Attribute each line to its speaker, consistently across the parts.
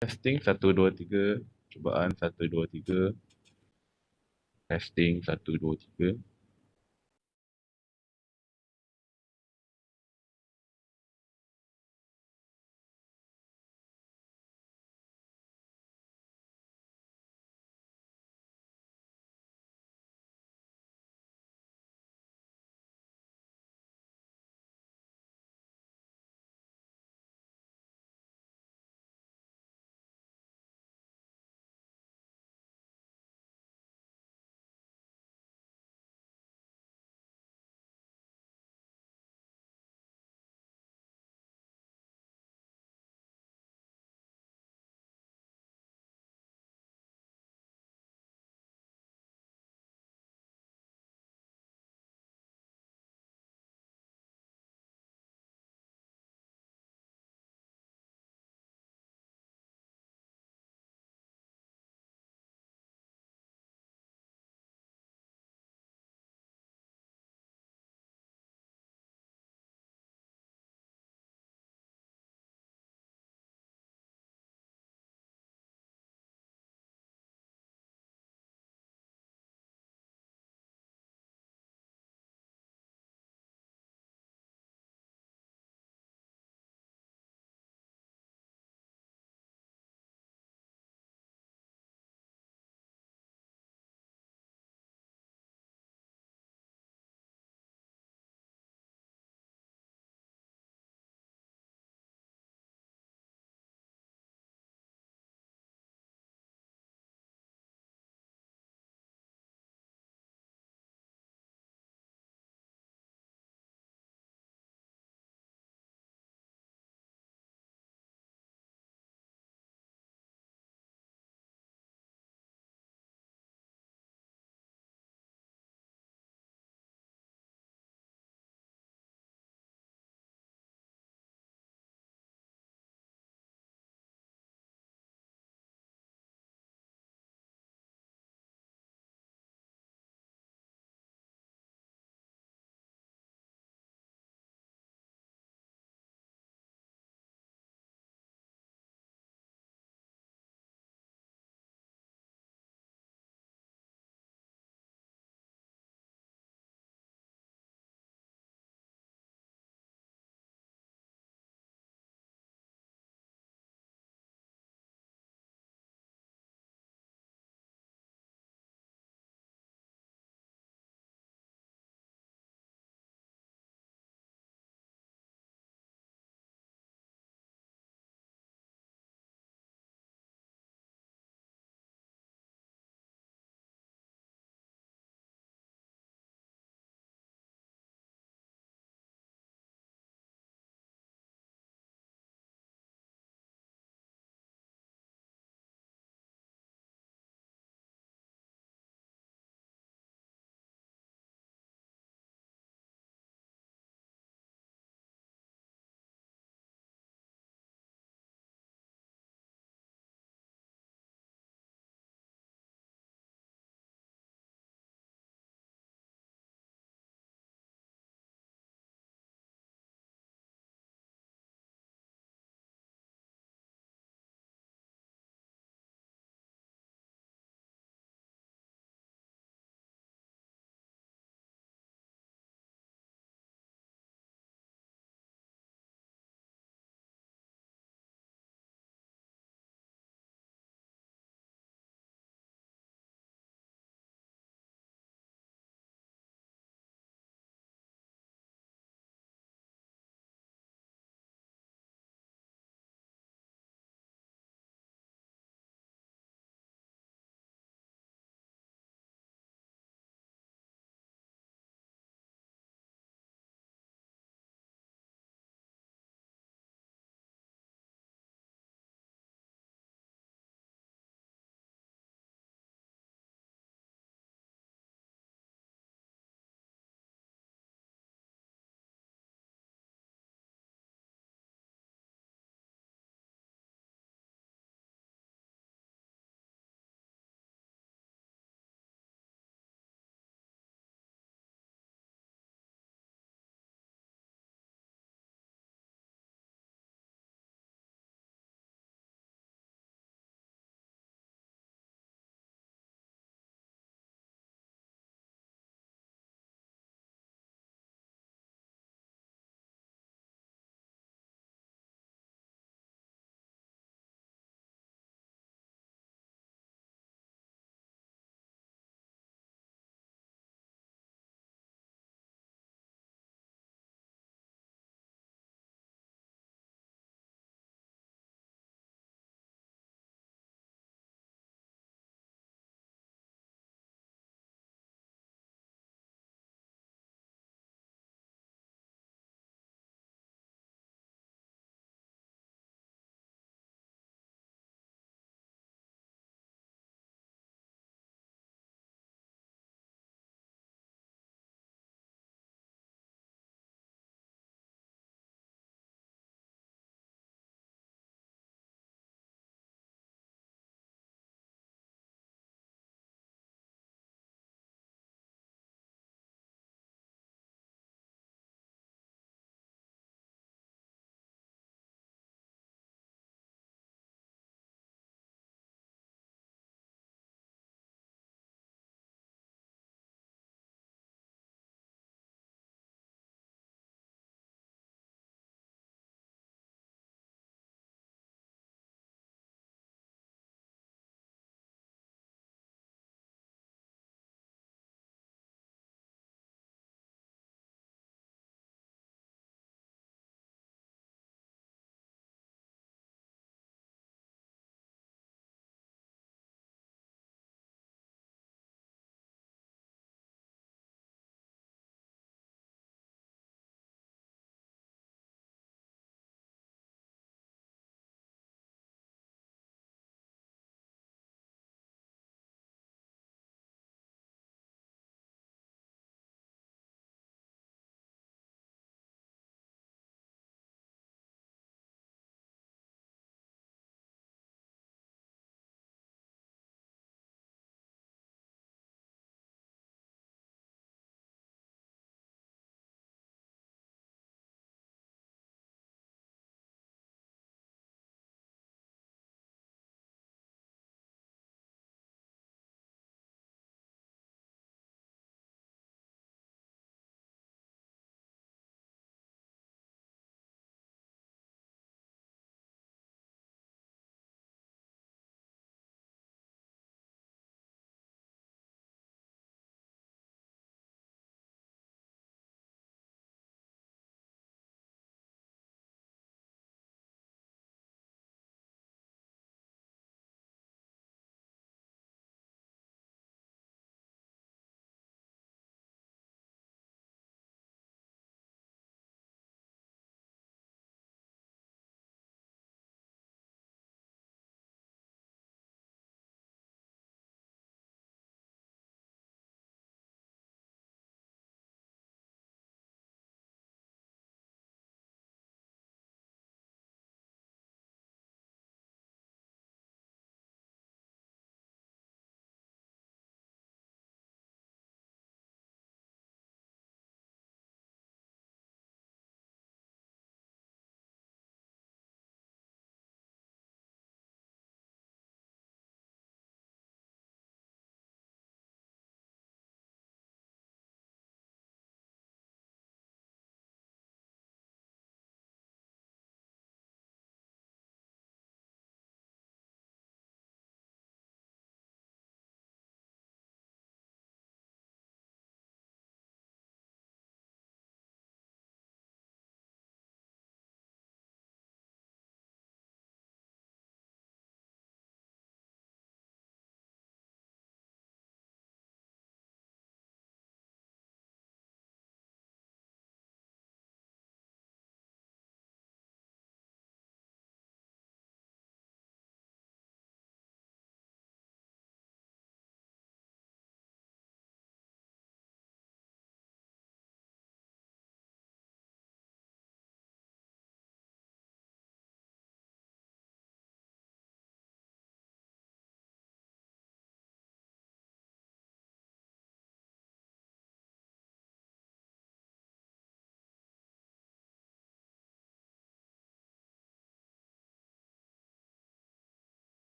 Speaker 1: Testing 1 2 3, cubaan 1 2 3, testing 1 2 3.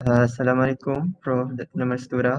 Speaker 2: Assalamualaikum, Prof. Nama Stura.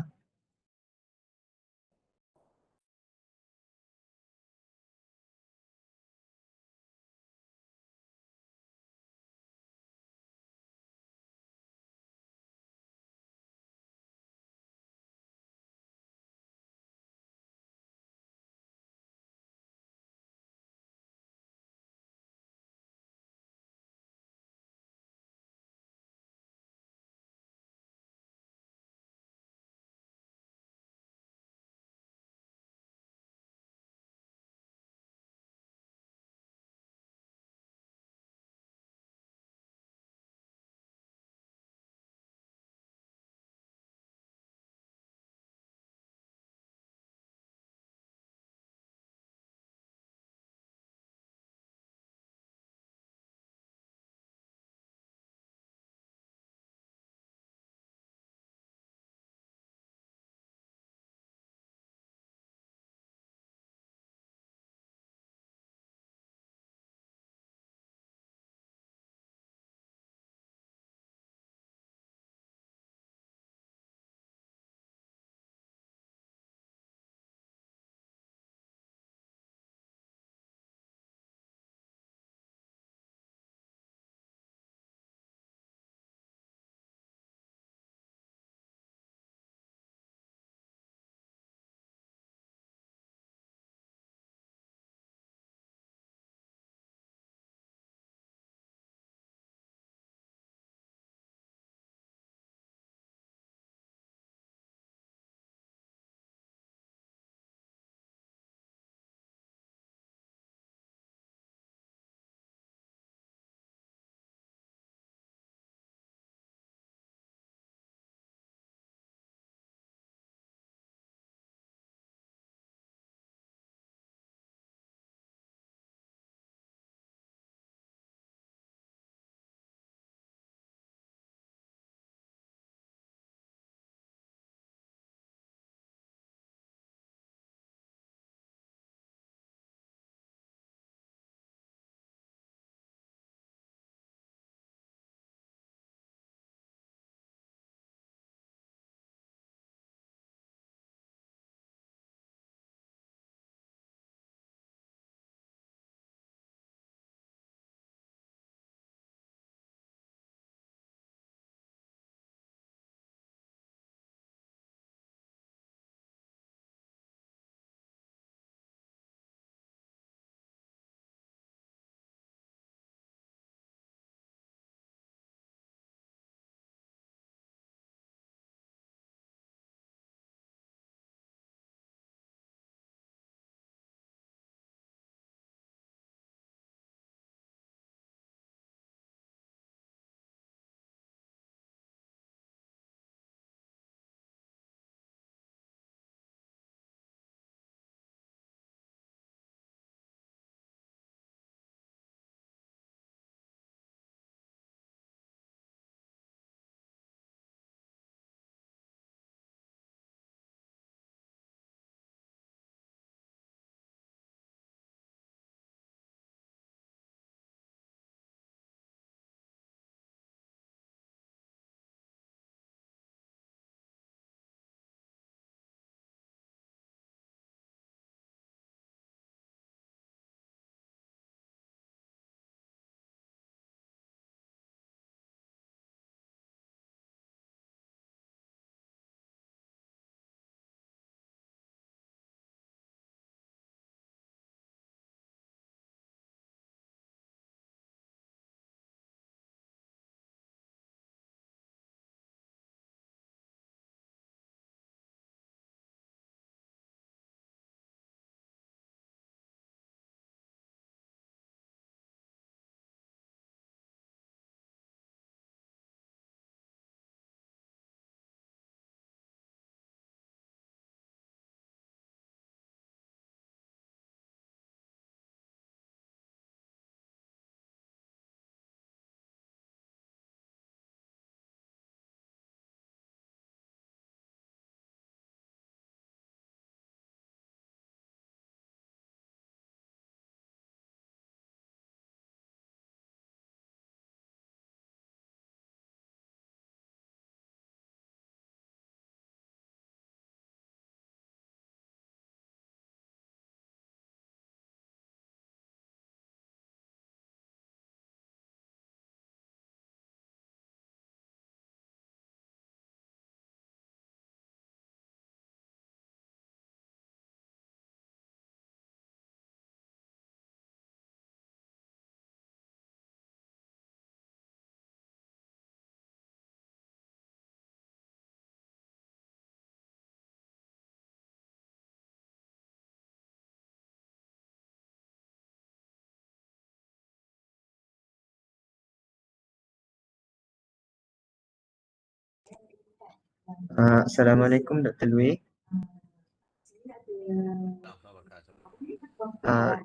Speaker 2: Assalamualaikum Dr. Lui.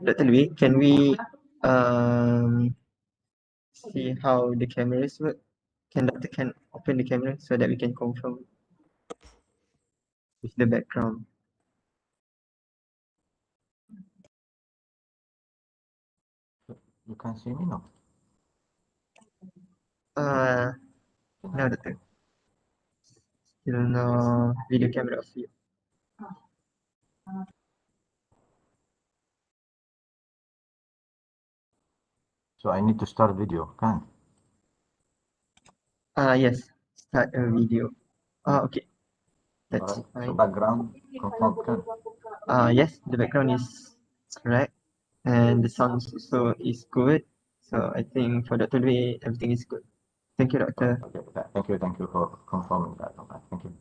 Speaker 2: Dr. Lui, can we see how the cameras work? Can Doctor can open the camera so that we can confirm with the background?
Speaker 3: You can see me now.
Speaker 2: No, Doctor. Still no video camera of you.
Speaker 3: So I need to start video, can?
Speaker 2: Yes. Start a video. Okay. That's
Speaker 3: Alright. So
Speaker 2: fine.
Speaker 3: background confirmed, can?
Speaker 2: Yes, the background is correct and the sound also is good. So I think for Dr. Lui, everything is good. Thank you, Doctor.
Speaker 3: Okay. Thank you for confirming that. Okay. Thank you.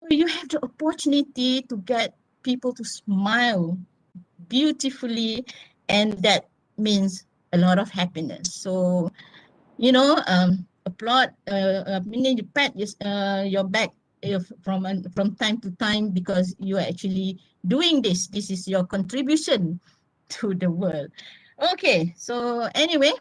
Speaker 4: You have the opportunity to get people to smile beautifully, and that means a lot of happiness. So, applaud, meaning you pat your back if from time to time, because you are actually doing this. This is your contribution to the world. Okay, so anyway,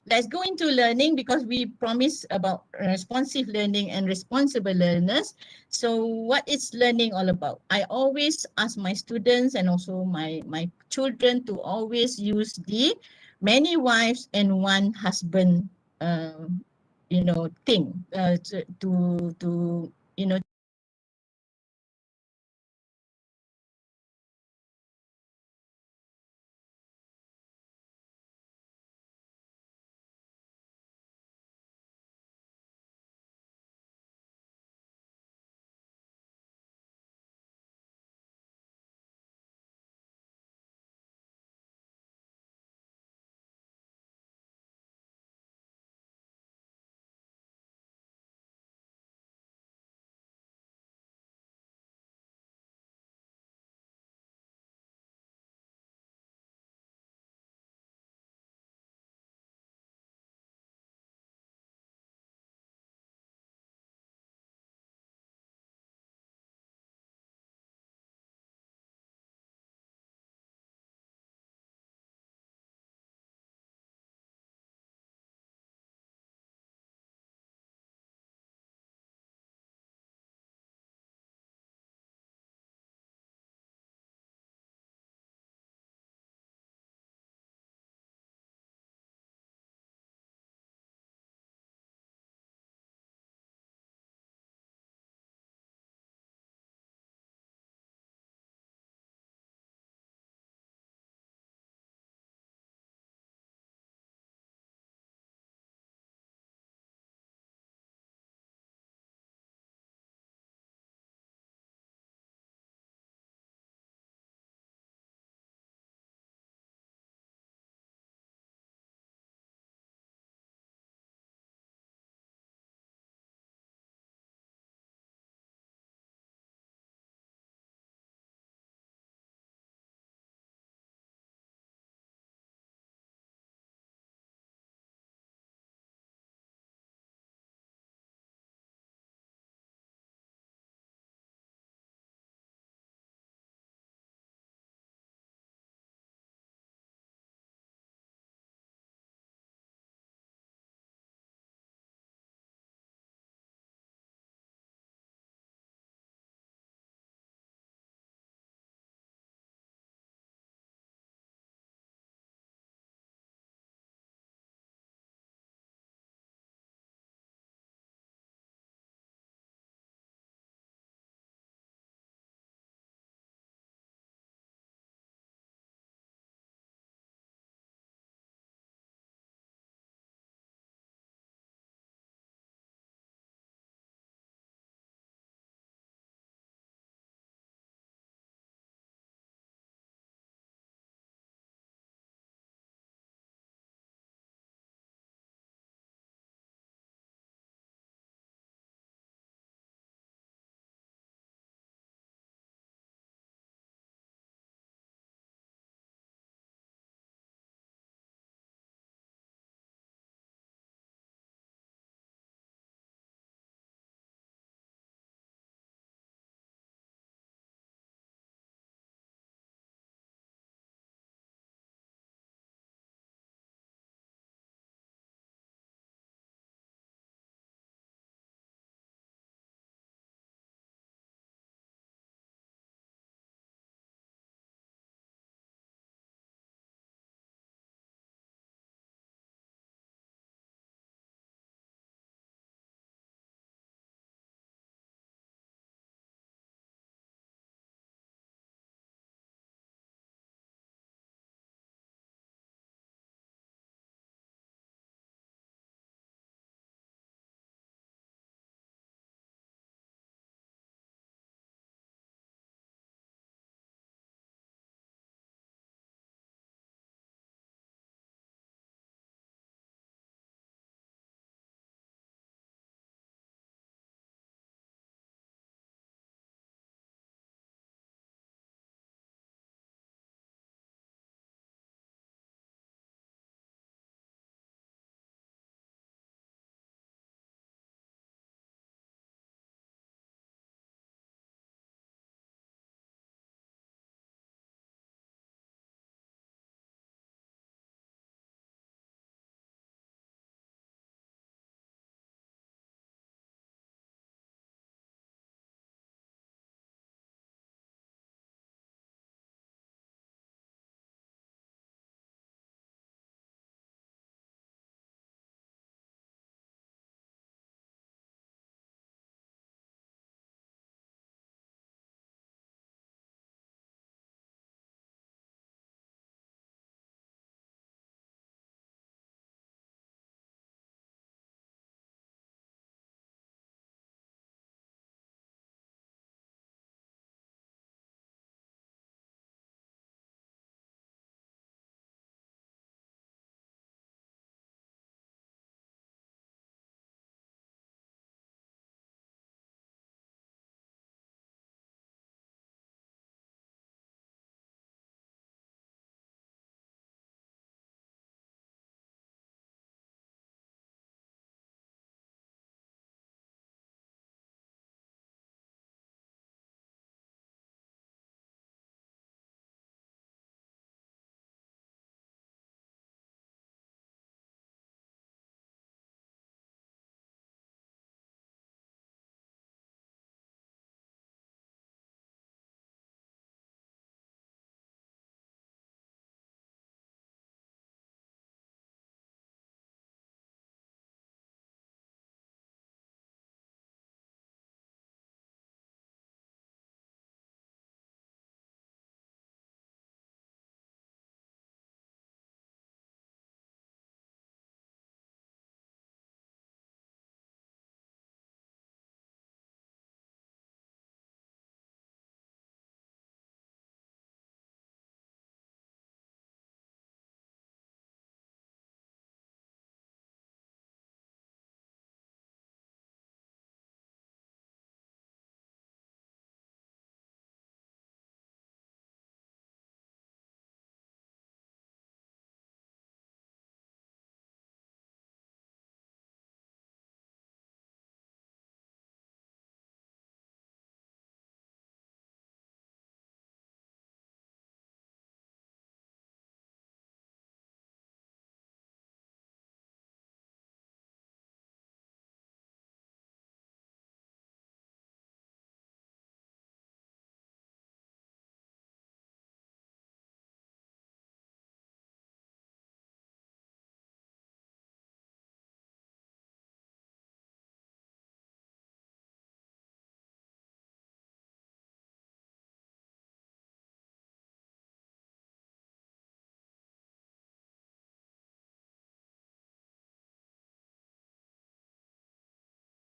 Speaker 4: let's go into learning, because we promised about responsive learning and responsible learners. So what is learning all about? I always ask my students and also my children to always use the many wives and one husband thing to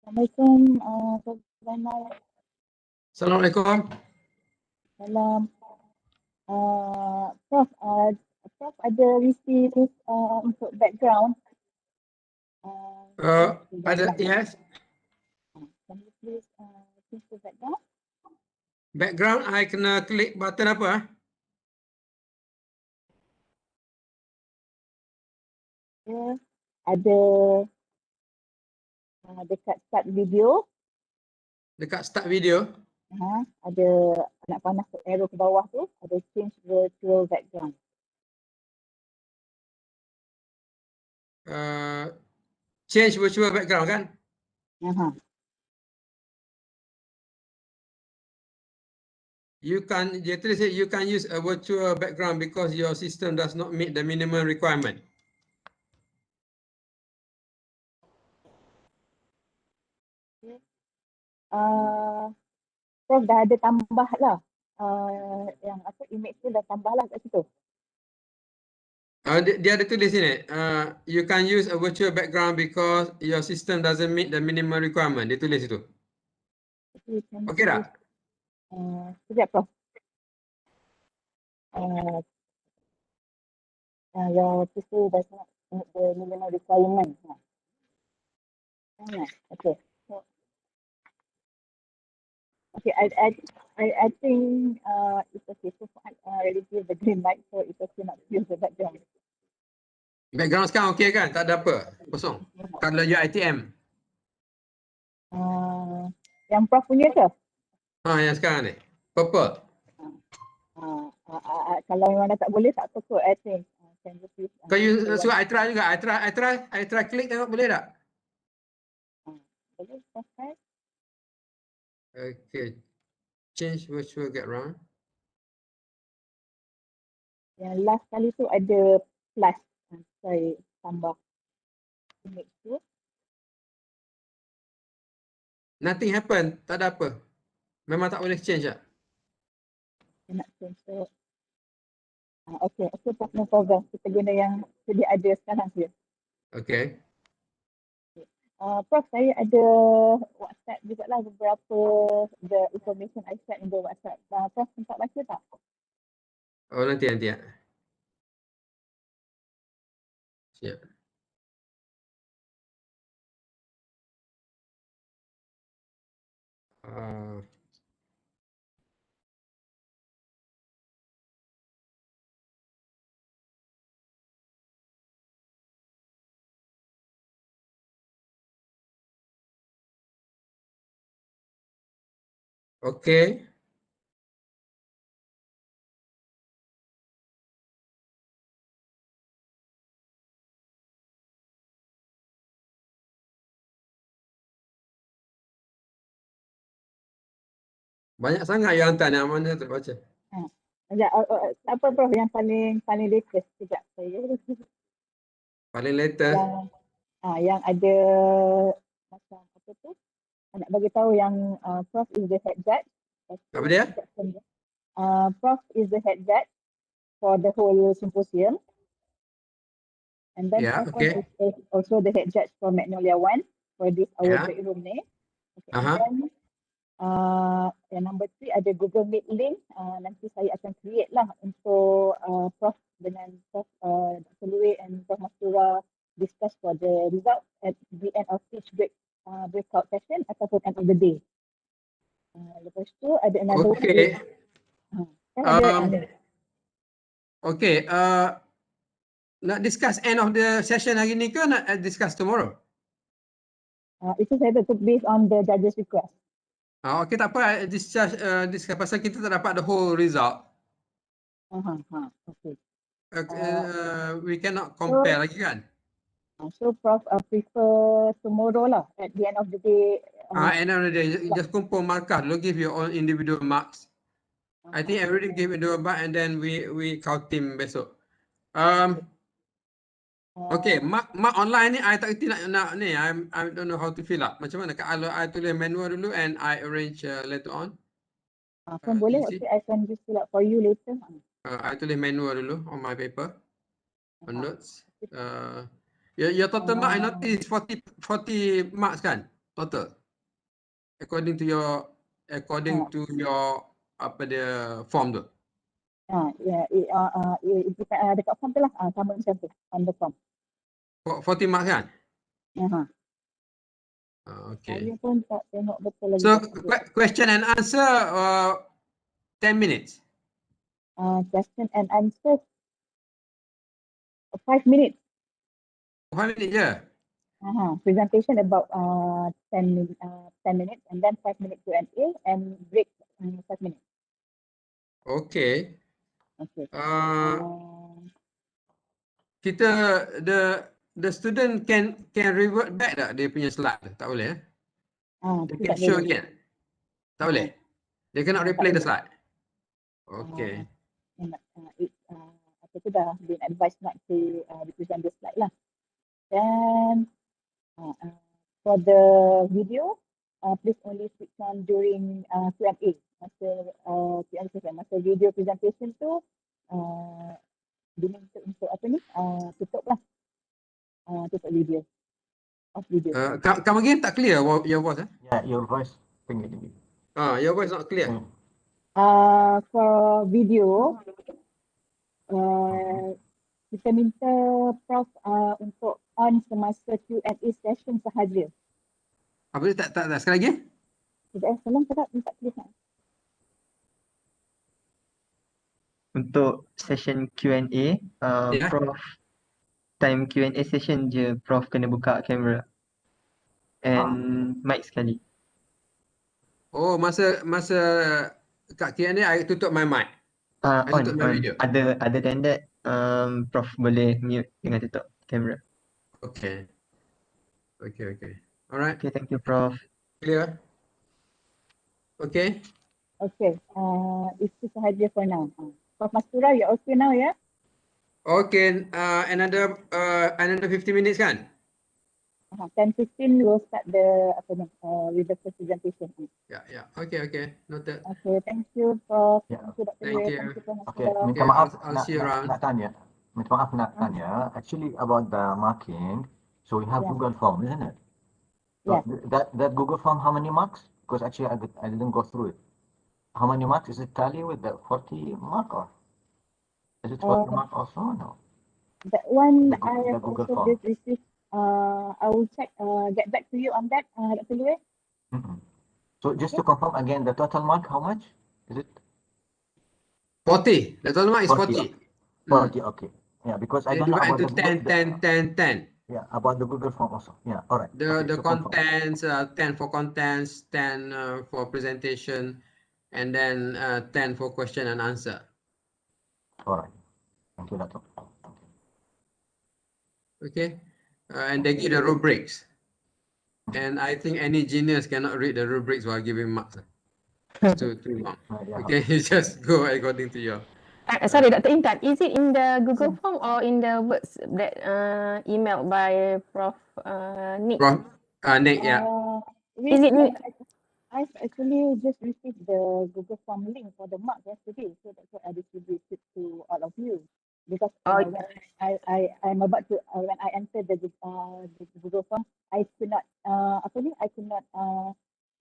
Speaker 5: Assalamualaikum, Prof. Zainal.
Speaker 6: Assalamualaikum.
Speaker 5: Salam. Prof, Prof ada receive untuk background.
Speaker 6: Yes.
Speaker 5: Can you please change the background?
Speaker 6: Background, I kena klik button apa?
Speaker 5: Ya, ada dekat start video.
Speaker 6: Dekat start video.
Speaker 5: Ada anak panah arrow ke bawah tu, ada change virtual background.
Speaker 6: Change virtual background kan? Dia tulis you can use a virtual background because your system does not meet the minimum requirement.
Speaker 5: Prof dah ada tambah lah. Yang apa image tu dah tambah lah kat situ.
Speaker 6: Dia ada tulis sini. You can use a virtual background because your system doesn't meet the minimum requirement. Dia tulis itu. Okey tak?
Speaker 5: Sekejap Prof. Your system does not meet the minimum requirement. Okay. Okay, I think it's okay. So I already give the green light, so it's okay not to use the background.
Speaker 6: Background sekarang okey kan? Tak ada apa? Kosong. Kalau UiTM.
Speaker 5: Yang Prof punya ke?
Speaker 6: Yang sekarang ni. Purple.
Speaker 5: Kalau memang dah tak boleh, tak apa kot, I think. Can you please,
Speaker 6: Kau suruh I try juga. I try klik tengok boleh tak?
Speaker 5: boleh, okay.
Speaker 6: Okay. Change virtual background.
Speaker 5: Yang last kali tu ada plus. Saya tambah image tu.
Speaker 6: Nothing happen. Tak ada apa. Memang tak boleh change tak?
Speaker 5: Saya nak change tu. Okay, Prof, no problem. Kita guna yang sedia ada sekarang je.
Speaker 6: Okay.
Speaker 5: Prof, saya ada WhatsApp jugalah beberapa the information I shared in the WhatsApp. Prof, sempat baca tak?
Speaker 6: Oh, nanti ya. Siap. Okay. Banyak sangat yang hantar ni, mana tak baca.
Speaker 5: Sekejap, apa Prof yang paling latest? Sekejap saya.
Speaker 6: Paling latest.
Speaker 5: Yang ada macam apa tu? Nak bagi tahu yang Prof is the head judge.
Speaker 6: Apa dia?
Speaker 5: Prof is the head judge for the whole symposium. And then Prof is also the head judge for Magnolia 1 for this our break room ni. Okay, and then yang number 3 ada Google Meet link. Nanti saya akan create lah untuk Prof dengan Prof Dr. Louis and Prof Mastura discuss for the result at the end of each breakout session ataupun end of the day. Lepas tu ada another
Speaker 6: nak discuss end of the session hari ni ke nak discuss tomorrow?
Speaker 5: Itu saya tutup based on the judge's request.
Speaker 6: Okay, tak apa. Discuss pasal kita tak dapat the whole result.
Speaker 5: Okay.
Speaker 6: We cannot compare lagi kan?
Speaker 5: So Prof prefer tomorrow lah at the end of the day.
Speaker 6: End of the day, just kumpul markah dulu, give your own individual marks. I think everybody give individual mark and then we count team besok. Okay, mark online ni I tak kerti nak ni. I don't know how to fill up. Macam mana? Kalau I tulis manual dulu and I arrange later on.
Speaker 5: Boleh, okay, I can just fill up for you later.
Speaker 6: I tulis manual dulu on my paper. On notes. Your total mark I notice 40 marks kan? total? According to your apa dia form tu.
Speaker 5: Dekat form tu lah, sama macam tu, on the form.
Speaker 6: 40 marks kan?
Speaker 5: Saya
Speaker 6: Okay.
Speaker 5: pun tak tengok betul lagi.
Speaker 6: So question and answer 10 minutes.
Speaker 5: Question and answer 5 minutes.
Speaker 6: 5 minutes je.
Speaker 5: Presentation about 10 minutes and then 5 minutes Q&A and break 5 minutes.
Speaker 6: Okay.
Speaker 5: Okay.
Speaker 6: Kita the student can revert back tak dia punya slide tu? Tak boleh They can show again. Tak boleh. They cannot replay the slide. Okay.
Speaker 5: Apa tu dah been advised not to represent the slide lah. Then for the video, please only switch on during Q&A. Masa Q&A session, masa video presentation tu diminta untuk apa ni? Tutup lah. Tutup video. Off video.
Speaker 6: Come again, tak clear your voice
Speaker 3: Yeah, your voice tinggi.
Speaker 6: your voice not clear.
Speaker 5: For video, kita minta Prof untuk on semasa Q&A session sahaja.
Speaker 6: Apa dia tak sekali lagi?
Speaker 5: Tolong cakap minta tulisan.
Speaker 2: Untuk session Q&A,
Speaker 6: Yeah.
Speaker 2: Prof time Q&A session je Prof kena buka kamera and mic sekali.
Speaker 6: Oh, masa kat Q&A I tutup my mic. I
Speaker 2: On.
Speaker 6: tutup my video.
Speaker 2: Other than that, Prof boleh mute dengan tutup kamera.
Speaker 6: Okay. Alright.
Speaker 2: Okay, thank you Prof.
Speaker 6: Clear? Okay.
Speaker 5: Okay, itu sahaja for now. Prof Mastura, you're okay now, ya?
Speaker 6: Okay, another 50 minutes kan?
Speaker 5: 10:15 we'll start the with the first presentation.
Speaker 6: Yeah. Okay. Noted.
Speaker 5: Okay, thank you Prof.
Speaker 3: Yeah.
Speaker 5: Thank you Dr.
Speaker 6: Thank
Speaker 5: Wei.
Speaker 6: you.
Speaker 5: Thank you Prof
Speaker 3: Okay,
Speaker 5: Mastura.
Speaker 3: minta maaf
Speaker 6: I'll see you around.
Speaker 3: nak tanya. Minta maaf nak tanya. Actually about the marking, so we have
Speaker 5: Yeah.
Speaker 3: Google Form, isn't it? So that Google Form, how many marks? Because actually I didn't go through it. How many marks? Is it tally with the 40 mark or is it 40 mark also? No.
Speaker 5: That one
Speaker 3: The
Speaker 5: I have
Speaker 3: Google
Speaker 5: also
Speaker 3: Form.
Speaker 5: just received. I will check, get back to you on that, Dr. Wei.
Speaker 3: So just to confirm again, the total mark, how much is it?
Speaker 6: 40. The total mark is
Speaker 3: 40.
Speaker 6: 40.
Speaker 3: 40, okay. Yeah, because I
Speaker 6: They
Speaker 3: don't know
Speaker 6: divide
Speaker 3: about
Speaker 6: into 10.
Speaker 3: Yeah, about the Google Form also. Yeah, all right.
Speaker 6: The
Speaker 3: so confirm.
Speaker 6: contents, 10 for contents, 10 for presentation, and then 10 for question and answer.
Speaker 3: All right. Thank you, Dato'.
Speaker 6: Okay, and they give the rubrics. And I think any genius cannot read the rubrics while giving marks. It's too long.
Speaker 3: Yeah.
Speaker 6: Okay, you just go according to your.
Speaker 7: Sorry, Dr. Intan, is it in the Google Form or in the words that emailed by Prof. Nick?
Speaker 6: Prof. Nick, yeah.
Speaker 7: Is it
Speaker 5: I've actually just received the Google Form link for the mark yesterday, so that's why I distributed to all of you. Because when I'm about to when I entered the Google Form, I could not I could not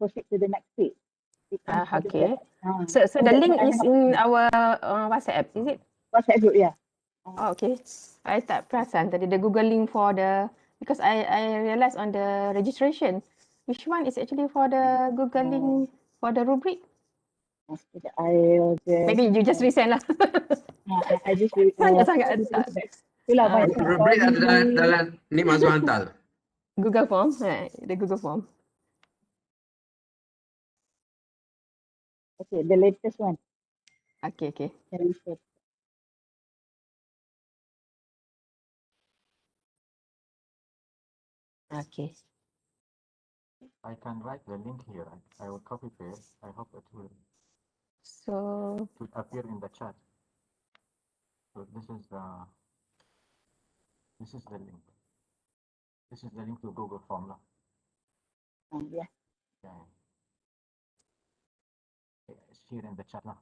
Speaker 5: proceed to the next page.
Speaker 7: Okay. So the link is in our WhatsApp, is it?
Speaker 5: WhatsApp group, yeah.
Speaker 7: Oh, okay. I tak perasan tadi the Google link for the, because I realized on the registration, which one is actually for the Google link for the rubric?
Speaker 5: I'll just,
Speaker 7: maybe you just resend lah.
Speaker 5: I just
Speaker 7: Banyak sangat.
Speaker 5: Itulah banyak sangat.
Speaker 6: Rubric ada dalam Nick Mazul hantar tu.
Speaker 7: Google Form, the Google Form.
Speaker 5: Okay, the latest one.
Speaker 7: Okay. Okay.
Speaker 3: I can write the link here. I will copy paste. I hope it will appear in the chat. So this is the link. This is the link to Google Form.
Speaker 5: Yeah.
Speaker 3: It's here in the chat now.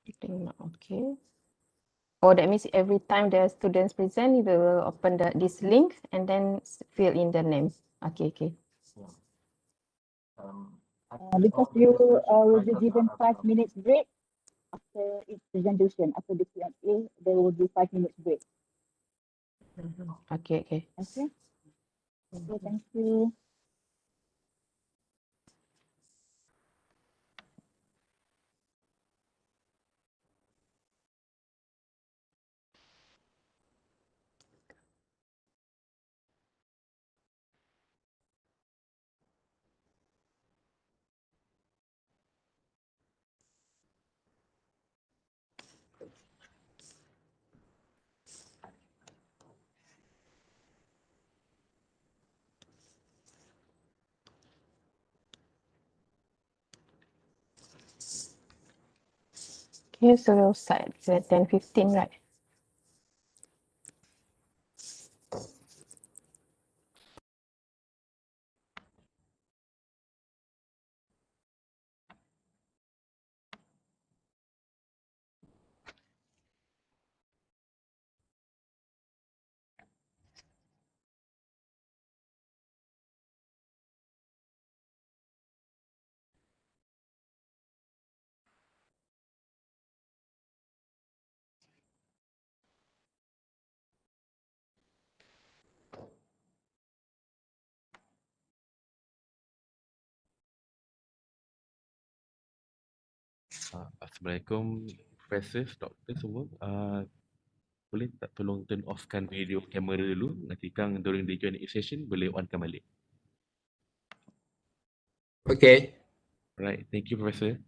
Speaker 7: Okay. Oh, that means every time the students present, we will open this link and then fill in the name. Okay, okay.
Speaker 5: Because you will be given 5 minutes break after each presentation. After the Q&A, there will be 5 minutes break.
Speaker 7: Okay, okay.
Speaker 5: Okay. Okay, thank you.
Speaker 7: Okay, so we'll start at 10:15, right?
Speaker 1: Assalamualaikum, Professor, Doktor semua. Boleh tak tolong turn offkan video kamera dulu? Nanti Kang during the Q&A session boleh onkan balik.
Speaker 6: Okay.
Speaker 1: Alright, thank you, Professor.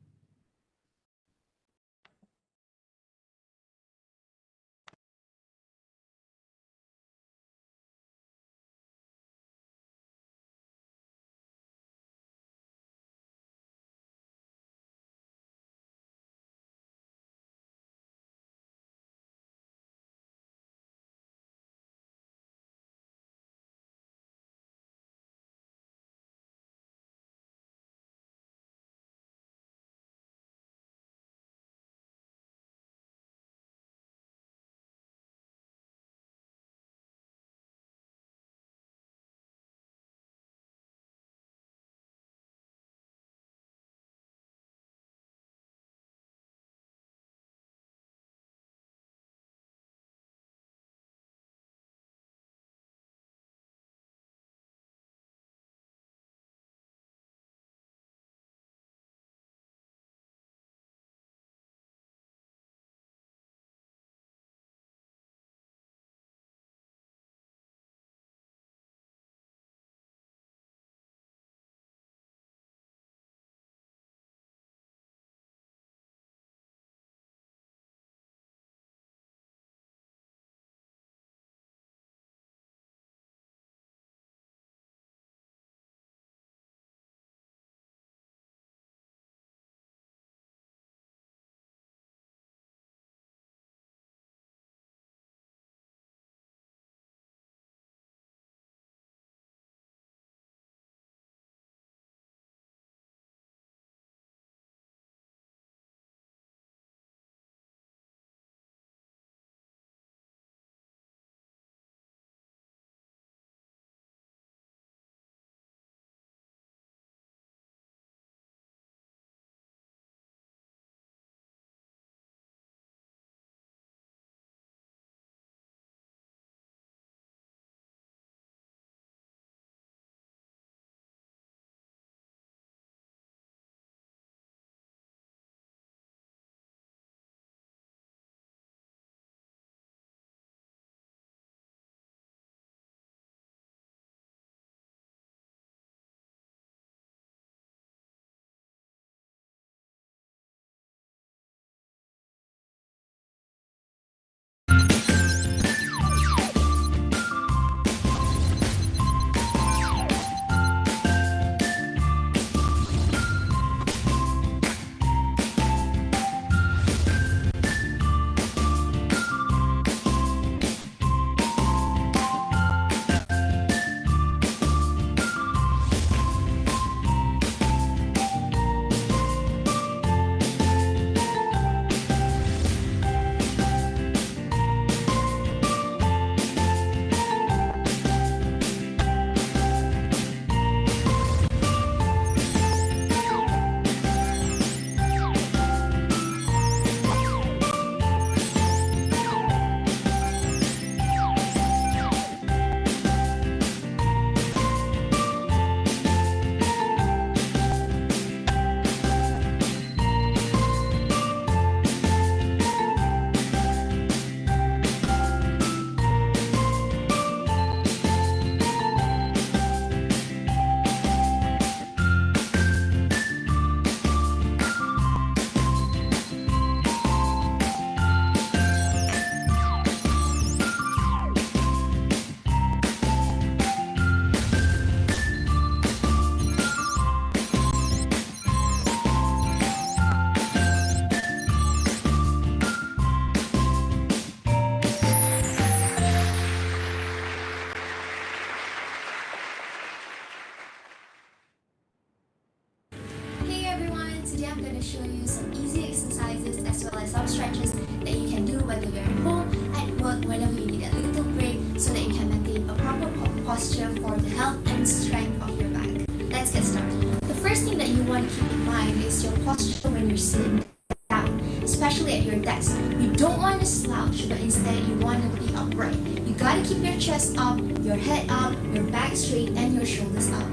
Speaker 8: I'm going to show you some easy exercises as well as some stretches that you can do whether you're at home, at work, whenever you need a little break so that you can maintain a proper posture for the health and strength of your back. Let's get started. The first thing that you want to keep in mind is your posture when you're sitting down, especially at your desk. You don't want to slouch, but instead you want to be upright. You got to keep your chest up, your head up, your back straight, and your shoulders up.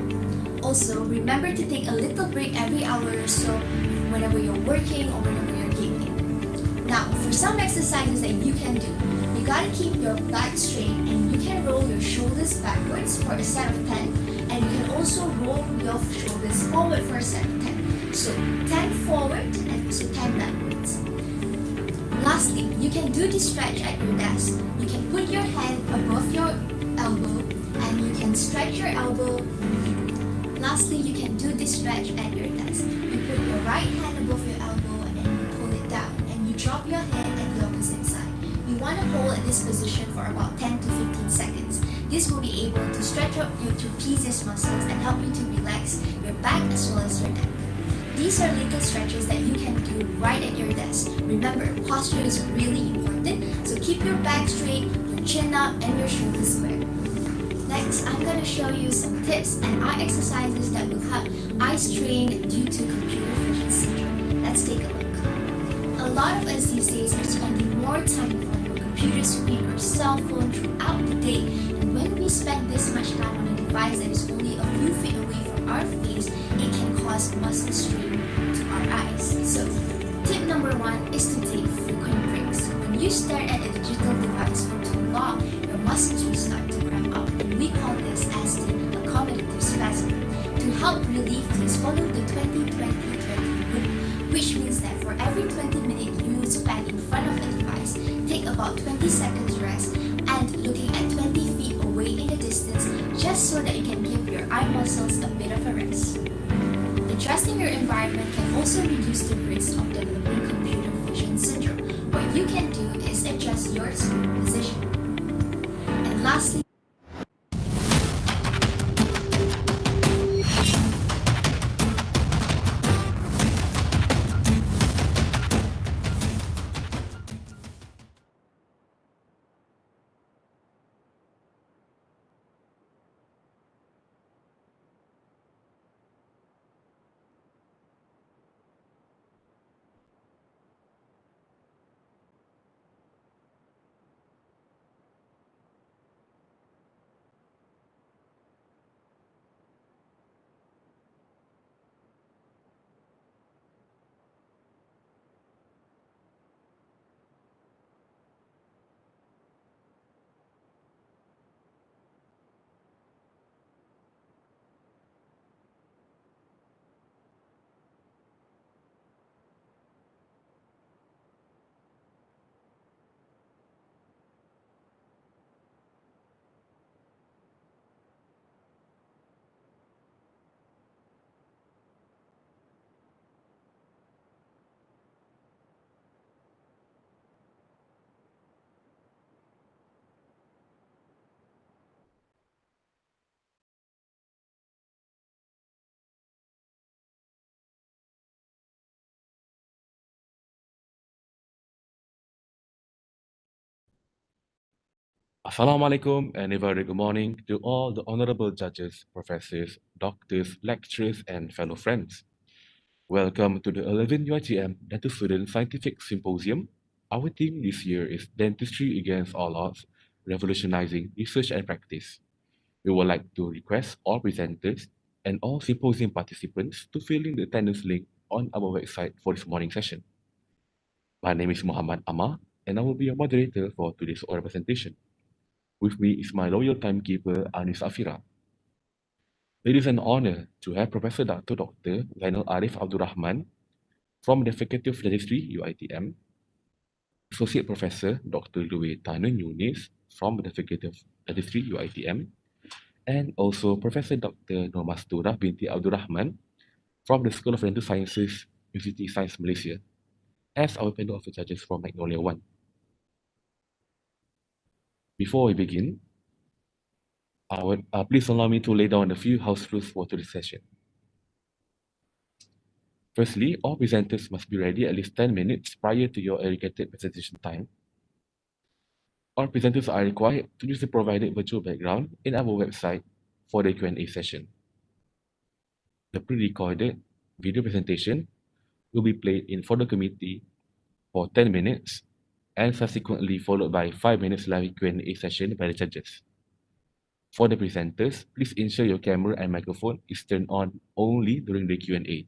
Speaker 8: Also, remember to take a little break every hour or so whenever you're working or whenever you're gaming. Now, for some exercises that you can do, you gotta keep your back straight and you can roll your shoulders backwards for a set of 10, and you can also roll your shoulders forward for a set of 10. So 10 forward and also 10 backwards. Lastly, you can do this stretch at your desk. You can put your hand above your elbow and you can stretch your elbow. Lastly, you can do this stretch at your desk. You put your right hand above your elbow and you pull it down and you drop your head at the opposite side. You want to hold at this position for about 10 to 15 seconds. This will be able to stretch out your trapezius muscles and help you to relax your back as well as your neck. These are little stretches that you can do right at your desk. Remember, posture is really important, so keep your back straight, your chin up, and your shoulders square. Next, I'm going to show you some tips and eye exercises that will help eye strain due to computer vision syndrome. Let's take a look. A lot of us these days are spending more time in front of a computer screen or cell phone throughout the day, and when we spend this much time on a device that is only a few feet away from our face, it can cause muscle strain to our eyes. So, tip number 1 is to take frequent breaks. When you stare at a digital device for too long, your muscles will start to cramp up, and we call this as the accommodative spasm. To help relieve this, follow the 20-20-20 rule, which means that for every 20 minutes you spend in front of a device, take about 20 seconds rest and looking at 20 feet away in the distance, just so that you can give your eye muscles a bit of a rest. Adjusting your environment can also reduce the risk of developing computer vision syndrome. What you can do is adjust your screen position. And lastly,
Speaker 1: Assalamualaikum and a very good morning to all the honorable judges, professors, doctors, lecturers, and fellow friends. Welcome to the 11th UiTM Dental Student Scientific Symposium. Our theme this year is Dentistry Against All Odds, Revolutionizing Research and Practice. We would like to request all presenters and all symposium participants to fill in the attendance link on our website for this morning session. My name is Muhammad Amar, and I will be your moderator for today's oral presentation. With me is my loyal timekeeper, Anis Afira. It is an honor to have Professor Dr. Zainal Arif Abdul Rahman from the Faculty of Dentistry, UiTM, Associate Professor Dr. Louis Tanan Yunis from the Faculty of Dentistry, UiTM, and also Professor Dr. Normastura binti Abdul Rahman from the School of Dental Sciences, University Science Malaysia, as our panel of judges from Magnolia 1. Before we begin, please allow me to lay down a few house rules for today's session. Firstly, all presenters must be ready at least 10 minutes prior to your allocated presentation time. All presenters are required to use the provided virtual background in our website for the Q&A session. The pre-recorded video presentation will be played in for the committee for 10 minutes and subsequently followed by 5 minutes live Q&A session by the judges. For the presenters, please ensure your camera and microphone is turned on only during the Q&A.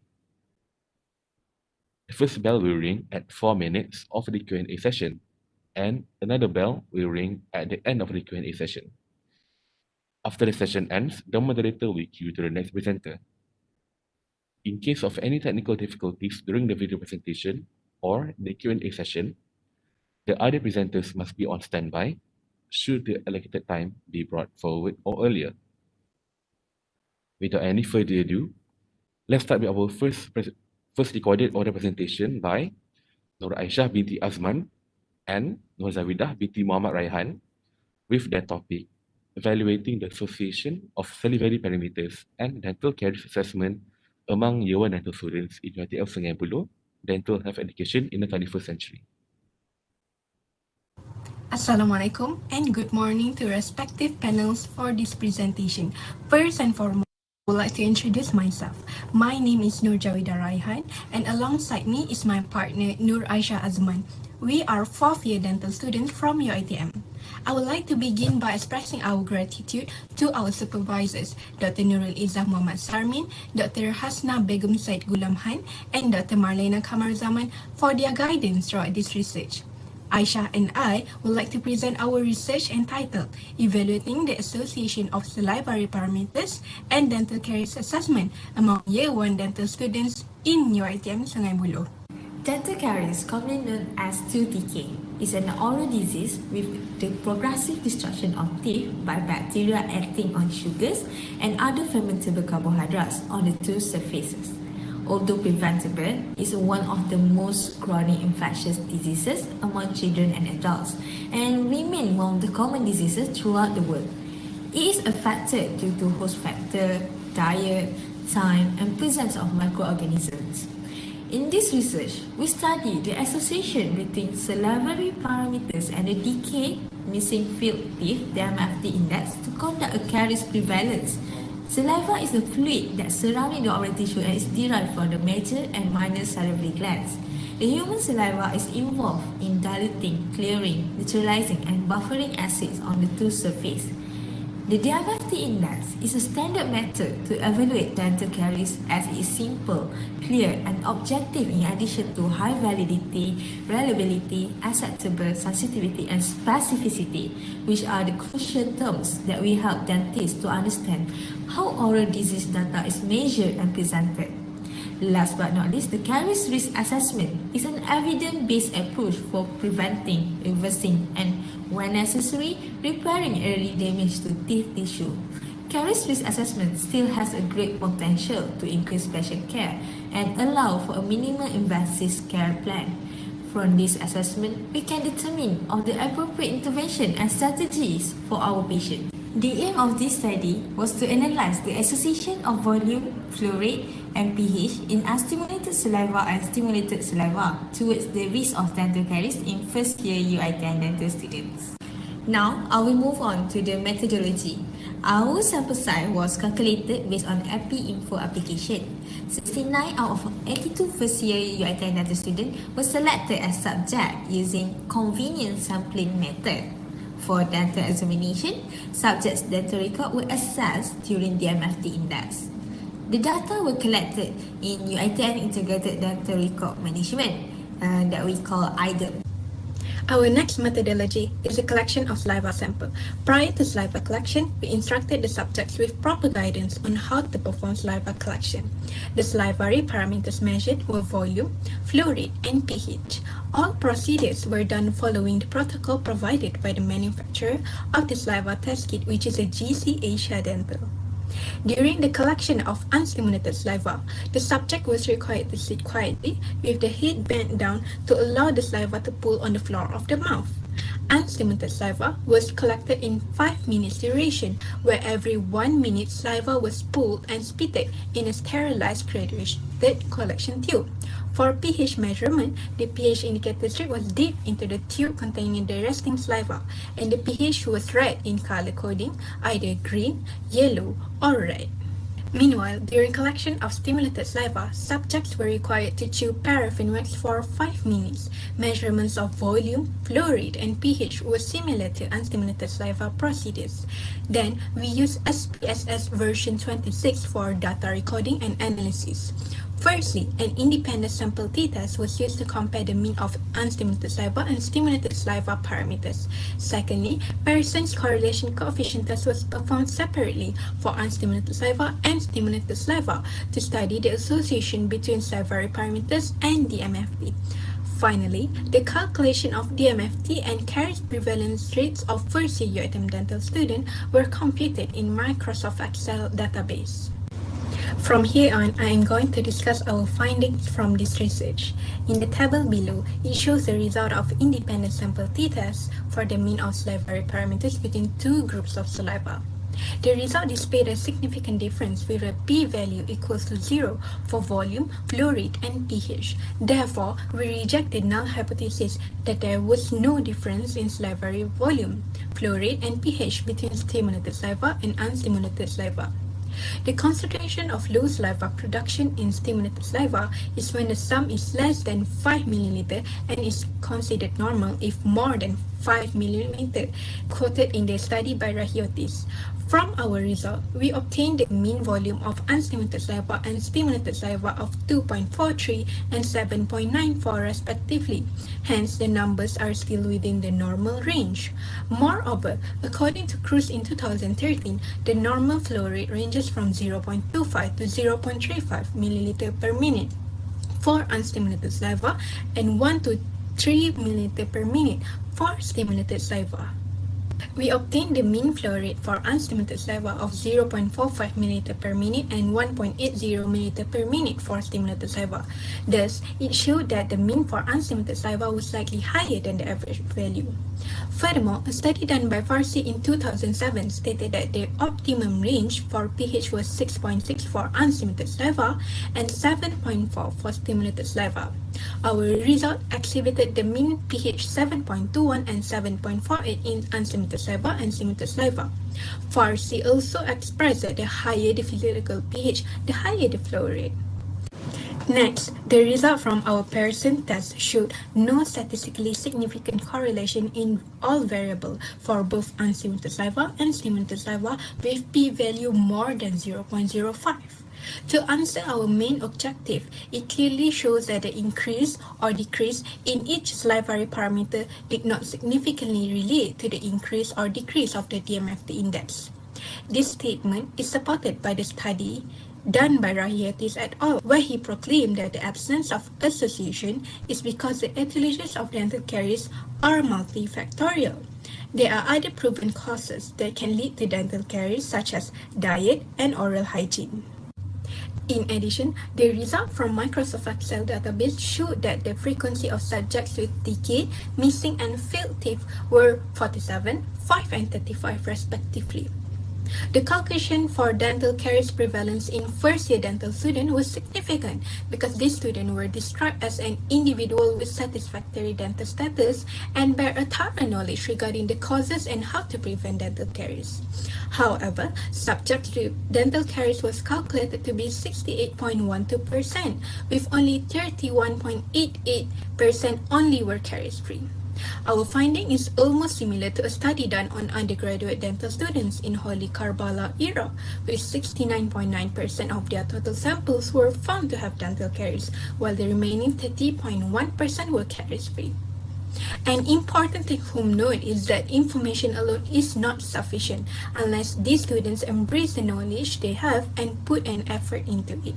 Speaker 1: The first bell will ring at 4 minutes of the Q&A session, and another bell will ring at the end of the Q&A session. After the session ends, the moderator will cue to the next presenter. In case of any technical difficulties during the video presentation or the Q&A session, the other presenters must be on standby should the allocated time be brought forward or earlier. Without any further ado, let's start with our first recorded audio presentation by Nur Aisyah binti Azman and Nur Zawidah binti Muhammad Raihan with their topic, Evaluating the Association of Salivary Parameters and Dental Caries Assessment among Year 1 dental students in UiTM Sungai Buloh, Dental Health Education in the 21st Century.
Speaker 9: Assalamualaikum and good morning to respective panels for this presentation. First and foremost, I would like to introduce myself. My name is Nur Zawidah Raihan and alongside me is my partner Nur Aisyah Azman. We are 4th year dental students from UiTM. I would like to begin by expressing our gratitude to our supervisors, Dr. Nurul Izzah Muhammad Sarmin, Dr. Hasna Begum Said Gulam Han, and Dr. Marlena Kamar Zaman for their guidance throughout this research. Aisha and I would like to present our research entitled Evaluating the Association of Salivary Parameters and Dental Caries Assessment among Year 1 dental students in UiTM Sungai Buloh.
Speaker 10: Dental caries, commonly known as tooth decay, is an oral disease with the progressive destruction of teeth by bacteria acting on sugars and other fermentable carbohydrates on the tooth surfaces. Although preventable, is one of the most chronic infectious diseases among children and adults and remain one of the common diseases throughout the world. It is affected due to host factor, diet, time, and presence of microorganisms. In this research, we study the association between salivary parameters and the decay, missing filled teeth, the DMFT index, to conduct a caries prevalence. Saliva is a fluid that surrounds the oral tissue and is derived from the major and minor salivary glands. The human saliva is involved in diluting, clearing, neutralizing, and buffering acids on the tooth surface. The DMFT index is a standard method to evaluate dental caries as it is simple, clear, and objective in addition to high validity, reliability, acceptable, sensitivity, and specificity, which are the crucial terms that will help dentists to understand how oral disease data is measured and presented. Last but not least, the caries risk assessment is an evidence-based approach for preventing, reversing, and, when necessary, repairing early damage to teeth tissue. Caries risk assessment still has a great potential to increase patient care and allow for a minimal invasive care plan. From this assessment, we can determine of the appropriate intervention and strategies for our patient. The aim of this study was to analyze the association of volume, flow rate, and pH in unstimulated saliva and stimulated saliva towards the risk of dental caries in first year UiTM dental students. Now, I will move on to the methodology. Our sample size was calculated based on EpiInfo application. 69 out of 82 first year UiTM dental students were selected as subject using convenient sampling method. For dental examination, subjects' dental record were assessed during the DMFT index. The data were collected in UiTM Integrated Dental Record Management that we call IDEM.
Speaker 9: Our next methodology is the collection of saliva sample. Prior to saliva collection, we instructed the subjects with proper guidance on how to perform saliva collection. The salivary parameters measured were volume, flow rate, and pH. All procedures were done following the protocol provided by the manufacturer of the saliva test kit, which is a GC Asia Dental. During the collection of unstimulated saliva, the subject was required to sit quietly with the head bent down to allow the saliva to pool on the floor of the mouth. Unstimulated saliva was collected in 5 minutes duration, where every 1 minute saliva was pooled and spitted in a sterilized selected collection tube. For pH measurement, the pH indicator strip was dipped into the tube containing the resting saliva, and the pH was red in color coding, either green, yellow, or red. Meanwhile, during collection of stimulated saliva, subjects were required to chew paraffin wax for 5 minutes. Measurements of volume, flow rate, and pH were similar to unstimulated saliva procedures. Then, we used SPSS version 26 for data recording and analysis. Firstly, an independent sample t-test was used to compare the mean of unstimulated saliva and stimulated saliva parameters. Secondly, Pearson's correlation coefficient test was performed separately for unstimulated saliva and stimulated saliva to study the association between salivary parameters and DMFT. Finally, the calculation of DMFT and caries prevalence rates of first-year UiTM dental students were computed in Microsoft Excel database. From here on, I am going to discuss our findings from this research. In the table below, it shows the result of independent sample t-test for the mean of salivary parameters between two groups of saliva. The result displayed a significant difference with a p-value equals to 0 for volume, flow rate, and pH. Therefore, we reject the null hypothesis that there was no difference in salivary volume, flow rate, and pH between stimulated saliva and unstimulated saliva. The concentration of low saliva production in stimulated saliva is when the sum is less than 5 ml and is considered normal if more than 5 ml, quoted in the study by Rahiotis. From our result, we obtained the mean volume of unstimulated saliva and stimulated saliva of 2.43 and 7.94 respectively. Hence, the numbers are still within the normal range. Moreover, according to Cruz in 2013, the normal flow rate ranges from 0.25 to 0.35 ml per minute for unstimulated saliva and 1 to 3 ml per minute for stimulated saliva. We obtained the mean flow rate for unstimulated saliva of 0.45 ml per minute and 1.80 ml per minute for stimulated saliva. Thus, it showed that the mean for unstimulated saliva was slightly higher than the average value. Furthermore, a study done by Farsi in 2007 stated that the optimum range for pH was 6.6 for unstimulated saliva and 7.4 for stimulated saliva. Our result exhibited the mean pH 7.21 and 7.48 in unstimulated saliva and stimulated saliva. Farsi also expressed that the higher the physiological pH, the higher the flow rate. Next, the result from our Pearson test showed no statistically significant correlation in all variables for both unstimulated saliva and stimulated saliva with p-value more than 0.05. To answer our main objective, it clearly shows that the increase or decrease in each salivary parameter did not significantly relate to the increase or decrease of the DMFT index. This statement is supported by the study done by Rahiotis et al., where he proclaimed that the absence of association is because the etiologies of dental caries are multifactorial. There are other proven causes that can lead to dental caries such as diet and oral hygiene. In addition, the result from Microsoft Excel database showed that the frequency of subjects with decay, missing, and failed teeth were 47, 5, and 35 respectively. The calculation for dental caries prevalence in first-year dental students was significant because these students were described as an individual with satisfactory dental status and bear a thorough knowledge regarding the causes and how to prevent dental caries. However, subjects with dental caries was calculated to be 68.12%, with only 31.88% only were caries-free. Our finding is almost similar to a study done on undergraduate dental students in Holy Karbala, Iraq, with 69.9% of their total samples were found to have dental caries, while the remaining 30.1% were caries-free. An important take-home note is that information alone is not sufficient unless these students embrace the knowledge they have and put an effort into it.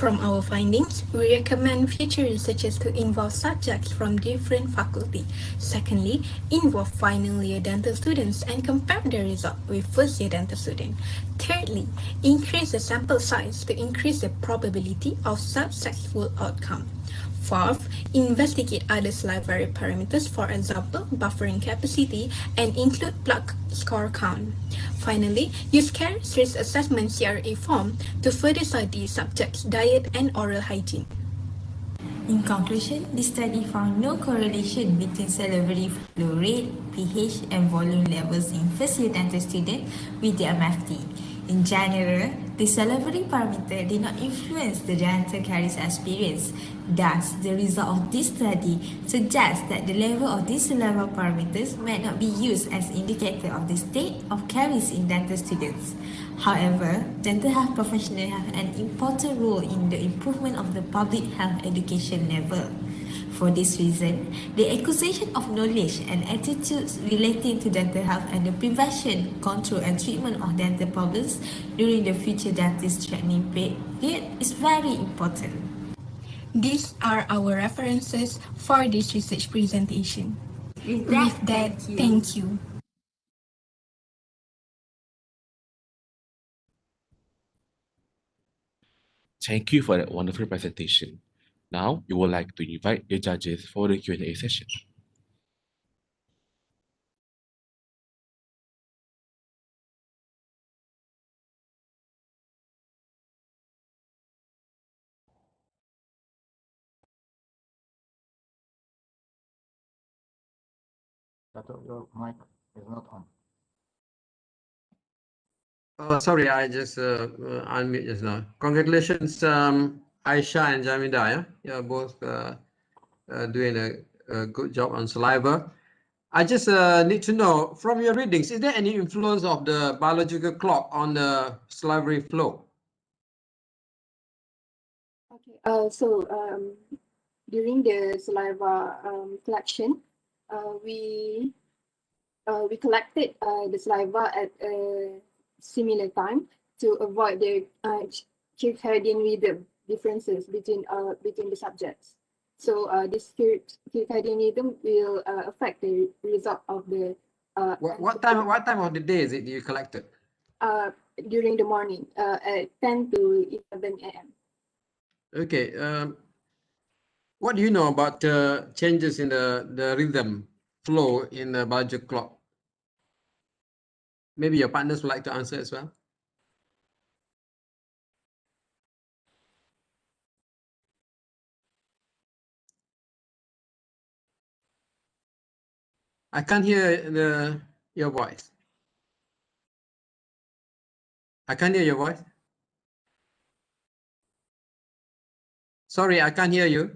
Speaker 9: From our findings, we recommend future researchers to involve subjects from different faculty. Secondly, involve final year dental students and compare the result with first year dental students. Thirdly, increase the sample size to increase the probability of successful outcome. Fourth, investigate other salivary parameters, for example, buffering capacity, and include blood score count. Finally, use caries risk assessment CRA form to further study subjects' diet and oral hygiene.
Speaker 10: In conclusion, this study found no correlation between salivary flow rate, pH, and volume levels in first-year dental students with the MFT. In general, the salivary parameter did not influence the dental caries experience. Thus, the result of this study suggests that the level of these saliva parameters might not be used as indicator of the state of caries in dental students. However, dental health professionals have an important role in the improvement of the public health education level. For this reason, the acquisition of knowledge and attitudes relating to dental health and the prevention, control and treatment of dental problems during the future dentist training period is very important.
Speaker 9: These are our references for this research presentation.
Speaker 10: With
Speaker 9: With that, thank you.
Speaker 1: Thank you for that wonderful presentation. Now, we would like to invite the judges for the Q&A session.
Speaker 3: Dato, your mic is not on.
Speaker 6: Sorry, I just unmute just now. Congratulations, Aisha and Jamida. Yeah, you're both doing a good job on saliva. I just need to know from your readings, is there any influence of the biological clock on the salivary flow?
Speaker 11: Okay. During the saliva collection, we collected the saliva at a similar time to avoid the circadian rhythm differences between the subjects. So this circadian rhythm will affect the result of the.
Speaker 6: What time of the day is it you collected?
Speaker 11: During the morning, at 10 to 11 a.m.
Speaker 6: Okay. What do you know about changes in the rhythm flow in the biological clock? Maybe your partners would like to answer as well. I can't hear your voice. I can't hear your voice. Sorry, I can't hear you.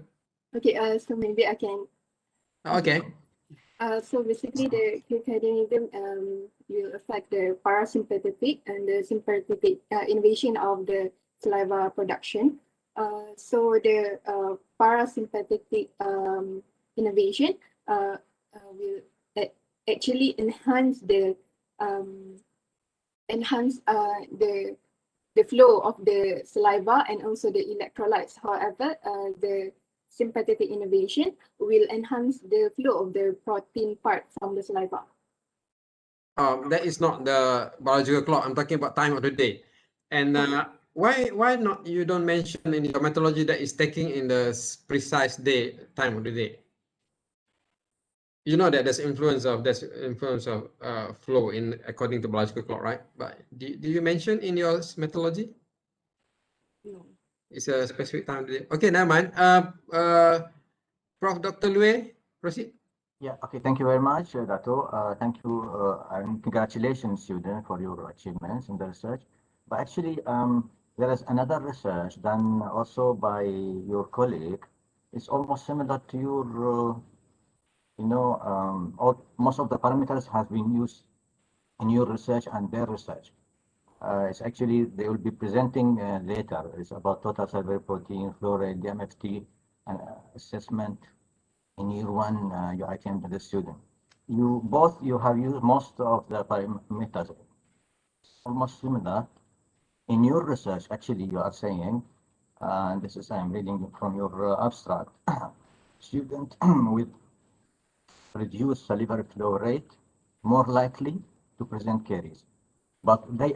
Speaker 11: Okay, so maybe I can.
Speaker 6: Okay.
Speaker 11: So basically the circadian rhythm will affect the parasympathetic and the sympathetic innervation of the saliva production. So the parasympathetic innervation will actually enhance the flow of the saliva and also the electrolytes. However, the sympathetic innervation will enhance the flow of the protein part from the saliva.
Speaker 6: That is not the biological clock. I'm talking about time of the day. And why not you don't mention in your methodology that is taking in the precise day time of the day? You know that there's influence of flow in according to biological clock, right? But do you mention in your methodology?
Speaker 11: No.
Speaker 6: It's a specific time of the day. Okay, never mind. Prof. Dr. Lui, proceed.
Speaker 3: Yeah, okay, thank you very much, Dato. Thank you and congratulations, student, for your achievements in the research. But actually, there is another research done also by your colleague. It's almost similar to your, most of the parameters have been used in your research and their research. It's actually, they will be presenting later. It's about total salivary protein, flow rate, DMFT, and assessment in year one, UiTM to the student. You have used most of the parameters, almost similar. In your research, actually, you are saying, and this is I'm reading from your abstract, student with reduced salivary flow rate more likely to present caries. But they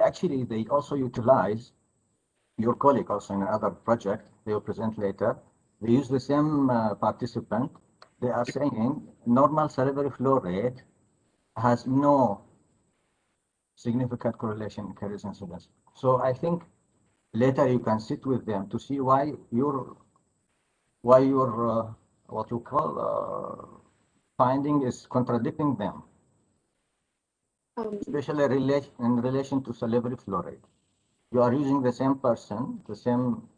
Speaker 3: also utilize your colleague also in another project they will present later, They use the same participant. They are saying normal salivary flow rate has no significant correlation in caries incidence. So I think later you can sit with them to see why your what you call finding is contradicting them, especially in relation to salivary flow rate. You are using the same person, the same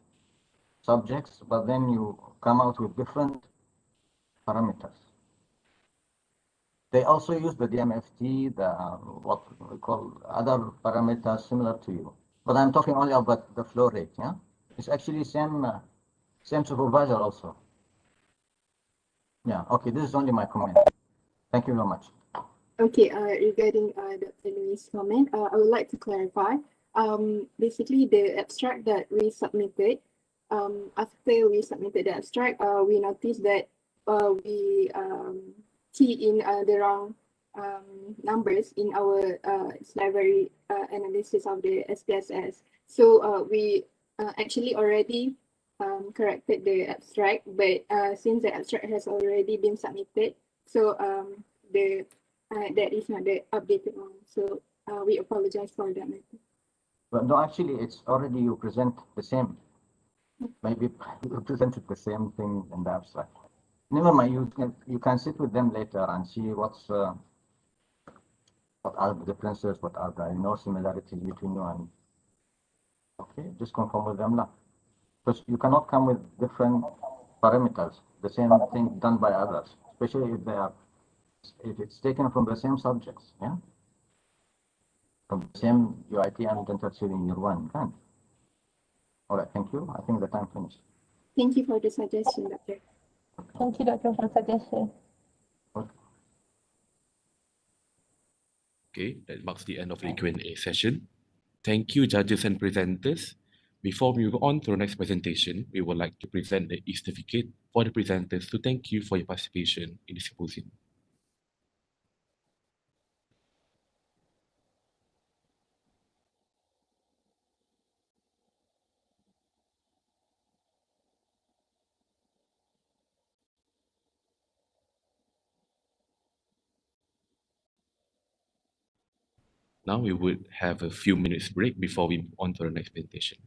Speaker 3: subjects, but then you come out with different parameters. They also use the DMFT, the what we call other parameters similar to you. But I'm talking only about the flow rate. Yeah, it's actually same supervisor also. Yeah. Okay. This is only my comment. Thank you very much.
Speaker 11: Okay, regarding Dr. Louis' comment, I would like to clarify. Basically, the abstract that we submitted, after we submitted the abstract, we noticed that we key in the wrong numbers in our salivary analysis of the SPSS. So we actually already corrected the abstract, but since the abstract has already been submitted, so that is not the updated one. So we apologize for that matter.
Speaker 3: But no, actually, it's already you present the same. Maybe you presented the same thing in the abstract. Never mind. You can sit with them later and see what are the differences, what are the similarities between you and. Okay, just confirm with them now. Because you cannot come with different parameters, the same thing done by others, especially if it's taken from the same subjects, yeah? From the same UiTM dental in year one, can. All right, thank you. I think the time finished.
Speaker 11: Thank you for the suggestion, Doctor.
Speaker 7: Thank you, Doctor, for suggestion.
Speaker 1: Okay, that marks the end of the Q&A session. Thank you, judges and presenters. Before we move on to the next presentation, we would like to present the e-certificate for the presenters to thank you for your participation in the symposium. Now we would have a few minutes break before we move on to the next presentation.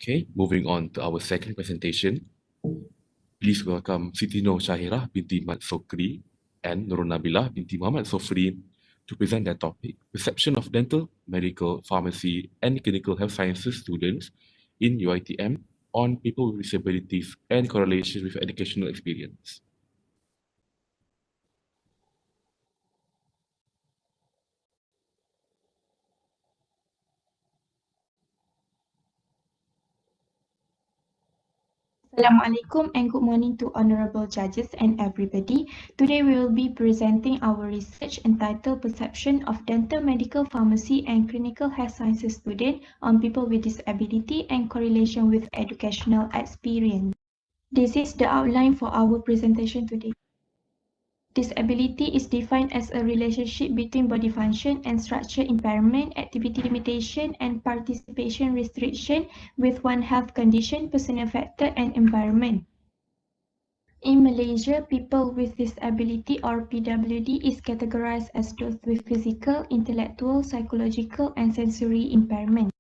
Speaker 1: Okay, moving on to our second presentation. Please welcome Siti Nur Syahirah binti Mat Sokri and Nurul Nabilah binti Muhammad Sofri to present their topic, Perception of Dental, Medical, Pharmacy, and Clinical Health Sciences Students in UiTM on People with Disabilities and Correlation with Educational Experience.
Speaker 12: Assalamualaikum and good morning to honorable judges and everybody. Today we will be presenting our research entitled Perception of Dental, Medical, Pharmacy and Clinical Health Sciences Student on People with Disability and Correlation with Educational Experience. This is the outline for our presentation today. Disability is defined as a relationship between body function and structure impairment, activity limitation, and participation restriction with one health condition, personal factor, and environment. In Malaysia, people with disability or PWD is categorized as those with physical, intellectual, psychological, and sensory impairment.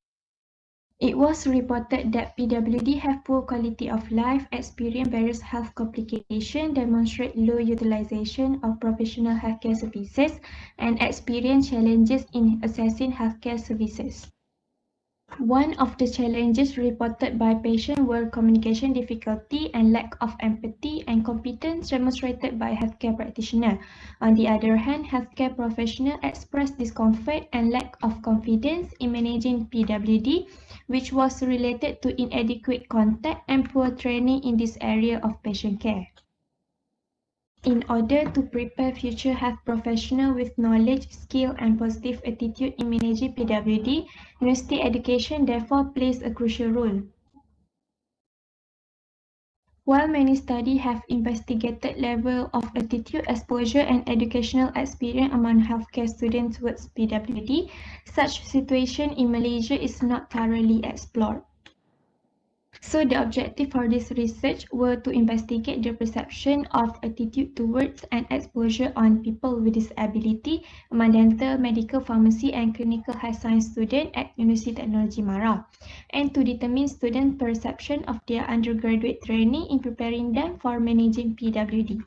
Speaker 12: It was reported that PWD have poor quality of life, experience various health complications, demonstrate low utilization of professional healthcare services, and experience challenges in accessing healthcare services. One of the challenges reported by patients were communication difficulty and lack of empathy and competence demonstrated by healthcare practitioners. On the other hand, healthcare professionals expressed discomfort and lack of confidence in managing PWD, which was related to inadequate contact and poor training in this area of patient care. In order to prepare future health professionals with knowledge, skill, and positive attitude in managing PWD, university education therefore plays a crucial role. While many studies have investigated level of attitude, exposure, and educational experience among healthcare students towards PWD, such situation in Malaysia is not thoroughly explored. So the objective for this research were to investigate the perception of attitude towards and exposure on people with disability among dental, medical, pharmacy and clinical health science students at University Technology Mara, and to determine student perception of their undergraduate training in preparing them for managing PWD.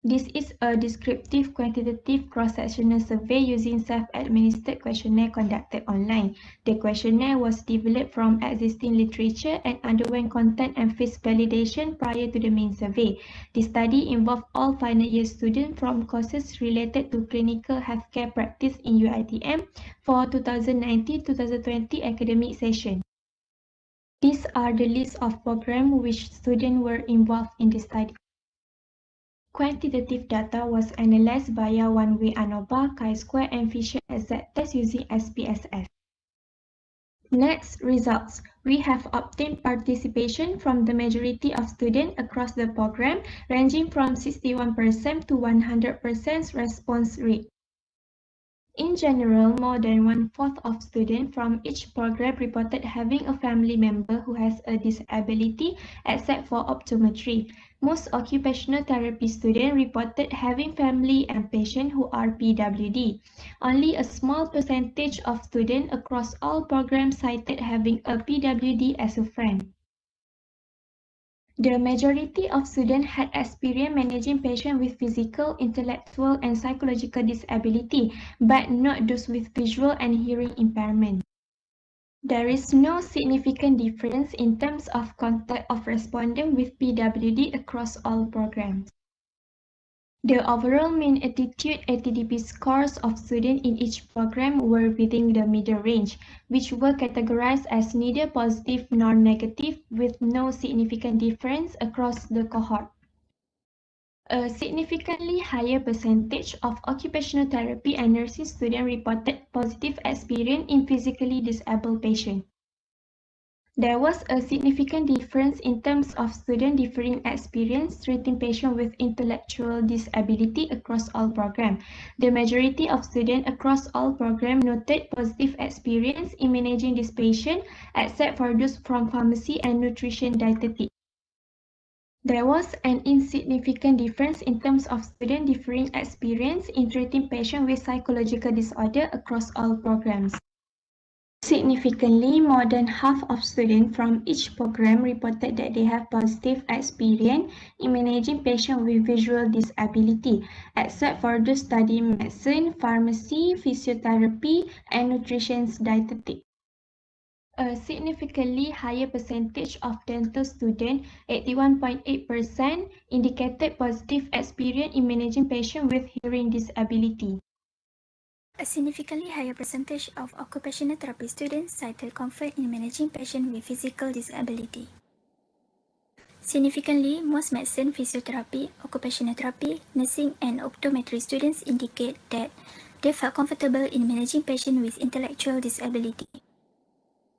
Speaker 12: This is a descriptive quantitative cross-sectional survey using self-administered questionnaire conducted online. The questionnaire was developed from existing literature and underwent content and phase validation prior to the main survey. The study involved all final year students from courses related to clinical healthcare practice in UiTM for 2019-2020 academic session. These are the list of programs which students were involved in the study. Quantitative data was analyzed via one-way ANOVA, chi-square, and Fisher exact test using SPSS. Next, results. We have obtained participation from the majority of students across the program, ranging from 61% to 100% response rate. In general, more than one-fourth of students from each program reported having a family member who has a disability, except for optometry. Most occupational therapy students reported having family and patients who are PWD. Only a small percentage of students across all programs cited having a PWD as a friend. The majority of students had experience managing patients with physical, intellectual, and psychological disability, but not those with visual and hearing impairment. There is no significant difference in terms of contact of respondents with PWD across all programs. The overall mean attitude ATDP scores of students in each program were within the middle range, which were categorized as neither positive nor negative, with no significant difference across the cohort. A significantly higher percentage of occupational therapy and nursing students reported positive experience in physically disabled patients. There was a significant difference in terms of student differing experience treating patients with intellectual disability across all programs. The majority of students across all programs noted positive experience in managing this patient, except for those from pharmacy and nutrition dietetics. There was an insignificant difference in terms of student differing experience in treating patients with psychological disorder across all programs. Significantly, more than half of students from each program reported that they have positive experience in managing patients with visual disability, except for those studying medicine, pharmacy, physiotherapy, and nutrition dietetics. A significantly higher percentage of dental students, 81.8%, indicated positive experience in managing patients with hearing disability.
Speaker 13: A significantly higher percentage of occupational therapy students cited comfort in managing patients with physical disability. Significantly, most medicine, physiotherapy, occupational therapy, nursing, and optometry students indicate that they felt comfortable in managing patients with intellectual disability.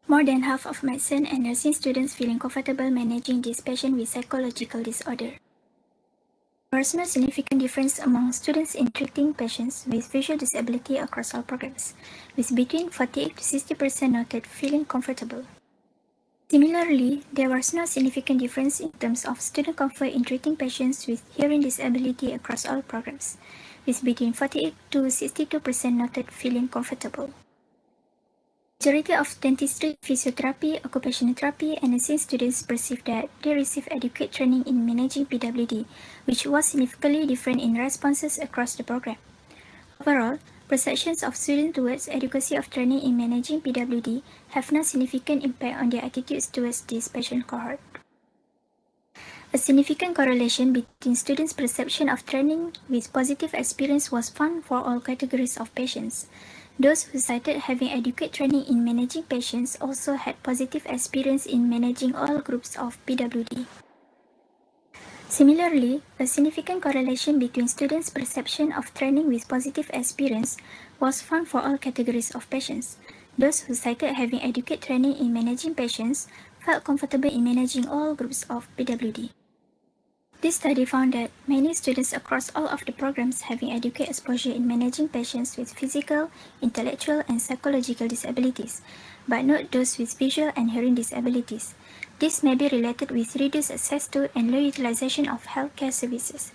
Speaker 13: More than half of medicine and nursing students feeling comfortable managing these patients with psychological disorder. There was no significant difference among students in treating patients with visual disability across all programs, with between 48 to 60% noted feeling comfortable. Similarly, there was no significant difference in terms of student comfort in treating patients with hearing disability across all programs, with between 48 to 62% noted feeling comfortable. Majority of dentistry, physiotherapy, occupational therapy, and nursing students perceive that they receive adequate training in managing PWD, which was significantly different in responses across the program. Overall, perceptions of students towards adequacy of training in managing PWD have no significant impact on their attitudes towards this patient cohort. A significant correlation between students' perception of training with positive experience was found for all categories of patients. Those who cited having adequate training in managing patients also had positive experience in managing all groups of PWD. Similarly, a significant correlation between students' perception of training with positive experience was found for all categories of patients. Those who cited having adequate training in managing patients felt comfortable in managing all groups of PWD. This study found that many students across all of the programs having adequate exposure in managing patients with physical, intellectual, and psychological disabilities, but not those with visual and hearing disabilities. This may be related with reduced access to and low utilization of healthcare services.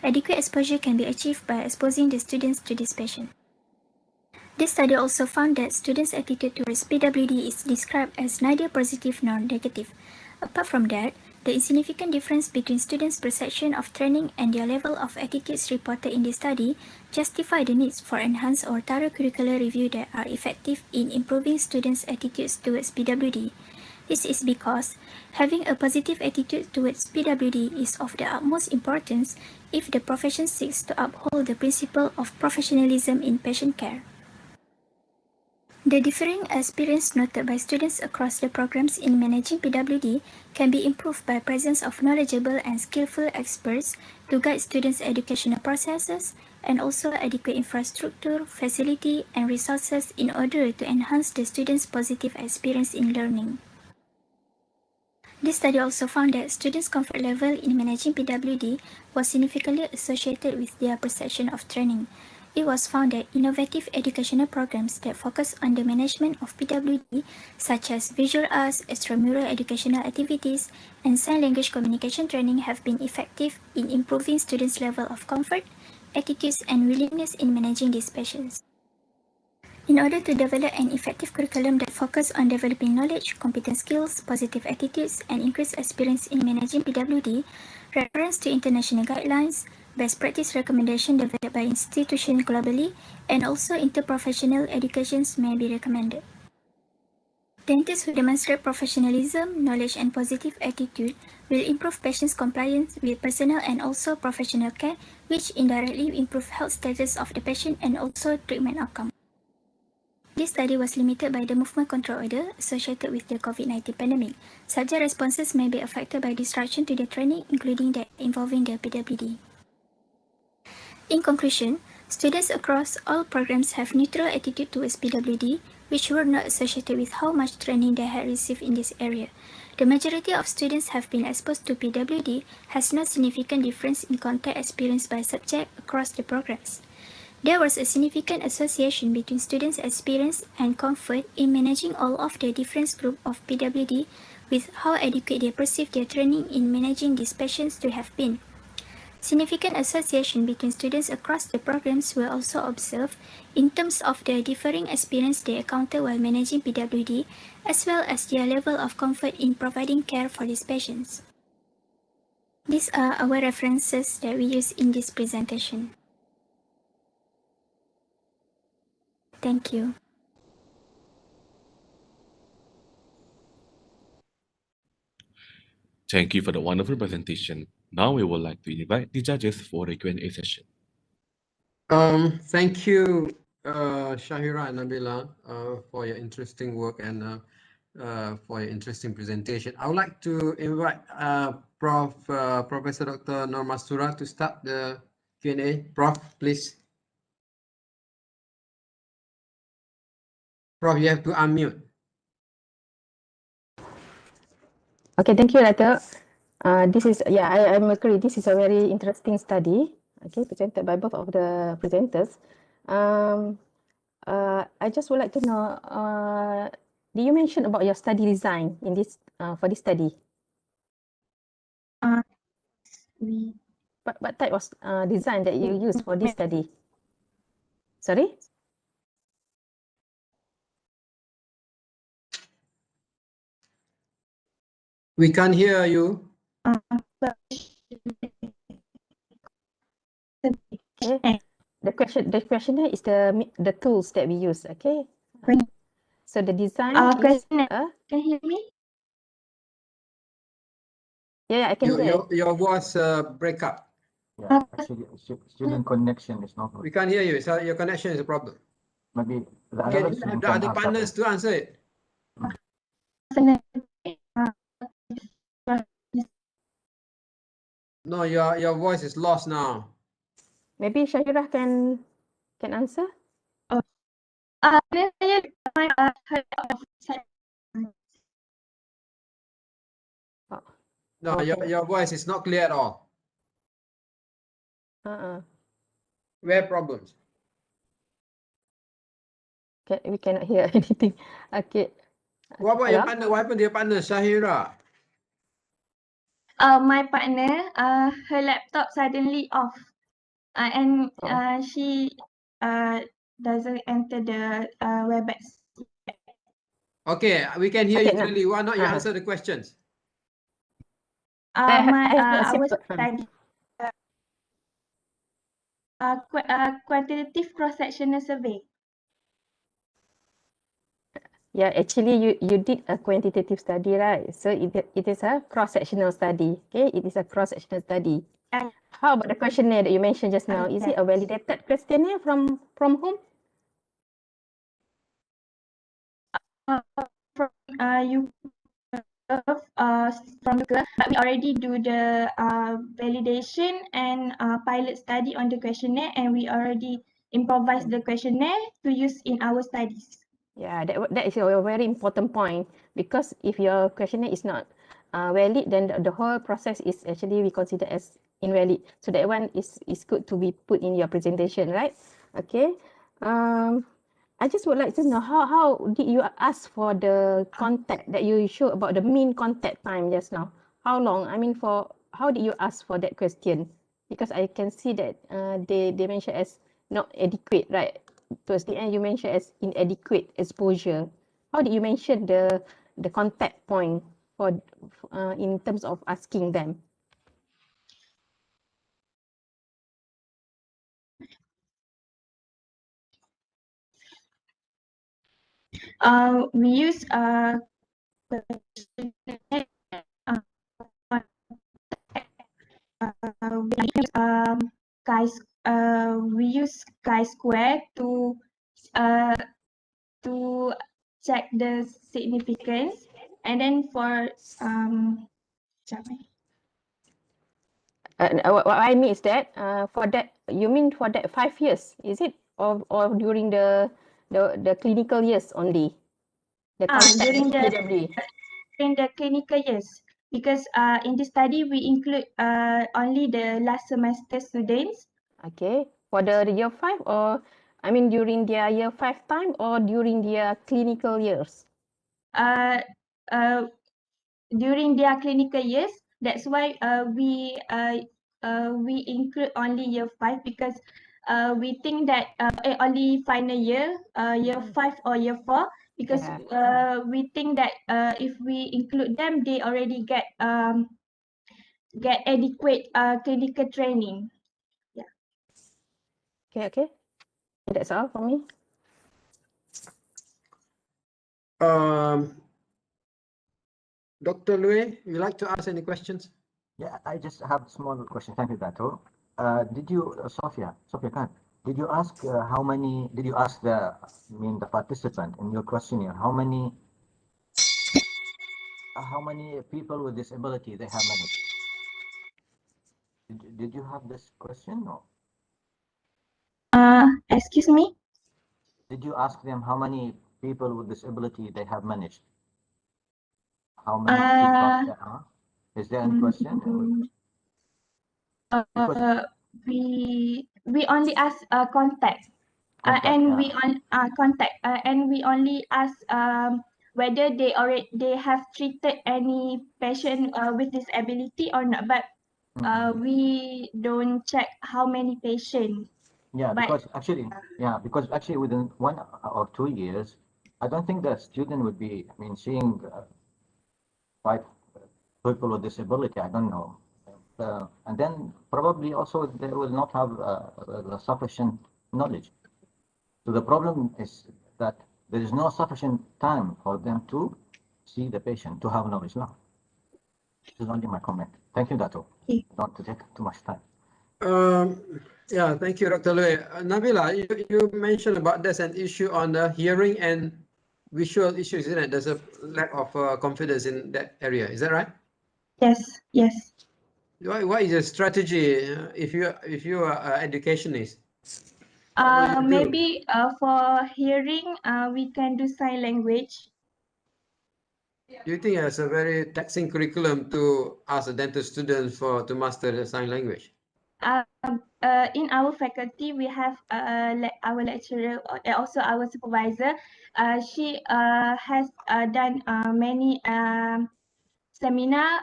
Speaker 13: Adequate exposure can be achieved by exposing the students to this patient. This study also found that students' attitude towards PWD is described as neither positive nor negative. Apart from that, the insignificant difference between students' perception of training and their level of attitudes reported in this study justify the needs for enhanced or thorough curricular review that are effective in improving students' attitudes towards PWD. This is because having a positive attitude towards PWD is of the utmost importance if the profession seeks to uphold the principle of professionalism in patient care. The differing experience noted by students across the programs in managing PWD can be improved by presence of knowledgeable and skillful experts to guide students' educational processes and also adequate infrastructure, facility, and resources in order to enhance the students' positive experience in learning. This study also found that students' comfort level in managing PWD was significantly associated with their perception of training. It was found that innovative educational programs that focus on the management of PWD, such as visual arts, extramural educational activities, and sign language communication training have been effective in improving students' level of comfort, attitudes, and willingness in managing these patients. In order to develop an effective curriculum that focuses on developing knowledge, competent skills, positive attitudes, and increased experience in managing PWD, reference to international guidelines, best practice recommendations developed by institutions globally, and also interprofessional educations may be recommended. Dentists who demonstrate professionalism, knowledge, and positive attitude will improve patients' compliance with personal and also professional care, which indirectly improve health status of the patient and also treatment outcome. This study was limited by the movement control order associated with the COVID-19 pandemic. Subject responses may be affected by disruption to the training, including that involving the PWD. In conclusion, students across all programs have neutral attitude towards PWD, which were not associated with how much training they had received in this area. The majority of students have been exposed to PWD has no significant difference in contact experience by subject across the programs. There was a significant association between students' experience and comfort in managing all of the different groups of PWD with how adequate they perceive their training in managing these patients to have been. Significant association between students across the programs were also observed in terms of the differing experience they encounter while managing PWD, as well as their level of comfort in providing care for these patients. These are our references that we use in this presentation. Thank you.
Speaker 1: Thank you for the wonderful presentation. Now we would like to invite the judges for the Q&A session.
Speaker 6: Thank you, Shahira and Nabila, for your interesting work and for your interesting presentation. I would like to invite Professor Dr. Nur Mastura to start the Q&A. Prof, please. Prof, you have to unmute.
Speaker 7: Okay, thank you, Dato'. This is, I agree, this is a very interesting study, okay, presented by both of the presenters. I just would like to know, did you mention about your study design in this, for this study? What type of design that you use for this study? Sorry?
Speaker 6: We can't hear you.
Speaker 7: Okay. The questionnaire is the tools that we use. Okay. So the design is.
Speaker 12: Can you hear me?
Speaker 7: Yeah, I can hear.
Speaker 6: Your voice break up.
Speaker 3: Yeah, actually, student connection is not good.
Speaker 6: We can't hear you. So your connection is a problem.
Speaker 3: Maybe the
Speaker 6: Okay,
Speaker 3: other student
Speaker 6: the
Speaker 3: can
Speaker 6: other
Speaker 3: answer
Speaker 6: partners
Speaker 3: it.
Speaker 6: to answer it. No, your voice is lost now.
Speaker 7: Maybe Shahira can answer.
Speaker 6: No, your voice is not clear at all. We have problems.
Speaker 7: We cannot hear anything. Okay.
Speaker 6: What about your partner? What happened to your partner, Shahira?
Speaker 12: My partner, her laptop suddenly off, and she doesn't enter the WebEx.
Speaker 6: Okay, we can hear you clearly. Why not you answer the questions?
Speaker 12: Our study, quantitative cross-sectional survey.
Speaker 7: Yeah, actually you did a quantitative study, right? So it is a cross-sectional study. Okay, it is a cross-sectional study. How about the questionnaire that you mentioned just now? Is it a validated questionnaire from whom?
Speaker 12: From Google, but we already do the validation and pilot study on the questionnaire, and we already improvise the questionnaire to use in our studies.
Speaker 7: Yeah, that is a very important point, because if your questionnaire is not valid, then the whole process is actually we consider as invalid. So that one is good to be put in your presentation, right? Okay. I just would like to know how did you ask for the contact that you show about the mean contact time just now? How long? I mean, how did you ask for that question? Because I can see that they mention as not adequate, right? Towards the end, you mentioned as inadequate exposure. How did you mention the contact point for in terms of asking them?
Speaker 12: We use we use chi-square to check the significance, and then for
Speaker 7: What I mean is that for that, you mean for that 5 years, is it, or during the clinical years only? The contact
Speaker 12: during
Speaker 7: with PWD.
Speaker 12: in the clinical years, because in the study we include only the last semester students.
Speaker 7: Okay, for the year 5, or I mean during their year 5 time, or during their clinical years?
Speaker 12: During their clinical years. That's why we we include only year 5 because we think that only final year, year 5 or year 4, because we think that if we include them, they already get adequate clinical training. Yeah.
Speaker 7: Okay. That's all for me.
Speaker 6: Dr. Lui, you like to ask any questions?
Speaker 3: Yeah, I just have a small question. Thank you, Dato. Did you, Sophia Khan, did you ask did you ask the participant in your questionnaire, how many people with disability they have managed? Did you have this question? No.
Speaker 12: Excuse me?
Speaker 3: Did you ask them how many people with disability they have managed? How many people? Is there any question? Because
Speaker 12: We only ask contact. And we on contact and we only ask whether they have treated any patient with disability or not, but we don't check how many patients.
Speaker 3: yeah,
Speaker 12: But
Speaker 3: because actually within 1 or 2 years, I don't think that student would be, seeing 5 people with disability. I don't know. And then probably also they will not have sufficient knowledge. So the problem is that there is no sufficient time for them to see the patient, to have knowledge now. This is only my comment. Thank you, Dato. Not to take too much time.
Speaker 6: Yeah, thank you, Dr. Lui. Nabila, you mentioned about there's an issue on the hearing and visual issues, isn't it? There's a lack of confidence in that area. Is that right?
Speaker 12: Yes.
Speaker 6: What is your strategy if you are educationist? What will you do?
Speaker 12: Maybe for hearing we can do sign language.
Speaker 6: Do you think it's a very taxing curriculum to ask a dental student to master the sign language?
Speaker 12: In our faculty, we have our lecturer and also our supervisor. She has done many seminar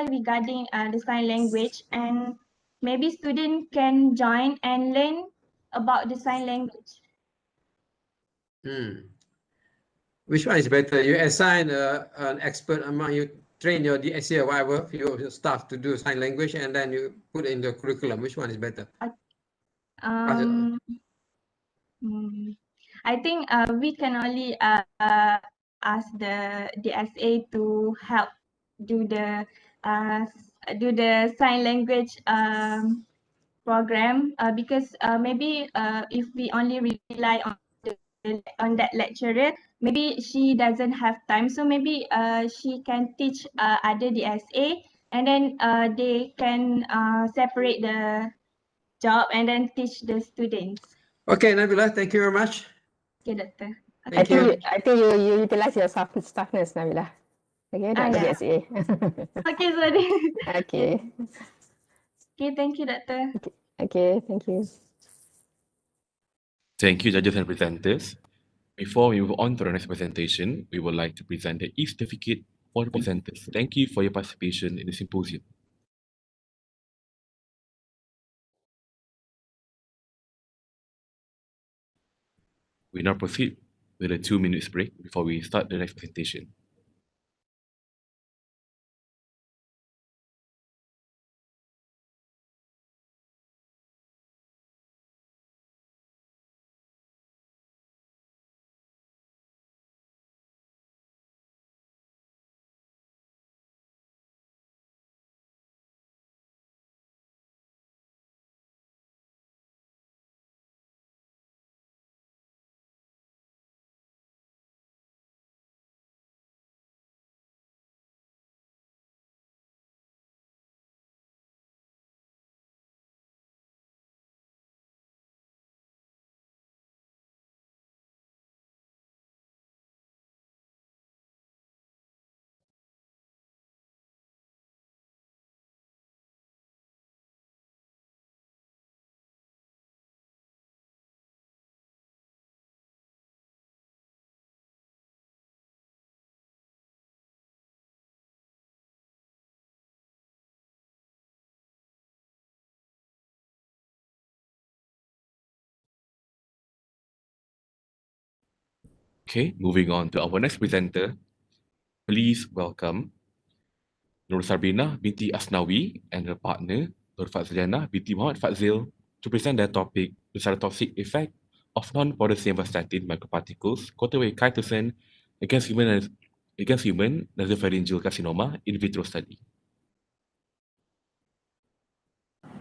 Speaker 12: regarding the sign language, and maybe students can join and learn about the sign language.
Speaker 6: Which one is better? You assign an expert among you, train your DSA or whatever, your staff to do sign language, and then you put it in the curriculum. Which one is better?
Speaker 12: I think we can only ask the DSA to help do the sign language program because maybe if we only rely on that lecturer, maybe she doesn't have time. So maybe she can teach other DSA, and then they can separate the job and then teach the students.
Speaker 6: Okay, Nabila, thank you very much.
Speaker 12: Okay, doctor.
Speaker 7: I think you utilize your softness, Nabila. Okay, that's DSA.
Speaker 12: Okay, sorry.
Speaker 7: Okay.
Speaker 12: Okay, thank you, doctor.
Speaker 7: Okay, thank you.
Speaker 1: Thank you, judges and presenters. Before we move on to the next presentation, we would like to present the e-certificate for the presenters. Thank you for your participation in the symposium. We now proceed with a 2 minutes break before we start the next presentation. Okay, moving on to our next presenter. Please welcome Nur Sabrina binti Asnawi and her partner, Nur Fazliana binti Muhammad Fazil, to present their topic, the cytotoxic effect of non-porous simvastatin microparticles, Cotaway chitosan against human nasopharyngeal carcinoma in vitro study.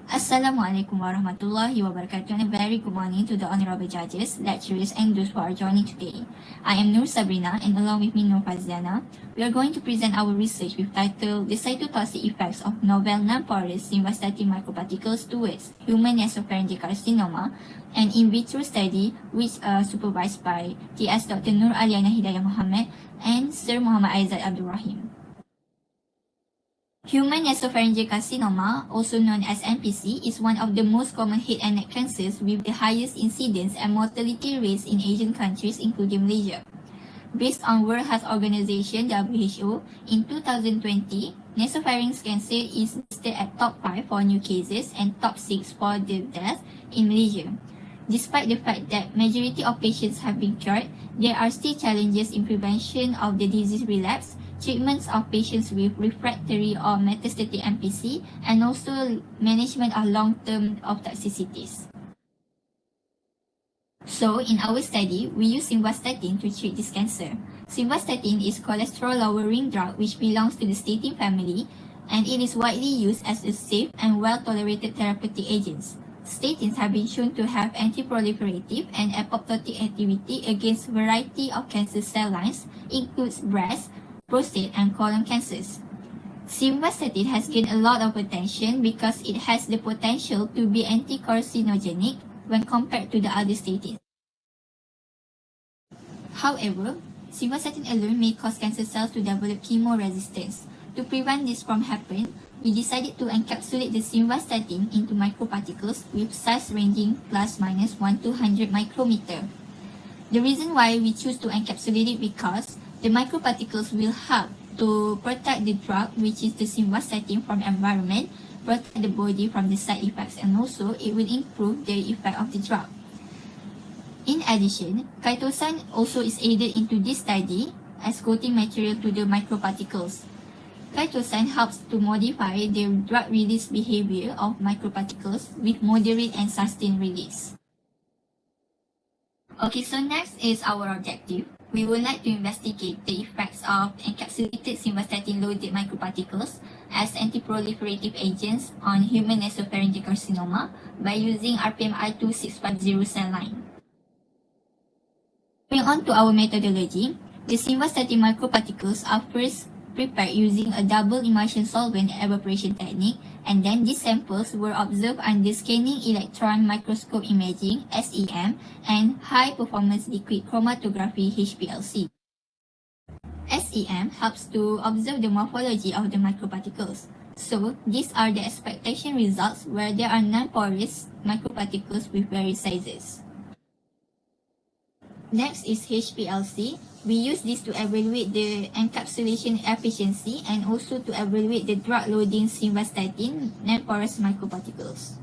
Speaker 14: Assalamualaikum warahmatullahi wabarakatuh and a very good morning to the honorable judges, lecturers and those who are joining today. I am Nur Sabrina and along with me Nur Fazliana, we are going to present our research with title The Cytotoxic Effects of Novel Non-Porous Simvastatin Microparticles Towards Human Nasopharyngeal Carcinoma, an in vitro study which supervised by TS Dr. Nur Aliana Hidayah Muhammad and Sir Muhammad Aizad Abdul Rahim. Human nasopharyngeal carcinoma, also known as NPC, is one of the most common head and neck cancers with the highest incidence and mortality rates in Asian countries, including Malaysia. Based on World Health Organization (WHO), in 2020, nasopharynx cancer is listed at top 5 for new cases and top 6 for the death in Malaysia. Despite the fact that majority of patients have been cured, there are still challenges in prevention of the disease relapse, treatments of patients with refractory or metastatic NPC, and also management of long-term of toxicities. So, in our study, we use simvastatin to treat this cancer. Simvastatin is cholesterol-lowering drug which belongs to the statin family, and it is widely used as a safe and well-tolerated therapeutic agent. Statins have been shown to have anti-proliferative and apoptotic activity against a variety of cancer cell lines, includes breast, prostate and colon cancers. Simvastatin has gained a lot of attention because it has the potential to be anti-carcinogenic when compared to the other statins. However, simvastatin alone may cause cancer cells to develop chemoresistance. To prevent this from happening, we decided to encapsulate the simvastatin into microparticles with size ranging plus minus 1 to 100 micrometer. The reason why we choose to encapsulate it because the microparticles will help to protect the drug, which is the simvastatin, from environment, protect the body from the side effects, and also it will improve the effect of the drug. In addition, chitosan also is added into this study as coating material to the microparticles. Chitosan helps to modify the drug release behavior of microparticles with moderate and sustained release. Okay, so next is our objective. We would like to investigate the effects of encapsulated simvastatin-loaded microparticles as anti-proliferative agents on human nasopharyngeal carcinoma by using RPMI-2650 cell line. Moving on to our methodology, the simvastatin microparticles are first prepared using a double immersion solvent evaporation technique, and then these samples were observed under scanning electron microscope imaging (SEM) and high performance liquid chromatography (HPLC). SEM helps to observe the morphology of the microparticles. So, these are the expectation results where there are non-porous microparticles with various sizes. Next is HPLC. We use this to evaluate the encapsulation efficiency and also to evaluate the drug loading simvastatin non-porous microparticles.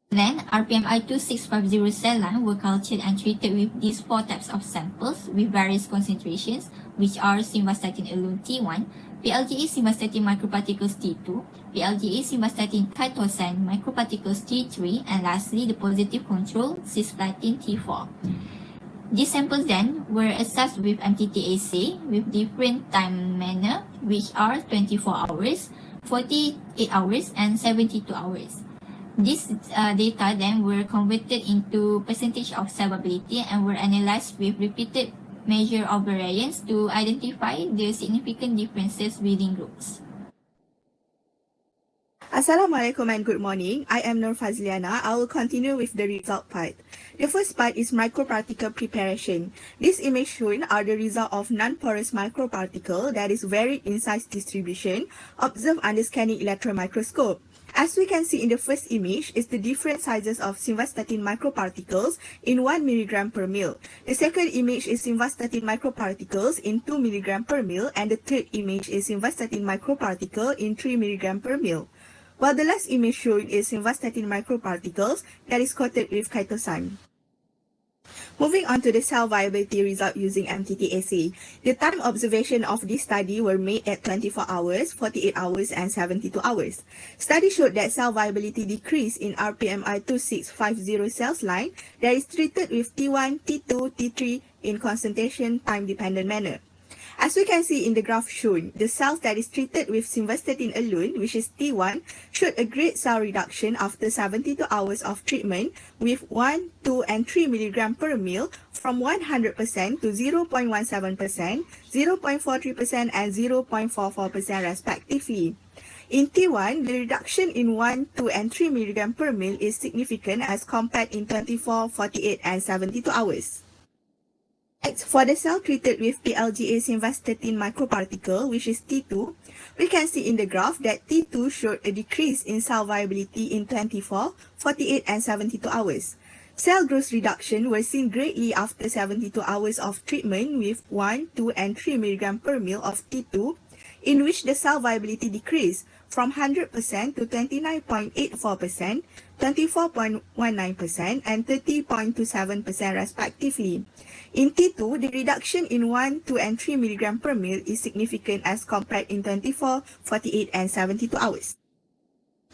Speaker 14: Then, RPMI-2650 cell line were cultured and treated with these 4 types of samples with various concentrations, which are simvastatin alone T1, PLGA simvastatin microparticles T2, PLGA simvastatin chitosan microparticles T3, and lastly, the positive control cisplatin T4. These samples then were assessed with MTT-assay with different time manner, which are 24 hours, 48 hours, and 72 hours. These data then were converted into percentage of solvability and were analyzed with repeated measure of variance to identify the significant differences within groups.
Speaker 15: Assalamualaikum and good morning. I am Nur Fazliana. I will continue with the result part. The first part is microparticle preparation. This image shown are the result of non-porous microparticle that is varied in size distribution observed under scanning electron microscope. As we can see in the first image is the different sizes of simvastatin microparticles in 1 mg per ml. The second image is simvastatin microparticles in 2 mg per ml, and the third image is simvastatin microparticle in 3 mg per ml. While the last image shown is simvastatin microparticles that is coated with chitosan. Moving on to the cell viability result using MTT-AC. The time observation of this study were made at 24 hours, 48 hours, and 72 hours. Study showed that cell viability decreased in RPMI 2650 cells line that is treated with T1, T2, T3 in concentration time-dependent manner. As we can see in the graph shown, the cells that is treated with simvastatin alone, which is T1, showed a great cell reduction after 72 hours of treatment with 1, 2, and 3 mg per ml from 100% to 0.17%, 0.43%, and 0.44% respectively. In T1, the reduction in 1, 2, and 3 mg per ml is significant as compared in 24, 48, and 72 hours. Next, for the cell treated with PLGA simvastatin microparticle, which is T2, we can see in the graph that T2 showed a decrease in cell viability in 24, 48, and 72 hours. Cell growth reduction were seen greatly after 72 hours of treatment with 1, 2, and 3 mg per ml of T2, in which the cell viability decreased from 100% to 29.84%, 24.19%, and 30.27% respectively. In T2, the reduction in 1, 2, and 3 mg per ml is significant as compared in 24, 48, and 72 hours.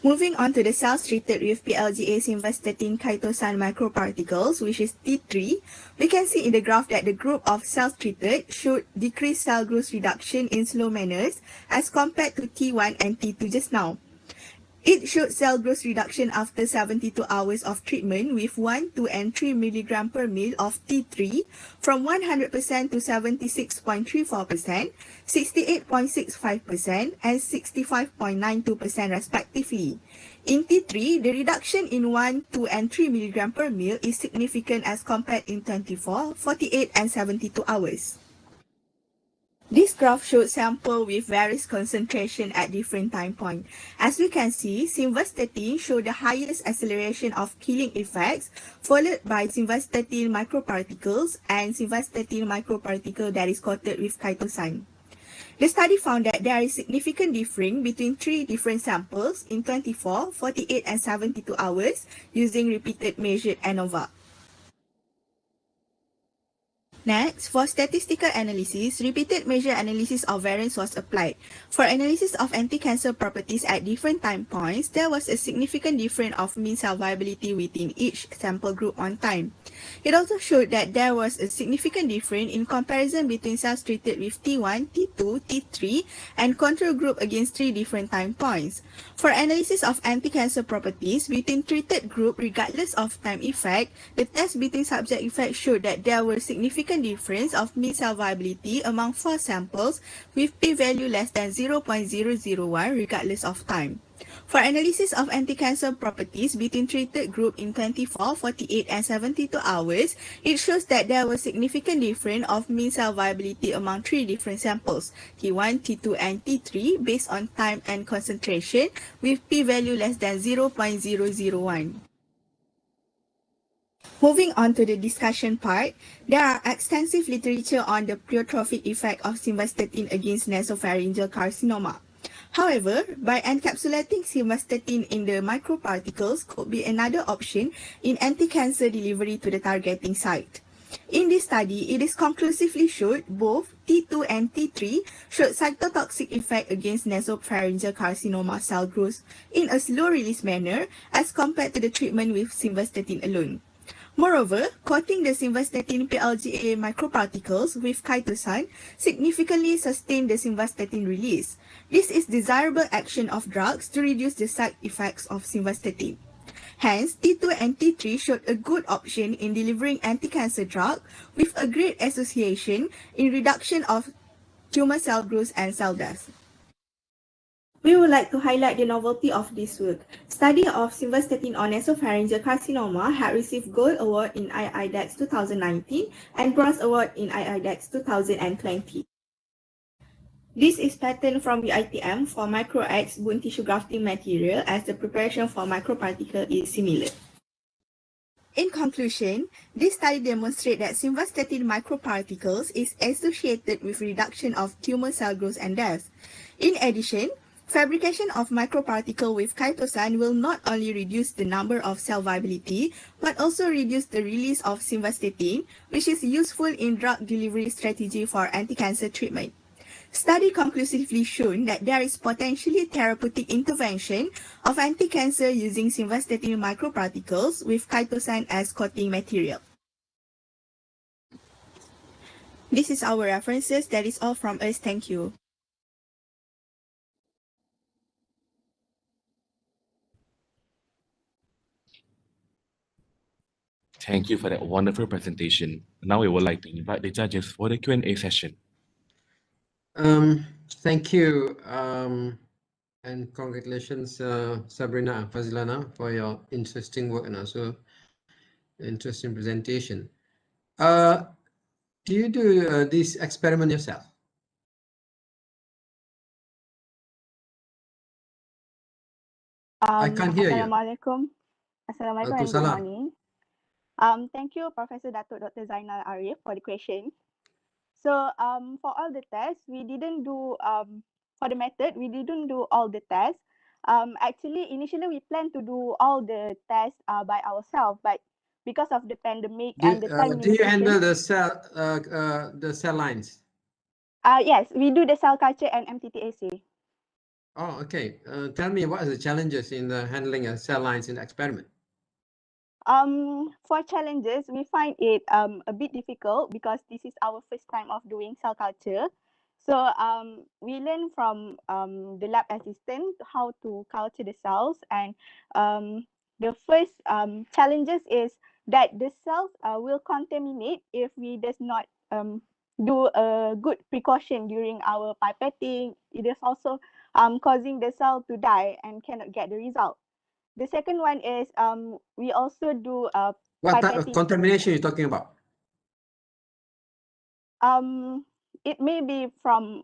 Speaker 15: Moving on to the cells treated with PLGA simvastatin chitosan microparticles, which is T3, we can see in the graph that the group of cells treated showed decreased cell growth reduction in slow manners as compared to T1 and T2 just now. It showed cell growth reduction after 72 hours of treatment with 1, 2, and 3 mg per ml of T3 from 100% to 76.34%, 68.65%, and 65.92% respectively. In T3, the reduction in 1, 2, and 3 mg per ml is significant as compared in 24, 48, and 72 hours. This graph shows sample with various concentration at different time points. As we can see, simvastatin showed the highest acceleration of killing effects, followed by simvastatin microparticles and simvastatin microparticle that is coated with chitosan. The study found that there is significant difference between 3 different samples in 24, 48, and 72 hours using repeated measured ANOVA. Next, for statistical analysis, repeated measure analysis of variance was applied. For analysis of anti-cancer properties at different time points, there was a significant difference of mean cell viability within each sample group on time. It also showed that there was a significant difference in comparison between cells treated with T1, T2, T3, and control group against 3 different time points. For analysis of anti-cancer properties within treated group regardless of time effect, the test between subject effects showed that there were significant difference of mean cell viability among 4 samples with p-value less than 0.001 regardless of time. For analysis of anti-cancer properties between treated group in 24, 48, and 72 hours, it shows that there was significant difference of mean cell viability among 3 different samples, T1, T2, and T3, based on time and concentration with p-value less than 0.001. Moving on to the discussion part, there are extensive literature on the pleiotropic effect of simvastatin against nasopharyngeal carcinoma. However, by encapsulating simvastatin in the microparticles could be another option in anti-cancer delivery to the targeting site. In this study, it is conclusively showed both T2 and T3 showed cytotoxic effect against nasopharyngeal carcinoma cell growth in a slow-release manner as compared to the treatment with simvastatin alone. Moreover, coating the simvastatin PLGA microparticles with chitosan significantly sustained the simvastatin release. This is desirable action of drugs to reduce the side effects of simvastatin. Hence, T2 and T3 showed a good option in delivering anti-cancer drug with a great association in reduction of tumor cell growth and cell death. We would like to highlight the novelty of this work. Study of simvastatin on nasopharyngeal carcinoma had received Gold Award in IIDEX 2019 and Bronze Award in IIDEX 2020. This is pattern from UiTM for micro-X bone tissue grafting material as the preparation for microparticle is similar. In conclusion, this study demonstrates that simvastatin microparticles is associated with reduction of tumor cell growth and death. In addition, Fabrication of microparticle with chitosan will not only reduce the number of cell viability, but also reduce the release of simvastatin, which is useful in drug delivery strategy for anti-cancer treatment. Study conclusively shown that there is potentially therapeutic intervention of anti-cancer using simvastatin microparticles with chitosan as coating material. This is our references. That is all from us. Thank you.
Speaker 1: Thank you for that wonderful presentation. Now we would like to invite the judges for the Q&A session.
Speaker 6: Thank you, and congratulations, Sabrina and Fazilana, for your interesting work and also interesting presentation. Do you do this experiment yourself? I can't hear you.
Speaker 16: Assalamualaikum. Assalamualaikum and good
Speaker 6: Waalaikumsalam.
Speaker 16: morning. Thank you, Professor Datuk Dr. Zainal Arif, for the question. So, for all the tests, we didn't do, for the method, we didn't do all the tests. Actually, initially, we planned to do all the tests by ourselves, but because of the pandemic and the time
Speaker 6: Do you handle
Speaker 16: limitation.
Speaker 6: the cell lines?
Speaker 16: Yes, we do the cell culture and MTTAC.
Speaker 6: Oh, okay. Tell me, what are the challenges in the handling of cell lines in the experiment?
Speaker 16: For challenges, we find it a bit difficult because this is our first time of doing cell culture. So we learn from the lab assistant how to culture the cells, and the first challenges is that the cells will contaminate if we does not do a good precaution during our pipetting. It is also causing the cell to die and cannot get the result. The second one is we also do
Speaker 6: What type of
Speaker 16: pipetting.
Speaker 6: contamination you're talking about?
Speaker 16: It may be from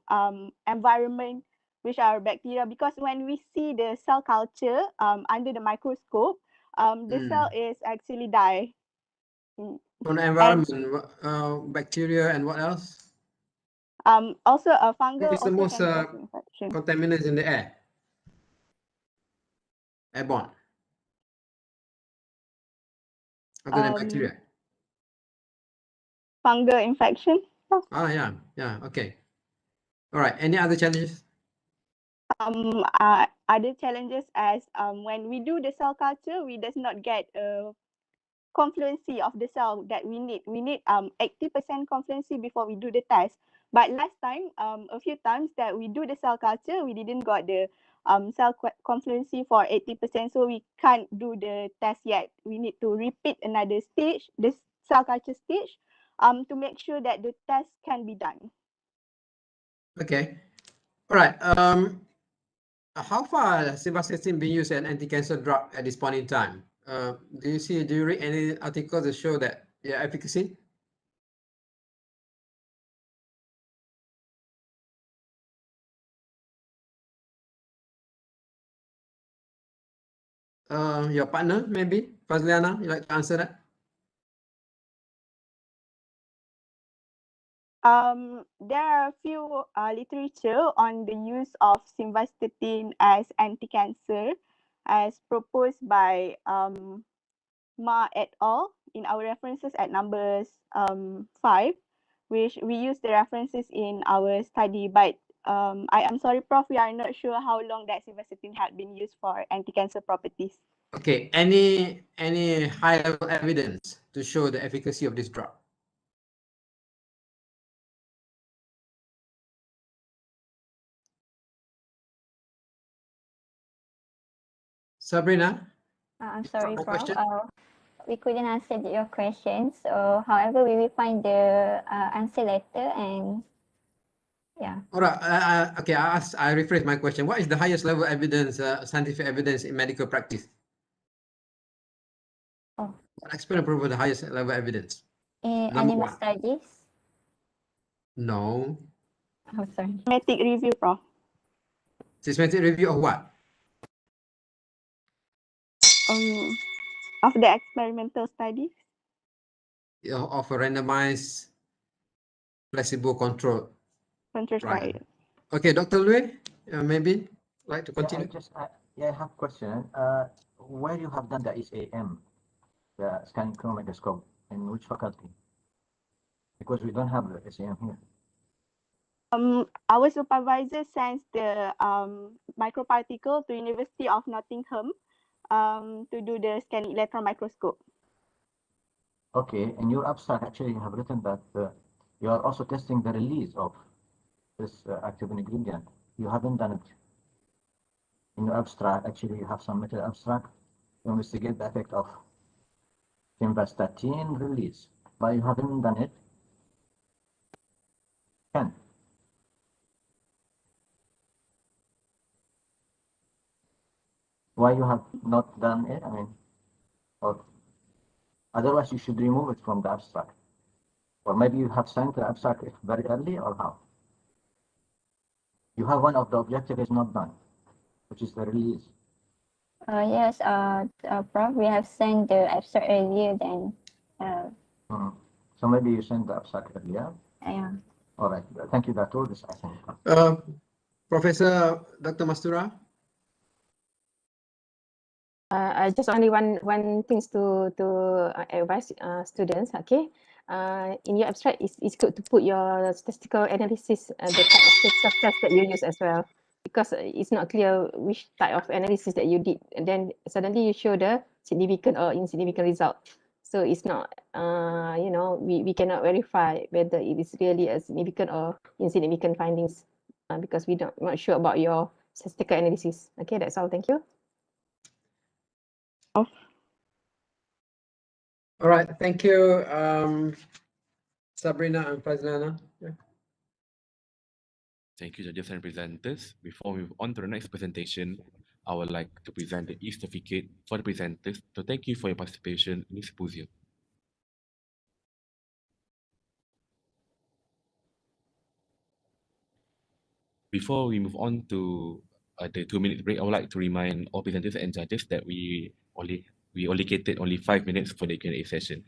Speaker 16: environment, which are bacteria, because when we see the cell culture under the microscope, the cell is actually die.
Speaker 6: From the environment, bacteria and what else?
Speaker 16: Also a fungal
Speaker 6: It's the
Speaker 16: also
Speaker 6: most
Speaker 16: can cause infection.
Speaker 6: contaminants in the air. Airborne. Other than bacteria.
Speaker 16: Fungal infection.
Speaker 6: Oh yeah, okay. All right. Any other challenges?
Speaker 16: Other challenges as when we do the cell culture, we does not get confluency of the cell that we need. We need 80% confluency before we do the test. But last time, a few times that we do the cell culture, we didn't got the cell confluency for 80%, so we can't do the test yet. We need to repeat another stage, this cell culture stage, to make sure that the test can be done.
Speaker 6: Okay. All right. How far has simvastatin been used as an anti-cancer drug at this point in time? Do you read any articles that show that their efficacy? Your partner, maybe? Fazliana, you like to answer that?
Speaker 16: There are a few literature on the use of simvastatin as anti-cancer, as proposed by Ma et al. In our references at numbers 5, which we use the references in our study. But I am sorry, Prof, we are not sure how long that simvastatin had been used for anti-cancer properties.
Speaker 6: Okay. Any high-level evidence to show the efficacy of this drug? Sabrina?
Speaker 7: I'm sorry, Prof. We couldn't answer your question. So, however, we will find the answer later and yeah.
Speaker 6: All right. Okay. I rephrase my question. What is the highest level evidence, scientific evidence in medical practice?
Speaker 7: Oh.
Speaker 6: What experiment proved the highest level evidence?
Speaker 7: In
Speaker 6: Number
Speaker 7: animal
Speaker 6: one.
Speaker 7: studies?
Speaker 6: No.
Speaker 7: Oh, sorry.
Speaker 16: Systematic review, Prof.
Speaker 6: Systematic review of what?
Speaker 16: Of the experimental studies.
Speaker 6: Of a randomized placebo control.
Speaker 16: Control
Speaker 6: right.
Speaker 16: trial.
Speaker 6: Okay, Dr. Lui, maybe like to
Speaker 3: Yeah,
Speaker 6: continue?
Speaker 3: I have a question. Where you have done the SAM, the scanning chromoscope, in which faculty? Because we don't have the SAM here.
Speaker 16: Our supervisor sends the microparticle to University of Nottingham to do the scanning electron microscope.
Speaker 3: Okay, in your abstract, actually, you have written that you are also testing the release of this active ingredient. You haven't done it. In your abstract, actually, you have submitted abstract to investigate the effect of simvastatin release, but you haven't done it. Can. Why you have not done it? I mean, or otherwise you should remove it from the abstract. Or maybe you have sent the abstract very early, or how? You have one of the objective is not done, which is the release.
Speaker 17: Yes, Prof, we have sent the abstract earlier than.
Speaker 3: So maybe you sent the abstract earlier.
Speaker 17: Yeah.
Speaker 3: All right. Thank you, Dato. This I think.
Speaker 6: Professor Dr. Mastura.
Speaker 7: Just only one things to advise students. Okay, in your abstract, it's good to put your statistical analysis, the type of statistical test that you use as well, because it's not clear which type of analysis that you did, and then suddenly you show the significant or insignificant result. So it's not, we cannot verify whether it is really a significant or insignificant findings, because we're not sure about your statistical analysis. Okay, that's all. Thank you.
Speaker 6: All right, thank you, Sabrina and Fazlana. Yeah.
Speaker 1: Thank you, judges and presenters. Before we move on to the next presentation, I would like to present the e-certificate for the presenters to thank you for your participation in this symposium. Before we move on to the 2-minute break, I would like to remind all presenters and judges that we allocated only 5 minutes for the Q&A session.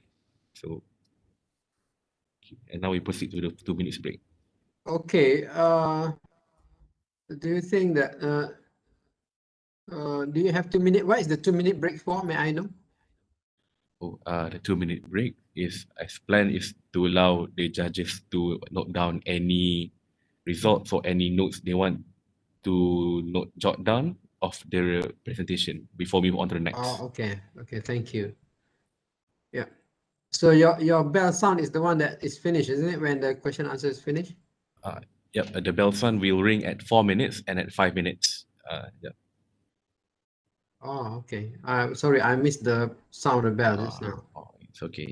Speaker 1: So, and now we proceed to the 2 minutes break.
Speaker 6: Okay. Do you think that do you have 2 minutes? What is the 2-minute break for? May I know?
Speaker 1: The 2-minute break is, as planned, is to allow the judges to note down any results or any notes they want to jot down of their presentation before we move on to the next.
Speaker 6: Oh, okay. Okay, thank you. Yeah. So your bell sound is the one that is finished, isn't it? When the question answer is finished?
Speaker 1: Yep, the bell sound will ring at 4 minutes and at 5 minutes. Yep.
Speaker 6: Oh, okay. Sorry, I missed the sound of the bell just now.
Speaker 1: It's okay.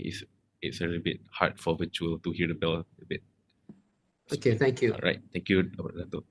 Speaker 1: It's a little bit hard for virtual to hear the bell a bit.
Speaker 6: Okay, thank you.
Speaker 1: All right, thank you, Dr. Dato.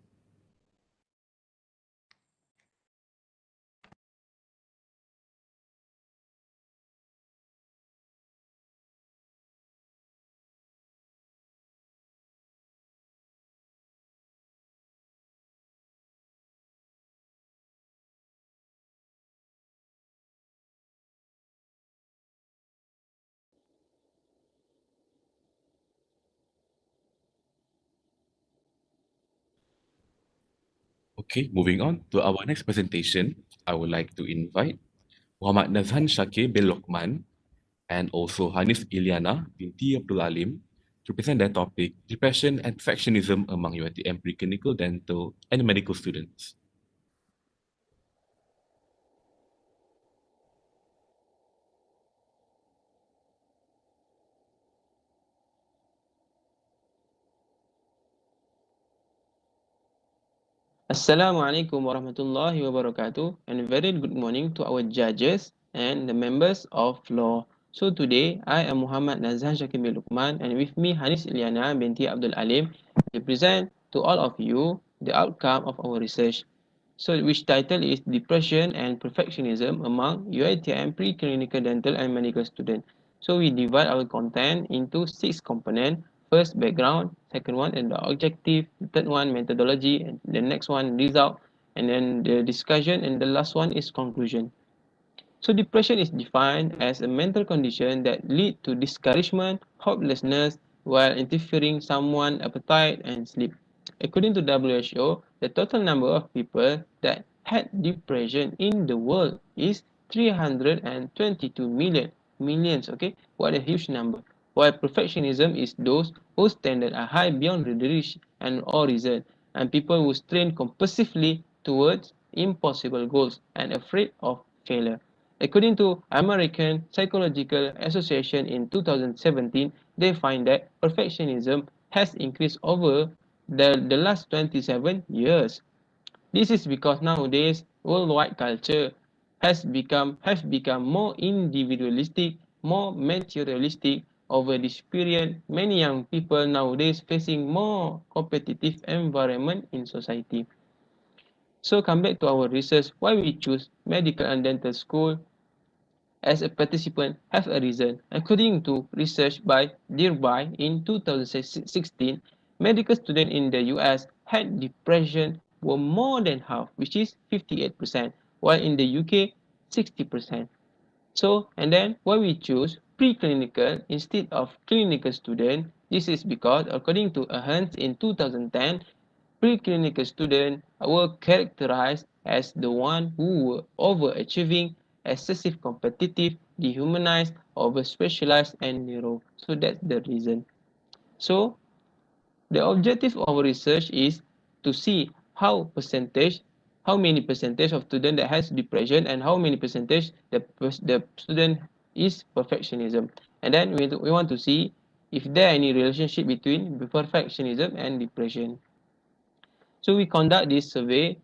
Speaker 1: Okay, moving on to our next presentation, I would like to invite Muhammad Nazhan Shakir bin Lokman and also Hanis Ilyana binti Abdul Alim to present their topic, Depression and Perfectionism among UiTM Preclinical Dental and Medical Students.
Speaker 18: Assalamualaikum warahmatullahi wabarakatuh, and a very good morning to our judges and the members of law. So today I am Muhammad Nazhan Shakir bin Luqman, and with me Hanis Ilyana binti Abdul Alim to present to all of you the outcome of our research. So which title is Depression and Perfectionism among UiTM Preclinical Dental and Medical Students. So we divide our content into 6 components. First, background. Second one, and the objective. The third one, methodology. And the next one, result. And then the discussion. And the last one is conclusion. So depression is defined as a mental condition that lead to discouragement, hopelessness, while interfering someone's appetite and sleep. According to WHO, the total number of people that had depression in the world is 322 millions, okay? What a huge number. While perfectionism is those whose standards are high beyond reach and all reason, and people who strain compulsively towards impossible goals and afraid of failure. According to American Psychological Association in 2017, they find that perfectionism has increased over the last 27 years. This is because nowadays worldwide culture have become more individualistic, more materialistic. Over this period, many young people nowadays facing more competitive environment in society. So come back to our research, why we choose medical and dental school as a participant have a reason. According to research by Dearby in 2016, medical students in the US had depression were more than half, which is 58%, while in the UK, 60%. So, and then why we choose preclinical instead of clinical student, this is because according to Ahans in 2010, preclinical students were characterized as the one who were overachieving, excessive competitive, dehumanized, over-specialized, and narrow. So that's the reason. So the objective of our research is to see how many percentage of student that has depression and how many percentage the student is perfectionism. And then we want to see if there any relationship between perfectionism and depression. So we conduct this survey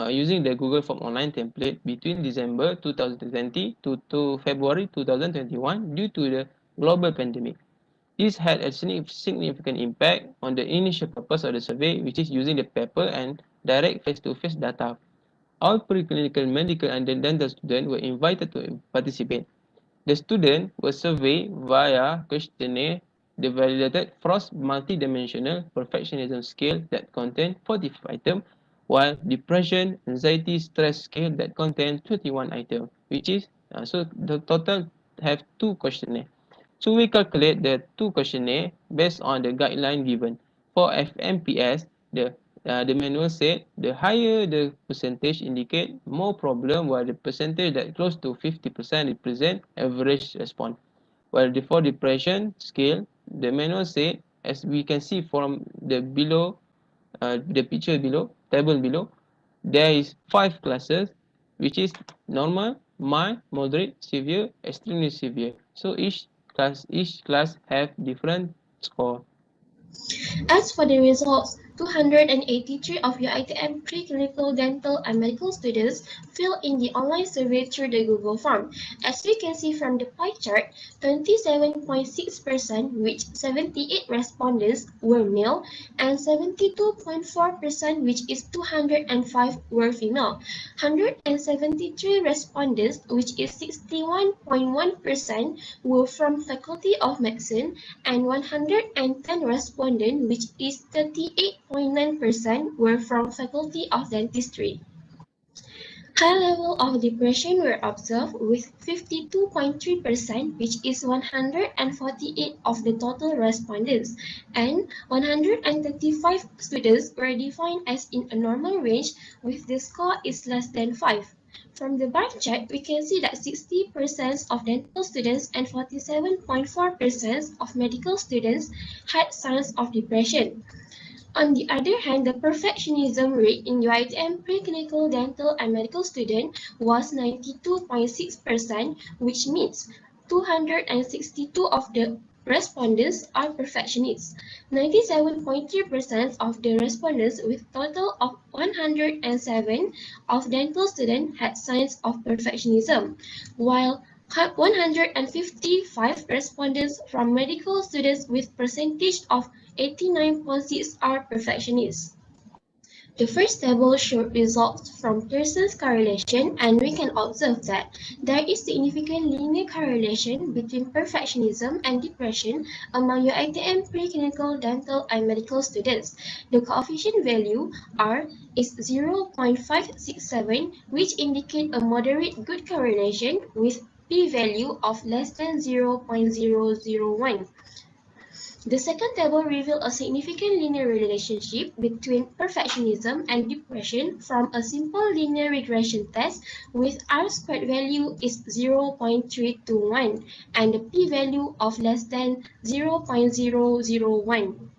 Speaker 18: using the Google Form Online template between December 2020 to February 2021 due to the global pandemic. This had a significant impact on the initial purpose of the survey, which is using the paper and direct face-to-face data. All preclinical, medical, and dental students were invited to participate. The students were surveyed via questionnaire, the validated Frost multidimensional perfectionism scale that contained 45 items, while depression, anxiety, stress scale that contained 21 items, which is so the total have 2 questionnaires. So we calculate the 2 questionnaire based on the guideline given. For FMPS, the manual said the higher the percentage indicate more problem, while the percentage that close to 50% represent average response. While for depression scale, the manual said, as we can see from the below, the picture below, table below, there is 5 classes, which is normal, mild, moderate, severe, extremely severe. So each class have different score.
Speaker 19: As for the results, 283 of UiTM preclinical dental and medical students filled in the online survey through the Google form. As we can see from the pie chart, 27.6%, which 78 respondents were male, and 72.4%, which is 205 were female. 173 respondents, which is 61.1%, were from Faculty of Medicine, and 110 respondents, which is 38.9%, were from Faculty of Dentistry. High level of depression were observed with 52.3%, which is 148 of the total respondents, and 135 students were defined as in a normal range with the score is less than 5. From the bar chart, we can see that 60% of dental students and 47.4% of medical students had signs of depression. On the other hand, the perfectionism rate in UiTM preclinical dental and medical student was 92.6%, which means 262 of the respondents are perfectionists. 97.3% of the respondents with total of 107 of dental students had signs of perfectionism, while 155 respondents from medical students with percentage of 89.6 are perfectionists. The first table showed results from Pearson's correlation, and we can observe that there is significant linear correlation between perfectionism and depression among UiTM preclinical dental and medical students. The coefficient value R is 0.567, which indicate a moderate good correlation with p-value of less than 0.001. The second table reveals a significant linear relationship between perfectionism and depression from a simple linear regression test with R-squared value is 0.321 and the p-value of less than 0.001.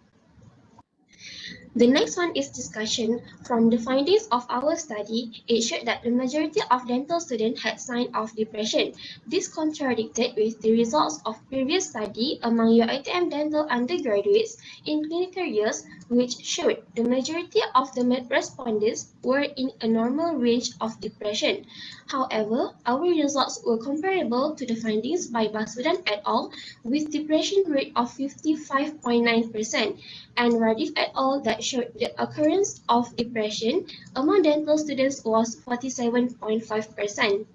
Speaker 19: The next one is discussion. From the findings of our study, it showed that the majority of dental students had signs of depression. This contradicted with the results of previous study among UiTM dental undergraduates in clinical years, which showed the majority of the respondents were in a normal range of depression. However, our results were comparable to the findings by Basudan et al. With depression rate of 55.9% and Radif et al. That showed the occurrence of depression among dental students was 47.5%.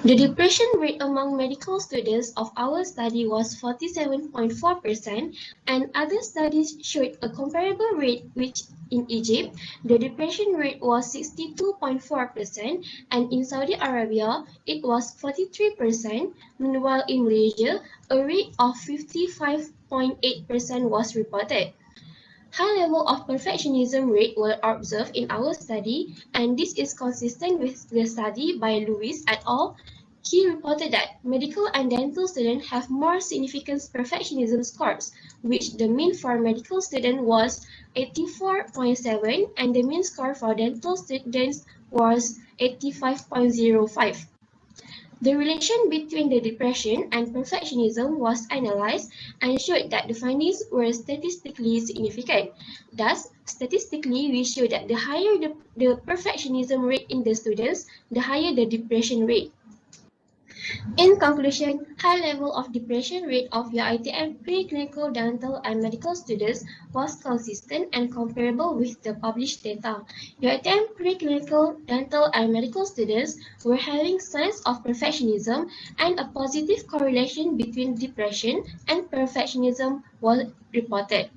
Speaker 19: The depression rate among medical students of our study was 47.4%, and other studies showed a comparable rate, which in Egypt, the depression rate was 62.4%, and in Saudi Arabia, it was 43%, meanwhile in Malaysia, a rate of 55.8% was reported. High level of perfectionism rate were observed in our study, and this is consistent with the study by Lewis et al. He reported that medical and dental students have more significant perfectionism scores, which the mean for medical students was 84.7 and the mean score for dental students was 85.05. The relation between the depression and perfectionism was analyzed and showed that the findings were statistically significant. Thus, statistically, we show that the higher the perfectionism rate in the students, the higher the depression rate. In conclusion, high level of depression rate of UiTM preclinical dental and medical students was consistent and comparable with the published data. UiTM preclinical dental and medical students were having signs of perfectionism, and a positive correlation between depression and perfectionism was reported.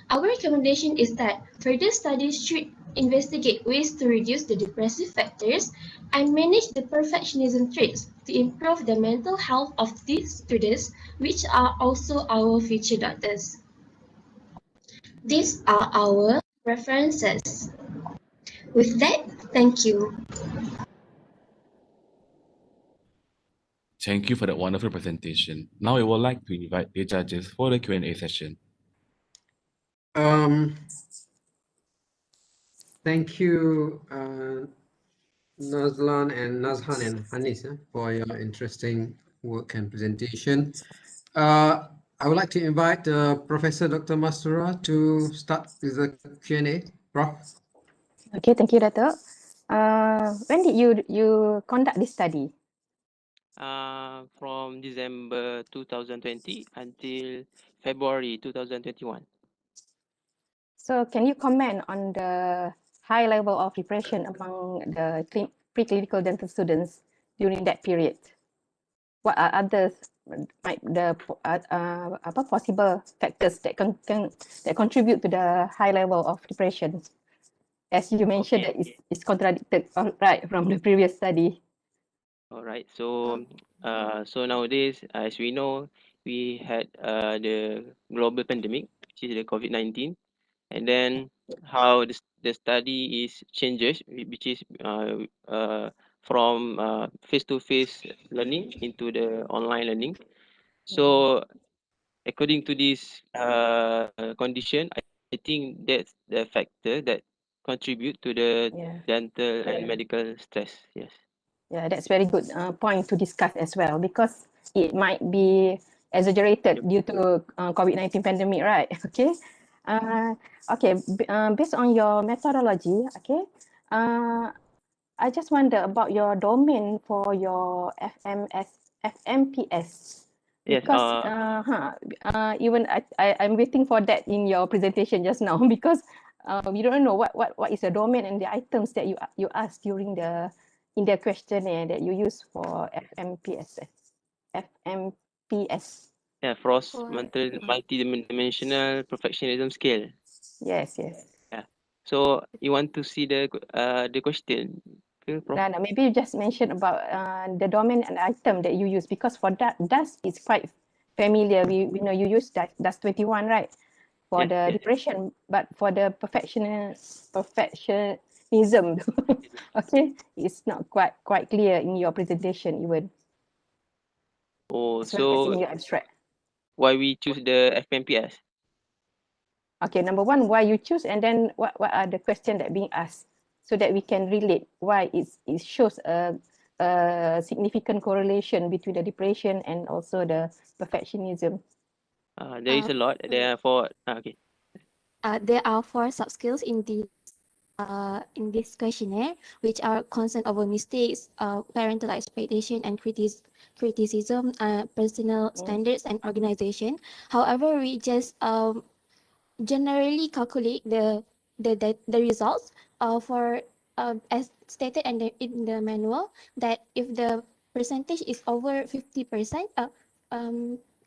Speaker 19: Our recommendation is that further studies should investigate ways to reduce the depressive factors and manage the perfectionism traits to improve the mental health of these students, which are also our future doctors. These are our references. With that, thank you.
Speaker 1: Thank you for that wonderful presentation. Now I would like to invite the judges for the Q&A session.
Speaker 6: Thank you, Nazlan and Nazhan and Hanis for your interesting work and presentation. I would like to invite Professor Dr. Mastura to start with the Q&A. Prof.
Speaker 7: Okay, thank you, Dato'. When did you conduct this study?
Speaker 18: From December 2020 until February 2021.
Speaker 7: So can you comment on the high level of depression among the preclinical dental students during that period? What are others possible factors that that contribute to the high level of depression? As you mentioned, that it's contradicted, right, from the previous study.
Speaker 18: All right. So, so nowadays, as we know, we had the global pandemic, which is the COVID-19, and then how the study is changes, which is from face-to-face learning into the online learning. So, according to this condition, I think that's the factor that contribute to the dental and medical stress. Yes.
Speaker 7: Yeah, that's very good point to discuss as well, because it might be exaggerated due to COVID-19 pandemic, right? Okay. Okay. Based on your methodology, okay. I just wonder about your domain for your FMPS. Because even I'm waiting for that in your presentation just now, because we don't know what is the domain and the items that you asked during in the questionnaire that you use for FMPS.
Speaker 18: Yeah, Frost multi-dimensional perfectionism scale.
Speaker 7: Yes.
Speaker 18: Yeah. So you want to see the question?
Speaker 7: No, maybe you just mention about the domain and item that you use, because for that it's quite familiar. We know you use that's 21, right? For the depression, but for the perfectionism, okay, it's not quite clear in your presentation even.
Speaker 18: Oh,
Speaker 7: As well as
Speaker 18: so
Speaker 7: in your abstract.
Speaker 18: why we choose the FMPS?
Speaker 7: Okay, number one, why you choose, and then what are the questions that being asked, so that we can relate why it shows a significant correlation between the depression and also the perfectionism.
Speaker 18: There is a lot. There are four. Okay.
Speaker 20: There are 4 sub-skills in this questionnaire, which are concern over mistakes, parental expectation and criticism, personal standards and organization. However, we just generally calculate the results for as stated in the manual, that if the percentage is over 50%,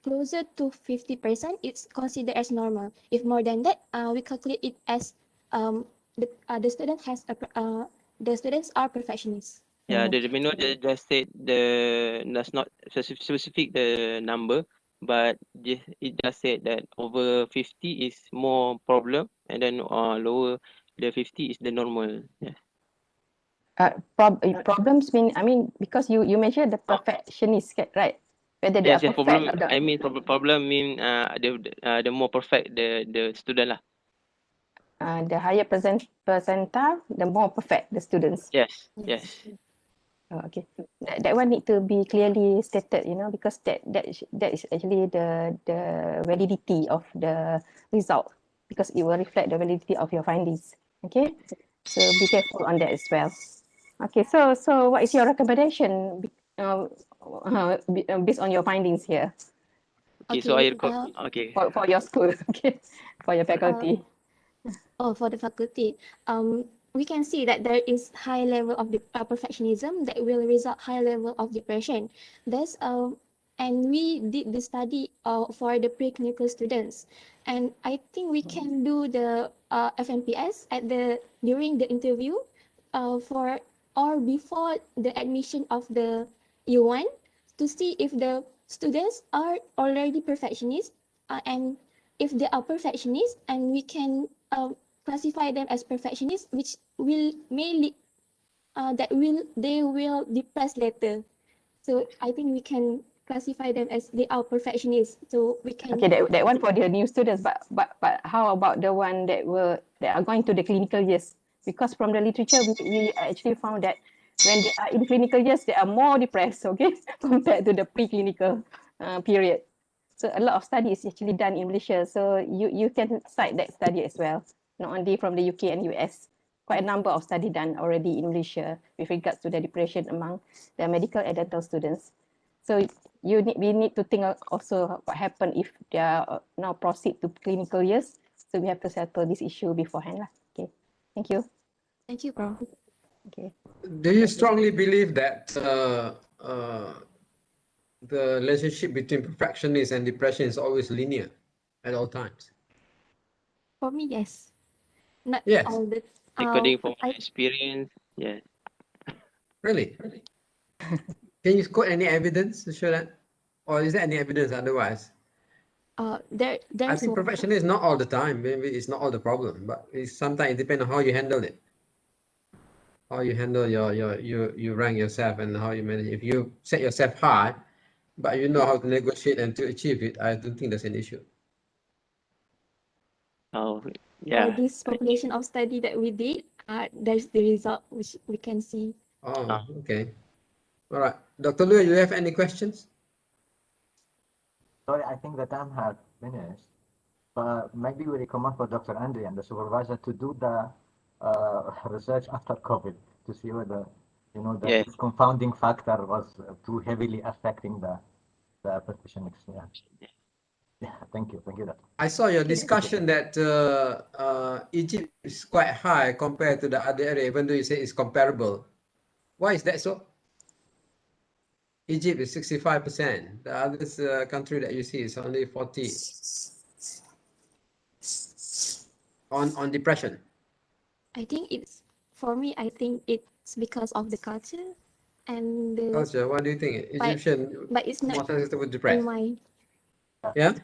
Speaker 20: closer to 50%, it's considered as normal. If more than that, we calculate it as the students are perfectionists.
Speaker 18: Yeah, the manual just said does not specific the number, but it just said that over 50 is more problem, and then lower the 50 is the normal. Yeah.
Speaker 7: Problems mean, I mean, because you measure the perfectionist, right? Whether they
Speaker 18: Yes,
Speaker 7: are
Speaker 18: yes.
Speaker 7: perfect
Speaker 18: Problem.
Speaker 7: or not.
Speaker 18: I mean problem mean the more perfect the student lah.
Speaker 7: The higher percentile, the more perfect the students.
Speaker 18: Yes, yes.
Speaker 7: Okay, that one need to be clearly stated, because that is actually the validity of the result, because it will reflect the validity of your findings. Okay, so be careful on that as well. Okay, so what is your recommendation based on your findings here?
Speaker 18: Okay, so okay.
Speaker 7: For your school, okay, for your faculty.
Speaker 20: For the faculty, we can see that there is high level of perfectionism that will result high level of depression. Thus, and we did the study for the preclinical students, and I think we can do the FMPS during the interview, for or before the admission of the U1, to see if the students are already perfectionists, and if they are perfectionists, and we can classify them as perfectionists, which will mainly they will depress later. So I think we can classify them as they are perfectionists. So we can.
Speaker 7: Okay, that one for the new students, but how about the one that are going to the clinical years? Because from the literature, we actually found that when they are in clinical years, they are more depressed, okay, compared to the preclinical period. So a lot of studies actually done in Malaysia. So you can cite that study as well, not only from the UK and US. Quite a number of studies done already in Malaysia with regards to the depression among the medical and dental students. So we need to think also what happen if they are now proceed to clinical years. So we have to settle this issue beforehand. Okay, thank you.
Speaker 20: Thank you, Prof.
Speaker 7: Okay.
Speaker 6: Do you strongly believe that the relationship between perfectionism and depression is always linear at all times?
Speaker 20: For me, yes. Not
Speaker 6: Yes.
Speaker 20: all the.
Speaker 18: According from my experience, yes.
Speaker 6: Really? Can you quote any evidence to show that, or is there any evidence otherwise?
Speaker 20: There's
Speaker 6: I think perfectionism is not all the time. Maybe it's not all the problem, but sometimes it depends on how you handle it. How you handle you rank yourself and how you manage. If you set yourself high, but you know how to negotiate and to achieve it, I don't think that's an issue.
Speaker 18: Oh,
Speaker 20: For
Speaker 18: yeah.
Speaker 20: this population of study that we did, there's the result which we can see.
Speaker 6: Oh, okay. All right. Dr. Lui, you have any questions?
Speaker 3: Sorry, I think the time has finished. But maybe we recommend for Dr. Andre and the supervisor to do the research after COVID to see whether, this confounding factor was too heavily affecting the perfectionists. Yeah. Yeah. Thank you. Thank you, Doctor.
Speaker 6: I saw your discussion that Egypt is quite high compared to the other area, even though you say it's comparable. Why is that so? Egypt is 65%. The other country that you see is only 40 on depression.
Speaker 20: I think for me, I think it's because of the culture and the
Speaker 6: Culture, what do you think? Egyptian
Speaker 20: but it's not
Speaker 6: more sensitive with depression.
Speaker 20: in my
Speaker 6: Yeah.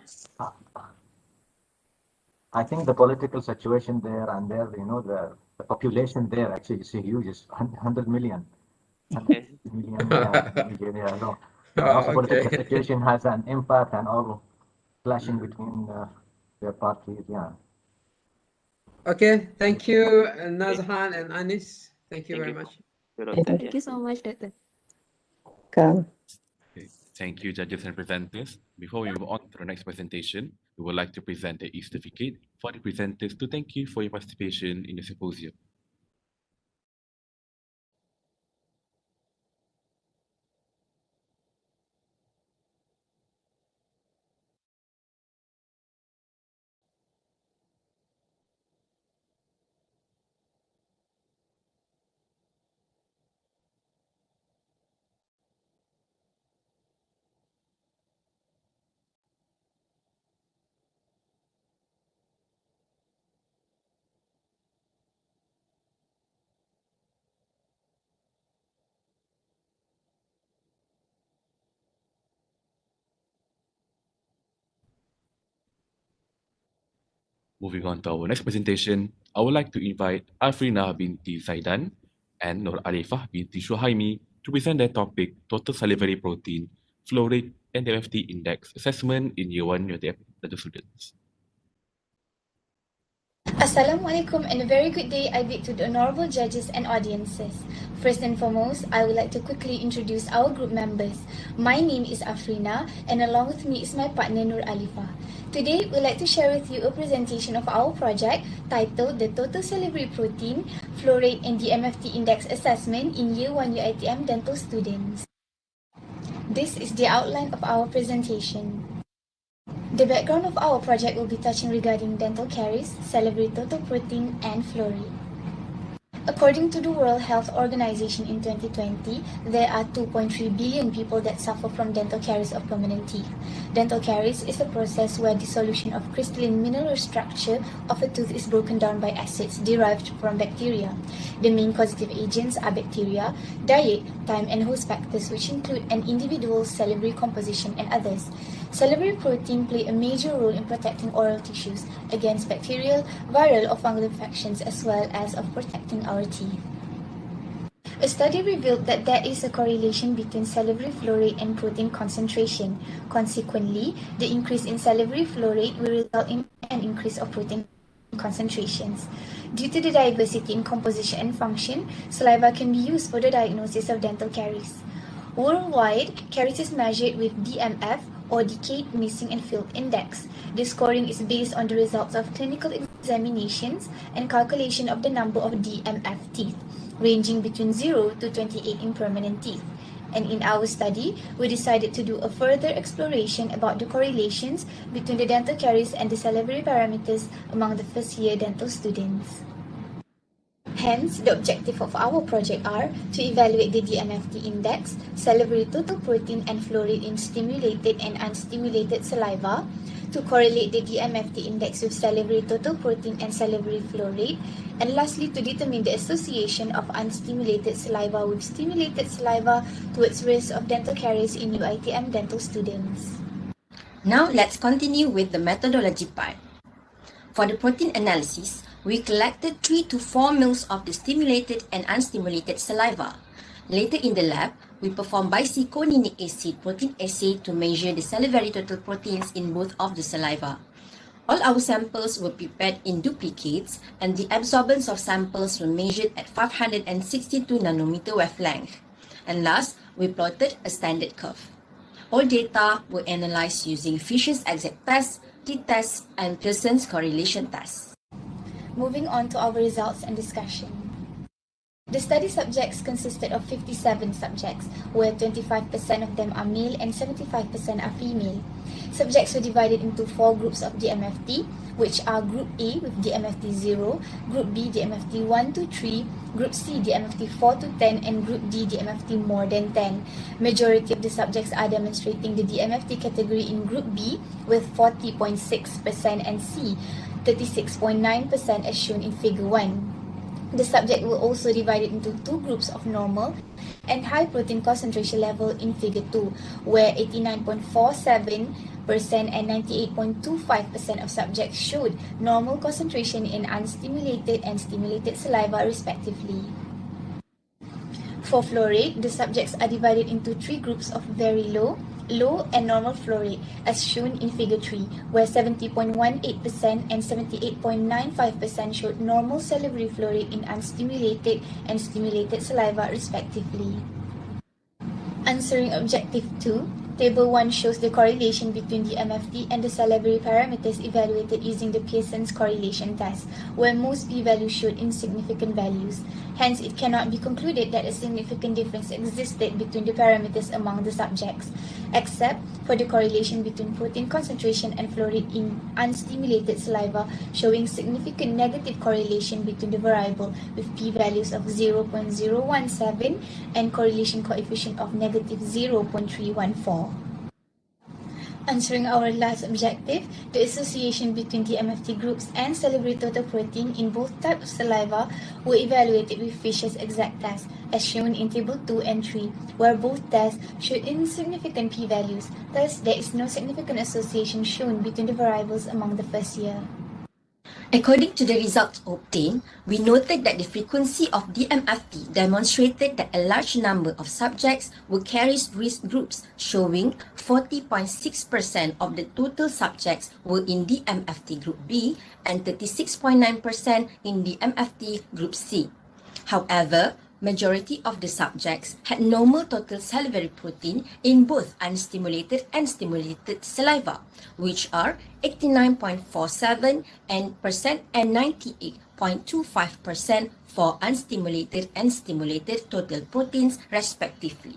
Speaker 3: I think the political situation there and there, the population there actually is huge. It's 100 million. 100 million Nigeria. No. Also, political
Speaker 6: Okay.
Speaker 3: situation has an impact and all clashing between their parties. Yeah.
Speaker 6: Okay. Thank you, Nazhan and Anis. Thank you very much.
Speaker 20: Thank you so much, Doctor.
Speaker 1: Okay. Thank you, judges and presenters. Before we move on to the next presentation, we would like to present the e-certificate for the presenters to thank you for your participation in the symposium. Moving on to our next presentation, I would like to invite Afrina binti Zaidan and Nur Alifah binti Shuhaimi to present their topic Total Salivary Protein, Flow Rate, and MFT Index Assessment in Year 1 UiTM Data Students.
Speaker 13: Assalamualaikum and a very good day I bid to the honorable judges and audiences. First and foremost, I would like to quickly introduce our group members. My name is Afrina and along with me is my partner Nur Alifah. Today, we'd like to share with you a presentation of our project titled The Total Salivary Protein, Flow Rate and the MFT Index Assessment in Year 1 UiTM Dental Students. This is the outline of our presentation. The background of our project will be touching regarding dental caries, salivary total protein, and flow rate. According to the World Health Organization in 2020, there are 2.3 billion people that suffer from dental caries of permanent teeth. Dental caries is a process where dissolution of crystalline mineral structure of a tooth is broken down by acids derived from bacteria. The main causative agents are bacteria, diet, time, and host factors, which include an individual's salivary composition and others. Salivary protein play a major role in protecting oral tissues against bacterial, viral, or fungal infections as well as of protecting our teeth. A study revealed that there is a correlation between salivary flow rate and protein concentration. Consequently, the increase in salivary flow rate will result in an increase of protein concentrations. Due to the diversity in composition and function, saliva can be used for the diagnosis of dental caries. Worldwide, caries is measured with DMF or Decayed Missing and Filled Index. The scoring is based on the results of clinical examinations and calculation of the number of DMF teeth, ranging between 0 to 28 in permanent teeth. And in our study, we decided to do a further exploration about the correlations between the dental caries and the salivary parameters among the first-year dental students. Hence, the objective of our project are to evaluate the DMFT index, salivary total protein and flow rate in stimulated and unstimulated saliva, to correlate the DMFT index with salivary total protein and salivary flow rate, and lastly, to determine the association of unstimulated saliva with stimulated saliva towards risk of dental caries in UiTM dental students.
Speaker 21: Now let's continue with the methodology part. For the protein analysis, we collected 3 to 4 mL of the stimulated and unstimulated saliva. Later in the lab, we performed biciclinic acid protein assay to measure the salivary total proteins in both of the saliva. All our samples were prepared in duplicates and the absorbance of samples were measured at 562 nanometer wavelength. And last, we plotted a standard curve. All data were analyzed using Fisher's exact test, t-test, and Pearson's correlation test.
Speaker 13: Moving on to our results and discussion. The study subjects consisted of 57 subjects, where 25% of them are male and 75% are female. Subjects were divided into 4 groups of DMFT, which are Group A with DMFT 0, Group B DMFT 1 to 3, Group C DMFT 4 to 10, and Group D DMFT more than 10. Majority of the subjects are demonstrating the DMFT category in Group B with 40.6% and C 36.9% as shown in Figure 1. The subject were also divided into 2 groups of normal and high protein concentration level in Figure 2, where 89.47
Speaker 4: and 98.25% of subjects showed normal concentration in unstimulated and stimulated saliva respectively. For flow rate, the subjects are divided into three groups of very low, low and normal flow rate as shown in figure 3, where 70.18% and 78.95% showed normal salivary flow rate in unstimulated and stimulated saliva respectively. Answering objective 2, Table 1 shows the correlation between the MFT and the salivary parameters evaluated using the Pearson's correlation test, where most p-values showed insignificant values. Hence, it cannot be concluded that a significant difference existed between the parameters among the subjects, except for the correlation between protein concentration and flow rate in unstimulated saliva, showing significant negative correlation between the variable with p-values of 0.017 and correlation coefficient of negative 0.314. Answering our last objective, the association between the MFT groups and salivary total protein in both types of saliva were evaluated with Fisher's exact test, as shown in Table 2 and 3, where both tests showed insignificant p-values. Thus, there is no significant association shown between the variables among the first year.
Speaker 21: According to the results obtained, we noted that the frequency of DMFT demonstrated that a large number of subjects were carriers risk groups, showing 40.6% of the total subjects were in DMFT group B and 36.9% in DMFT group C. However, majority of the subjects had normal total salivary protein in both unstimulated and stimulated saliva, which are 89.47% and 98.25% for unstimulated and stimulated total proteins respectively.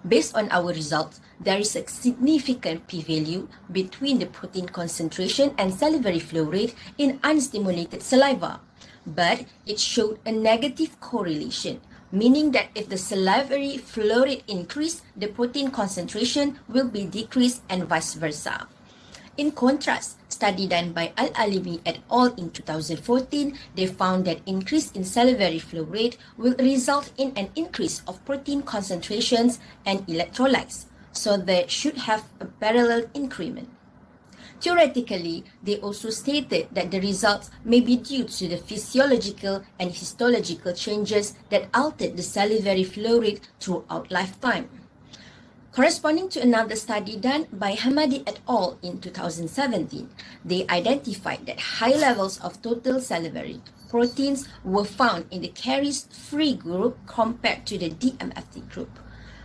Speaker 21: Based on our results, there is a significant p-value between the protein concentration and salivary flow rate in unstimulated saliva, but it showed a negative correlation, meaning that if the salivary flow rate increased, the protein concentration will be decreased and vice versa. In contrast, study done by Al-Alimi et al. In 2014, they found that increase in salivary flow rate will result in an increase of protein concentrations and electrolytes, so they should have a parallel increment. Theoretically, they also stated that the results may be due to the physiological and histological changes that altered the salivary flow rate throughout lifetime. Corresponding to another study done by Hamadi et al. In 2017, they identified that high levels of total salivary proteins were found in the carriers-free group compared to the DMFT group.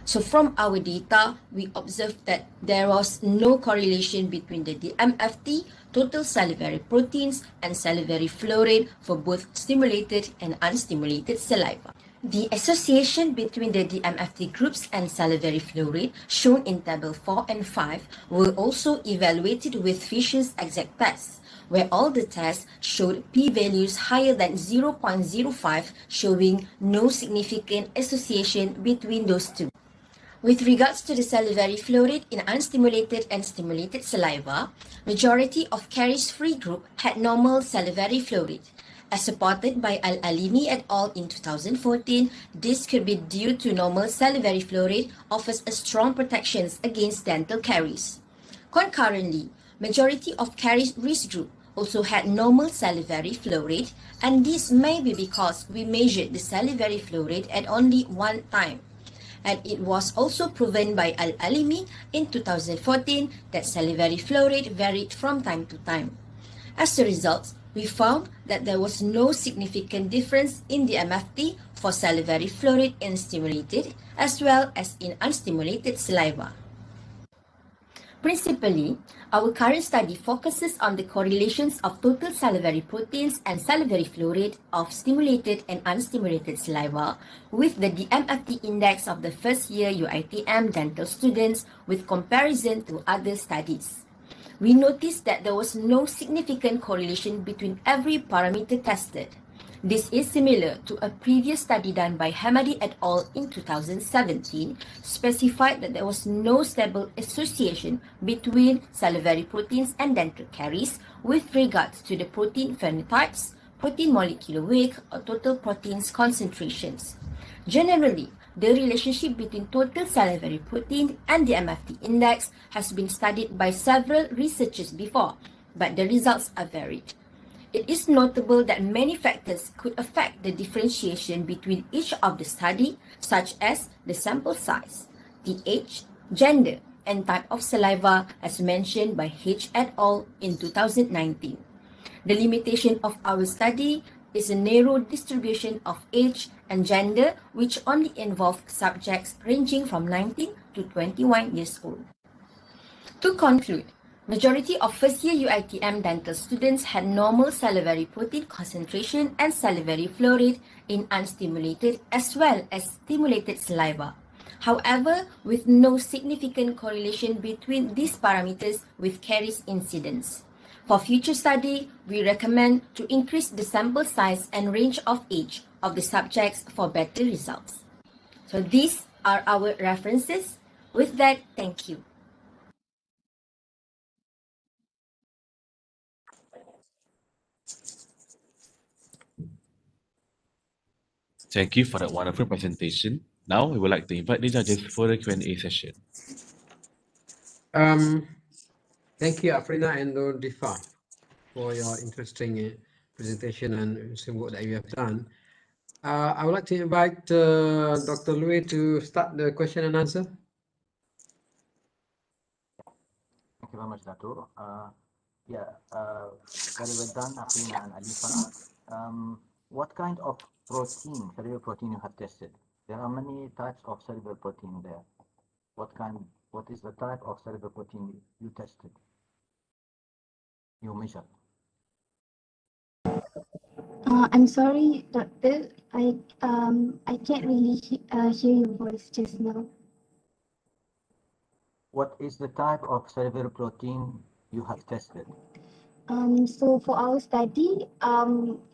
Speaker 21: So from our data, we observed that there was no correlation between the DMFT, total salivary proteins, and salivary flow rate for both stimulated and unstimulated saliva. The association between the DMFT groups and salivary flow rate shown in Table 4 and 5 were also evaluated with Fisher's exact test, where all the tests showed p-values higher than 0.05, showing no significant association between those two. With regards to the salivary flow rate in unstimulated and stimulated saliva, majority of carriers-free group had normal salivary flow rate. As supported by Al-Alimi et al. In 2014, this could be due to normal salivary flow rate offers a strong protection against dental caries. Concurrently, majority of carriers risk group also had normal salivary flow rate, and this may be because we measured the salivary flow rate at only one time. And it was also proven by Al-Alimi in 2014 that salivary flow rate varied from time to time. As a result, we found that there was no significant difference in the MFT for salivary flow rate in stimulated as well as in unstimulated saliva. Principally, our current study focuses on the correlations of total salivary proteins and salivary flow rate of stimulated and unstimulated saliva with the DMFT index of the first year UiTM dental students with comparison to other studies. We noticed that there was no significant correlation between every parameter tested. This is similar to a previous study done by Hamadi et al. In 2017, specified that there was no stable association between salivary proteins and dental caries with regards to the protein phenotypes, protein molecular weight, or total proteins concentrations. Generally, The relationship between total salivary protein and the MFT index has been studied by several researchers before, but the results are varied. It is notable that many factors could affect the differentiation between each of the study, such as the sample size, the age, gender, and type of saliva as mentioned by H et al. In 2019. The limitation of our study is a narrow distribution of age and gender which only involve subjects ranging from 19 to 21 years old. To conclude, majority of first-year UiTM dental students had normal salivary protein concentration and salivary flow rate in unstimulated as well as stimulated saliva. However, with no significant correlation between these parameters with caries incidence. For future study, we recommend to increase the sample size and range of age of the subjects for better results. So these are our references. With that, thank you.
Speaker 1: Thank you for that wonderful presentation. Now, we would like to invite the judges for the Q&A session.
Speaker 6: Thank you, Afrina and Difa, for your interesting presentation and some work that you have done. I would like to invite Dr. Louis to start the question and answer.
Speaker 3: Thank you very much, Dato. Very well done, Afrina and Alifa. What kind of protein, cerebral protein you have tested? There are many types of cerebral protein there. What is the type of cerebral protein you tested? You measured?
Speaker 12: I'm sorry, doctor. I can't really hear your voice just now.
Speaker 3: What is the type of cerebral protein you have tested?
Speaker 12: So for our study,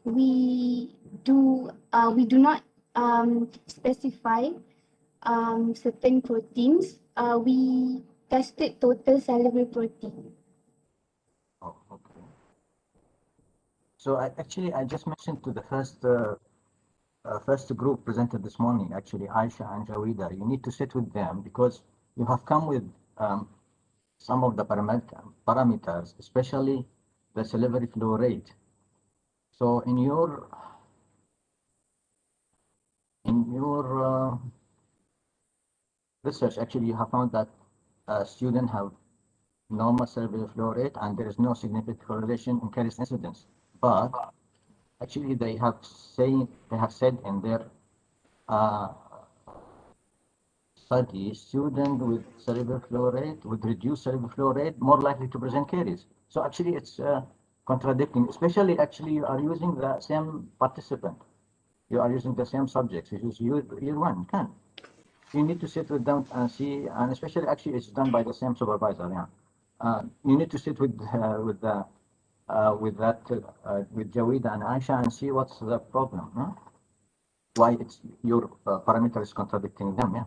Speaker 12: we do not specify certain proteins. We tested total salivary protein.
Speaker 3: Oh, okay. So I just mentioned to the first group presented this morning, actually, Aisha and Jawida. You need to sit with them because you have come with some of the parameters, especially the salivary flow rate. So in your research, actually, you have found that students have normal salivary flow rate and there is no significant correlation in caries incidence. But actually, they have said in their study, student with cerebral flow rate, with reduced cerebral flow rate, more likely to present caries. So actually, it's contradicting. Especially, actually, you are using the same participant. You are using the same subjects. You use year one. You can. You need to sit with them and see, and especially, actually, it's done by the same supervisor. Yeah. You need to sit with Jawida and Aisha and see what's the problem. No? Why it's your parameter is contradicting them. Yeah.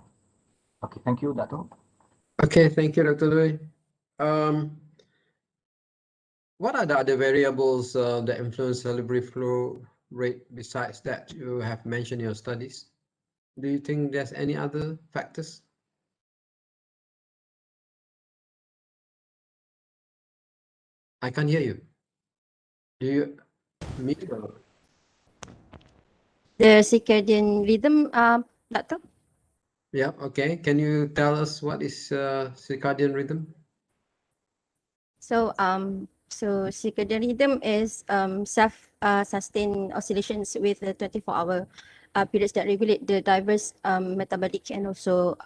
Speaker 3: Okay, thank you, Dato.
Speaker 6: Okay, thank you, Dr. Louis. What are the other variables that influence salivary flow rate besides that you have mentioned in your studies? Do you think there's any other factors? I can't hear you. Do you mute?
Speaker 7: The circadian rhythm, Doctor?
Speaker 6: Yeah, okay. Can you tell us what is circadian rhythm?
Speaker 7: So circadian rhythm is self-sustained oscillations with the 24-hour periods that regulate the diverse metabolic and also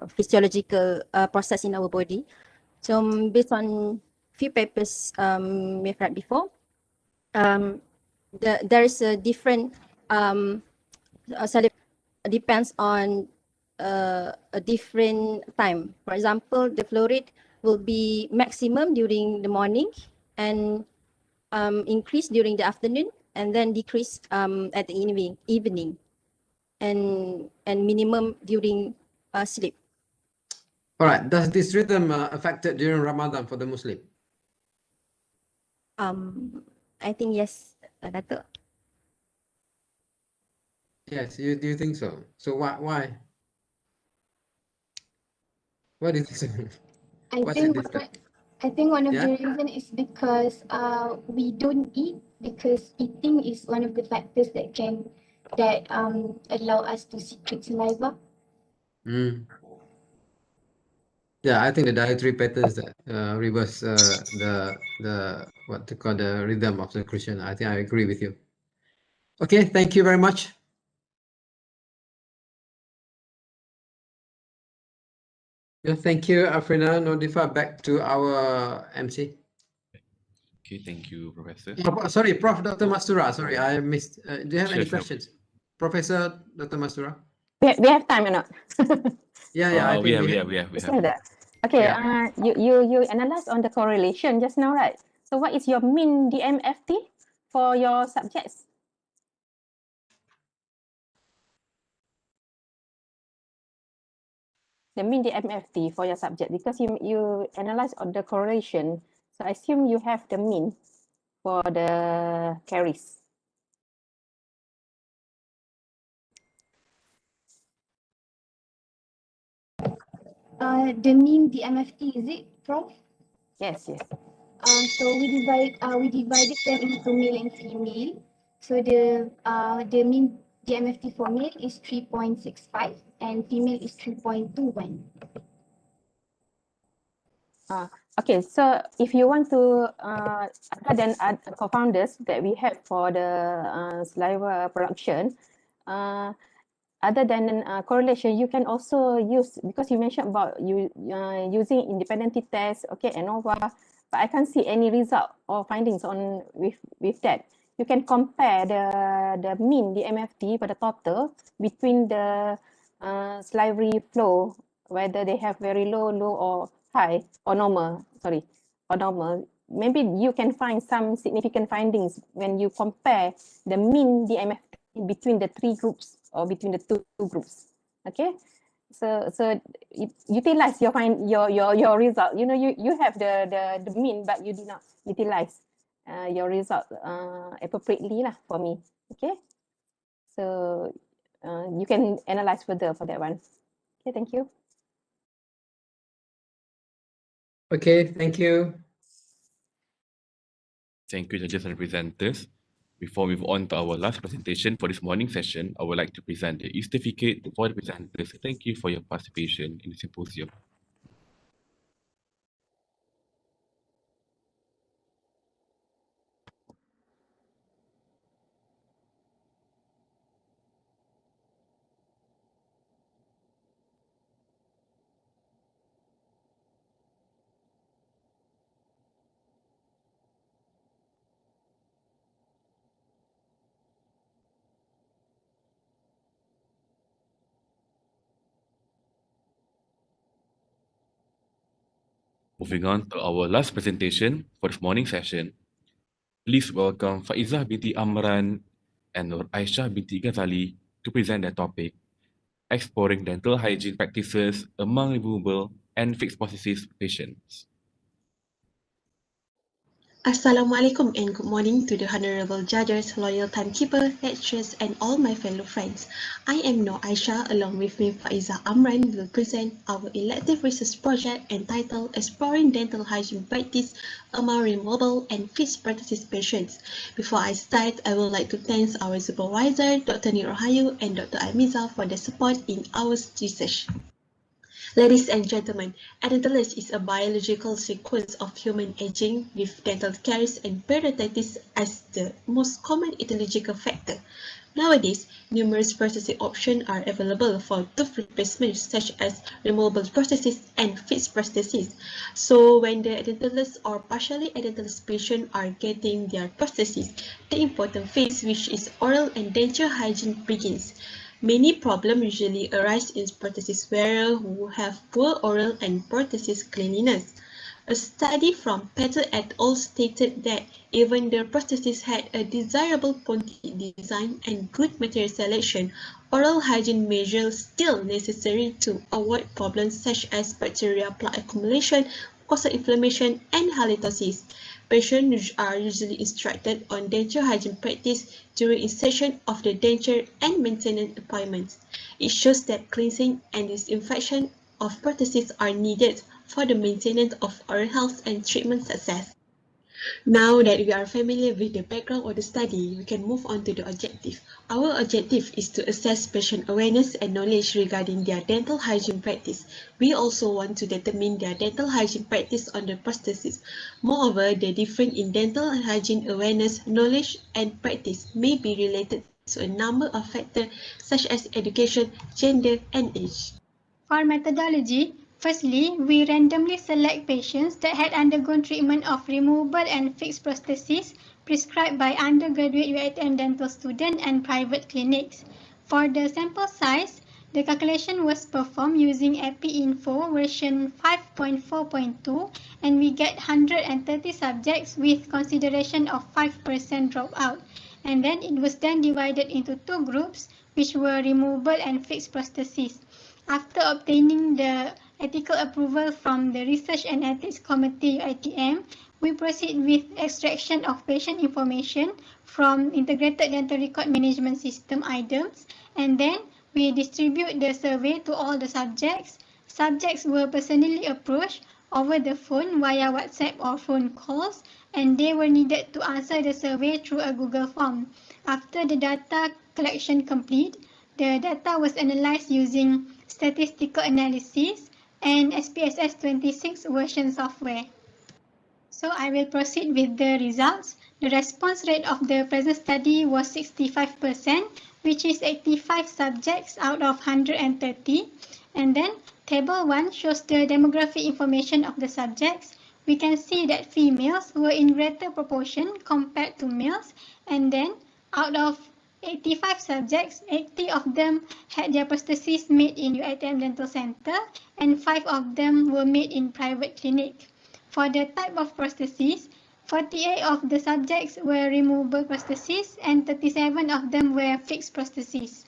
Speaker 7: physiological process in our body. So based on few papers we've read before, there is a different depends on a different time. For example, the flow rate will be maximum during the morning and increase during the afternoon and then decrease at the evening and minimum during sleep.
Speaker 6: All right. Does this rhythm affected during Ramadan for the Muslim?
Speaker 7: I think yes, Dato'.
Speaker 6: Yes, you think so? So why? What is this?
Speaker 20: I
Speaker 6: What's
Speaker 20: think
Speaker 6: it this?
Speaker 20: I think one of
Speaker 6: Yeah.
Speaker 20: the reason is because we don't eat, because eating is one of the factors that allow us to secrete saliva.
Speaker 6: Mm. Yeah, I think the dietary patterns that reverse the what to call the rhythm of secretion. I think I agree with you. Okay, thank you very much. Yeah, thank you, Afrina. Nodifa, back to our MC.
Speaker 1: Okay, thank you, Professor.
Speaker 6: Sorry, Prof. Dr. Mastura. Sorry, I missed. Do you have any
Speaker 1: Sure.
Speaker 6: questions? Professor Dr. Mastura?
Speaker 7: We have time or not?
Speaker 6: Yeah, I think
Speaker 1: we have.
Speaker 7: Say that. Okay,
Speaker 6: Yeah.
Speaker 7: you analyze on the correlation just now, right? So what is your mean DMFT for your subjects? The mean DMFT for your subject, because you analyze on the correlation. So I assume you have the mean for the carries.
Speaker 20: The mean DMFT, is it, Prof?
Speaker 7: Yes.
Speaker 20: So we divided them into male and female. So the mean DMFT for male is 3.65 and female is 3.21.
Speaker 7: Okay, so if you want to other than co-founders that we have for the saliva production, other than correlation, you can also use, because you mentioned about you using independent test, okay, ANOVA, but I can't see any result or findings on with that. You can compare the mean, the MFT for the total between the salivary flow, whether they have very low or high or normal, or normal. Maybe you can find some significant findings when you compare the mean DMFT between the three groups or between the two groups. Okay, so utilize your result. You know, you have the mean, but you did not utilize your result appropriately lah for me. Okay, so you can analyze further for that one. Okay, thank you.
Speaker 6: Okay, thank you.
Speaker 1: Thank you, judges and presenters. Before we move on to our last presentation for this morning session, I would like to present the certificate for the presenters. Thank you for your participation in the symposium. Moving on to our last presentation for this morning session, please welcome Faizah binti Amran and Nur Aisyah binti Ghazali to present their topic, Exploring Dental Hygiene Practices Among Removable and Fixed Prosthesis Patients.
Speaker 2: Assalamualaikum and good morning to the honorable judges, loyal timekeeper, lecturers and all my fellow friends. I am Nur Aisha, along with me Faizah Amran will present our elective research project entitled Exploring Dental Hygiene Practice Among Removable and Fixed Prosthesis Patients. Before I start, I would like to thank our supervisor, Dr. Nirahayu and Dr. Amiza for their support in our research. Ladies and gentlemen, adenolysis is a biological sequence of human aging with dental caries and periodontitis as the most common etiological factor. Nowadays, numerous prosthetic options are available for tooth replacement, such as removable prosthesis and fixed prosthesis. So, when the edentulous or partially edentulous patients are getting their prosthesis, the important phase, which is oral and dental hygiene, begins. Many problems usually arise in prosthesis wearers who have poor oral and prosthesis cleanliness. A study from Petter et al. Stated that even the prosthesis had a desirable pontic design and good material selection, oral hygiene measures still necessary to avoid problems such as bacterial plaque accumulation, mucosal inflammation, and halitosis. Patients are usually instructed on dental hygiene practice during insertion of the denture and maintenance appointments. It shows that cleansing and disinfection of prostheses are needed for the maintenance of oral health and treatment success. Now that we are familiar with the background of the study, we can move on to the objective. Our objective is to assess patient awareness and knowledge regarding their dental hygiene practice. We also want to determine their dental hygiene practice on the prosthesis. Moreover, the difference in dental hygiene awareness, knowledge, and practice may be related to a number of factors such as education, gender, and age.
Speaker 5: For methodology, firstly, we randomly select patients that had undergone treatment of removable and fixed prostheses prescribed by undergraduate UiTM dental students and private clinics. For the sample size, the calculation was performed using EpiInfo version 5.4.2 and we get 130 subjects with consideration of 5% dropout. And then it was then divided into two groups, which were removable and fixed prostheses. After obtaining the ethical approval from the Research and Ethics Committee UiTM, we proceed with extraction of patient information from Integrated Dental Record Management System items, and then we distribute the survey to all the subjects. Subjects were personally approached over the phone via WhatsApp or phone calls, and they were needed to answer the survey through a Google form. After the data collection complete, the data was analyzed using statistical analysis and SPSS 26 version software. So I will proceed with the results. The response rate of the present study was 65%, which is 85 subjects out of 130. And then table 1 shows the demographic information of the subjects. We can see that females were in greater proportion compared to males. And then out of 85 subjects, 80 of them had their prostheses made in UiTM Dental Center and 5 of them were made in private clinic. For the type of prostheses, 48 of the subjects were removable prostheses and 37 of them were fixed prostheses.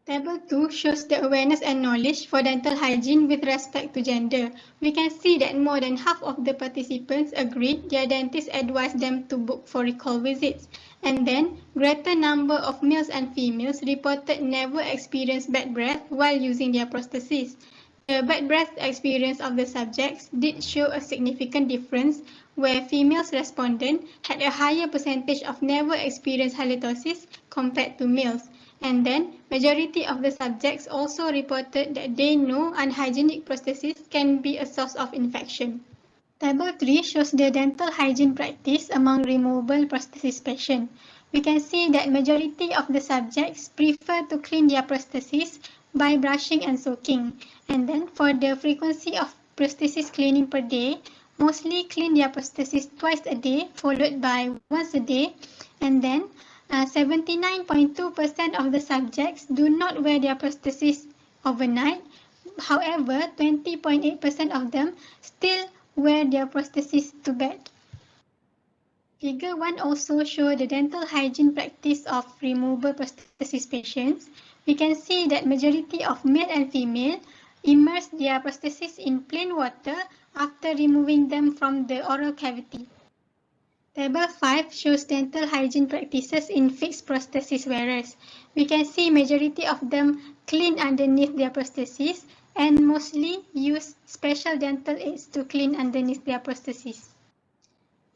Speaker 5: Table 2 shows the awareness and knowledge for dental hygiene with respect to gender. We can see that more than half of the participants agreed their dentist advised them to book for recall visits. And then, greater number of males and females reported never experienced bad breath while using their prostheses. The bad breath experience of the subjects did show a significant difference where females respondents had a higher percentage of never experienced halitosis compared to males. And then, majority of the subjects also reported that they know unhygienic prostheses can be a source of infection. Table 3 shows the dental hygiene practice among removable prosthesis patients. We can see that majority of the subjects prefer to clean their prosthesis by brushing and soaking. And then for the frequency of prosthesis cleaning per day, mostly clean their prosthesis twice a day, followed by once a day. And then 79.2% of the subjects do not wear their prosthesis overnight. However, 20.8% of them still wear their prosthesis to bed. Figure 1 also shows the dental hygiene practice of removable prosthesis patients. We can see that majority of male and female immerse their prosthesis in plain water after removing them from the oral cavity. Table 5 shows dental hygiene practices in fixed prosthesis wearers. We can see majority of them clean underneath their prosthesis and mostly use special dental aids to clean underneath their prosthesis.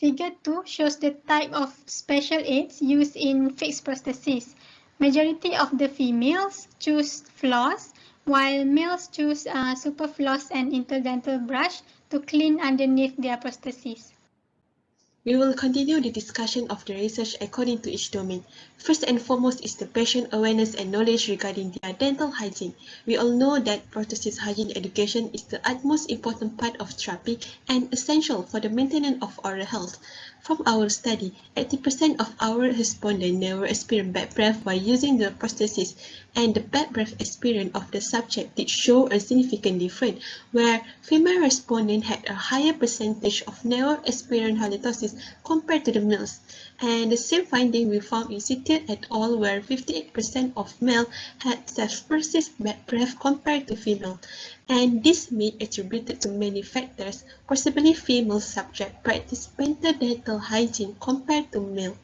Speaker 5: Figure 2 shows the type of special aids used in fixed prosthesis. Majority of the females choose floss, while males choose super floss and interdental brush to clean underneath their prosthesis.
Speaker 2: We will continue the discussion of the research according to each domain. First and foremost is the patient awareness and knowledge regarding their dental hygiene. We all know that prosthesis hygiene education is the utmost important part of therapy and essential for the maintenance of oral health. From our study, 80% of our respondents never experienced bad breath while using the prosthesis, and the bad breath experience of the subject did show a significant difference, where female respondents had a higher percentage of never experienced halitosis compared to the males. And the same finding we found in Citiat et al., where 58% of male had self-perceived bad breath compared to female. And this may be attributed to many factors. Possibly female subject practice better dental hygiene compared to male.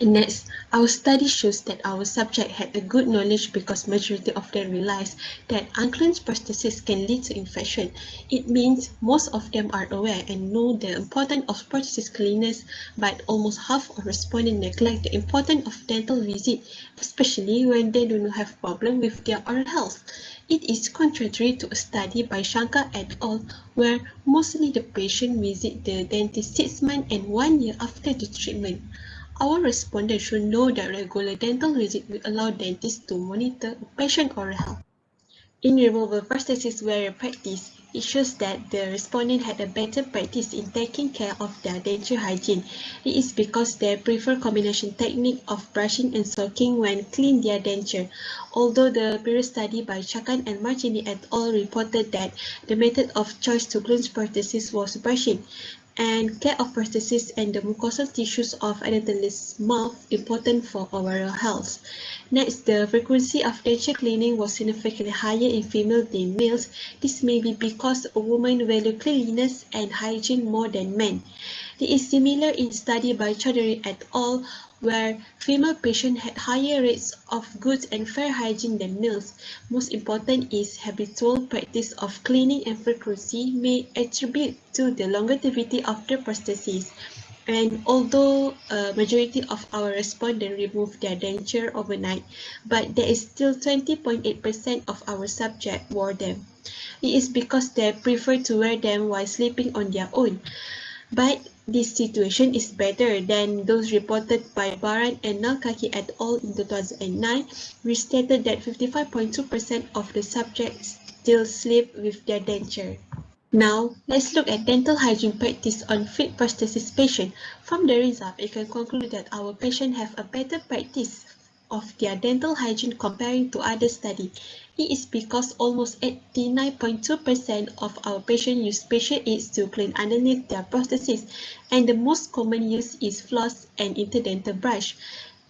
Speaker 2: And next, our study shows that our subject had a good knowledge because majority of them realized that unclean prosthesis can lead to infection. It means most of them are aware and know the importance of prosthesis cleanliness, but almost half of respondents neglect the importance of dental visit, especially when they do not have problem with their oral health. It is contrary to a study by Shankar et al., where mostly the patient visit the dentist 6 months and 1 year after the treatment. Our respondents should know that regular dental visit will allow dentists to monitor patient oral health. In removal prosthesis wearer practice, it shows that the respondent had a better practice in taking care of their denture hygiene. It is because they prefer combination technique of brushing and soaking when clean their denture. Although the previous study by Chakan and Martini et al. Reported that the method of choice to cleanse prosthesis was brushing, and care of prosthesis and the mucosal tissues of edentulous mouth important for oral health. Next, the frequency of denture cleaning was significantly higher in females than males. This may be because women value cleanliness and hygiene more than men. It is similar in study by Chaudhary et al., where female patients had higher rates of good and fair hygiene than males. Most important is habitual practice of cleaning and frequency may attribute to the longevity of the prosthesis. And although a majority of our respondents remove their denture overnight, but there is still 20.8% of our subjects wore them. It is because they prefer to wear them while sleeping on their own. But this situation is better than those reported by Baran and Nalkaki et al. In 2009, which stated that 55.2% of the subjects still sleep with their denture. Now, let's look at dental hygiene practice on fit prosthesis patients. From the result, we can conclude that our patients have a better practice of their dental hygiene comparing to other studies. It is because almost 89.2% of our patients use special aids to clean underneath their prosthesis, and the most common use is floss and interdental brush.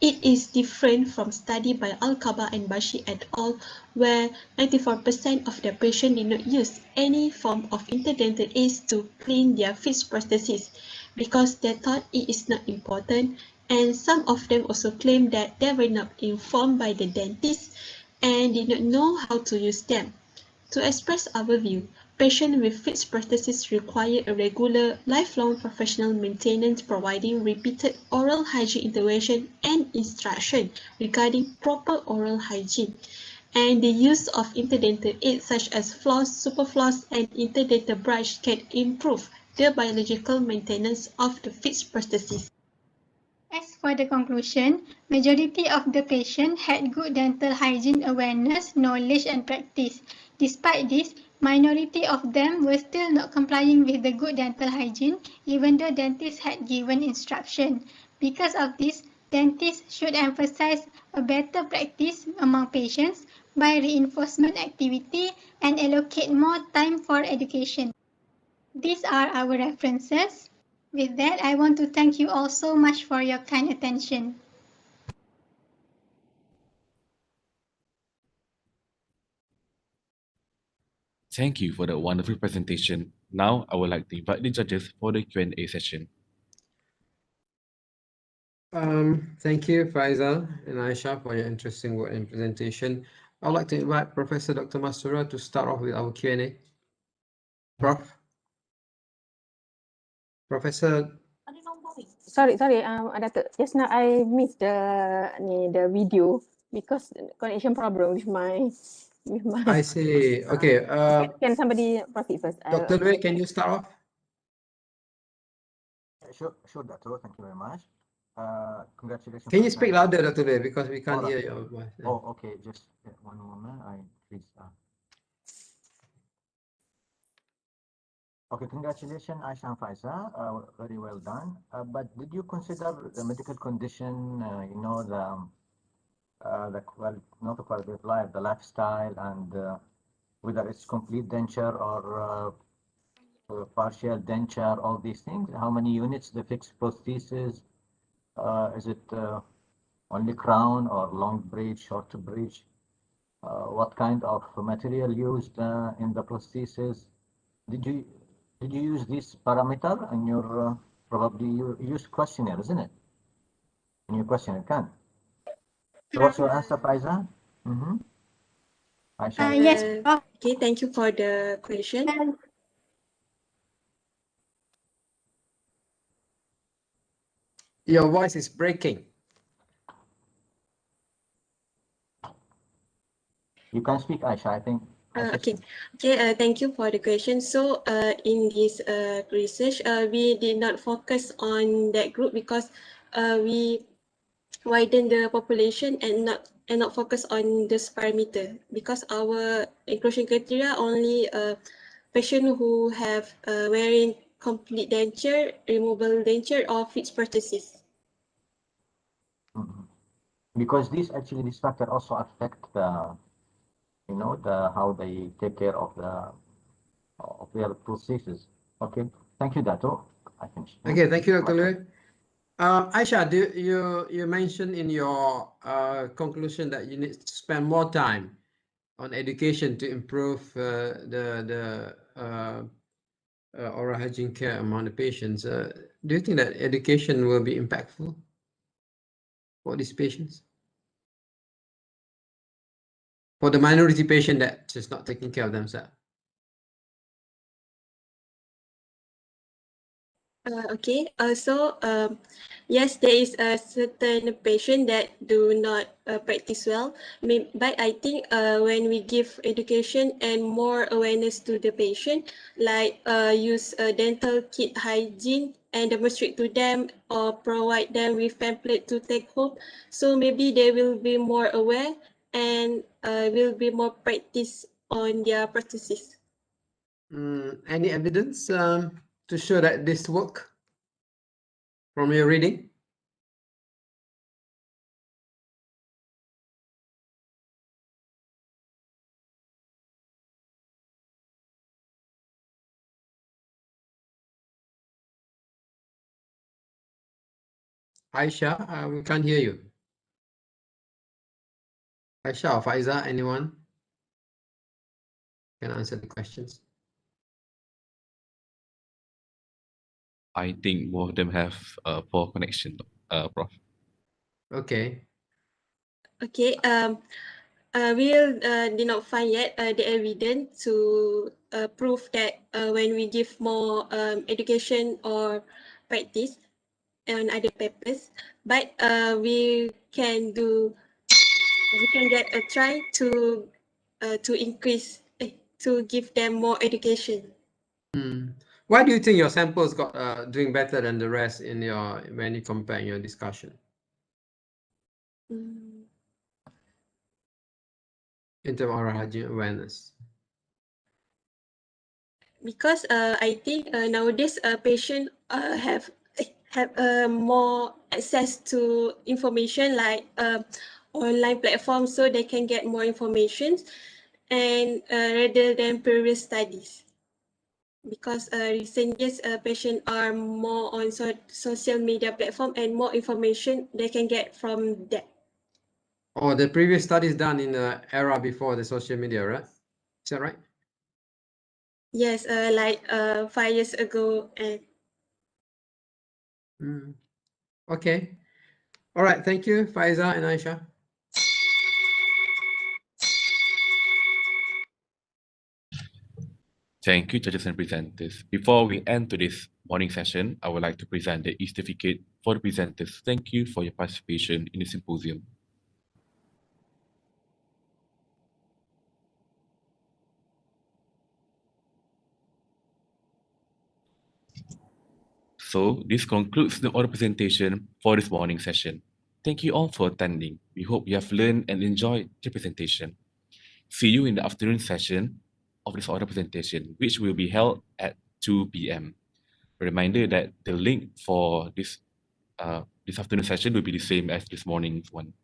Speaker 2: It is different from study by Al-Kaba and Bashi et al., where 94% of the patients did not use any form of interdental aids to clean their fixed prosthesis because they thought it is not important, and some of them also claimed that they were not informed by the dentist and did not know how to use them. To express our view, patients with fixed prosthesis require a regular, lifelong professional maintenance providing repeated oral hygiene intervention and instruction regarding proper oral hygiene. And the use of interdental aids such as floss, superfloss, and interdental brush can improve the biological maintenance of the fixed prosthesis.
Speaker 5: As for the conclusion, majority of the patients had good dental hygiene awareness, knowledge and practice. Despite this, minority of them were still not complying with the good dental hygiene even though dentists had given instruction. Because of this, dentists should emphasize a better practice among patients by reinforcement activity and allocate more time for education. These are our references. With that, I want to thank you all so much for your kind attention.
Speaker 1: Thank you for that wonderful presentation. Now, I would like to invite the judges for the Q&A session.
Speaker 6: Thank you, Faizal and Aisha, for your interesting work and presentation. I'd like to invite Professor Dr. Mastura to start off with our Q&A. Prof. Professor.
Speaker 7: Sorry, Datuk. Just now I missed the video because connection problem with my.
Speaker 6: I see. Okay.
Speaker 7: Can somebody proceed first?
Speaker 6: Dr. Lui, can you start off?
Speaker 3: Sure, Dato. Thank you very much. Congratulations.
Speaker 6: Can you speak louder, Dr. Lui, because we can't hear your voice.
Speaker 3: Oh, okay. Just one moment. Okay, congratulations, Aisha and Faiza. Very well done. But did you consider the medical condition, not the quality of life, the lifestyle, and whether it's complete denture or partial denture, all these things? How many units the fixed prosthesis? Is it only crown or long bridge, short bridge? What kind of material used in the prosthesis? Did you use this parameter in your probably you use questionnaire, isn't it? In your questionnaire, can. So what's your answer, Faiza? Mm-hmm. Aisha?
Speaker 2: Yes. Okay, thank you for the question.
Speaker 6: Your voice is breaking.
Speaker 3: You can speak, Aisha, I think.
Speaker 2: Okay. Thank you for the question. So, in this research, we did not focus on that group because we widen the population and not focus on this parameter because our inclusion criteria only patient who have wearing complete denture, removable denture, or fixed prosthesis.
Speaker 3: Because this factor also affect the, you know, the how they take care of their prosthesis. Okay, thank you, Dato. I think.
Speaker 6: Okay, thank you, Dr. Lui. Aisha, you mentioned in your conclusion that you need to spend more time on education to improve the oral hygiene care among the patients. Do you think that education will be impactful for these patients? For the minority patient that is not taking care of themselves?
Speaker 2: Okay. Yes, there is a certain patient that do not practice well. But I think when we give education and more awareness to the patient, like use dental kit hygiene and demonstrate to them or provide them with pamphlet to take home, so maybe they will be more aware and will be more practice on their practices.
Speaker 6: Any evidence to show that this work from your reading? Aisha, we can't hear you. Aisha or Faiza, anyone can answer the questions?
Speaker 1: I think more of them have poor connection, Prof.
Speaker 6: Okay.
Speaker 2: Okay. We did not find yet the evidence to prove that when we give more education or practice on other papers, but we can get a try to increase to give them more education.
Speaker 6: Why do you think your samples got doing better than the rest in your when you compare in your discussion? In terms of oral hygiene awareness.
Speaker 2: Because I think nowadays patient have more access to information like online platforms, so they can get more information and rather than previous studies. Because recent years patients are more on social media platform and more information they can get from that.
Speaker 6: Or the previous studies done in the era before the social media, right? Is that right?
Speaker 2: Yes, like 5 years ago. And
Speaker 6: Okay. All right. Thank you, Faiza and Aisha.
Speaker 1: Thank you, judges and presenters. Before we end today's morning session, I would like to present the e-certificate for the presenters. Thank you for your participation in the symposium. So this concludes the oral presentation for this morning session. Thank you all for attending. We hope you have learned and enjoyed the presentation. See you in the afternoon session of this oral presentation, which will be held at 2 p.m. A reminder that the link for this afternoon session will be the same as this morning's one.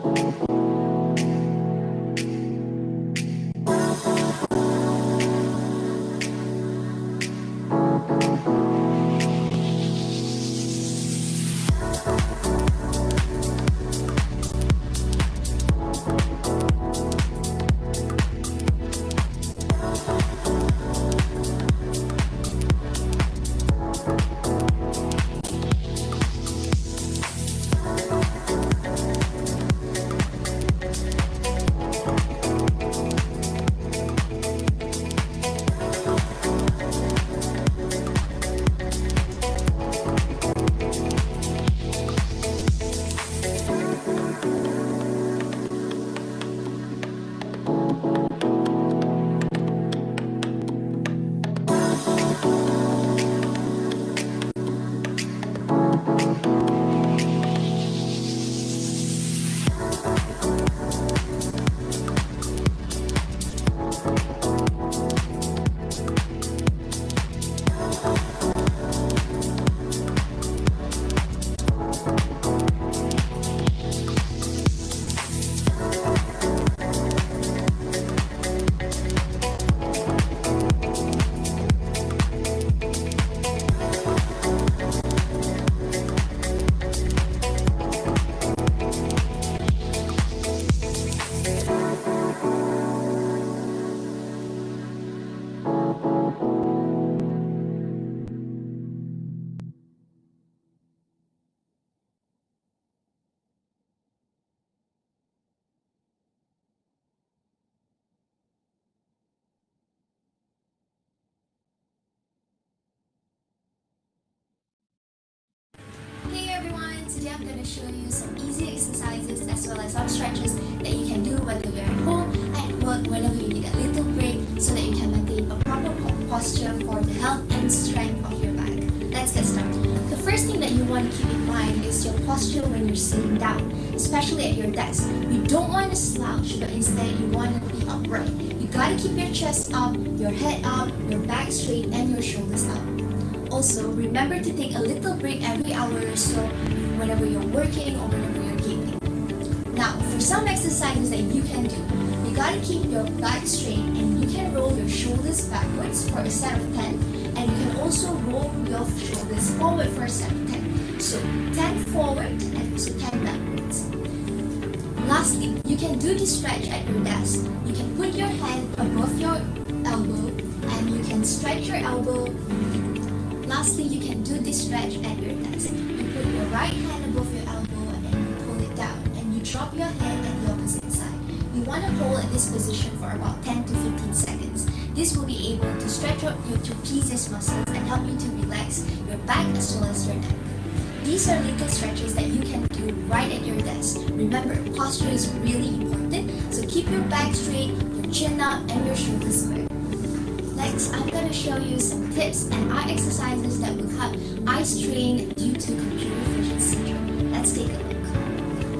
Speaker 8: Hey everyone, today I'm going to show you some easy exercises as well as some stretches that you can do whether you're at home, at work, whenever you need a little break so that you can maintain a proper posture for the health and strength of your back. Let's get started. The first thing that you want to keep in mind is your posture when you're sitting down, especially at your desk. You don't want to slouch, but instead you want to be upright. You gotta keep your chest up, your head up, your back straight, and your shoulders up. Also, remember to take a little break every hour or so whenever you're working or whenever you're gaming. Now, for some exercises that you can do, you gotta keep your back straight and you can roll your shoulders backwards for a set of 10, and you can also roll your shoulders forward for a set of 10. So 10 forward and also 10 backwards. Lastly, you can do the stretch at your desk. You can put your hand above your elbow and you can stretch your elbow. Lastly, you can do this stretch at your desk. You put your right hand above your elbow and you pull it down and you drop your head at the opposite side. You want to hold at this position for about 10 to 15 seconds. This will be able to stretch out your trapezius muscles and help you to relax your back as well as your neck. These are little stretches that you can do right at your desk. Remember, posture is really important, so keep your back straight, your chin up, and your shoulders square. Next, I'm going to show you some tips and eye exercises that will help eye strain due to computer vision syndrome. Let's take a look.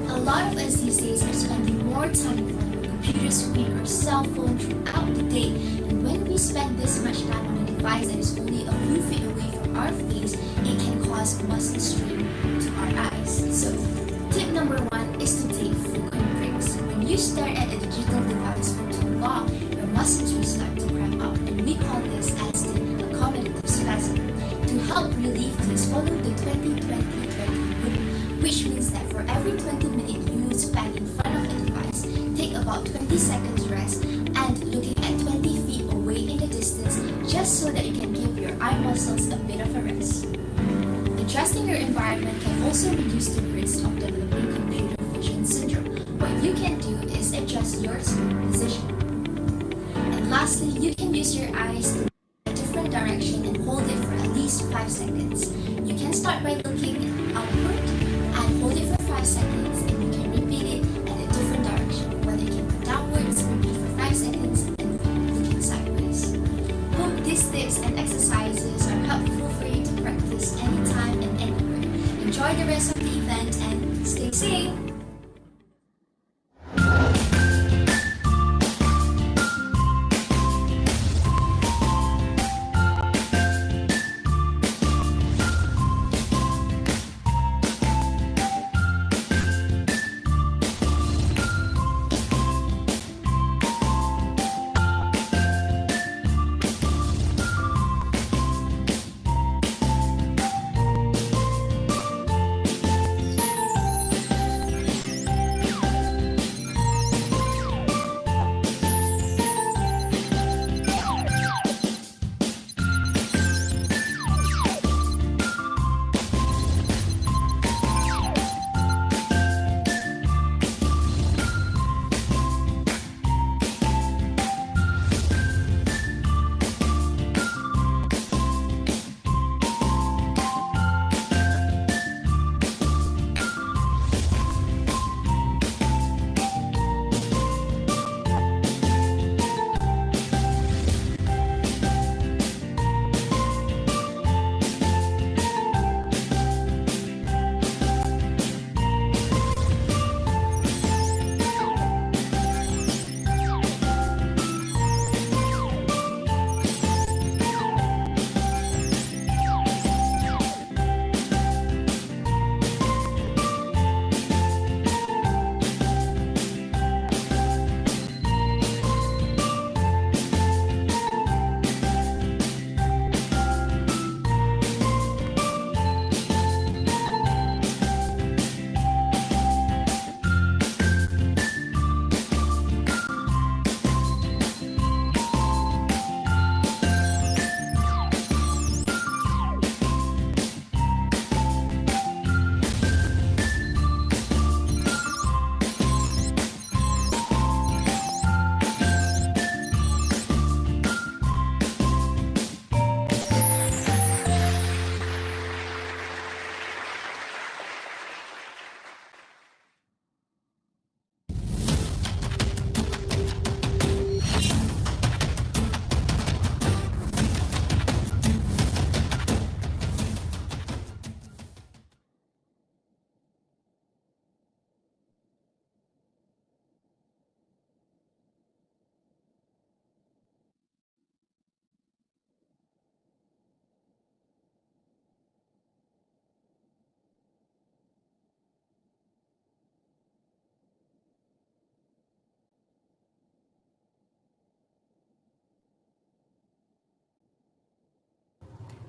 Speaker 8: A lot of us these days are spending more time in front of a computer screen or cell phone throughout the day, and when we spend this much time on a device that is only a few feet away from our face, it can cause muscle strain to our eyes. So, tip number 1 is to take frequent breaks. When you stare at a digital device for too long, your muscles will start to cramp up, and we call this as the accommodative spasm. To help relieve this, follow the 20-20-20 rule, which means that for every 20 minutes you spend in front of a device, take about 20 seconds rest and looking at 20 feet away in the distance, just so that you can give your eye muscles a bit of a rest. Adjusting your environment can also reduce the risk of developing computer vision syndrome. What you can do is adjust your screen position. And lastly, you can use your eyes to a different direction and hold it for at least 5 seconds. You can start by looking outward and hold it for 5 seconds, and you can repeat it at a different direction. Whether you can put downwards, repeat for 5 seconds, and looking sideways. Hope these tips and exercises are helpful for you to practice anytime and anywhere. Enjoy the rest of the event and stay safe!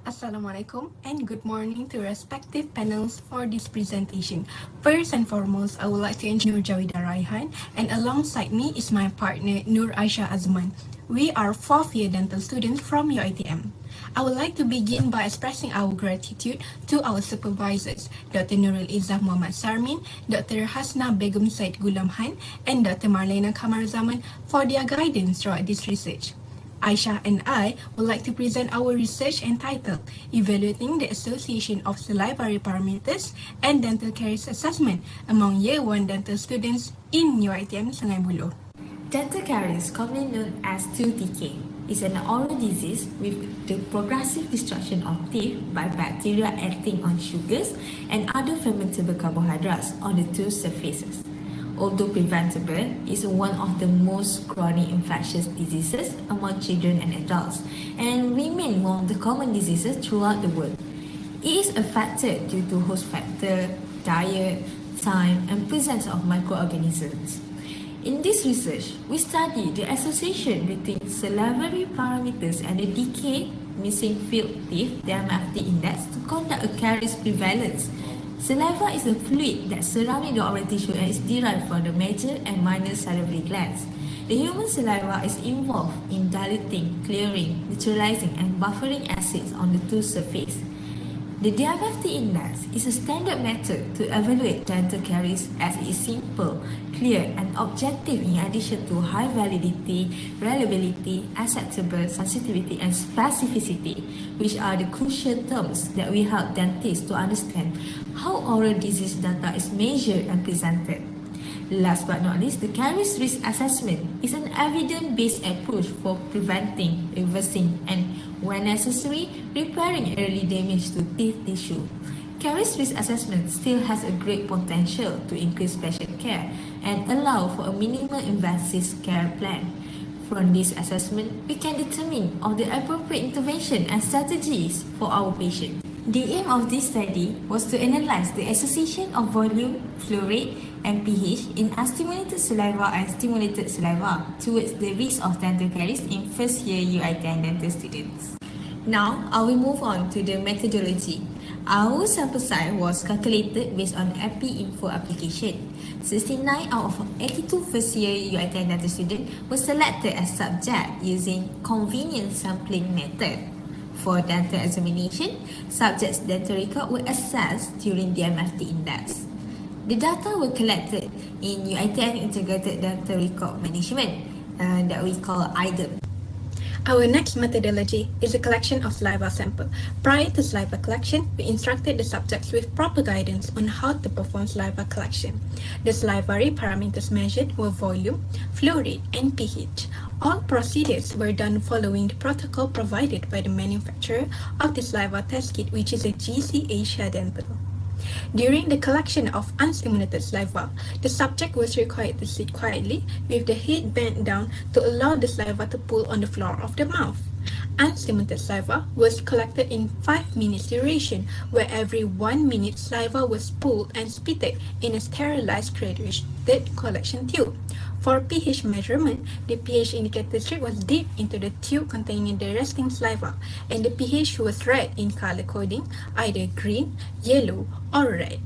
Speaker 9: Assalamualaikum and good morning to respective panels for this presentation. First and foremost, I would like to introduce Nur Jawida Raihan, and alongside me is my partner Nur Aisha Azman. We are fourth-year dental students from UiTM. I would like to begin by expressing our gratitude to our supervisors, Dr. Nurul Izzah Muhammad Sarmin, Dr. Hasna Begum Said Gulamhan, and Dr. Marlena Kamar Zaman for their guidance throughout this research. Aisha and I would like to present our research entitled Evaluating the Association of Salivary Parameters and Dental Caries Assessment among Year 1 dental students in UiTM Sungai Buloh.
Speaker 10: Dental caries, commonly known as tooth decay, is an oral disease with the progressive destruction of teeth by bacteria acting on sugars and other fermentable carbohydrates on the tooth surfaces. Although preventable, is one of the most chronic infectious diseases among children and adults and remain one of the common diseases throughout the world. It is affected due to host factor, diet, time, and presence of microorganisms. In this research, we study the association between salivary parameters and the decay missing filled teeth, the MFT index, to conduct a caries prevalence. Saliva is a fluid that surrounds the oral tissue and is derived from the major and minor salivary glands. The human saliva is involved in diluting, clearing, neutralizing, and buffering acids on the tooth surface. The DMFT index is a standard method to evaluate dental caries as it is simple, clear, and objective in addition to high validity, reliability, acceptable, sensitivity, and specificity, which are the crucial terms that will help dentists to understand how oral disease data is measured and presented. Last but not least, the caries risk assessment is an evidence-based approach for preventing, reversing, and, when necessary, repairing early damage to teeth tissue. Caries risk assessment still has a great potential to increase patient care and allow for a minimal invasive care plan. From this assessment, we can determine of the appropriate intervention and strategies for our patient. The aim of this study was to analyze the association of volume, flow rate, and pH in unstimulated saliva and stimulated saliva towards the risk of dental caries in first year UiTM dental students. Now, I will move on to the methodology. Our sample size was calculated based on EpiInfo application. 69 out of 82 first year UiTM dental students were selected as subject using convenient sampling method. For dental examination, subjects' dental record were assessed during the MFT index. The data were collected in UiTM Integrated Dental Record Management that we call IDEM.
Speaker 9: Our next methodology is the collection of saliva sample. Prior to saliva collection, we instructed the subjects with proper guidance on how to perform saliva collection. The salivary parameters measured were volume, flow rate, and pH. All procedures were done following the protocol provided by the manufacturer of the saliva test kit, which is a GC Asia Dental. During the collection of unstimulated saliva, the subject was required to sit quietly with the head bent down to allow the saliva to pool on the floor of the mouth. Unstimulated saliva was collected in 5 minutes duration, where every 1 minute saliva was pooled and spitted in a sterilized graduated collection tube. For pH measurement, the pH indicator strip was dipped into the tube containing the resting saliva, and the pH was red in color coding, either green, yellow, or red.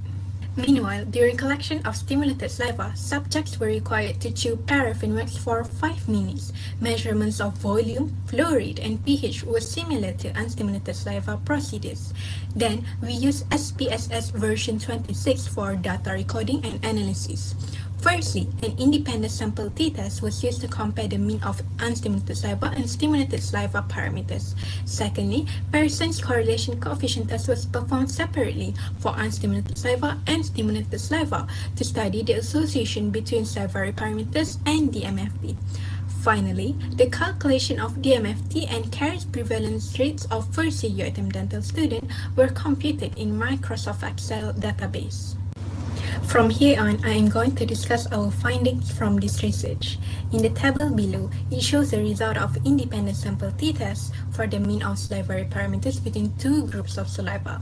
Speaker 9: Meanwhile, during collection of stimulated saliva, subjects were required to chew paraffin wax for 5 minutes. Measurements of volume, flow rate, and pH were similar to unstimulated saliva procedures. Then, we used SPSS version 26 for data recording and analysis. Firstly, an independent sample t-test was used to compare the mean of unstimulated saliva and stimulated saliva parameters. Secondly, Pearson's correlation coefficient test was performed separately for unstimulated saliva and stimulated saliva to study the association between salivary parameters and DMFT. Finally, the calculation of DMFT and caries prevalence rates of first-year UiTM dental students were computed in Microsoft Excel database. From here on, I am going to discuss our findings from this research. In the table below, it shows the result of independent sample t-test for the mean of salivary parameters between two groups of saliva.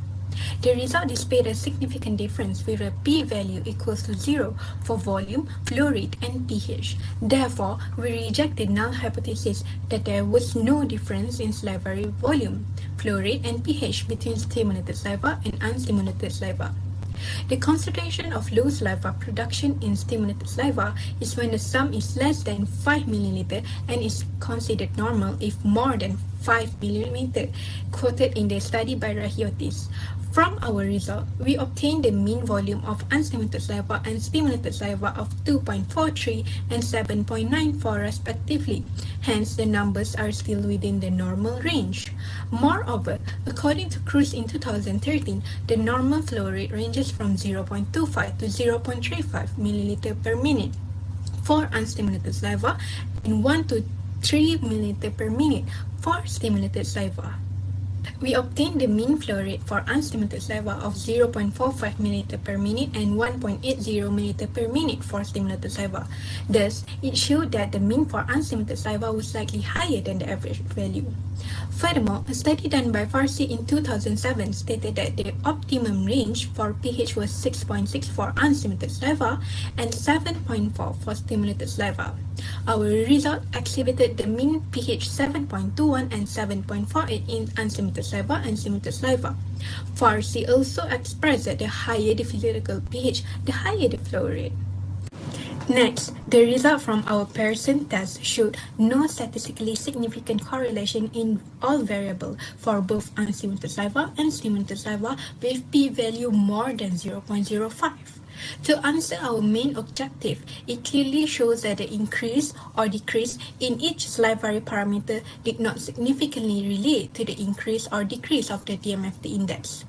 Speaker 9: The result displayed a significant difference with a p-value equals to 0 for volume, flow rate, and pH. Therefore, we reject the null hypothesis that there was no difference in salivary volume. flow rate, and pH between stimulated saliva and unstimulated saliva. The concentration of low saliva production in stimulated saliva is when the sum is less than 5 milliliter and is considered normal if more than 5 milliliter, quoted in the study by Rahiotis. From our result, we obtained the mean volume of unstimulated saliva and stimulated saliva of 2.43 and 7.94 respectively. Hence, the numbers are still within the normal range. Moreover, according to Cruz in 2013, the normal flow rate ranges from 0.25 to 0.35 milliliter per minute for unstimulated saliva and 1 to 3 milliliter per minute for stimulated saliva. We obtained the mean flow rate for unstimulated saliva of 0.45 milliliter per minute and 1.80 milliliter per minute for stimulated saliva. Thus, it showed that the mean for unstimulated saliva was slightly higher than the average value. Furthermore, a study done by Farsi in 2007 stated that the optimum range for pH was 6.6 for unstimulated saliva and 7.4 for stimulated saliva. Our result exhibited the mean pH 7.21 and 7.48 in unstimulated saliva and stimulated saliva. Farsi also expressed that the higher the physical pH, the higher the flow rate. Next, the result from our Pearson test showed no statistically significant correlation in all variables for both unstimulated saliva and stimulated saliva with p-value more than 0.05. To answer our main objective, it clearly shows that the increase or decrease in each salivary parameter did not significantly relate to the increase or decrease of the DMFT index.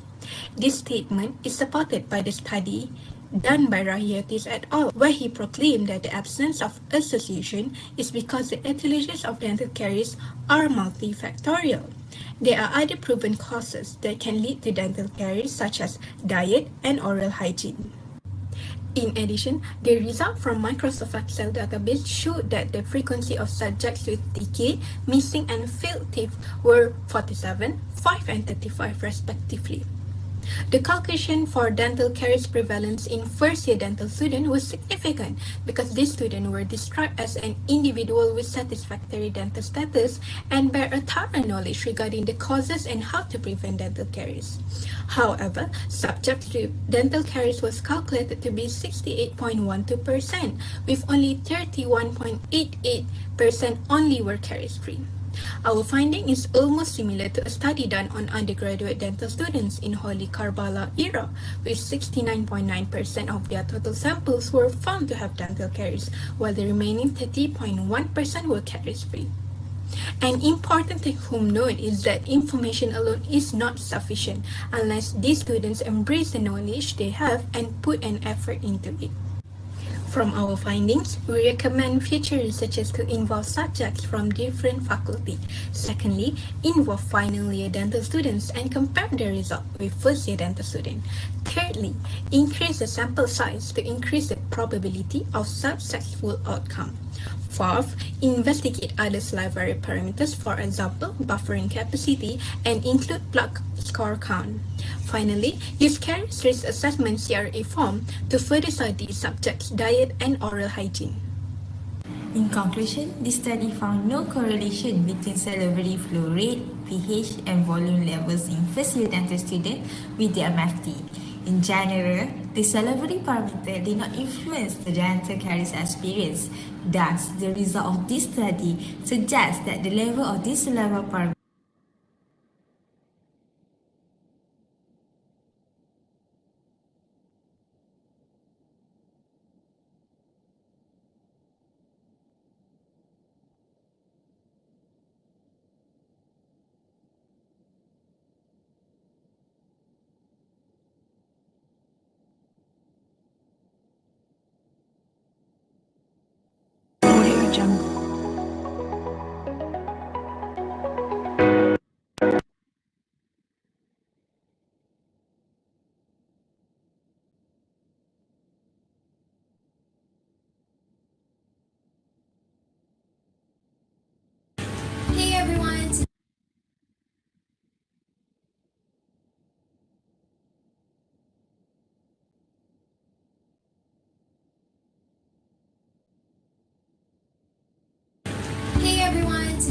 Speaker 9: This statement is supported by the study done by Rahiotis et al., where he proclaimed that the absence of association is because the etiologies of dental caries are multifactorial. There are other proven causes that can lead to dental caries, such as diet and oral hygiene. In addition, the result from Microsoft Excel database showed that the frequency of subjects with decay, missing, and failed teeth were 47, 5, and 35 respectively. The calculation for dental caries prevalence in first-year dental students was significant because these students were described as an individual with satisfactory dental status and bear a thorough knowledge regarding the causes and how to prevent dental caries. However, subject to dental caries was calculated to be 68.12%, with only 31.88% only were caries-free. Our finding is almost similar to a study done on undergraduate dental students in Holy Karbala era, with 69.9% of their total samples were found to have dental caries, while the remaining 30.1% were caries-free. An important take-home note is that information alone is not sufficient unless these students embrace the knowledge they have and put an effort into it. From our findings, we recommend future researchers to involve subjects from different faculty. Secondly, involve final year dental students and compare the result with first year dental students. Thirdly, increase the sample size to increase the probability of successful outcome. Fourth, investigate other salivary parameters, for example, buffering capacity, and include plaque score count. Finally, use caries risk assessment CRA form to further study subjects' diet and oral hygiene.
Speaker 10: In conclusion, this study found no correlation between salivary flow rate, pH, and volume levels in first-year dental students with the MFT. In general, the salivary parameter did not influence the dental caries experience. Thus, the result of this study suggests that the level of this salivary parameter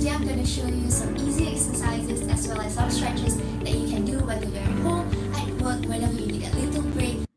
Speaker 8: today I'm going to show you some easy exercises as well as some stretches that you can do whether you're at home, at work, whenever you need a little break.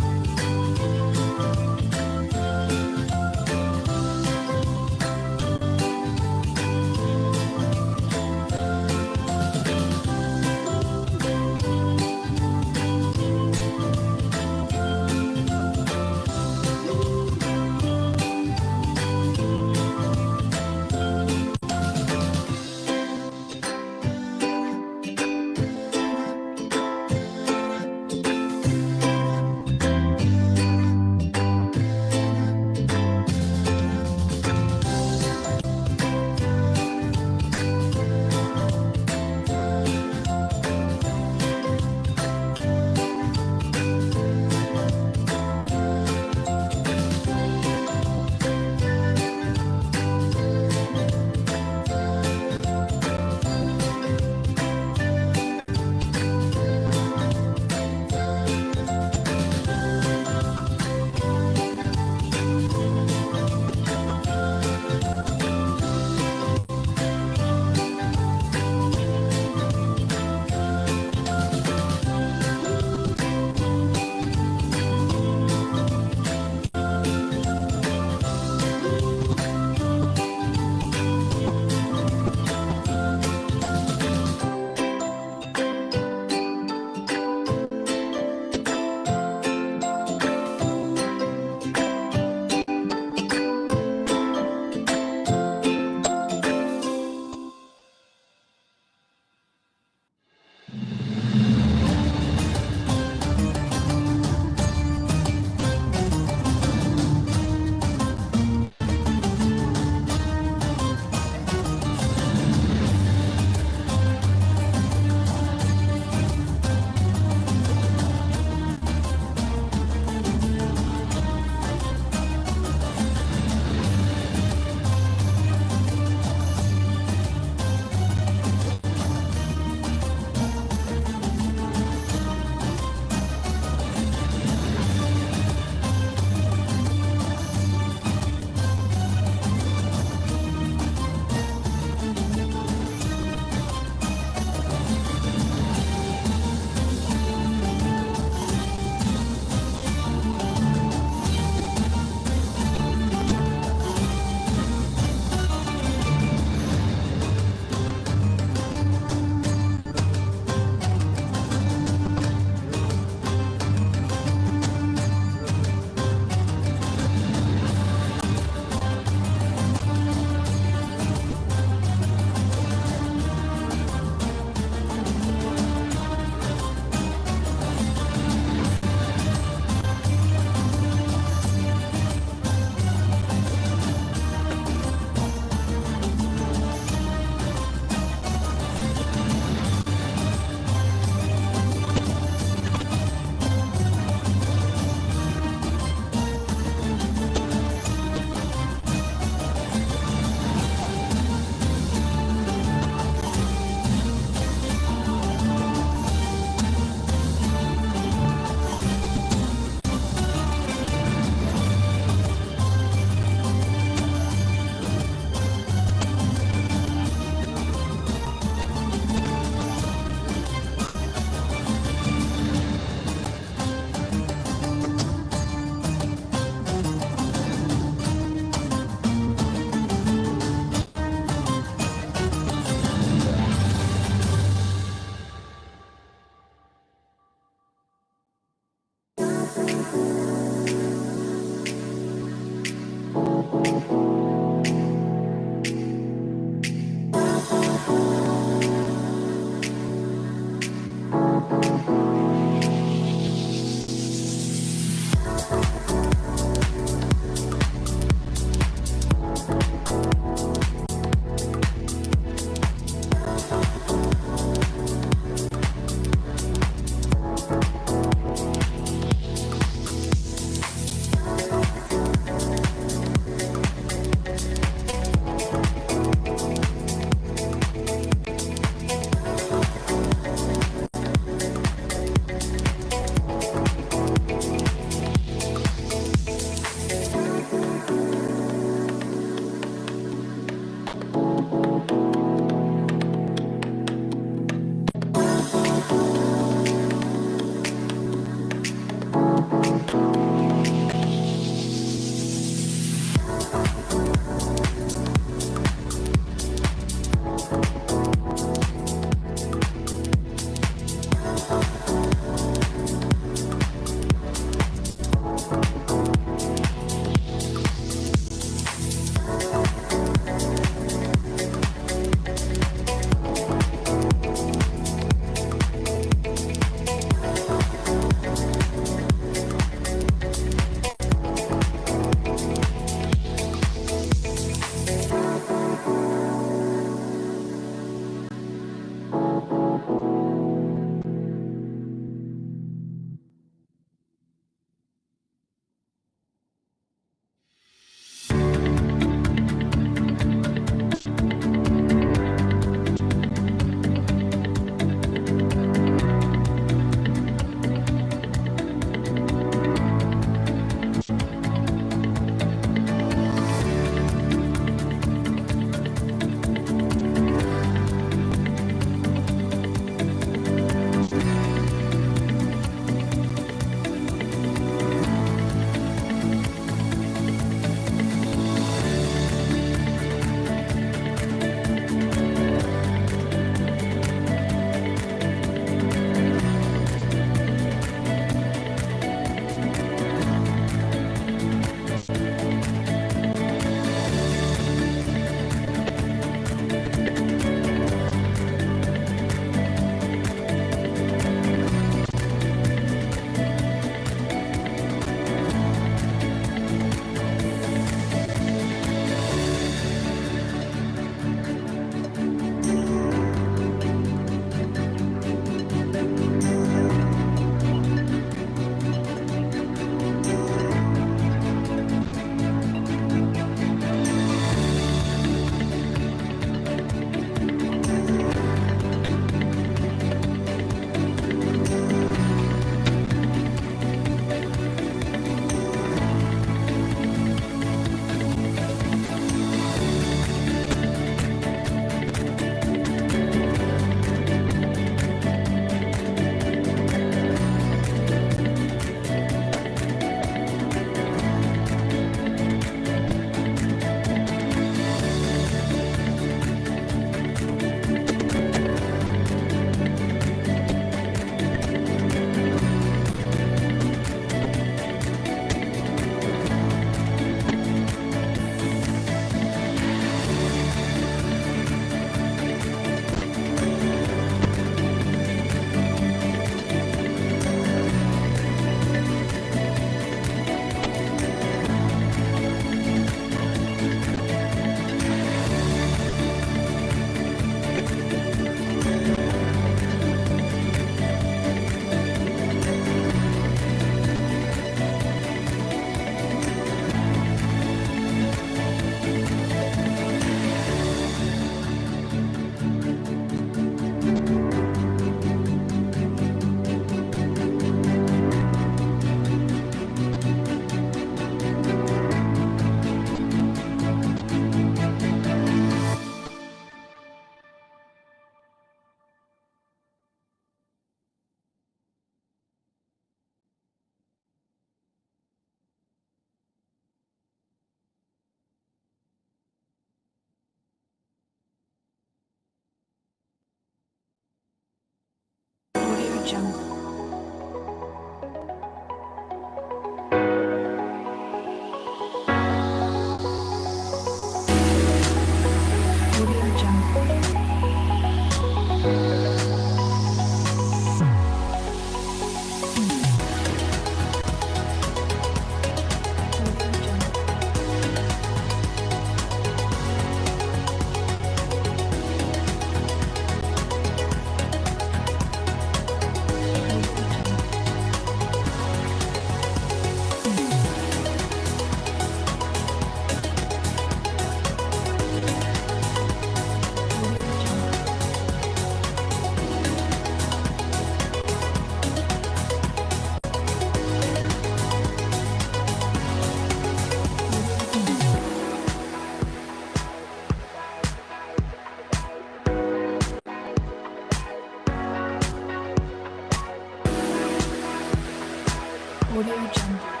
Speaker 9: Audio Jungle.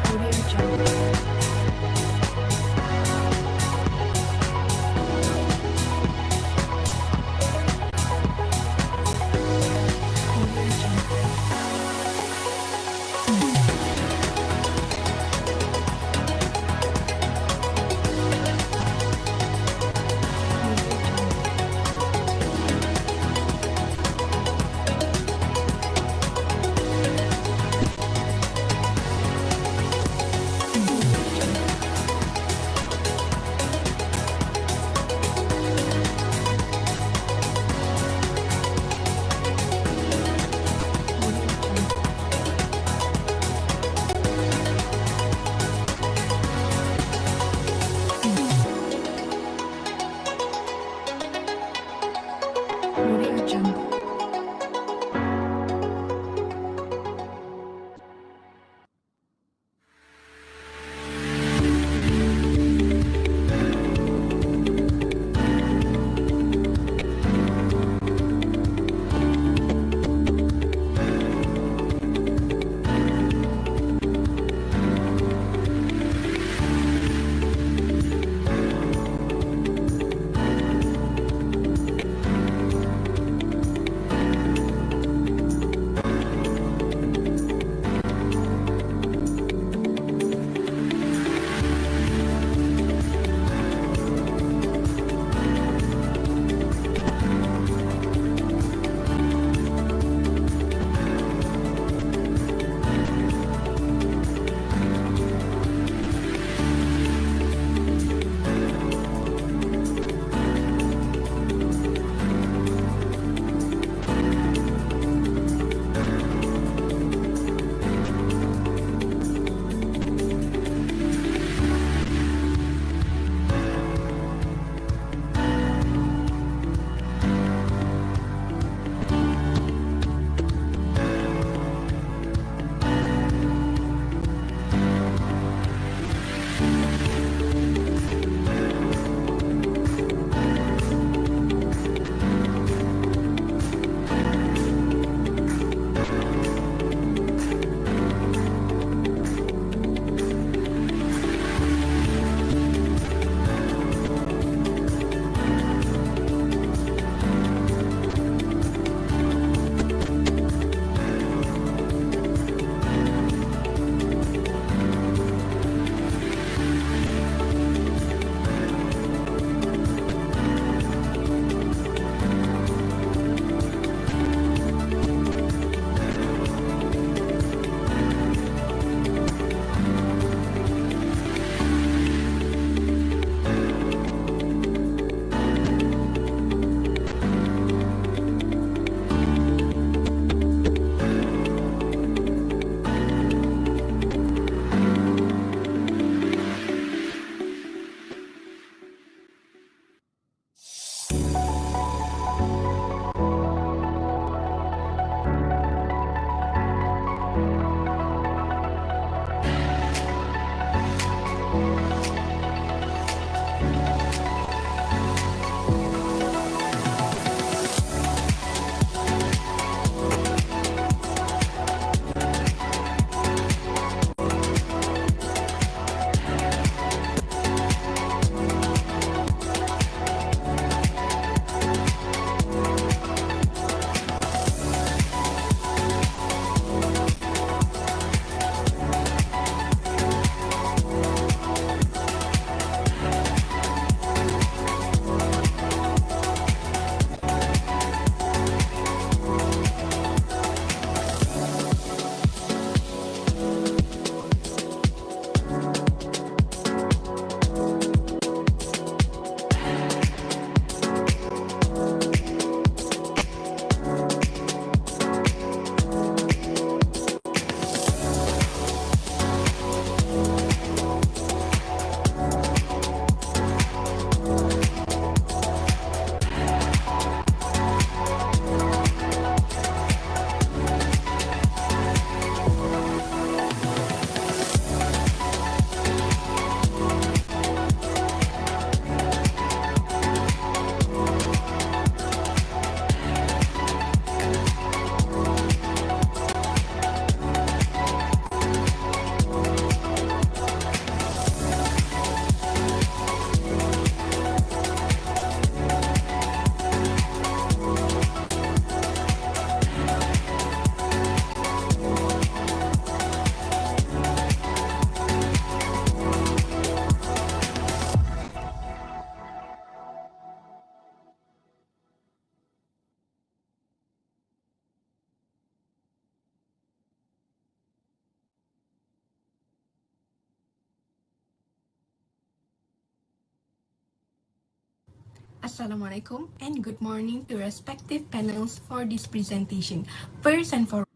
Speaker 9: Audio Jungle. Audio Jungle. Audio Assalamualaikum and good morning to respective panels for this presentation. First and foremost,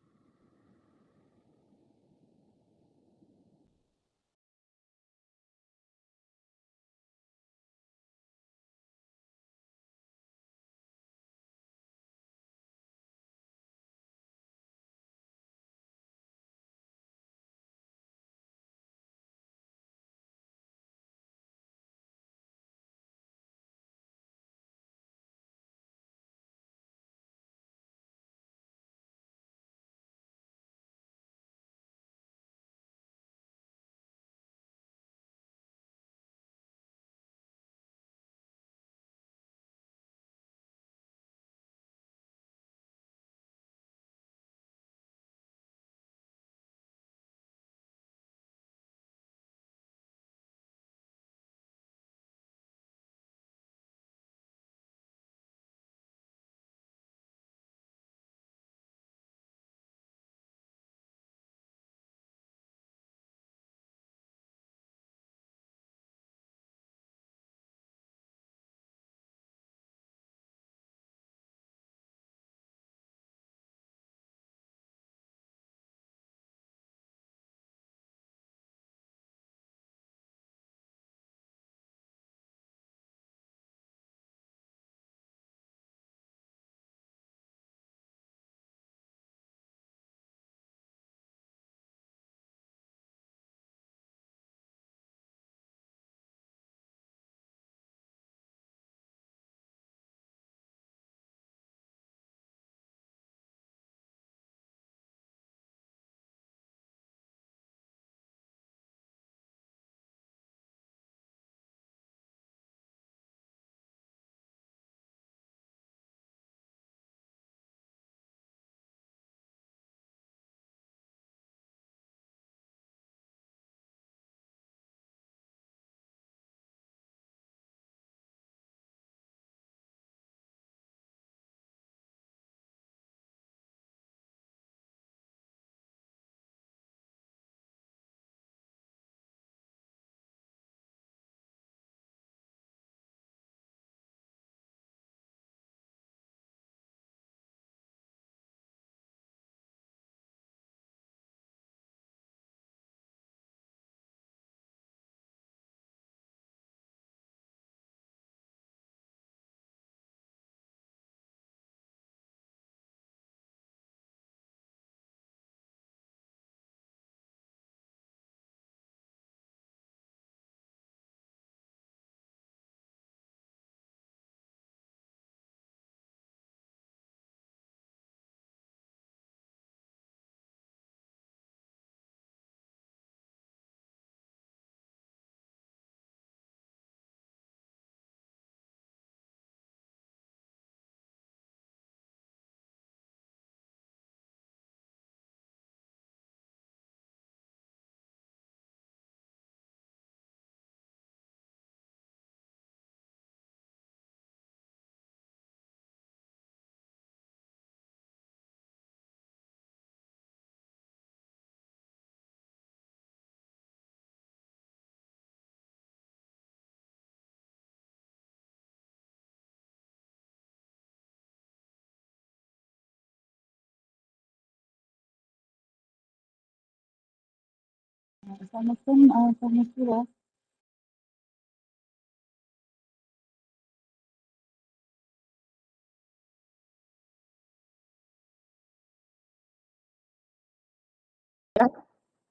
Speaker 11: Assalamualaikum, Puan.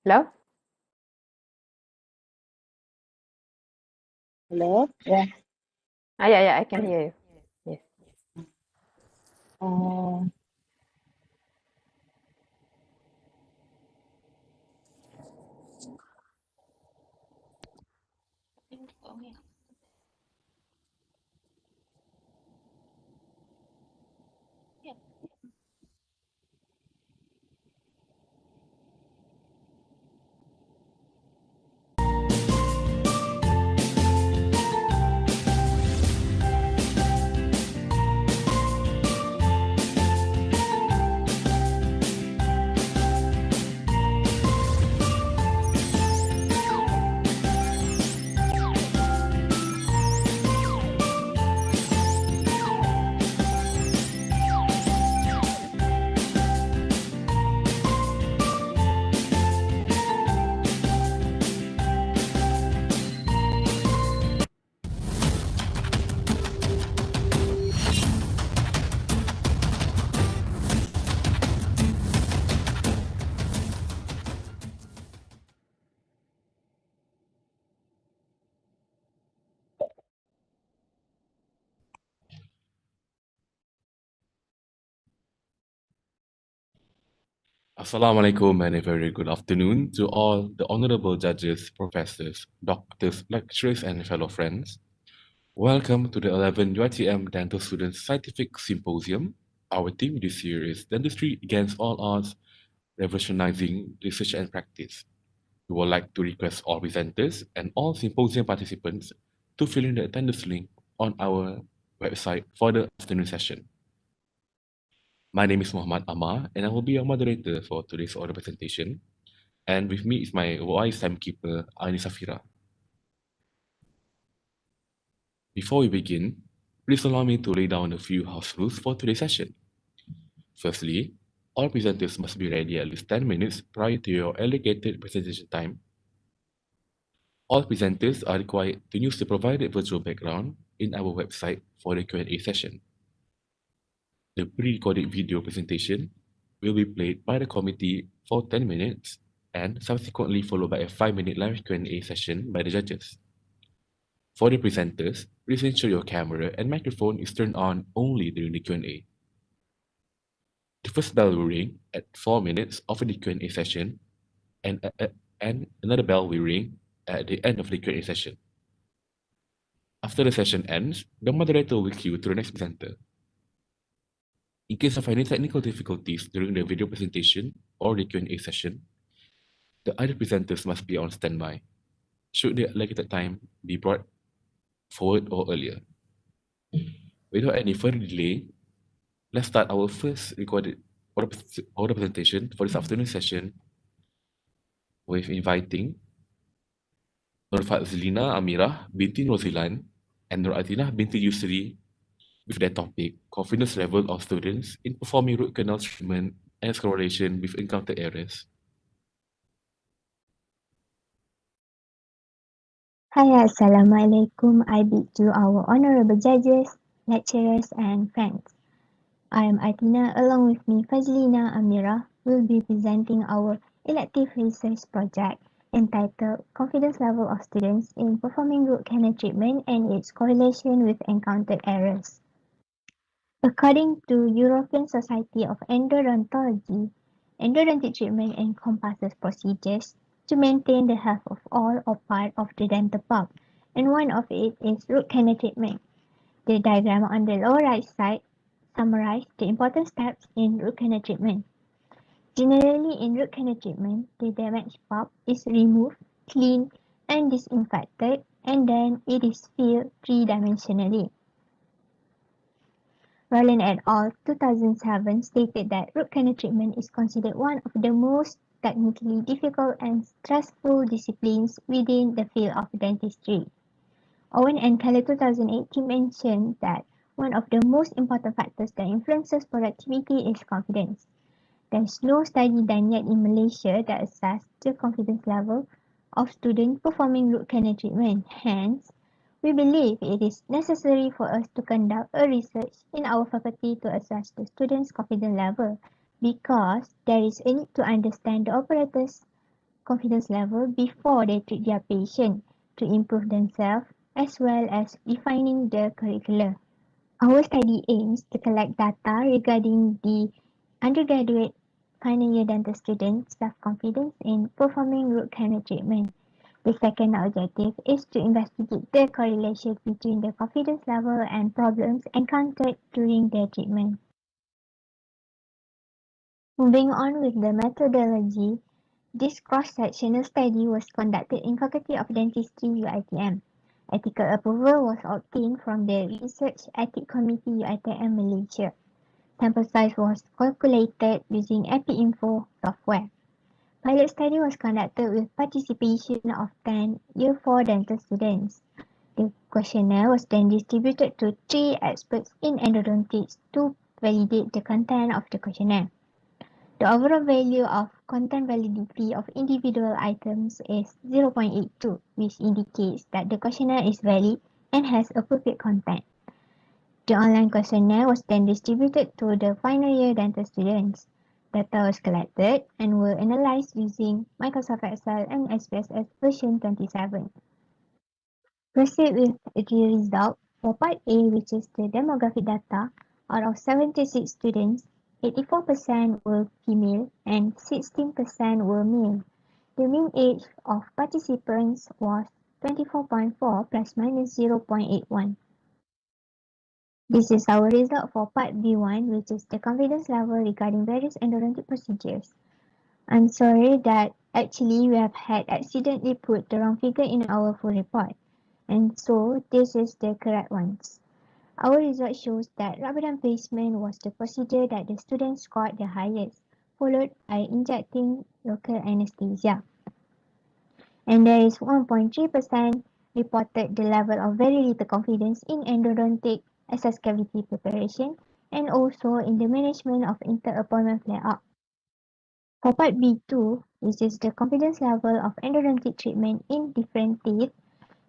Speaker 7: Hello?
Speaker 11: Hello. Yeah.
Speaker 7: Yeah, I can hear you. Yes.
Speaker 11: Uh,
Speaker 1: Assalamualaikum and a very good afternoon to all the honorable judges, professors, doctors, lecturers, and fellow friends. Welcome to the 11th UiTM Dental Students Scientific Symposium. Our theme this year is Dentistry Against All Odds, Revolutionizing Research and Practice. We would like to request all presenters and all symposium participants to fill in the attendance link on our website for the afternoon session. My name is Muhammad Amar, and I will be your moderator for today's oral presentation. And with me is my wise timekeeper, Aini Safira. Before we begin, please allow me to lay down a few house rules for today's session. Firstly, all presenters must be ready at least 10 minutes prior to your allocated presentation time. All presenters are required to use the provided virtual background in our website for the Q&A session. The pre-recorded video presentation will be played by the committee for 10 minutes and subsequently followed by a 5-minute live Q&A session by the judges. For the presenters, please ensure your camera and microphone is turned on only during the Q&A. The first bell will ring at 4 minutes of the Q&A session and another bell will ring at the end of the Q&A session. After the session ends, the moderator will queue to the next presenter. In case of any technical difficulties during the video presentation or the Q&A session, the other presenters must be on standby, should the allocated time be brought forward or earlier. Without any further delay, let's start our first recorded oral presentation for this afternoon session with inviting Nur Fazlina Amirah binti Rozilan and Nur Atinah binti Yusri with their topic, confidence level of students in performing root canal treatment and its correlation with encountered errors.
Speaker 14: Hi, Assalamualaikum. I bid to our honorable judges, lecturers and friends. I am Atina. Along with me, Fazlina Amira will be presenting our elective research project entitled Confidence Level of Students in Performing Root Canal Treatment and its Correlation with Encountered Errors. According to European Society of Endodontology, endodontic treatment encompasses procedures to maintain the health of all or part of the dental pulp, and one of it is root canal treatment. The diagram on the lower right side summarizes the important steps in root canal treatment. Generally, in root canal treatment, the damaged pulp is removed, cleaned, and disinfected, and then it is filled three-dimensionally. Rowland et al. 2007 stated that root canal treatment is considered one of the most technically difficult and stressful disciplines within the field of dentistry. Owen and Keller 2018 mentioned that one of the most important factors that influences productivity is confidence. There is no study done yet in Malaysia that assesses the confidence level of students performing root canal treatment. Hence, we believe it is necessary for us to conduct a research in our faculty to assess the students' confidence level because there is a need to understand the operators' confidence level before they treat their patient to improve themselves as well as refining the curricula. Our study aims to collect data regarding the undergraduate final year dental students' self-confidence in performing root canal treatment. The second objective is to investigate the correlation between the confidence level and problems encountered during their treatment. Moving on with the methodology, this cross-sectional study was conducted in Faculty of Dentistry UiTM. Ethical approval was obtained from the Research Ethics Committee UiTM Malaysia. Sample size was calculated using EpiInfo software. Pilot study was conducted with participation of 10 Year 4 dental students. The questionnaire was then distributed to 3 experts in endodontics to validate the content of the questionnaire. The overall value of content validity of individual items is 0.82, which indicates that the questionnaire is valid and has appropriate content. The online questionnaire was then distributed to the final year dental students. Data was collected and were analyzed using Microsoft Excel and SPSS version 27. Proceed with the result for Part A, which is the demographic data. Out of 76 students, 84% were female and 16% were male. The mean age of participants was 24.4 plus minus 0.81. This is our result for part B1, which is the confidence level regarding various endodontic procedures. I'm sorry that actually we have had accidentally put the wrong figure in our full report, and so this is the correct ones. Our result shows that rubber dam placement was the procedure that the students scored the highest, followed by injecting local anesthesia. And there is 1.3% reported the level of very little confidence in endodontic access cavity preparation and also in the management of inter-appointment flare-up. For part B2, which is the confidence level of endodontic treatment in different teeth,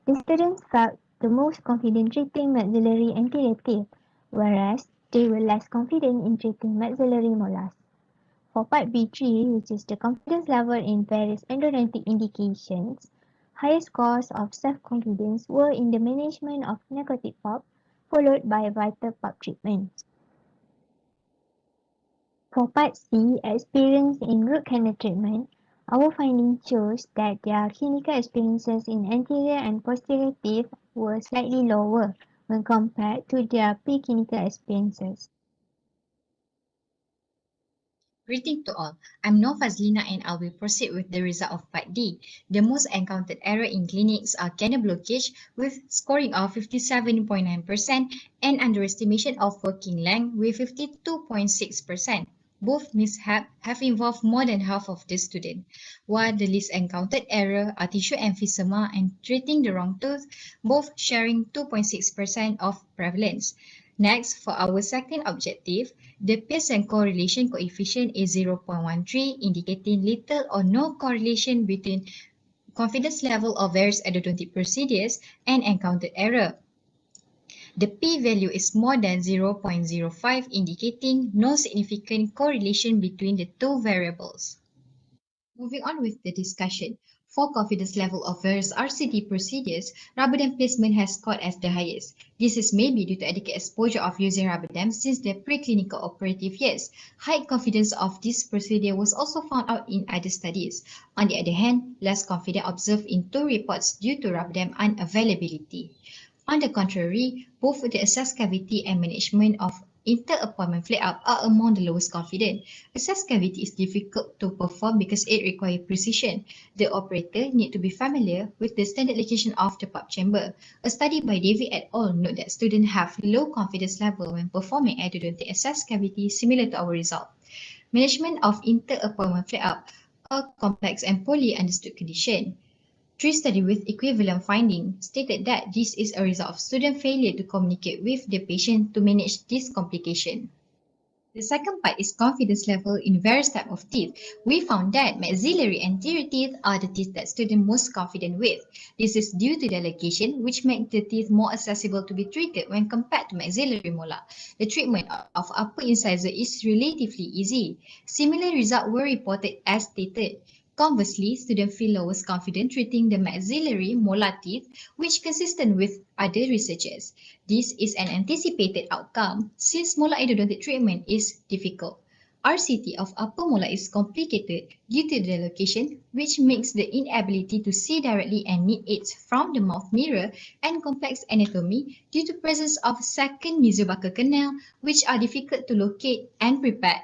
Speaker 14: the students felt the most confident treating maxillary anterior teeth, whereas they were less confident in treating maxillary molars. For part B3, which is the confidence level in various endodontic indications, higher scores of self-confidence were in the management of necrotic pulp, followed by vital pulp treatment. For part C, experience in root canal treatment, our finding shows that their clinical experiences in anterior and posterior teeth were slightly lower when compared to their preclinical experiences.
Speaker 15: Greeting to all, I'm Nur Fazlina and I will proceed with the result of Part D. The most encountered error in clinics are canal blockage with scoring of 57.9% and underestimation of working length with 52.6%. Both mishaps have involved more than half of the students, while the least encountered error are tissue emphysema and treating the wrong tooth, both sharing 2.6% of prevalence. Next, for our second objective, the Pearson correlation coefficient is 0.13, indicating little or no correlation between confidence level of various endodontic procedures and encountered error. The p-value is more than 0.05, indicating no significant correlation between the two variables. Moving on with the discussion. For confidence level of various RCT procedures, rubber dam placement has scored as the highest. This is maybe due to adequate exposure of using rubber dams since their preclinical operative years. High confidence of this procedure was also found out in other studies. On the other hand, less confidence observed in two reports due to rubber dam unavailability. On the contrary, both the access cavity and management of inter-appointment flare-up are among the lowest confident. Access cavity is difficult to perform because it requires precision. The operator need to be familiar with the standard location of the pulp chamber. A study by David et al. Note that students have low confidence level when performing endodontic access cavity similar to our result. Management of inter-appointment flare-up, a complex and poorly understood condition. Three studies with equivalent findings stated that this is a result of student failure to communicate with the patient to manage this complication. The second part is confidence level in various types of teeth. We found that maxillary anterior teeth are the teeth that students most confident with. This is due to their location, which makes the teeth more accessible to be treated when compared to maxillary molar. The treatment of upper incisor is relatively easy. Similar results were reported as stated. Conversely, students feel lowest confident treating the maxillary molar teeth, which consistent with other researchers. This is an anticipated outcome since molar endodontic treatment is difficult. RCT of upper molar is complicated due to the location, which makes the inability to see directly and need aids from the mouth mirror, and complex anatomy due to presence of second mesobuccal canal, which are difficult to locate and prepare.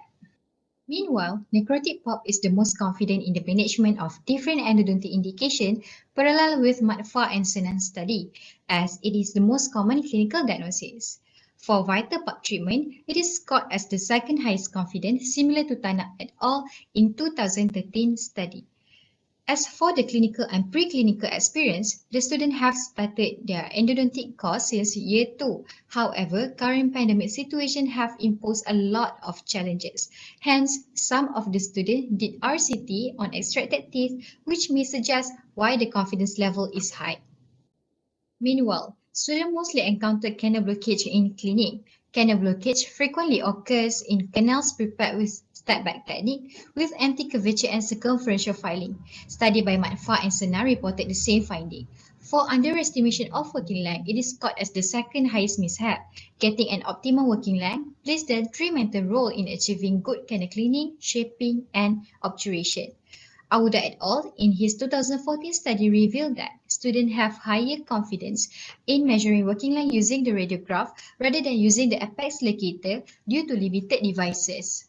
Speaker 15: Meanwhile, necrotic pulp is the most confident in the management of different endodontic indications parallel with Matfa and Senan study, as it is the most common clinical diagnosis. For vital pulp treatment, it is scored as the second highest confidence, similar to Tana et al. In 2013 study. As for the clinical and preclinical experience, the students have started their endodontic course since year 2. However, current pandemic situation have imposed a lot of challenges. Hence, some of the students did RCT on extracted teeth, which may suggest why the confidence level is high. Meanwhile, students mostly encounter canal blockage in clinic. Canal blockage frequently occurs in canals prepared with step-back technique with anti-curvature and circumferential filing. Study by Matfa and Senar reported the same finding. For underestimation of working length, it is scored as the second highest mishap. Getting an optimal working length, plays the detrimental role in achieving good kernel cleaning, shaping, and obturation. Awuda et al. In his 2014 study revealed that students have higher confidence in measuring working length using the radiograph rather than using the apex locator due to limited devices.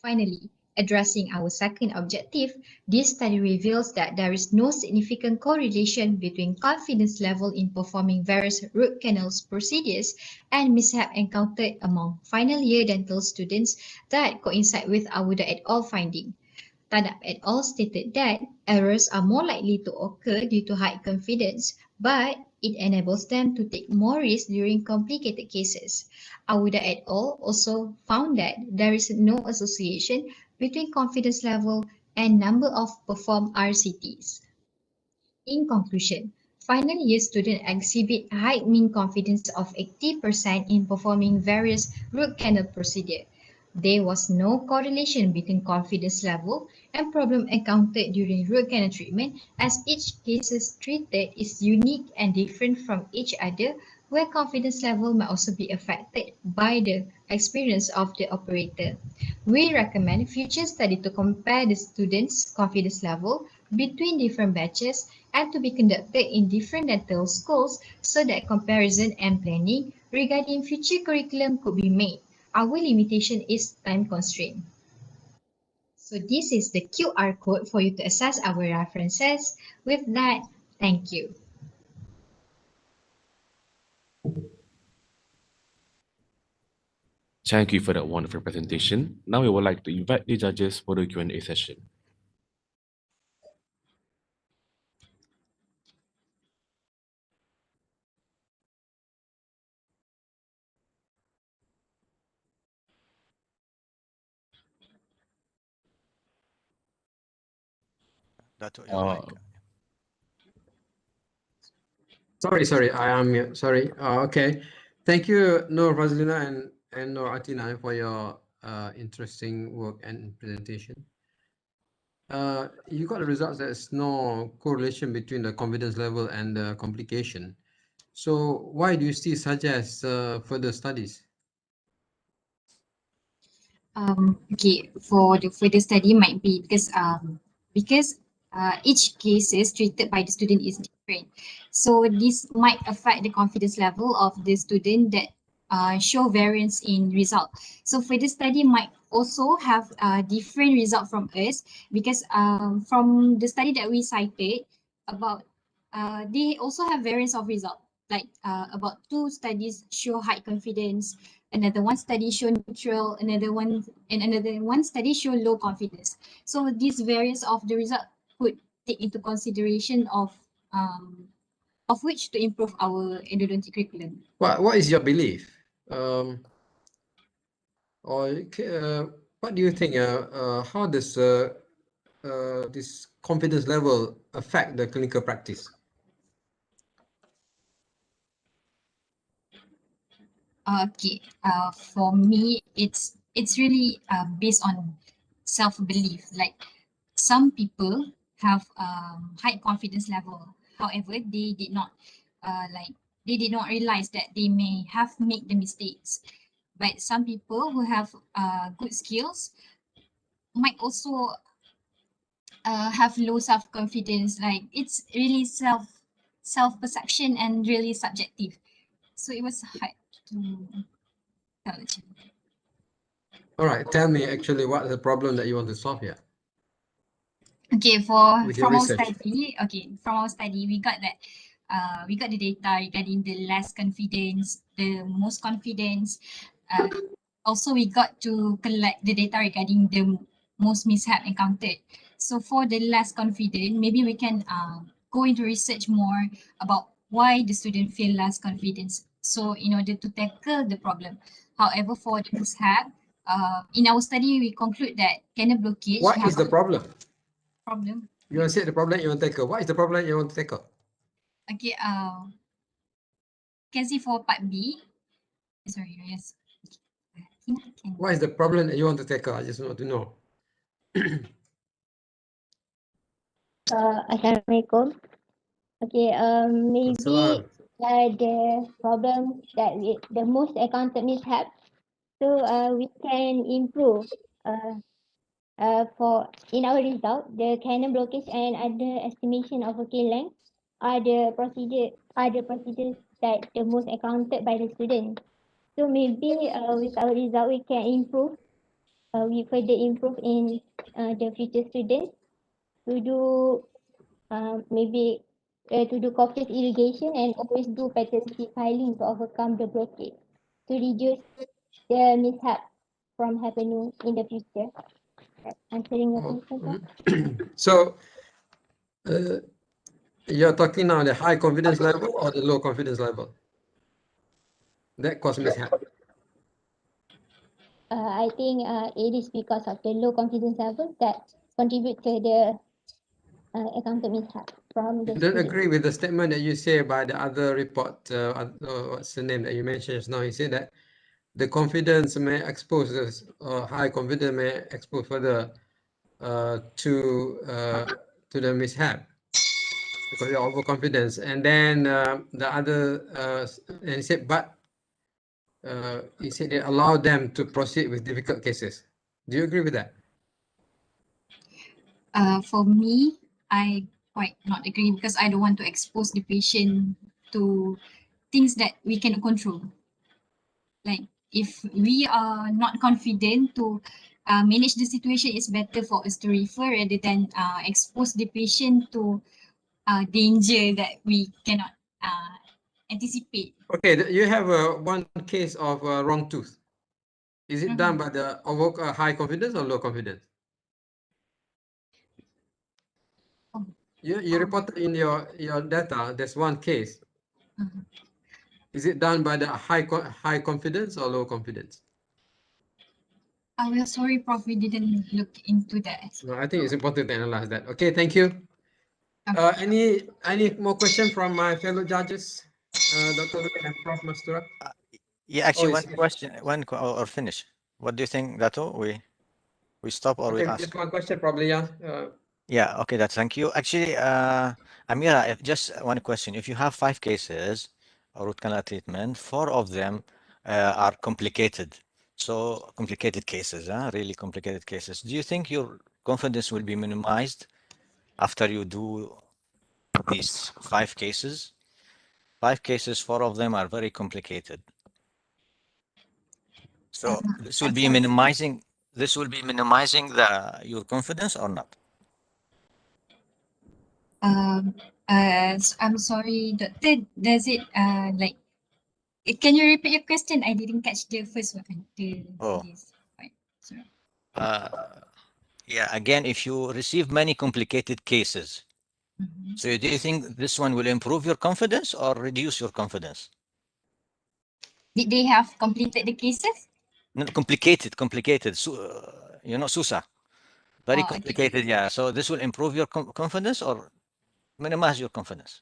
Speaker 15: Finally, addressing our second objective, this study reveals that there is no significant correlation between confidence level in performing various root canals procedures and mishap encountered among final year dental students that coincide with Awuda et al. Finding. Tadab et al. Stated that errors are more likely to occur due to high confidence, but it enables them to take more risks during complicated cases. Awuda et al. Also found that there is no association between confidence level and number of performed RCTs. In conclusion, final year students exhibit high mean confidence of 80% in performing various root canal procedures. There was no correlation between confidence level and problem encountered during root canal treatment, as each case treated is unique and different from each other, where confidence level may also be affected by the experience of the operator. We recommend future study to compare the students' confidence level between different batches and to be conducted in different dental schools so that comparison and planning regarding future curriculum could be made. Our limitation is time constraint. So this is the QR code for you to access our references. With that, thank you.
Speaker 1: Thank you for that wonderful presentation. Now we would like to invite the judges for the Q&A session.
Speaker 16: Datuk, your mic.
Speaker 6: Sorry, I am sorry. Okay, thank you, Nur Fazlina and Nur Atina for your interesting work and presentation. You got the results. There's no correlation between the confidence level and the complication. So why do you still suggest further studies?
Speaker 15: Okay, for the study might be because each case is treated by the student is different. So this might affect the confidence level of the student that show variance in result. So for the study might also have different result from us because from the study that we cited about they also have variance of result. Like about 2 studies show high confidence, another one study show neutral, another one study show low confidence. So this variance of the result could take into consideration of which to improve our endodontic curriculum.
Speaker 6: What is your belief? Or what do you think? How does this confidence level affect the clinical practice?
Speaker 15: Okay, for me, it's really based on self-belief. Like some people have high confidence level. However, they did not realize that they may have made the mistakes. But some people who have good skills might also have low self-confidence. Like it's really self-perception and really subjective. So it was hard to tell the truth.
Speaker 6: All right, tell me actually what the problem that you want to solve here.
Speaker 15: Okay, from our study, we got that we got the data regarding the less confidence, the most confidence. Also, we got to collect the data regarding the most mishap encountered. So for the less confident, maybe we can go into research more about why the student feel less confidence. So in order to tackle the problem. However, for the mishap, in our study, we conclude that canal blockage.
Speaker 6: What is the problem?
Speaker 15: Problem.
Speaker 6: You want to say the problem you want to tackle. What is the problem you want to tackle?
Speaker 15: Okay, can see for part B. Sorry, yes.
Speaker 6: What is the problem that you want to tackle? I just want to know.
Speaker 14: Assalamualaikum. Okay, maybe the problem that the most encountered mishap So we can improve for in our result, the cannon blockage and other estimation of working length are the procedures that the most accounted by the student. So maybe with our result we can improve. We further improve in the future students to do maybe to do copious irrigation and always do pattern C filing to overcome the blockage to reduce the mishap from happening in the future. Answering your question, sir?
Speaker 6: So you're talking now the high confidence level or the low confidence level? That cause mishap.
Speaker 14: I think it is because of the low confidence level that contribute to the accounted mishap from the
Speaker 6: You don't
Speaker 14: student.
Speaker 6: agree with the statement that you say by the other report, what's the name that you mentioned just now? You said that the confidence may expose this, or high confidence may expose further to the mishap because of overconfidence. And then the other, and he said, but he said they allow them to proceed with difficult cases. Do you agree with that?
Speaker 15: For me, I quite not agree because I don't want to expose the patient to things that we cannot control. Like if we are not confident to manage the situation, it's better for us to refer rather than expose the patient to danger that we cannot anticipate.
Speaker 6: Okay, you have one case of wrong tooth. Is it done by the high confidence or low confidence? You reported in your data, there's one case. Is it done by the high confidence or low confidence?
Speaker 15: Well, sorry, Prof, we didn't look into that.
Speaker 6: No, I think it's important to analyze that. Okay, thank you. Any more question from my fellow judges, Dr. Louis and Prof. Mastura?
Speaker 16: Yeah, actually,
Speaker 6: Oh,
Speaker 16: one question, or finish. What do you think, Dato? We stop or we
Speaker 6: okay,
Speaker 16: ask?
Speaker 6: just one question, probably, yeah.
Speaker 16: Yeah, okay, that's thank you. Actually, Amira, just one question. If you have 5 cases of root canal treatment, 4 of them are complicated. So complicated cases, really complicated cases. Do you think your confidence will be minimized after you do these 5 cases? 5 cases, 4 of them are very complicated. So this will be minimizing your confidence or not?
Speaker 15: I'm sorry, Doctor. Does it like? Can you repeat your question? I didn't catch the first one. This one. Sorry.
Speaker 16: Yeah, again, if you receive many complicated cases, so do you think this one will improve your confidence or reduce your confidence?
Speaker 15: Did they have completed the cases?
Speaker 16: No, complicated. SUSA. Very complicated, okay. Yeah. So this will improve your confidence or minimize your confidence?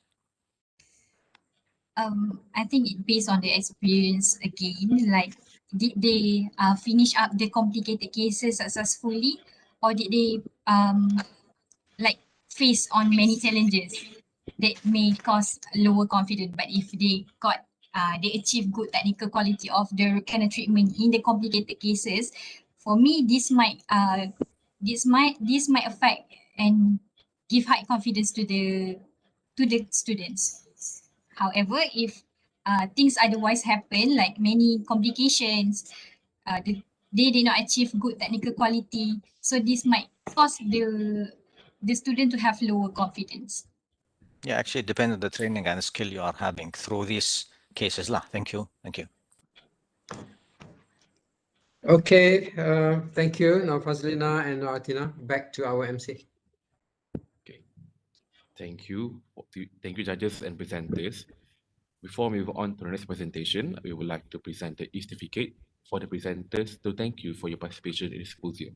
Speaker 15: I think it based on the experience again. Like, did they finish up the complicated cases successfully, or did they like face on many challenges that may cause lower confidence? But if they got they achieve good technical quality of the kind of treatment in the complicated cases, for me this might affect and give high confidence to the students. However, if things otherwise happen, like many complications, they did not achieve good technical quality, so this might cause the student to have lower confidence.
Speaker 16: Yeah, actually, it depends on the training and skill you are having through these cases. Thank you. Thank you.
Speaker 6: Okay, thank you, now Fazlina and Atina. Back to our MC.
Speaker 1: Okay, thank you. Thank you, judges and presenters. Before we move on to the next presentation, we would like to present the certificate for the presenters to thank you for your participation in this symposium.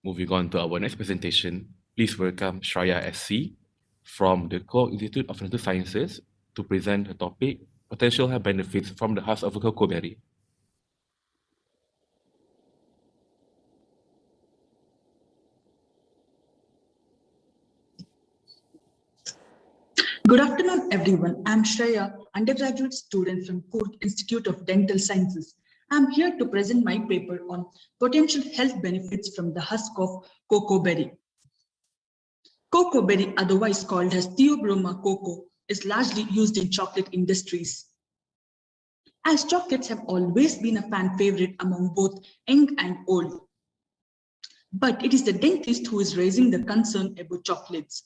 Speaker 1: Moving on to our next presentation, please welcome Shraya SC from the Core Institute of Natural Sciences to present the topic Potential Health Benefits from the Husk of Cocoa Berry.
Speaker 17: Good afternoon, everyone. I'm Shreya, undergraduate student from Core Institute of Dental Sciences. I'm here to present my paper on potential health benefits from the husk of cocoa berry. Cocoa berry, otherwise called as Theobroma cocoa, is largely used in chocolate industries. As chocolates have always been a fan favorite among both young and old. But it is the dentist who is raising the concern about chocolates.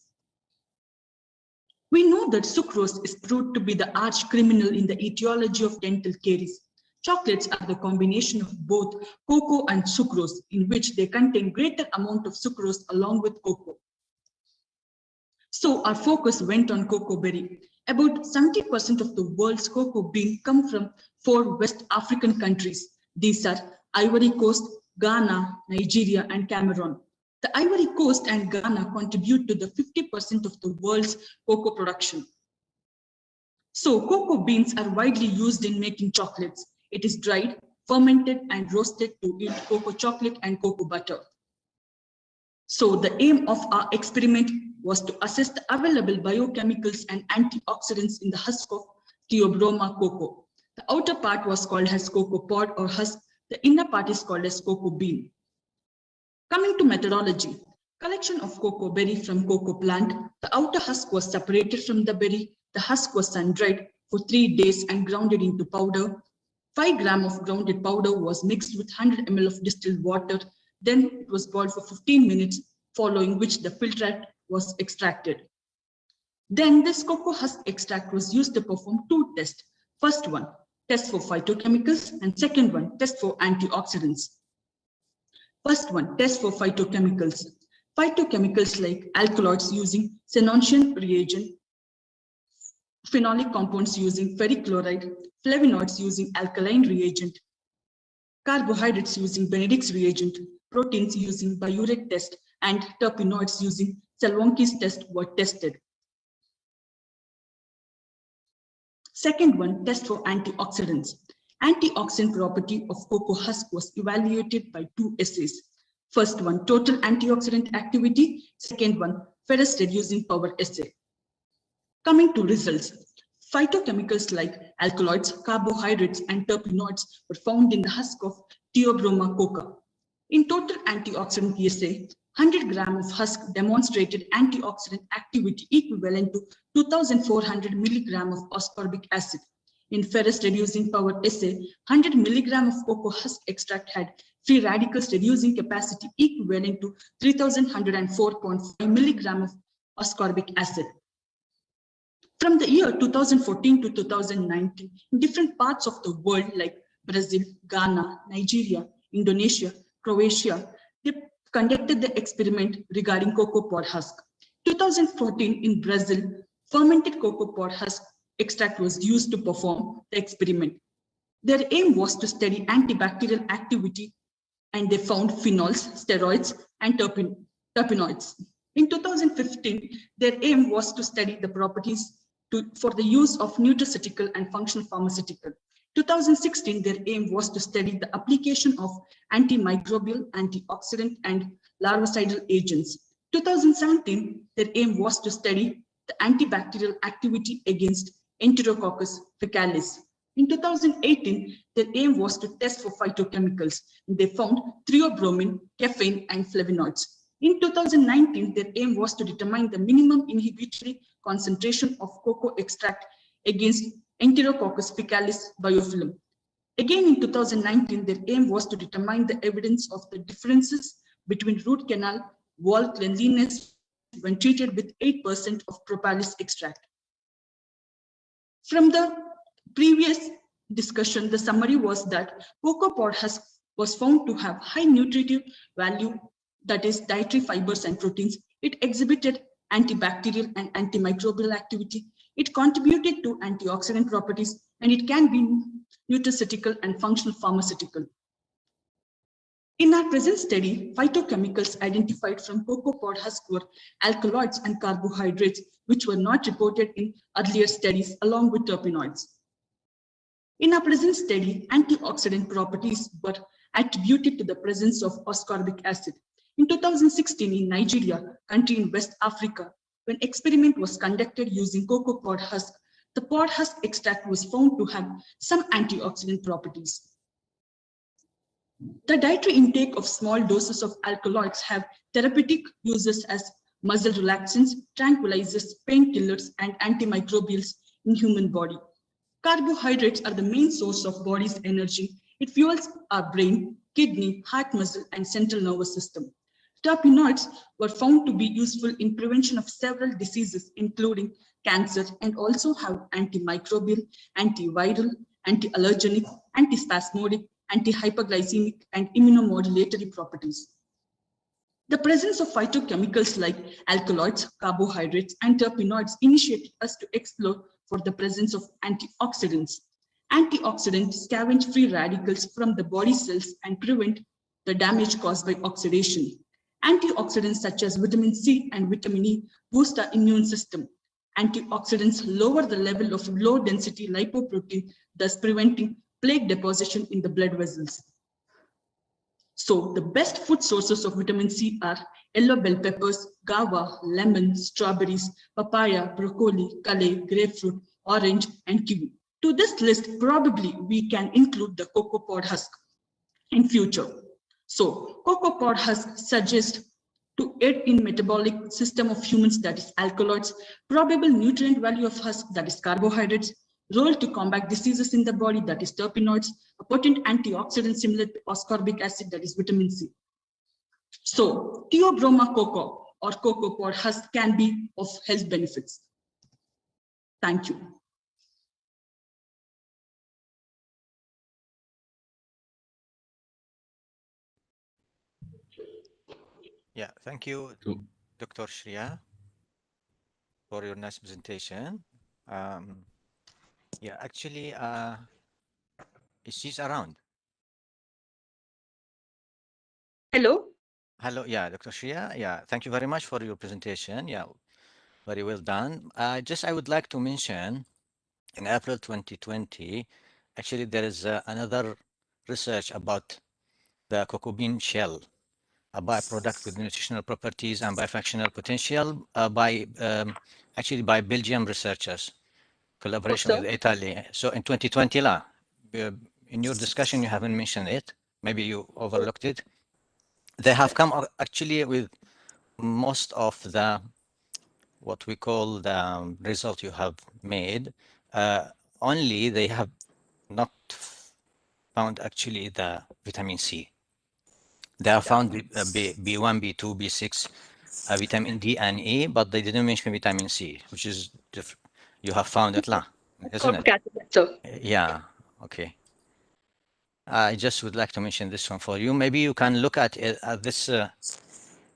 Speaker 17: We know that sucrose is proved to be the arch criminal in the etiology of dental caries. Chocolates are the combination of both cocoa and sucrose, in which they contain greater amount of sucrose along with cocoa. So our focus went on cocoa berry. About 70% of the world's cocoa bean come from 4 West African countries. These are Ivory Coast, Ghana, Nigeria, and Cameroon. The Ivory Coast and Ghana contribute to the 50% of the world's cocoa production. So cocoa beans are widely used in making chocolates. It is dried, fermented, and roasted to yield cocoa chocolate and cocoa butter. So the aim of our experiment was to assess the available biochemicals and antioxidants in the husk of Theobroma cocoa. The outer part was called as cocoa pod or husk. The inner part is called as cocoa bean. Coming to methodology, collection of cocoa berry from cocoa plant. The outer husk was separated from the berry. The husk was sun-dried for 3 days and grounded into powder. 5 grams of grounded powder was mixed with 100 ml of distilled water. Then it was boiled for 15 minutes, following which the filtrate was extracted. Then this cocoa husk extract was used to perform 2 tests. First one, test for phytochemicals, and second one, test for antioxidants. First one, test for phytochemicals. Phytochemicals like alkaloids using xenontian reagent, phenolic compounds using ferric chloride, flavonoids using alkaline reagent, carbohydrates using Benedict's reagent, proteins using Biuret test, and terpenoids using Salwonki's test were tested. Second one, test for antioxidants. Antioxidant property of cocoa husk was evaluated by 2 assays. First one, total antioxidant activity. Second one, ferrous reducing power assay. Coming to results, phytochemicals like alkaloids, carbohydrates, and terpenoids were found in the husk of Theobroma cocoa. In total antioxidant assay, 100 grams of husk demonstrated antioxidant activity equivalent to 2,400 milligrams of ascorbic acid. In ferrous reducing power assay, 100 milligrams of cocoa husk extract had free radicals reducing capacity equivalent to 3,104.5 milligrams of ascorbic acid. From the year 2014 to 2019, in different parts of the world like Brazil, Ghana, Nigeria, Indonesia, Croatia, they conducted the experiment regarding cocoa pod husk. 2014 in Brazil, fermented cocoa pod husk extract was used to perform the experiment. Their aim was to study antibacterial activity, and they found phenols, steroids, and terpenoids. In 2015, their aim was to study the properties for the use of nutraceutical and functional pharmaceutical. 2016, their aim was to study the application of antimicrobial, antioxidant, and larvicidal agents. 2017, their aim was to study the antibacterial activity against Enterococcus faecalis. In 2018, their aim was to test for phytochemicals. They found theobromine, caffeine, and flavonoids. In 2019, their aim was to determine the minimum inhibitory concentration of cocoa extract against Enterococcus faecalis biofilm. Again, in 2019, their aim was to determine the evidence of the differences between root canal wall cleanliness when treated with 8% of propolis extract. From the previous discussion, the summary was that cocoa pod husk was found to have high nutritive value, that is dietary fibers and proteins. It exhibited antibacterial and antimicrobial activity. It contributed to antioxidant properties, and it can be nutraceutical and functional pharmaceutical. In our present study, phytochemicals identified from cocoa pod husk were alkaloids and carbohydrates, which were not reported in earlier studies, along with terpenoids. In our present study, antioxidant properties were attributed to the presence of ascorbic acid. In 2016, in Nigeria, country in West Africa, when experiment was conducted using cocoa pod husk, the pod husk extract was found to have some antioxidant properties. The dietary intake of small doses of alkaloids have therapeutic uses as muscle relaxants, tranquilizers, painkillers, and antimicrobials in human body. Carbohydrates are the main source of body's energy. It fuels our brain, kidney, heart muscle, and central nervous system. Terpenoids were found to be useful in prevention of several diseases, including cancer, and also have antimicrobial, antiviral, anti-allergenic, antispasmodic, anti-hyperglycemic, and immunomodulatory properties. The presence of phytochemicals like alkaloids, carbohydrates, and terpenoids initiated us to explore for the presence of antioxidants. Antioxidants scavenge free radicals from the body cells and prevent the damage caused by oxidation. Antioxidants such as vitamin C and vitamin E boost our immune system. Antioxidants lower the level of low-density lipoprotein, thus preventing plaque deposition in the blood vessels. So the best food sources of vitamin C are yellow bell peppers, guava, lemon, strawberries, papaya, broccoli, kale, grapefruit, orange, and kiwi. To this list, probably we can include the cocoa pod husk in future. So cocoa pod husk suggests to aid in metabolic system of humans, that is alkaloids, probable nutrient value of husk, that is carbohydrates, role to combat diseases in the body, that is terpenoids, a potent antioxidant similar to ascorbic acid, that is vitamin C. So Theobroma cocoa or cocoa pod husk can be of health benefits. Thank you.
Speaker 16: Yeah, thank you, Dr. Shreya, for your nice presentation. Yeah, actually, she's around.
Speaker 17: Hello.
Speaker 16: Hello, yeah, Dr. Shreya. Yeah, thank you very much for your presentation. Yeah, very well done. I would like to mention in April 2020, actually, there is another research about the cocoa bean shell, a byproduct with nutritional properties and bifunctional potential actually by Belgian researchers, collaboration with Italy. So in 2020, in your discussion, you haven't mentioned it. Maybe you overlooked it. They have come actually with most of the what we call the result you have made. Only they have not found actually the vitamin C. They have found B1, B2, B6, vitamin D and E, but they didn't mention vitamin C, which is different. You have found it, isn't it? Yeah, okay. I just would like to mention this one for you. Maybe you can look at it, at this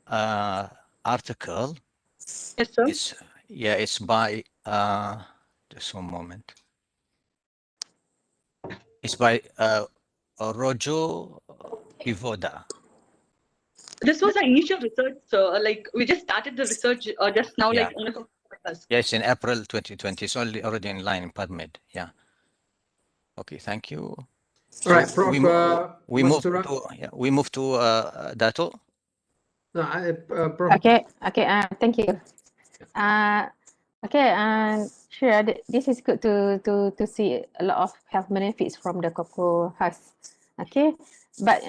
Speaker 16: article.
Speaker 17: Yes, sir.
Speaker 16: It's by just one moment. It's by Rojo Pivoda.
Speaker 17: This was our initial research, like we just started the research just now,
Speaker 16: Yeah.
Speaker 17: like on a podcast.
Speaker 16: Yes, in April 2020. It's already in line in PubMed. Yeah. Okay, thank you.
Speaker 6: All right, Prof.
Speaker 16: We move to Dato.
Speaker 6: No, Prof.
Speaker 7: Okay. Thank you. Okay, sure. This is good to see a lot of health benefits from the cocoa husk. Okay, but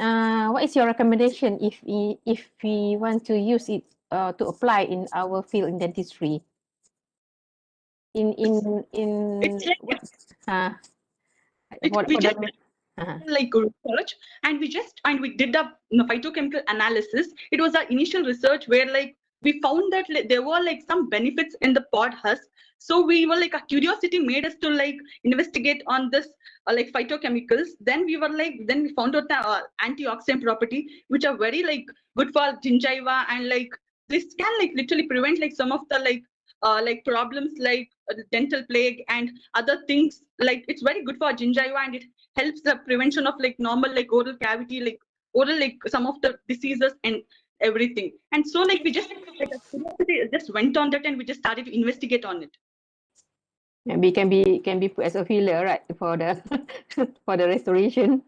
Speaker 7: what is your recommendation if we want to use it to apply in our field in dentistry?
Speaker 17: Like research, and we did the phytochemical analysis. It was our initial research where like we found that there were like some benefits in the pod husk. So we were like, a curiosity made us to like investigate on this like phytochemicals. Then we found out the antioxidant property, which are very like good for gingiva, and like this can like literally prevent like some of the like problems like dental plague and other things. Like it's very good for gingiva, and it helps the prevention of like normal like oral cavity like
Speaker 19: oral like some of the diseases and everything. And so like we just like a curiosity just went on that and we just started to investigate on it.
Speaker 7: Maybe can be put as a filler, right, for the for the restoration,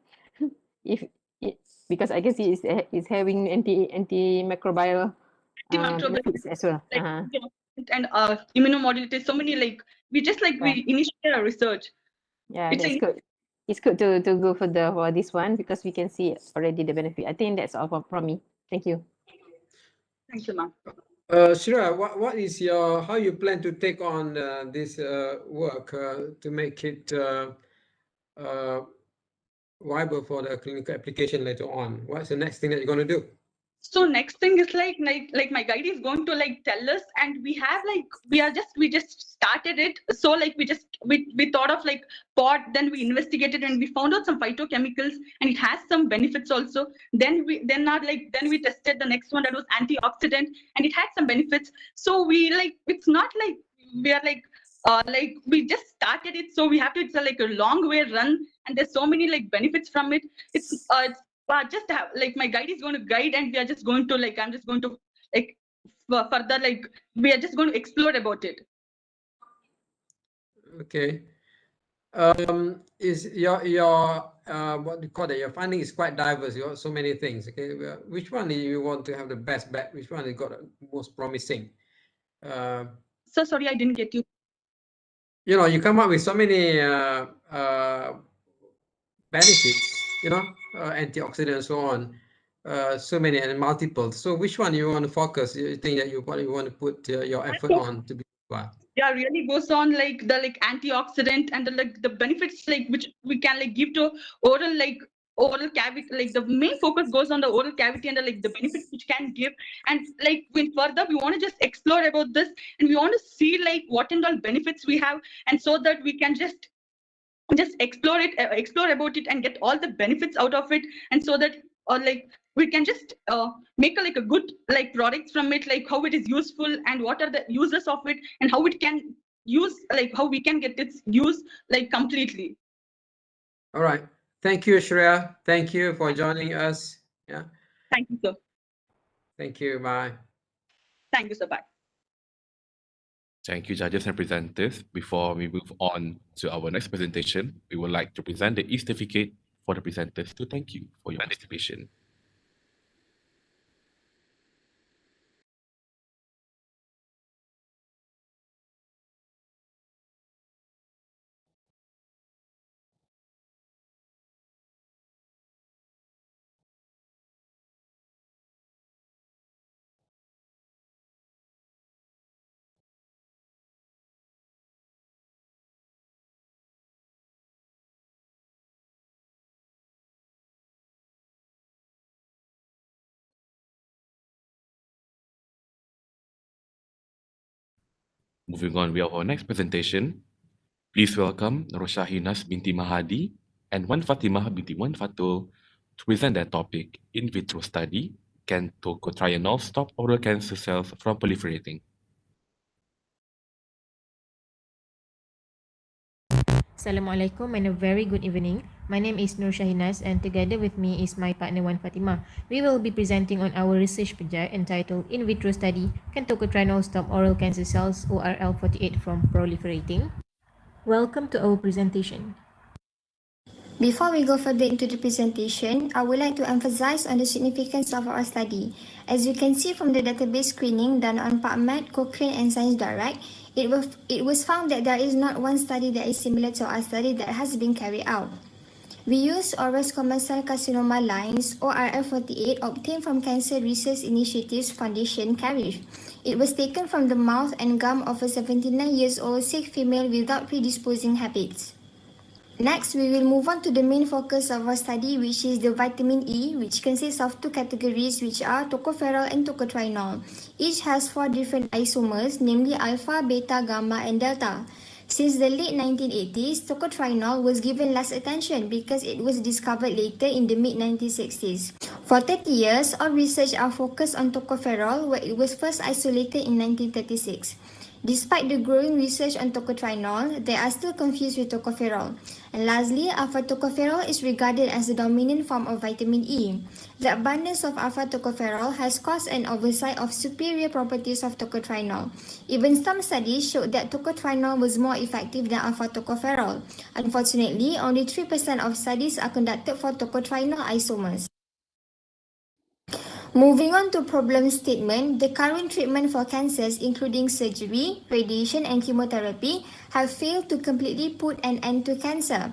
Speaker 7: if it, because I guess it's having antimicrobial benefits as well.
Speaker 19: Like, and immunomodulatory, so many like we just like we initiate our research.
Speaker 7: Yeah, that's good. It's good to go for this one because we can see already the benefit. I think that's all from me. Thank you.
Speaker 19: Thank you, ma'am.
Speaker 6: Shira, what is your how you plan to take on this work to make it viable for the clinical application later on? What's the next thing that you're going to do?
Speaker 19: So next thing is like my guide is going to like tell us, and we have like we just started it. So like we thought of like pot, then we investigated and we found out some phytochemicals and it has some benefits also. Then we tested the next one that was antioxidant and it had some benefits. So we like it's not like we are like we just started it, so we have to, it's like a long way run and there's so many like benefits from it. It's just have, like my guide is going to guide and we are just going to like I'm just going to like further like we are just going to explore about it.
Speaker 6: Okay. Is your what do you call it? Your finding is quite diverse. You got so many things. Okay, which one do you want to have the best bet? Which one you got the most promising?
Speaker 19: So sorry, I didn't get you.
Speaker 6: You know, you come up with so many benefits. You know, antioxidants and so on. So many and multiple. So which one you want to focus? You think that you probably want to put your effort on to be well?
Speaker 19: Yeah, really goes on like the like antioxidant and the benefits like which we can like give to oral cavity, like the main focus goes on the oral cavity and the benefits which can give. And like when further we want to just explore about this and we want to see like what and all benefits we have, and so that we can just explore about it and get all the benefits out of it, and so that like we can just make a good like products from it, like how it is useful and what are the uses of it and how it can use, like how we can get its use like completely.
Speaker 6: All right. Thank you, Shreya. Thank you for joining us. Yeah.
Speaker 19: Thank you, sir.
Speaker 6: Thank you. Bye.
Speaker 19: Thank you, sir. Bye.
Speaker 1: Thank you, judges and presenters. Before we move on to our next presentation, we would like to present the e-certificate for the presenters to thank you for your participation. Moving on, we have our next presentation. Please welcome Roshahinas binti Mahadi and Wan Fatimah binti Wan Fatul to present their topic, In Vitro Study, Can Tocotrienol Stop Oral Cancer Cells from Proliferating?
Speaker 22: Assalamualaikum and a very good evening. My name is Nur Shahinas and together with me is my partner Wan Fatimah. We will be presenting on our research project entitled In Vitro Study, Can Tocotrienol Stop Oral Cancer Cells ORL48 from Proliferating? Welcome to our presentation.
Speaker 13: Before we go further into the presentation, I would like to emphasize on the significance of our study. As you can see from the database screening done on PubMed, Cochrane and ScienceDirect, it was found that there is not one study that is similar to our study that has been carried out. We used oral squamous cell carcinoma lines, ORL48, obtained from Cancer Research Initiative's Foundation, Cardiff. It was taken from the mouth and gum of a 79-year-old Sikh female without predisposing habits. Next, we will move on to the main focus of our study, which is the vitamin E, which consists of two categories, which are tocopherol and tocotrienol. Each has 4 different isomers, namely alpha, beta, gamma, and delta. Since the late 1980s, tocotrienol was given less attention because it was discovered later in the mid-1960s. For 30 years, all research are focused on tocopherol, where it was first isolated in 1936.
Speaker 4: Despite the growing research on tocotrienol, they are still confused with tocopherol. And lastly, alpha-tocopherol is regarded as the dominant form of vitamin E. The abundance of alpha-tocopherol has caused an oversight of superior properties of tocotrienol. Even some studies showed that tocotrienol was more effective than alpha-tocopherol. Unfortunately, only 3% of studies are conducted for tocotrienol isomers. Moving on to problem statement, the current treatment for cancers including surgery, radiation and chemotherapy have failed to completely put an end to cancer.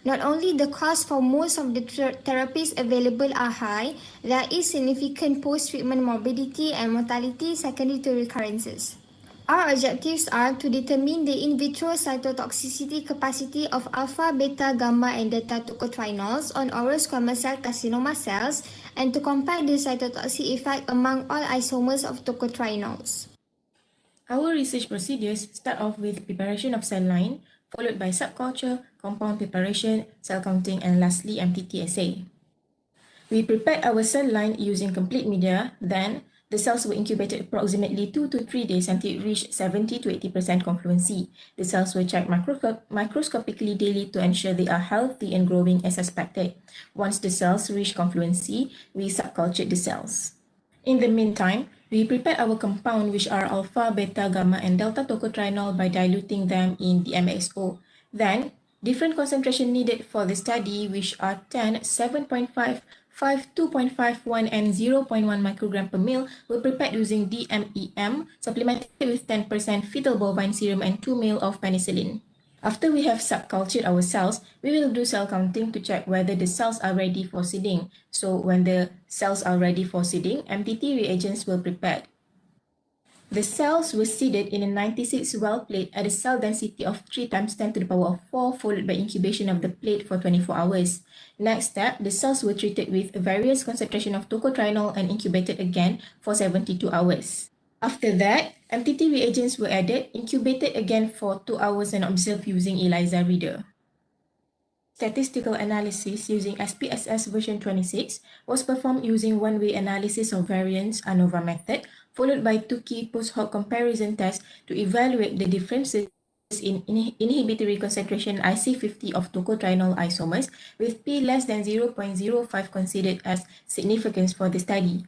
Speaker 4: Not only the cost for most of the therapies available are high, there is significant post-treatment morbidity and mortality secondary to recurrences. Our objectives are to determine the in vitro cytotoxicity capacity of alpha, beta, gamma and delta tocotrienols on oral squamous cell carcinoma cells and to compare the cytotoxic effect among all isomers of tocotrienols.
Speaker 22: Our research procedures start off with preparation of cell line, followed by subculture, compound preparation, cell counting, and lastly MTT assay. We prepared our cell line using complete media, then the cells were incubated approximately 2 to 3 days until it reached 70 to 80% confluency. The cells were checked microscopically daily to ensure they are healthy and growing as expected. Once the cells reach confluency, we subcultured the cells. In the meantime, we prepared our compound which are alpha, beta, gamma and delta tocotrienol by diluting them in the MXO. Then, different concentration needed for the study which are 10, 7.5, 5, 2.51 and 0.1 microgram per ml were prepared using DMEM supplemented with 10% fetal bovine serum and 2 ml of penicillin. After we have subcultured our cells, we will do cell counting to check whether the cells are ready for seeding. So when the cells are ready for seeding, MTT reagents were prepared. The cells were seeded in a 96 well plate at a cell density of 3 times 10 to the power of 4, followed by incubation of the plate for 24 hours. Next step, the cells were treated with various concentration of tocotrienol and incubated again for 72 hours. After that, MTT reagents were added, incubated again for 2 hours and observed using ELISA reader. Statistical analysis using SPSS version 26 was performed using one-way analysis of variance ANOVA method, followed by two key post-hoc comparison tests to evaluate the differences in inhibitory concentration IC50 of tocotrienol isomers, with P less than 0.05 considered as significance for the study.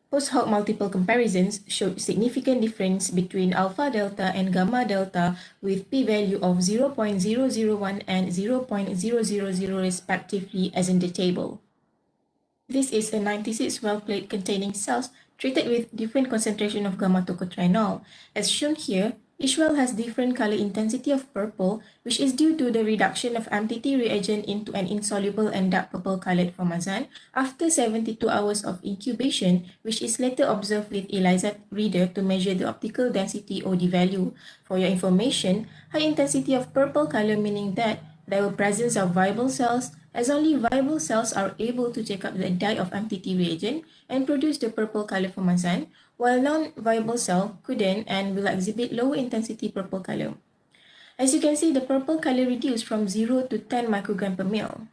Speaker 22: Post-hoc multiple comparisons showed significant difference between alpha delta and gamma delta with p-value of 0.001 and 0.000 respectively as in the table. This is a 96 well plate containing cells treated with different concentration of gamma tocotrienol. As shown here, each well has different color intensity of purple, which is due to the reduction of MTT reagent into an insoluble and dark purple colored formazan after 72 hours of incubation, which is later observed with ELISA reader to measure the optical density OD value. For your information, high intensity of purple color meaning that there were presence of viable cells, as only viable cells are able to take up the dye of MTT reagent and produce the purple color formazan, while non-viable cell couldn't and will exhibit lower intensity purple color. As you can see, the purple color reduced from 0 to 10 microgram per ml.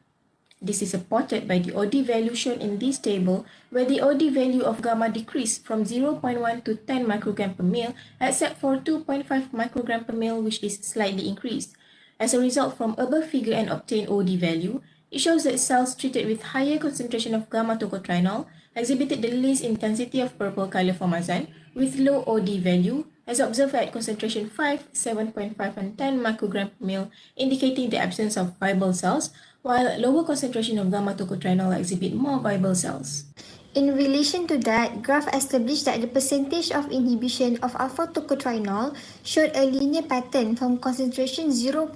Speaker 22: This is supported by the OD value shown in this table, where the OD value of gamma decreased from 0.1 to 10 microgram per ml, except for 2.5 microgram per ml, which is slightly increased. As a result from above figure and obtained OD value, it shows that cells treated with higher concentration of gamma tocotrienol exhibited the least intensity of purple color formazan with low OD value, as observed at concentration 5, 7.5 and 10 microgram per ml, indicating the absence of viable cells, while lower concentration of gamma tocotrienol exhibit more viable cells.
Speaker 4: In relation to that, graph established that the percentage of inhibition of alpha tocotrienol showed a linear pattern from concentration 0.1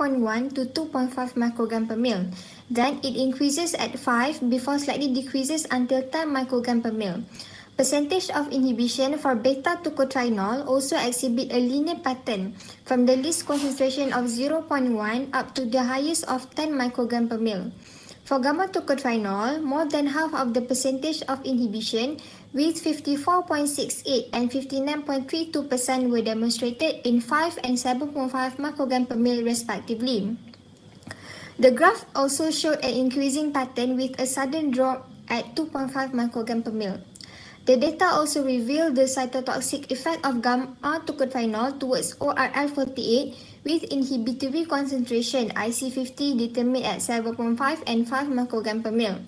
Speaker 4: to 2.5 microgram per ml. Then it increases at 5 before slightly decreases until 10 microgram per ml. Percentage of inhibition for beta tocotrienol also exhibit a linear pattern from the least concentration of 0.1 up to the highest of 10 microgram per ml. For gamma tocotrienol, more than half of the percentage of inhibition with 54.68 and 59.32% were demonstrated in 5 and 7.5 microgram per ml respectively. The graph also showed an increasing pattern with a sudden drop at 2.5 microgram per ml. The data also revealed the cytotoxic effect of gamma-tocophenyl towards ORL48 with inhibitory concentration IC50 determined at 7.5 and 5 microgram per ml.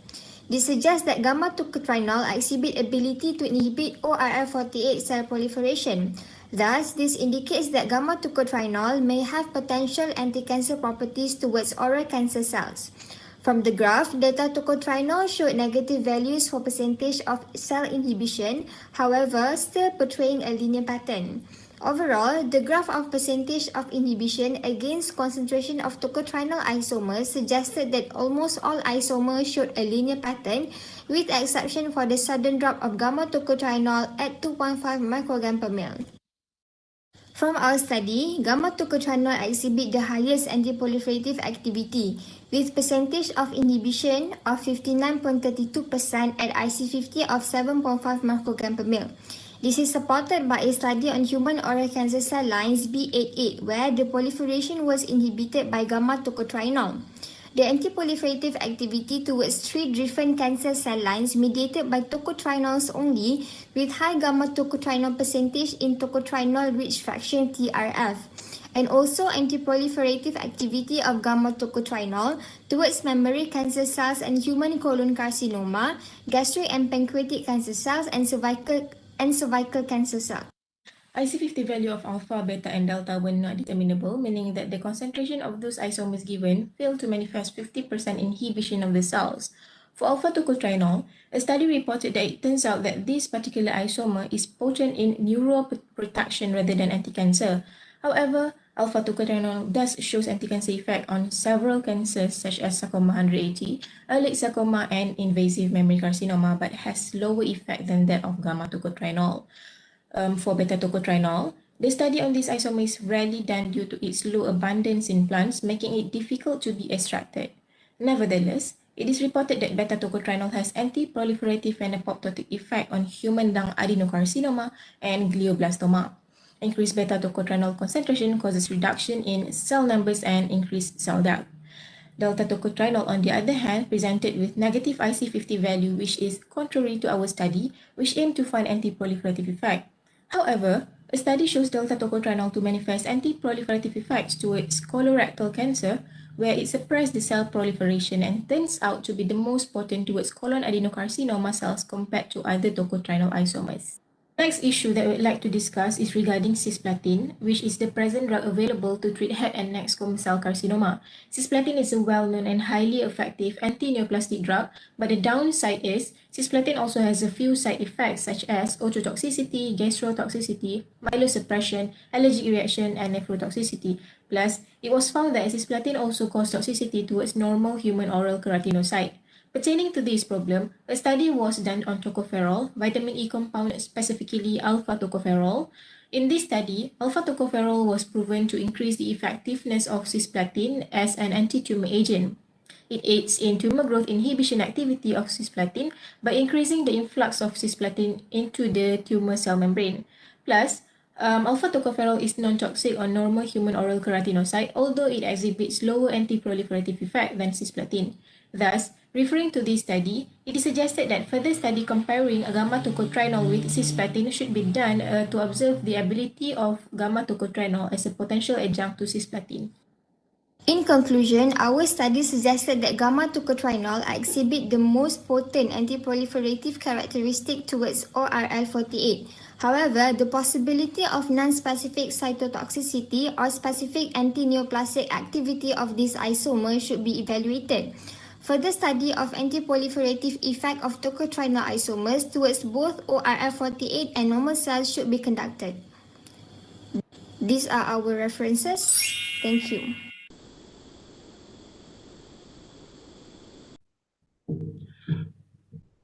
Speaker 4: This suggests that gamma-tocophenyl exhibit ability to inhibit ORL48 cell proliferation. Thus, this indicates that gamma-tocophenyl may have potential anti-cancer properties towards oral cancer cells. From the graph, data tocotrienol showed negative values for percentage of cell inhibition, however, still portraying a linear pattern. Overall, the graph of percentage of inhibition against concentration of tocotrienol isomers suggested that almost all isomers showed a linear pattern, with exception for the sudden drop of gamma-tocotrienol at 2.5 microgram per ml. From our study, gamma-tocotrienol exhibit the highest antiproliferative activity, with percentage of inhibition of 59.32% at IC50 of 7.5 microgram per ml. This is supported by a study on human oral cancer cell lines B88, where the proliferation was inhibited by gamma-tocotrienol. The antiproliferative activity towards 3 different cancer cell lines mediated by tocotrienols only, with high gamma-tocotrienol percentage in tocotrienol-rich fraction TRF, and also antiproliferative activity of gamma-tocotrienol towards mammary cancer cells and human colon carcinoma, gastric and pancreatic cancer cells, and cervical cancer cells.
Speaker 22: IC50 value of alpha, beta, and delta were not determinable, meaning that the concentration of those isomers given failed to manifest 50% inhibition of the cells. For alpha-tocotrienol, a study reported that it turns out that this particular isomer is potent in neuroprotection rather than anti-cancer. However, alpha-tocotrienol does shows anti-cancer effect on several cancers such as sarcoma 180, early sarcoma, and invasive mammary carcinoma, but has lower effect than that of gamma-tocotrienol. For beta-tocotrienol, the study on this isomer is rarely done due to its low abundance in plants, making it difficult to be extracted. Nevertheless, it is reported that beta-tocotrienol has anti-proliferative and apoptotic effect on human lung adenocarcinoma and glioblastoma. Increased beta-tocotrienol concentration causes reduction in cell numbers and increased cell death. Delta-tocotrienol, on the other hand, presented with negative IC50 value, which is contrary to our study, which aimed to find anti-proliferative effect. However, a study shows delta-tocotrienol to manifest anti-proliferative effects towards colorectal cancer, where it suppressed the cell proliferation and turns out to be the most potent towards colon adenocarcinoma cells compared to other tocotrienol isomers. Next issue that we'd like to discuss is regarding cisplatin, which is the present drug available to treat head and neck squamous cell carcinoma. Cisplatin is a well-known and highly effective anti-neoplastic drug, but the downside is cisplatin also has a few side effects such as ototoxicity, gastrotoxicity, myelosuppression, allergic reaction, and nephrotoxicity. Plus, it was found that cisplatin also causes toxicity towards normal human oral keratinocyte. Pertaining to this problem, a study was done on tocopherol, vitamin E compound, specifically alpha-tocopherol. In this study, alpha-tocopherol was proven to increase the effectiveness of cisplatin as an anti-tumor agent. It aids in tumor growth inhibition activity of cisplatin by increasing the influx of cisplatin into the tumor cell membrane. Plus, alpha-tocopherol is non-toxic on normal human oral keratinocyte, although it exhibits lower anti-proliferative effect than cisplatin. Thus, referring to this study, it is suggested that further study comparing gamma-tocotrienol with cisplatin should be done to observe the ability of gamma-tocotrienol as a potential adjunct to cisplatin.
Speaker 4: In conclusion, our study suggested that gamma-tocotrienol exhibit the most potent anti-proliferative characteristic towards ORL48. However, the possibility of non-specific cytotoxicity or specific anti-neoplastic activity of this isomer should be evaluated. Further study of anti-proliferative effect of tocotrienol isomers towards both ORL48 and normal cells should be conducted. These are our references. Thank you.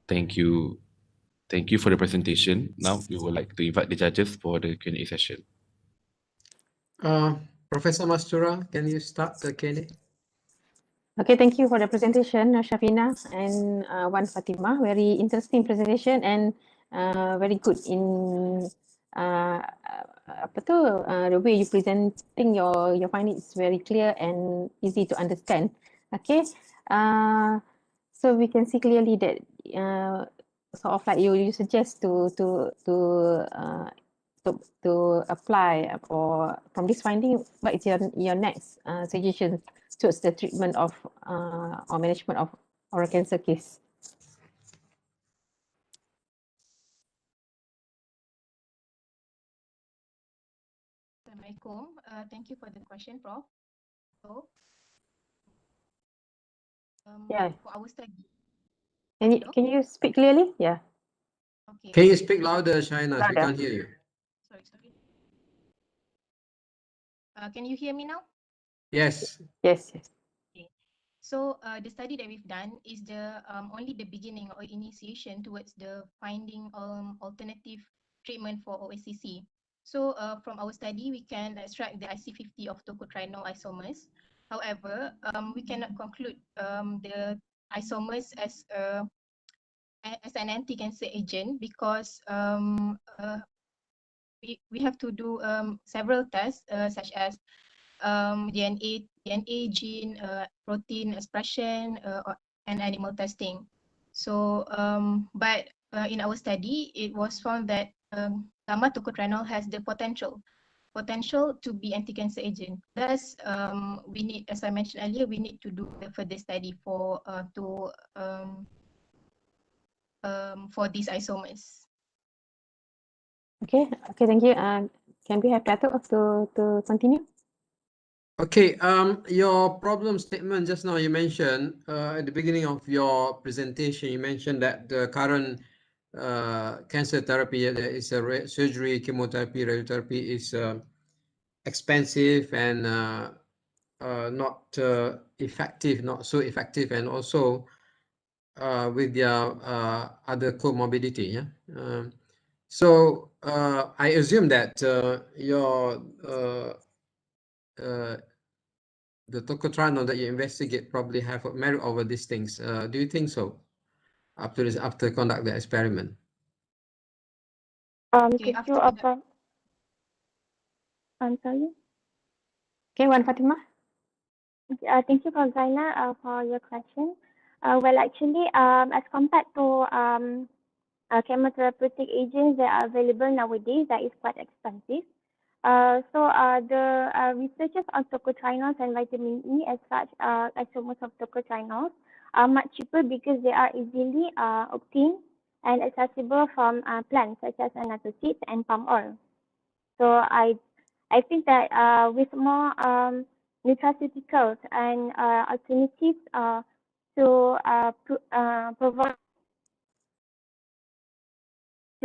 Speaker 1: Thank you. Thank you for the presentation. Now we would like to invite the judges for the Q&A session.
Speaker 6: Professor Mastura, can you start the Q&A?
Speaker 7: Okay, thank you for the presentation, Shafina and Wan Fatima. Very interesting presentation and very good in the way you presenting your findings, very clear and easy to understand. Okay, so we can see clearly that sort of like you suggest to apply for from this finding, what is your next suggestion towards the treatment of or management of oral cancer case?
Speaker 22: Assalamualaikum. Thank you for the question, Prof. So,
Speaker 7: Yeah.
Speaker 22: for our study.
Speaker 7: Can you speak clearly? Yeah.
Speaker 22: Okay.
Speaker 6: Can you speak louder, Shainas? We
Speaker 7: Louder.
Speaker 6: can't hear you.
Speaker 22: Sorry. Can you hear me now?
Speaker 6: Yes.
Speaker 7: Yes.
Speaker 22: Okay. So the study that we've done is the only the beginning or initiation towards the finding alternative treatment for OSCC. So from our study, we can extract the IC50 of tocotrienol isomers. However, we cannot conclude the isomers as an anti-cancer agent because we have to do several tests such as DNA gene, protein expression, and animal testing. So, but in our study, it was found that gamma tocotrienol has the potential to be anti-cancer agent. Thus, we need, as I mentioned earlier, we need to do the further study for these isomers.
Speaker 7: Okay. Thank you. Can we have Dato' to continue?
Speaker 6: Okay, your problem statement just now you mentioned at the beginning of your presentation, you mentioned that the current cancer therapy, there is a surgery, chemotherapy, radiotherapy is expensive and not effective, not so effective, and also with their other comorbidity. Yeah. So I assume that your the tocotrienol that you investigate probably have a merit over these things. Do you think so? After conduct the experiment.
Speaker 22: Okay,
Speaker 13: Thank you, Prof. I'm sorry.
Speaker 7: Okay, Wan Fatimah.
Speaker 13: Thank you, Prof. Zaina, for your question. Well, actually, as compared to chemotherapeutic agents that are available nowadays, that is quite expensive. The researches on tocotrienols and vitamin E as such, isomers of tocotrienols, are much cheaper because they are easily obtained and accessible from plants such as annatto seeds and palm oil. So I think that with more nutraceuticals and alternatives to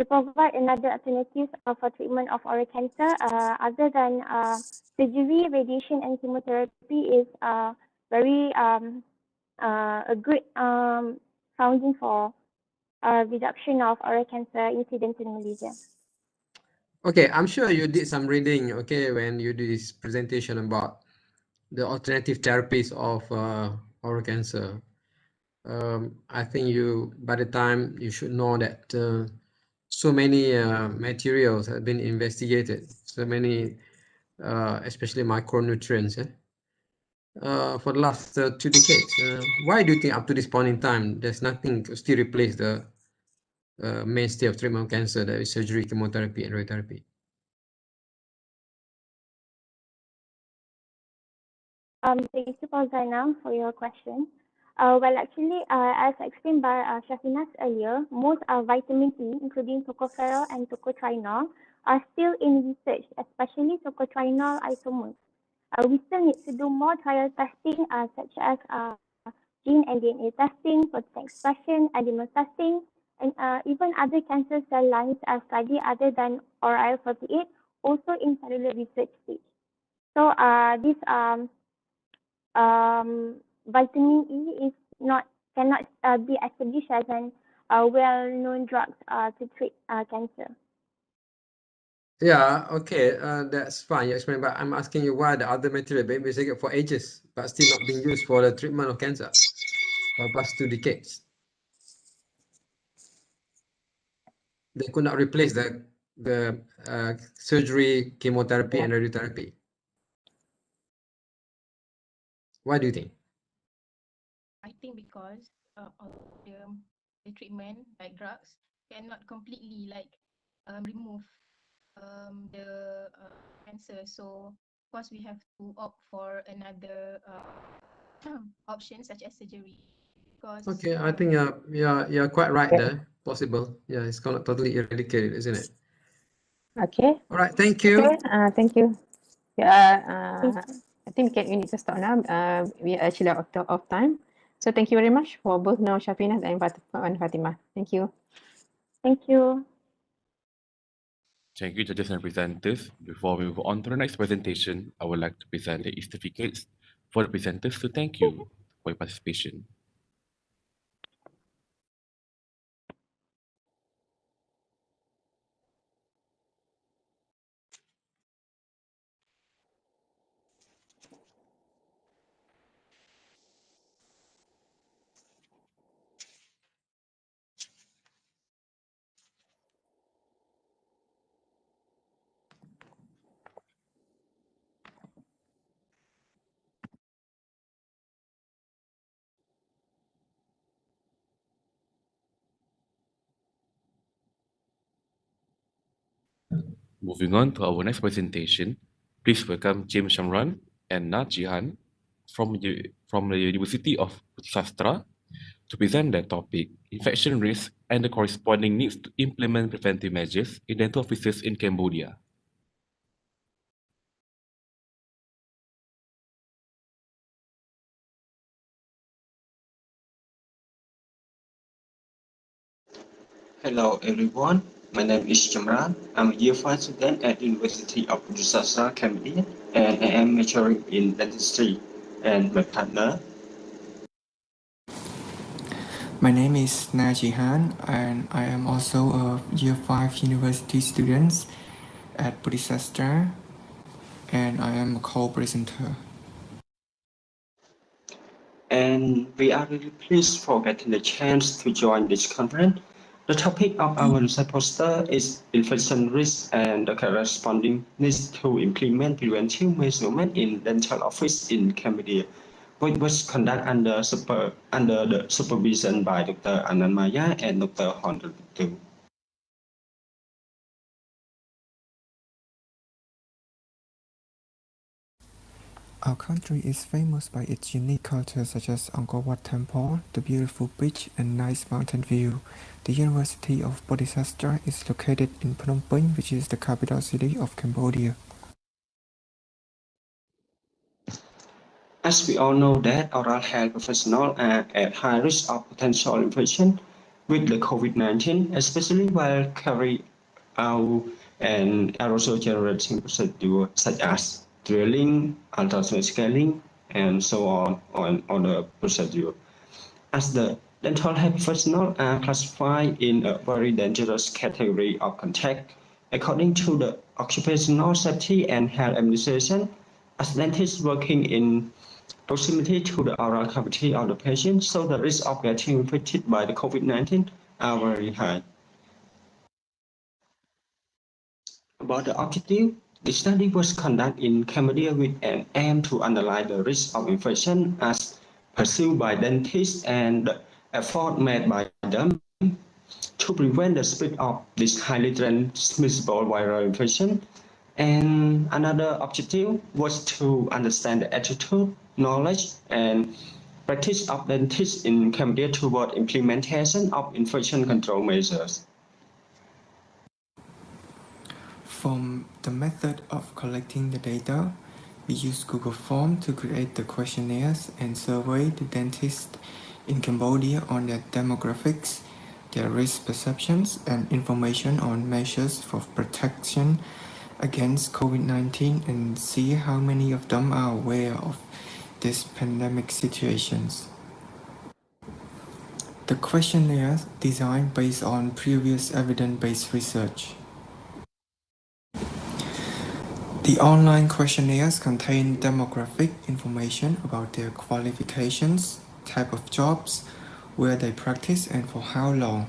Speaker 13: provide another alternative for treatment of oral cancer other than surgery, radiation, and chemotherapy is very a good founding for reduction of oral cancer incidence in Malaysia.
Speaker 6: Okay, I'm sure you did some reading, okay, when you do this presentation about the alternative therapies of oral cancer. I think you, by the time you should know that so many materials have been investigated, so many, especially micronutrients, for the last 2 decades. Why do you think up to this point in time, there's nothing to still replace the mainstay of treatment of cancer, that is surgery, chemotherapy, and radiotherapy?
Speaker 13: Thank you, Paul Zainal, for your question. Well, actually, as explained by Shafinas earlier, most vitamin E, including tocopherol and tocotrienol, are still in research, especially tocotrienol isomers. We still need to do more trial testing, such as gene and DNA testing, protein expression, animal testing, and even other cancer cell lines study other than ORL-48, also in cellular research stage. So this vitamin E is cannot be established as an well-known drugs to treat cancer.
Speaker 6: Yeah, okay, that's fine. You explain, but I'm asking you why the other material been investigated for ages, but still not being used for the treatment of cancer for the past 2 decades. They could not replace the surgery, chemotherapy, and radiotherapy. Why do you think?
Speaker 22: I think because of the
Speaker 9: the treatment like drugs cannot completely remove the cancer. So of course we have to opt for another option such as surgery. Because
Speaker 6: Okay, I think you're quite right there. Possible. Yeah, it's not totally eradicated, isn't it?
Speaker 7: Okay.
Speaker 6: All right, thank you.
Speaker 7: Okay, thank you. Yeah, I think we need to stop now. We are actually out of time. So thank you very much for both Nur Shafinas and Fatima. Thank you.
Speaker 11: Thank you.
Speaker 1: Thank you, judges and presenters. Before we move on to the next presentation, I would like to present the certificates for the presenters to thank you for your participation. Moving on to our next presentation, please welcome James Shamran and Nat Jihan from the University of Sastra to present their topic, infection risk and the corresponding needs to implement preventive measures in dental offices in Cambodia.
Speaker 18: Hello everyone, my name is Jamran. I'm a year 5 student at University of Sastra, Cambodia, and I am majoring in dentistry. And my partner.
Speaker 21: My name is Najihan, and I am also a Year 5 university student at Buddhisastra, and I am a co-presenter.
Speaker 18: And we are really pleased for getting the chance to join this conference. The topic of our research poster is infection risk and the corresponding needs to implement preventive measurement in dental office in Cambodia, which was conducted under the supervision by Dr. Anand Maya and Dr. Hon.
Speaker 21: Our country is famous by its unique culture such as Angkor Wat Temple, the beautiful beach, and nice mountain view. The University of Bodhisattva is located in Phnom Penh, which is the capital city of Cambodia.
Speaker 18: As we all know that oral health professionals are at high risk of potential infection with the COVID-19, especially while carrying out an aerosol generating procedure such as drilling, ultrasound scanning, and so on other procedures. As the dental health professionals are classified in a very dangerous category of contact, according to the Occupational Safety and Health Administration, as dentists working in proximity to the oral cavity of the patient, so the risk of getting infected by the COVID-19 are very high. About the objective, the study was conducted in Cambodia with an aim to analyze the risk of infection as perceived by dentists and the effort made by them to prevent the spread of this highly transmissible viral infection. And another objective was to understand the attitude, knowledge, and practice of dentists in Cambodia toward implementation of infection control measures.
Speaker 21: From the method of collecting the data, we use Google Form to create the questionnaires and survey the dentists in Cambodia on their demographics, their risk perceptions, and information on measures for protection against COVID-19 and see how many of them are aware of these pandemic situations. The questionnaires designed based on previous evidence-based research. The online questionnaires contain demographic information about their qualifications, type of jobs, where they practice, and for how long.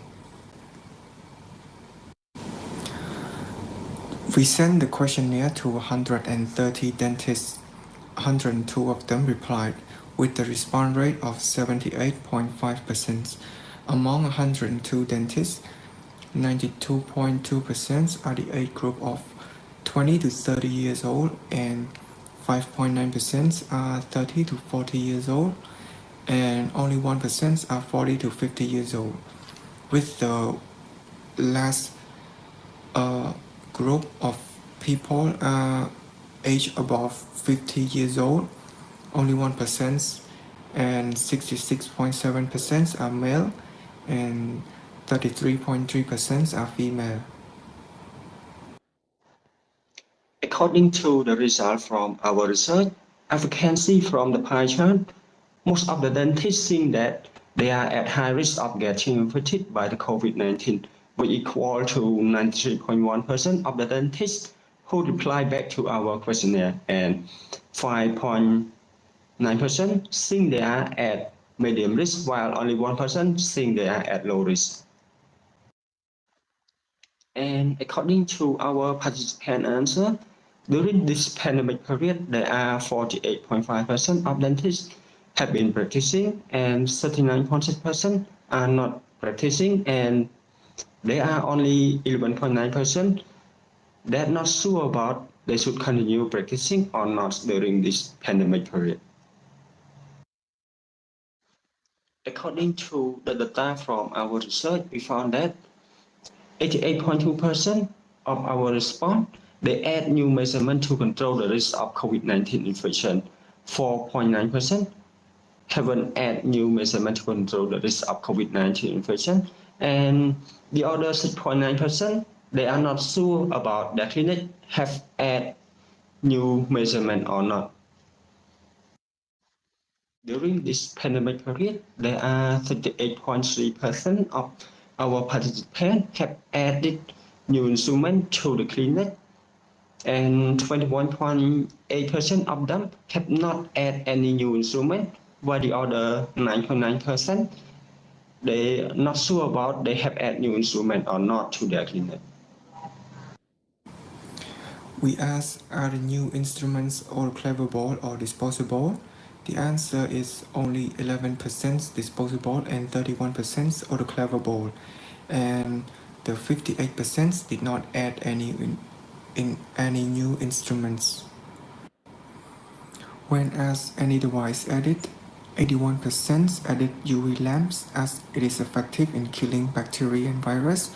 Speaker 21: We sent the questionnaire to 130 dentists. 102 of them replied, with the response rate of 78.5%. Among 102 dentists, 92.2% are the age group of 20 to 30 years old and 5.9% are 30 to 40 years old and only 1% are 40 to 50 years old. With the last group of people aged above 50 years old, only 1% and 66.7% are male and 33.3% are female.
Speaker 18: According to the result from our research, as we can see from the pie chart, most of the dentists think that they are at high risk of getting infected by the COVID-19, which equal to 93.1% of the dentists who replied back to our questionnaire, and 5.9% think they are at medium risk, while only 1% think they are at low risk. And according to our participant answer, during this pandemic period, there are 48.5% of dentists have been practicing and 39.6% are not practicing, and there are only 11.9% that are not sure about they should continue practicing or not during this pandemic period. According to the data from our research, we found that 88.2% of our response, they add new measurement to control the risk of COVID-19 infection. 4.9% haven't add new measurement to control the risk of COVID-19 infection. And the other 6.9%, they are not sure about their clinic have add new measurement or not. During this pandemic period, there are 38.3% of our participants have added new instrument to the clinic, and 21.8% of them have not added any new instrument, while the other 9.9% they are not sure about they have added new instrument or not to their clinic.
Speaker 21: We asked, are the new instruments all cleverable or disposable? The answer is only 11% disposable and 31% autoclavable, and the 58% did not add any new instruments. When asked any device added, 81% added UV lamps as it is effective in killing bacteria and virus,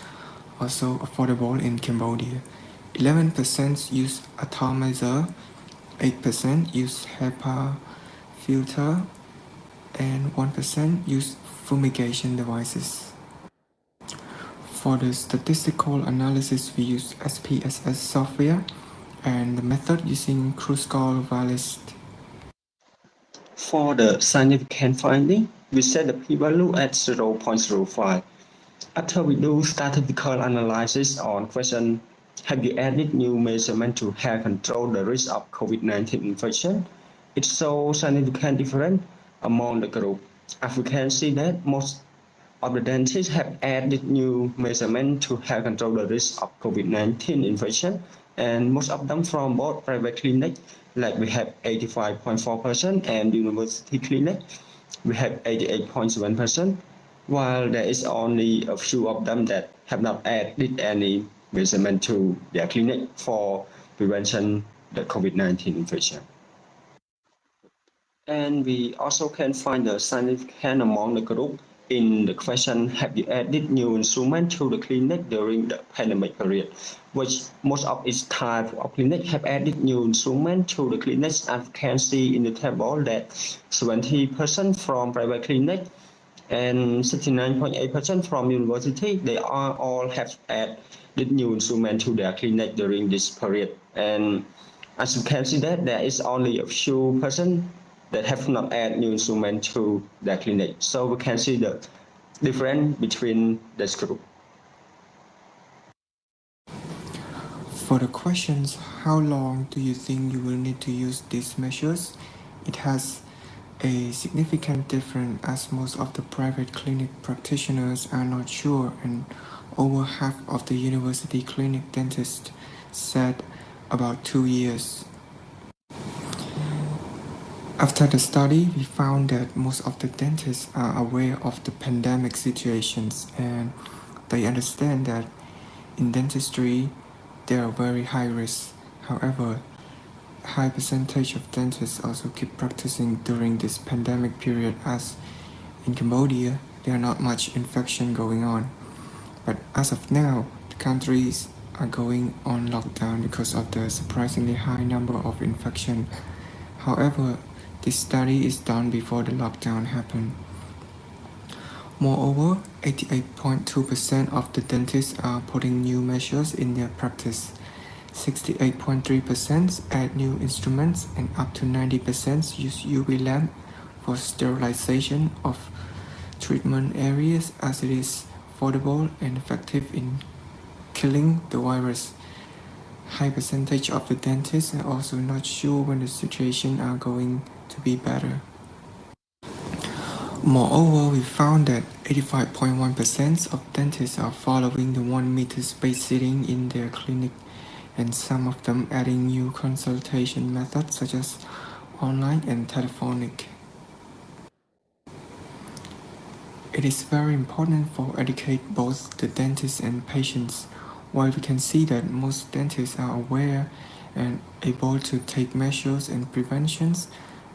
Speaker 21: also affordable in Cambodia. 11% use atomizer, 8% use HEPA filter, and 1% use fumigation devices. For the statistical analysis, we use SPSS software and the method using Kruskal-Wallis.
Speaker 18: For the significant finding, we set the p-value at 0.05. After we do statistical analysis on question, have you added new measurement to help control the risk of COVID-19 infection? It shows significant difference among the group. As we can see that most of the dentists have added new measurement to help control the risk of COVID-19 infection, and most of them from both private clinic, like we have 85.4%, and university clinic, we have 88.7%, while there is only a few of them that have not added any measurement to their clinic for prevention the COVID-19 infection. And we also can find the significant among the group in the question, have you added new instrument to the clinic during the pandemic period, which most of its type of clinic have added new instrument to the clinics, and can see in the table that 70% from private clinic and 69.8% from university, they are all have added new instrument to their clinic during this period. And as you can see that there is only a few percent that have not added new instrument to their clinic. So we can see the difference between this group.
Speaker 21: For the questions, how long do you think you will need to use these measures? It has a significant difference as most of the private clinic practitioners are not sure, and over half of the university clinic dentists said about 2 years. After the study, we found that most of the dentists are aware of the pandemic situations and they understand that in dentistry there are very high risks. However, a high percentage of dentists also keep practicing during this pandemic period as in Cambodia there are not much infection going on. But as of now, the countries are going on lockdown because of the surprisingly high number of infection. However, this study is done before the lockdown happened. Moreover, 88.2% of the dentists are putting new measures in their practice. 68.3% add new instruments and up to 90% use UV lamp for sterilization of treatment areas as it is affordable and effective in killing the virus. High percentage of the dentists are also not sure when the situation are going to be better. Moreover, we found that 85.1% of dentists are following the 1 meter space sitting in their clinic, and some of them adding new consultation methods such as online and telephonic. It is very important for educate both the dentists and patients. While we can see that most dentists are aware and able to take measures and preventions,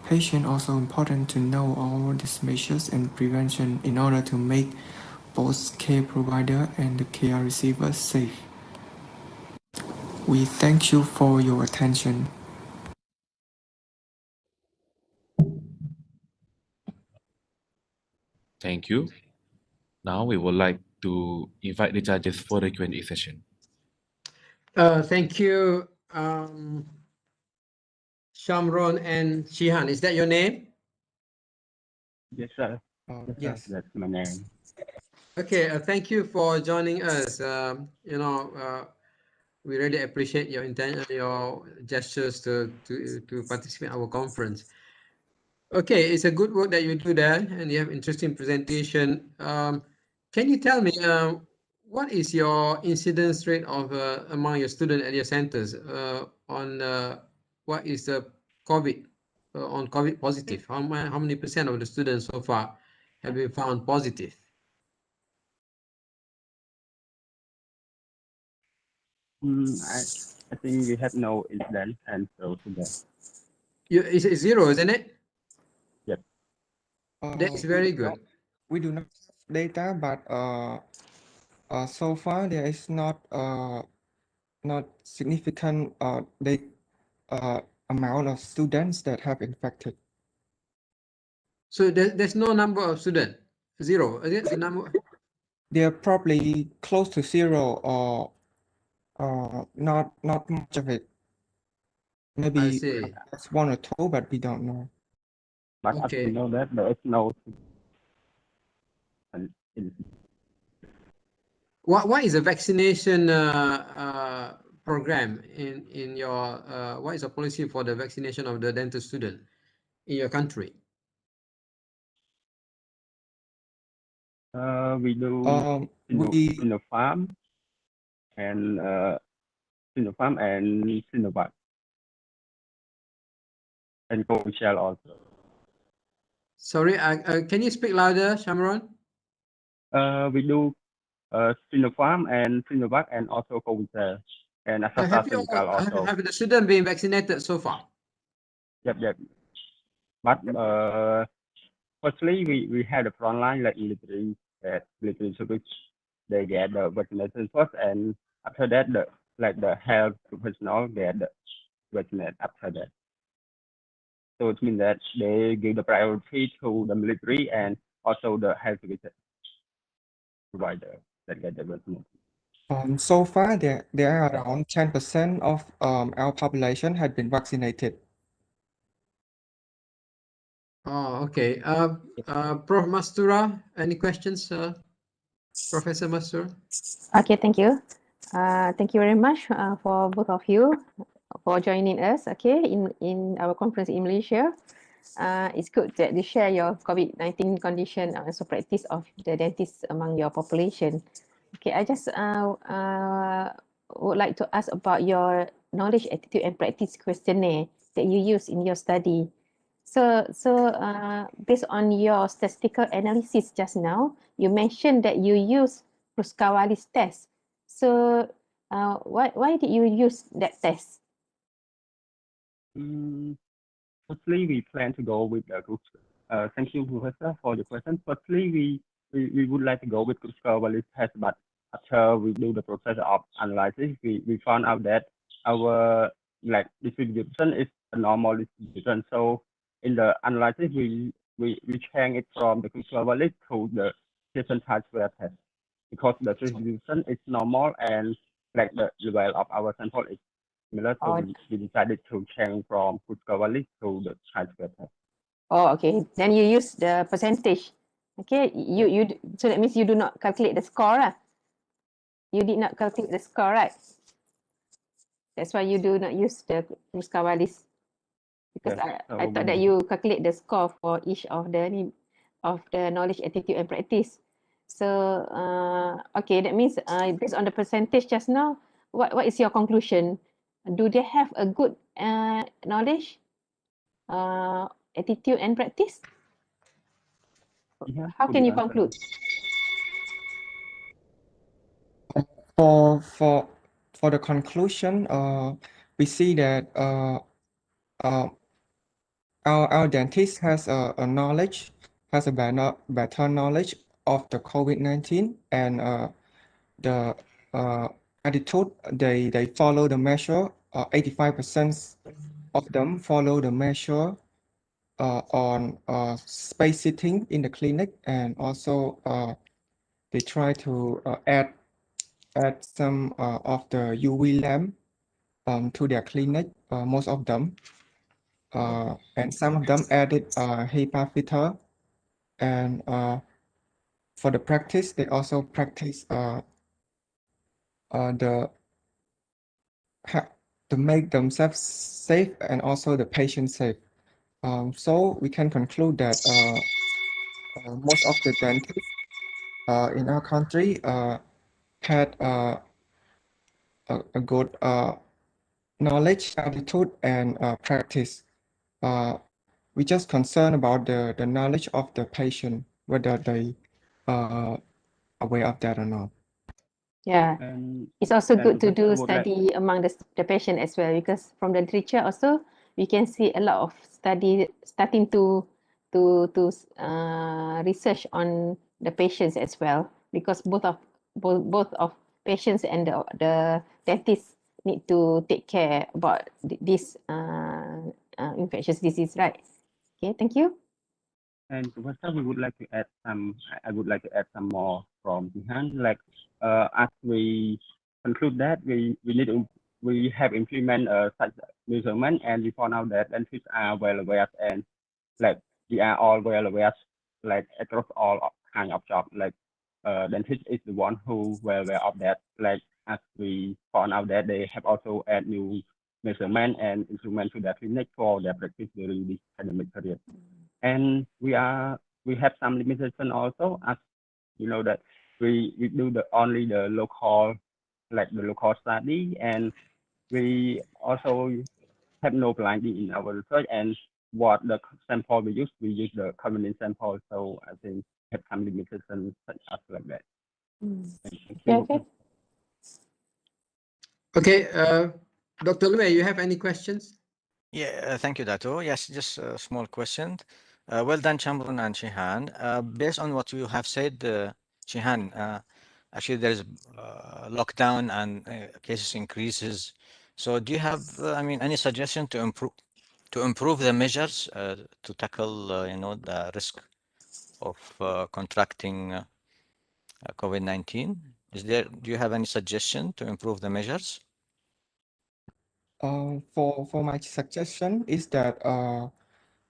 Speaker 21: patients also important to know all these measures and prevention in order to make both care provider and the care receiver safe. We thank you for your attention.
Speaker 1: Thank you. Now we would like to invite the judges for the Q&A session.
Speaker 6: Thank you, Shamron and Shihan. Is that your name?
Speaker 12: Yes, sir.
Speaker 21: Yes.
Speaker 12: That's my name.
Speaker 6: Okay, thank you for joining us. We really appreciate your intent, your gestures to participate in our conference. Okay, it's a good work that you do there, and you have interesting presentation. Can you tell me what is your incidence rate of among your students at your centers on what is the COVID on COVID positive? How many percent of the students so far have been found positive?
Speaker 12: I think we have no incident and so today.
Speaker 6: It's zero, isn't it?
Speaker 12: Yes.
Speaker 6: That is very good.
Speaker 21: We do not have data, but so far there is not significant amount of students that have infected.
Speaker 6: So there's no number of students. Zero, is it the number?
Speaker 21: They're probably close to zero or not much of it. Maybe
Speaker 6: I see.
Speaker 21: it's 1 or 2, but we don't know.
Speaker 12: But up to know that there is no.
Speaker 6: What is the vaccination program in your what is the policy for the vaccination of the dental student in your country?
Speaker 12: We do Sinopharm and Sinopharm and Sinovac and Covidshield also.
Speaker 6: Sorry, can you speak louder, Shamron?
Speaker 12: We do Sinopharm and Sinovac and also Covidshield and AstraZeneca also.
Speaker 6: Have the student been vaccinated so far?
Speaker 12: Yep. But firstly, we had a frontline like military service. They get the vaccination first, and after that, the health professional get the vaccinate after that. So it means that they give the priority to the military and also the health service provider that get the vaccination.
Speaker 21: So far, there are around 10% of our population had been vaccinated.
Speaker 6: Oh, okay. Prof. Mastura, any questions, Professor Mastura?
Speaker 7: Okay, thank you. Thank you very much for both of you for joining us. Okay, in our conference in Malaysia. It's good that you share your COVID-19 condition and also practice of the dentist among your population. Okay, I just would like to ask about your knowledge, attitude, and practice questionnaire that you use in your study. Based on your statistical analysis just now, you mentioned that you use Kruskal-Wallis test. So, why did you use that test?
Speaker 12: Firstly, we plan to go with the group. Thank you, Professor, for the question. Firstly, we would like to go with Kruskal-Wallis test, but after we do the process of analysis, we found out that our distribution is a normal distribution. So in the analysis, we change it from the Kruskal-Wallis to the Pearson square test because the distribution is normal and the level of our sample is similar. So we decided to change from Kruskal-Wallis to the square test.
Speaker 7: Oh, okay. Then you use the percentage. Okay, so that means you do not calculate the score, lah. You did not calculate the score, right? That's why you do not use the Kruskal-Wallis. Because
Speaker 12: Yes,
Speaker 7: I thought that you calculate the score for each of the knowledge, attitude, and practice. So, okay, that means based on the percentage just now, what is your conclusion? Do they have a good knowledge, attitude, and practice?
Speaker 12: Yeah,
Speaker 7: How can you conclude?
Speaker 21: For the conclusion, we see that our dentist has a knowledge, has a better knowledge of the COVID-19 and the attitude. They follow the measure. 85% of them follow the measure on space sitting in the clinic, and also they try to add some of the UV lamp to their clinic, most of them. And some of them added HEPA filter. And for the practice, they also practice the to make themselves safe and also the patient safe. So we can conclude that most of the dentists in our country had a good knowledge, attitude, and practice. We just concerned about the knowledge of the patient, whether they aware of that or not.
Speaker 7: Yeah,
Speaker 12: And
Speaker 7: it's also good to
Speaker 12: Professor
Speaker 7: do
Speaker 12: would like-
Speaker 7: study among the patient as well, because from the literature also we can see a lot of study starting to research on the patients as well, because both of patients and the dentist need to take care about this infectious disease, right? Okay, thank you.
Speaker 12: And Professor, we would like to add some. I would like to add some more from behind. As we conclude that we have implemented such measurement, and we found out that dentists are well aware, and we are all well aware, across all kind of jobs. Dentist is the one who well aware of that. As we found out that they have also add new measurement and instrument to their clinic for their practice during this pandemic period. And we have some limitation also, as you know that we do only the local study, and we also have no blinding in our research. And what the sample we use the convenient sample. So I think have some limitations such as like that. Thank you.
Speaker 7: Okay.
Speaker 6: Okay, Dr. Lue, you have any questions?
Speaker 16: Yeah, thank you, Dato. Yes, just a small question. Well done, Chamberlain and Shihan. Based on what you have said, Shihan, actually there is lockdown and cases increases. So do you have, any suggestion to improve the measures to tackle, the risk of contracting COVID-19? Do you have any suggestion to improve the measures?
Speaker 21: For my suggestion is that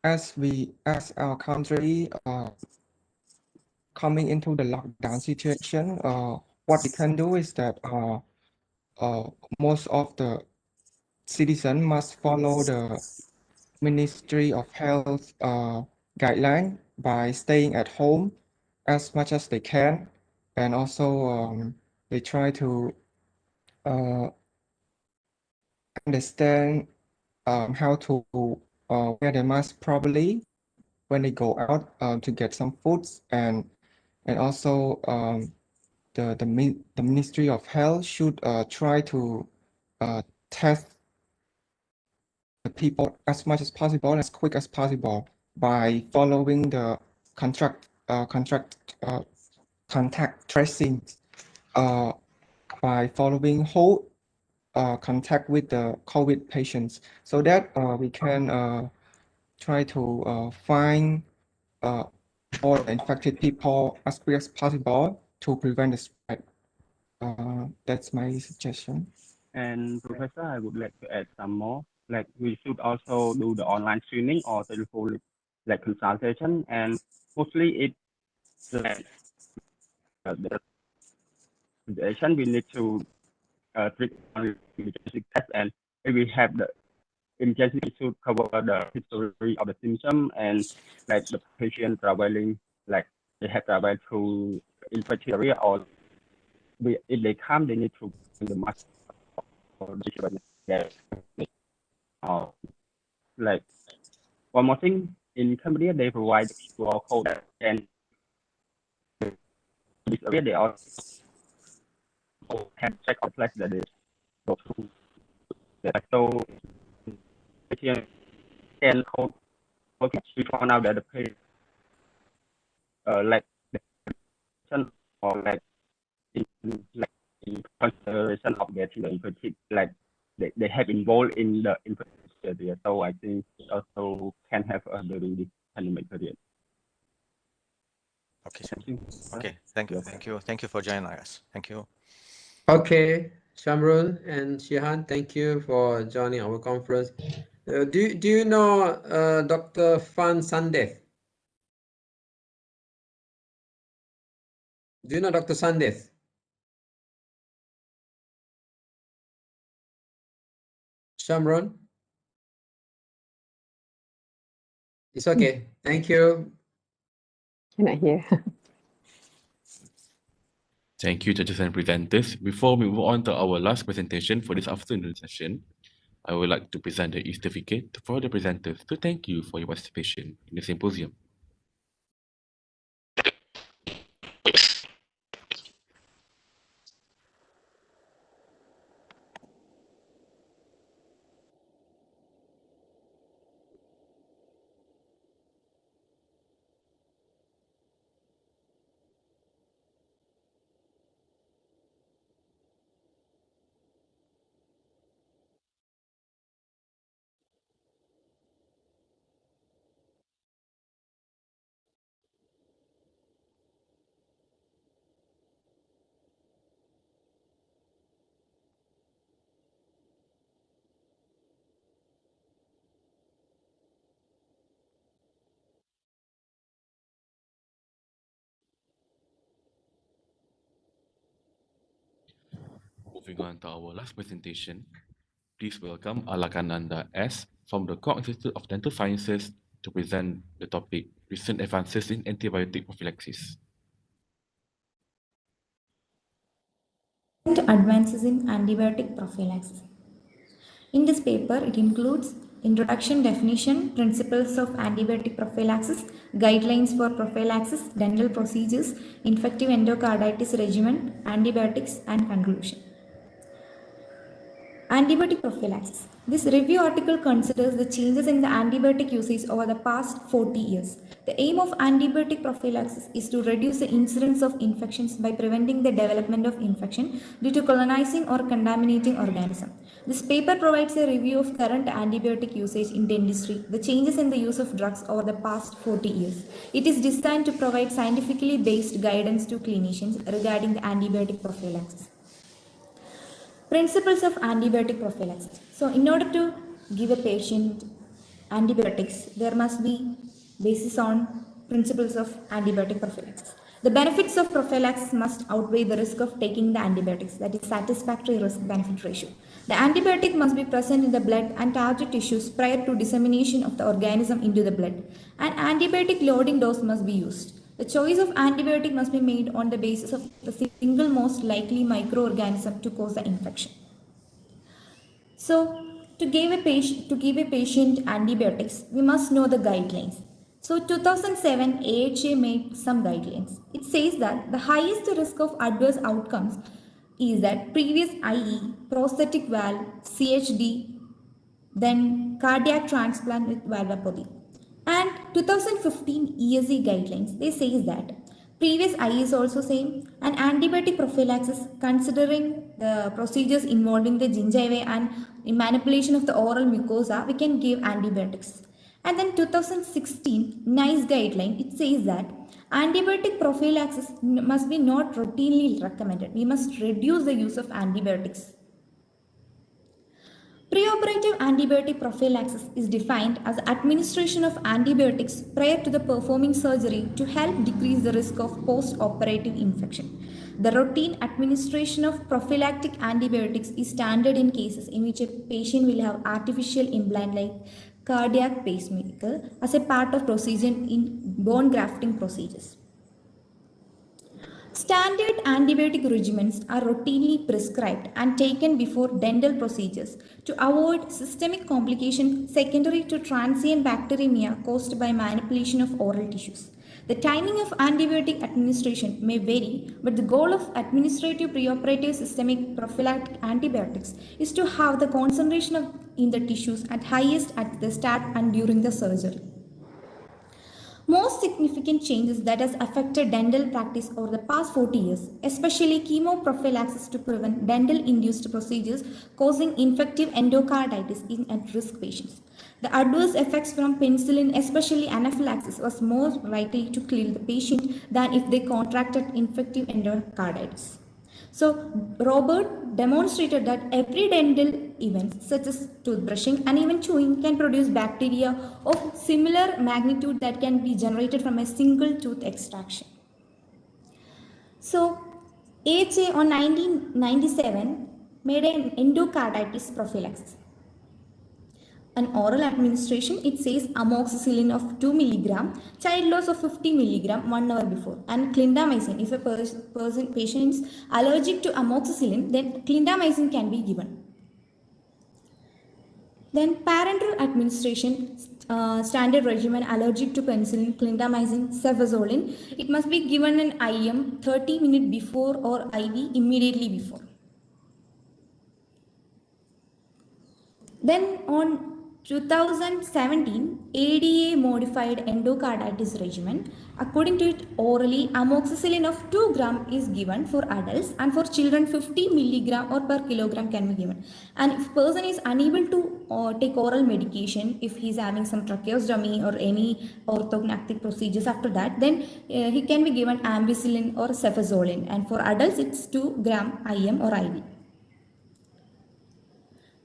Speaker 21: as our country coming into the lockdown situation, what we can do is that most of the citizens must follow the Ministry of Health guideline by staying at home as much as they can, and also they try to understand how to wear their mask properly when they go out to get some foods, and also the Ministry of Health should try to test the people as much as possible, as quick as possible, by following the contact tracing, by following whole contact with the COVID patients, so that we can try to find all the infected people as quick as possible to prevent the spread. That's my suggestion.
Speaker 12: And Professor, I would like to add some more. Like we should also do the online screening or telephone like consultation, and mostly it like the situation we need to treat only the test, and we have the emergency should cover the history of the symptom and like the patient traveling, like they have traveled through infected area, or if they come, they need to bring the mask or like one more thing, in Cambodia they provide QR code, and this area they also can check out place that they go to. So patient can code we found out that the patient like or like in consideration of getting the infected, like they have involved in the infected area. So I think it also can help us during this pandemic period.
Speaker 16: Okay. Okay. Thank you for joining us. Thank you.
Speaker 6: Okay, Shamrul and Shihan, thank you for joining our conference. Do you know Dr. Fan Sandev? Do you know Dr. Sandev? Shamron? It's okay. Thank you.
Speaker 7: Cannot hear.
Speaker 1: Thank you, judges and presenters. Before we move on to our last presentation for this afternoon session, I would like to present the e-certificate for the presenters to thank you for your participation in the symposium. Moving on to our last presentation, please welcome Alakananda S. from the Core Institute of Dental Sciences to present the topic Recent Advances in Antibiotic Prophylaxis.
Speaker 5: Advances in antibiotic prophylaxis. In this paper, it includes introduction, definition, principles of antibiotic prophylaxis, guidelines for prophylaxis, dental procedures, infective endocarditis regimen, antibiotics, and conclusion. Antibiotic prophylaxis. This review article considers the changes in the antibiotic usage over the past 40 years. The aim of antibiotic prophylaxis is to reduce the incidence of infections by preventing the development of infection due to colonizing or contaminating organism. This paper provides a review of current antibiotic usage in dentistry, the changes in the use of drugs over the past 40 years. It is designed to provide scientifically based guidance to clinicians regarding the antibiotic prophylaxis. Principles of antibiotic prophylaxis. So in order to give a patient antibiotics, there must be basis on principles of antibiotic prophylaxis. The benefits of prophylaxis must outweigh the risk of taking the antibiotics, that is satisfactory risk-benefit ratio. The antibiotic must be present in the blood and target tissues prior to dissemination of the organism into the blood. An antibiotic loading dose must be used. The choice of antibiotic must be made on the basis of the single most likely microorganism to cause the infection. So, To give a patient antibiotics, we must know the guidelines. So 2007 AHA made some guidelines. It says that the highest risk of adverse outcomes is that previous IE, prosthetic valve, CHD, then cardiac transplant with valvopathy. And 2015 ESE guidelines, they says that previous IE is also same, and antibiotic prophylaxis considering the procedures involving the gingiva and manipulation of the oral mucosa, we can give antibiotics. And then 2016 NICE guideline, it says that antibiotic prophylaxis must be not routinely recommended. We must reduce the use of antibiotics. Preoperative antibiotic prophylaxis is defined as administration of antibiotics prior to the performing surgery to help decrease the risk of post-operative infection. The routine administration of prophylactic antibiotics is standard in cases in which a patient will have artificial implant like cardiac pacemaker as a part of procedure in bone grafting procedures. Standard antibiotic regimens are routinely prescribed and taken before dental procedures to avoid systemic complications secondary to transient bacteremia caused by manipulation of oral tissues. The timing of antibiotic administration may vary, but the goal of administrative preoperative systemic prophylactic antibiotics is to have the concentration in the tissues at highest at the start and during the surgery. Most significant changes that has affected dental practice over the past 40 years, especially chemoprophylaxis to prevent dental-induced procedures causing infective endocarditis in at-risk patients. The adverse effects from penicillin, especially anaphylaxis, was more likely to kill the patient than if they contracted infective endocarditis. So Robert demonstrated that every dental event such as toothbrushing and even chewing can produce bacteria of similar magnitude that can be generated from a single tooth extraction. So AHA on 1997 made an endocarditis prophylaxis. An oral administration, it says amoxicillin of 2 mg, child dose of 50 mg 1 hour before, and clindamycin. If a patient is allergic to amoxicillin, then clindamycin can be given. Then parenteral administration, standard regimen allergic to penicillin, clindamycin, cefazolin. It must be given an IM 30 minutes before or IV immediately before. Then on 2017, ADA modified endocarditis regimen. According to it, orally amoxicillin of 2 gram is given for adults, and for children 50 milligram or per kilogram can be given. And if person is unable to take oral medication, if he is having some tracheostomy or any orthognathic procedures after that, then he can be given ampicillin or cefazolin, and for adults it's 2 gram IM or IV.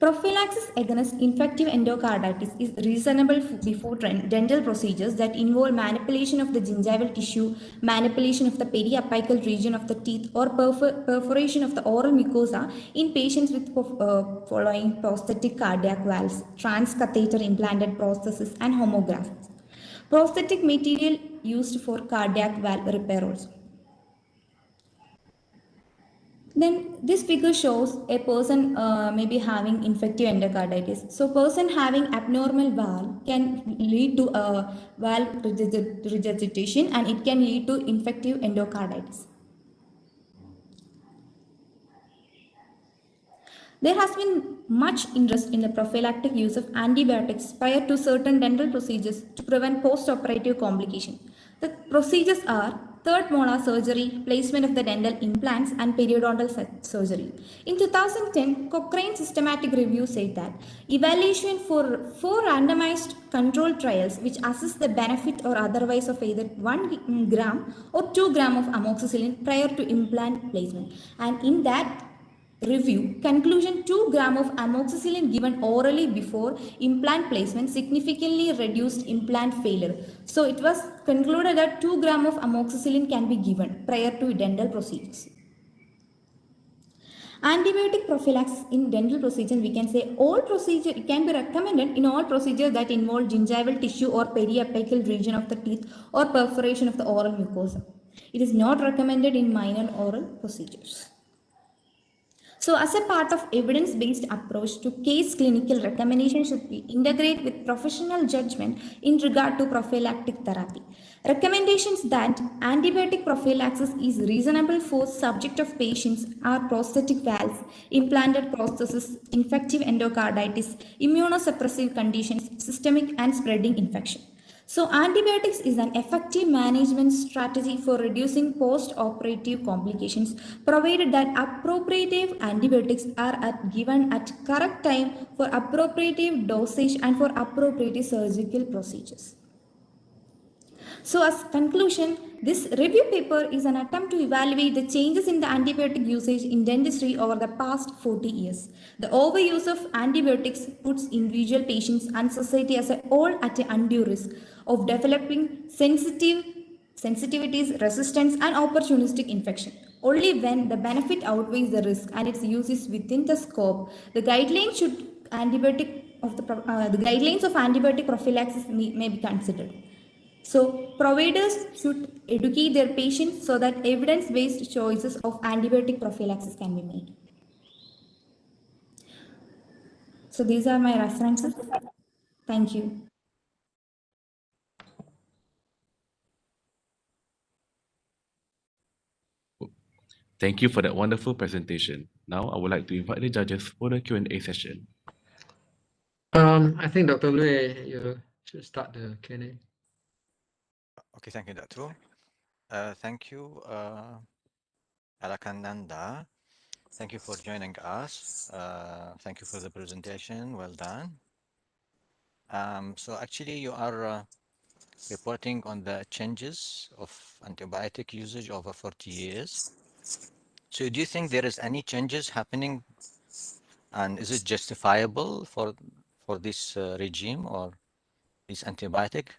Speaker 5: Prophylaxis against infective endocarditis is reasonable before dental procedures that involve manipulation of the gingival tissue, manipulation of the periapical region of the teeth, or perforation of the oral mucosa in patients with following prosthetic cardiac valves, transcatheter implanted prosthesis, and homografts. Prosthetic material used for cardiac valve repair also. Then this figure shows a person maybe having infective endocarditis. So person having abnormal valve can lead to a valve regurgitation, and it can lead to infective endocarditis. There has been much interest in the prophylactic use of antibiotics prior to certain dental procedures to prevent post-operative complications. The procedures are third molar surgery, placement of the dental implants, and periodontal surgery. In 2010, Cochrane systematic review said that evaluation for 4 randomized controlled trials which assess the benefit or otherwise of either 1 gram or 2 gram of amoxicillin prior to implant placement. And in that review, conclusion: 2 gram of amoxicillin given orally before implant placement significantly reduced implant failure. So it was concluded that 2 gram of amoxicillin can be given prior to dental procedures. Antibiotic prophylaxis in dental procedure, we can say all procedure, it can be recommended in all procedures that involve gingival tissue or periapical region of the teeth or perforation of the oral mucosa. It is not recommended in minor oral procedures. So as a part of evidence-based approach to case clinical recommendation should be integrate with professional judgment in regard to prophylactic therapy. Recommendations that antibiotic prophylaxis is reasonable for subject of patients are prosthetic valves, implanted prosthesis, infective endocarditis, immunosuppressive conditions, systemic and spreading infection. So antibiotics is an effective management strategy for reducing post-operative complications provided that appropriate antibiotics are given at correct time for appropriate dosage and for appropriate surgical procedures. So as conclusion, this review paper is an attempt to evaluate the changes in the antibiotic usage in dentistry over the past 40 years. The overuse of antibiotics puts individual patients and society as a whole at an undue risk of developing sensitivities, resistance and opportunistic infection. Only when the benefit outweighs the risk and its use is within the scope, the guidelines the guidelines of antibiotic prophylaxis may be considered. So, providers should educate their patients so that evidence-based choices of antibiotic prophylaxis can be made. So, these are my references. Thank you.
Speaker 1: Thank you for that wonderful presentation. Now, I would like to invite the judges for the Q&A session.
Speaker 6: I think Dr. Lui, you should start the Q&A.
Speaker 16: Okay, thank you, Datu. Thank you, Alakananda. Thank you for joining us. Thank you for the presentation. Well done. So actually, you are reporting on the changes of antibiotic usage over 40 years. So do you think there is any changes happening, and is it justifiable for this regime or this antibiotic?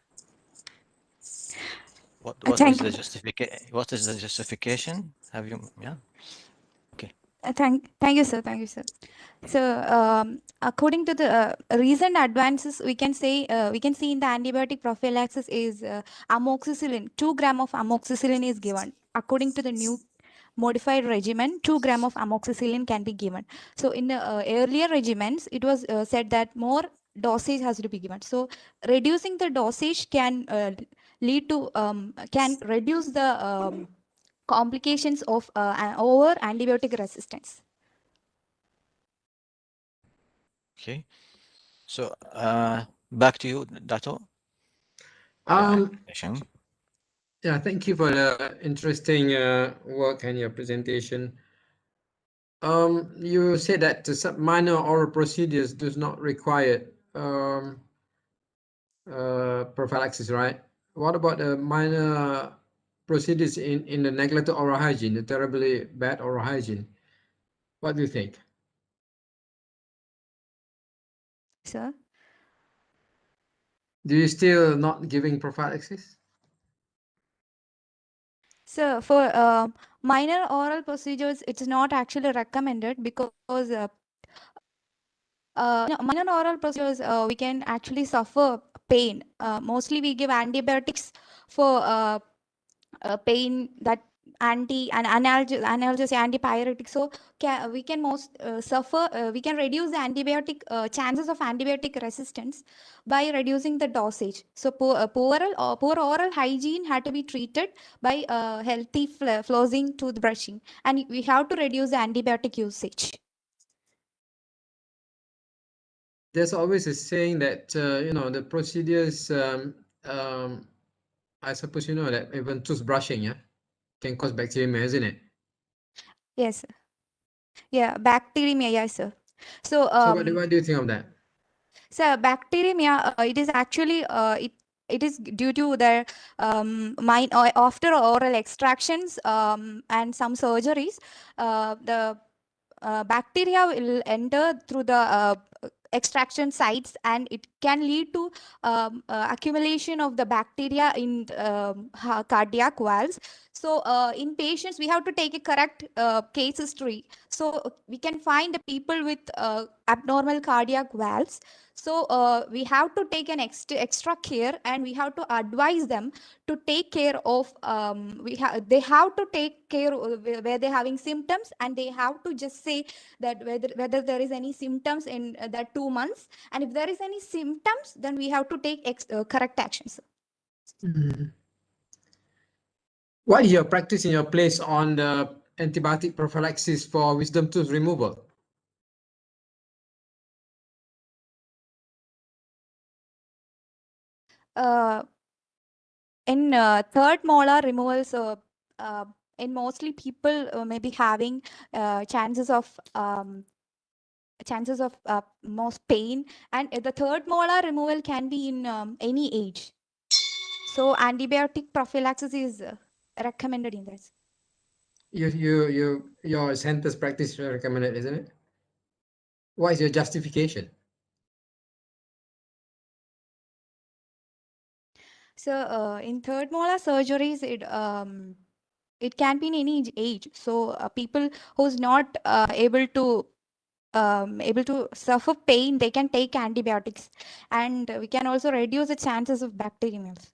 Speaker 16: What is the justification? Have you, yeah? Okay.
Speaker 3: Thank you, sir. Thank you, sir. So, according to the recent advances, we can see in the antibiotic prophylaxis is amoxicillin. 2 gram of amoxicillin is given. According to the new modified regimen, 2 gram of amoxicillin can be given. So, in the earlier regimens, it was said that more dosage has to be given. So, reducing the dosage can lead to can reduce the complications of over antibiotic resistance.
Speaker 16: Okay. So back to you, Dato.
Speaker 6: Yeah, thank you for the interesting work and your presentation. You said that some minor oral procedures does not require prophylaxis, right? What about the minor procedures in the neglected oral hygiene, the terribly bad oral hygiene? What do you think?
Speaker 3: Sir?
Speaker 6: Do you still not giving prophylaxis?
Speaker 3: So for minor oral procedures, it's not actually recommended because minor oral procedures, we can actually suffer pain. Mostly we give antibiotics for pain that analgesic antipyretic. So we can we can reduce the antibiotic chances of antibiotic resistance by reducing the dosage. So poor oral hygiene had to be treated by healthy flossing, toothbrushing, and we have to reduce the antibiotic usage.
Speaker 6: There's always a saying that the procedures. I suppose you know that even toothbrushing, yeah, can cause bacteremia, isn't it?
Speaker 3: Yes, sir. Yeah, bacteremia, yes, sir. So
Speaker 6: what do you think of that?
Speaker 3: So bacteremia, it is actually it is due to the after oral extractions and some surgeries, the bacteria will enter through the extraction sites, and it can lead to accumulation of the bacteria in cardiac valves. So in patients, we have to take a correct case history. So we can find the people with abnormal cardiac valves. So we have to take an extra care, and we have to advise them to take care of. They have to take care where they're having symptoms, and they have to just say that whether there is any symptoms in that 2 months, and if there is any symptoms, then we have to take correct actions.
Speaker 6: What is your practice in your place on the antibiotic prophylaxis for wisdom tooth removal?
Speaker 3: In third molar removals, in mostly people may be having chances of most pain, and the third molar removal can be in any age. So antibiotic prophylaxis is recommended in this.
Speaker 6: Your center's practice recommended, isn't it? What is your justification?
Speaker 3: So in third molar surgeries, it can be in any age. So people who's not able to suffer pain, they can take antibiotics, and we can also reduce the chances of bacterials.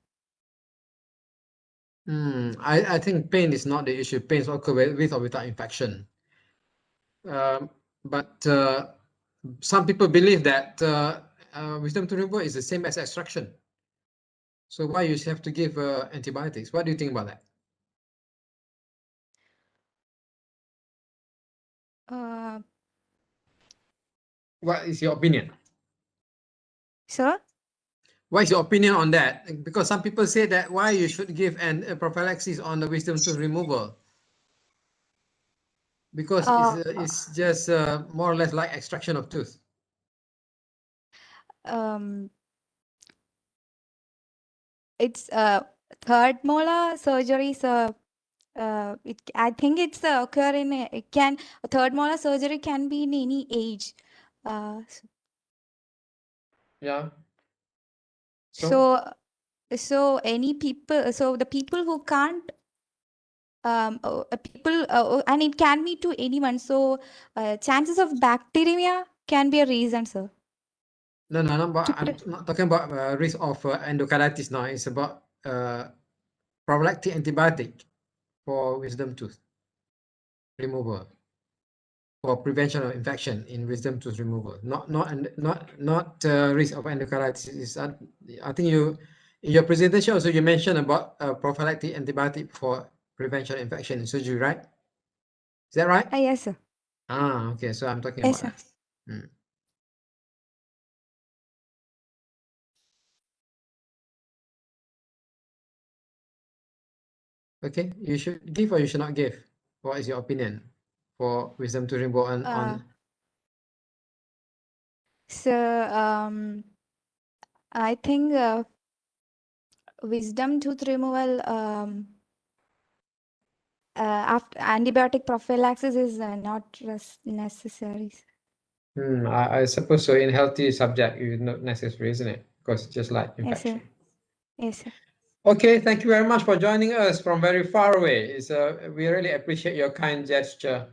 Speaker 6: I think pain is not the issue. Pains occur with or without infection. But some people believe that wisdom tooth removal is the same as extraction. So why you have to give antibiotics? What do you think about that? What is your opinion?
Speaker 3: Sir?
Speaker 6: What is your opinion on that? Because some people say that why you should give a prophylaxis on the wisdom tooth removal. Because it's just more or less like extraction of tooth.
Speaker 3: It's third molar surgeries. I think it's occur in third molar surgery can be in any age.
Speaker 6: Yeah.
Speaker 3: So any people. So the people who can't. And it can be to anyone. So chances of bacteria can be a reason, sir.
Speaker 6: No, I'm not talking about risk of endocarditis now. It's about prophylactic antibiotic for wisdom tooth removal, for prevention of infection in wisdom tooth removal. Not risk of endocarditis. I think you in your presentation also you mentioned about prophylactic antibiotic for prevention of infection in surgery, right? Is that right?
Speaker 3: Yes, sir.
Speaker 6: Okay. So I'm talking
Speaker 3: Yes,
Speaker 6: about
Speaker 3: sir.
Speaker 6: that. Okay, you should give or you should not give. What is your opinion for wisdom tooth removal on?
Speaker 3: So I think wisdom tooth removal after antibiotic prophylaxis is not necessary.
Speaker 6: I suppose so. In healthy subject, it's not necessary, isn't it? Because just like
Speaker 3: Yes, sir.
Speaker 6: infection.
Speaker 3: Yes, sir.
Speaker 6: Okay, thank you very much for joining us from very far away. It's we really appreciate your kind gesture.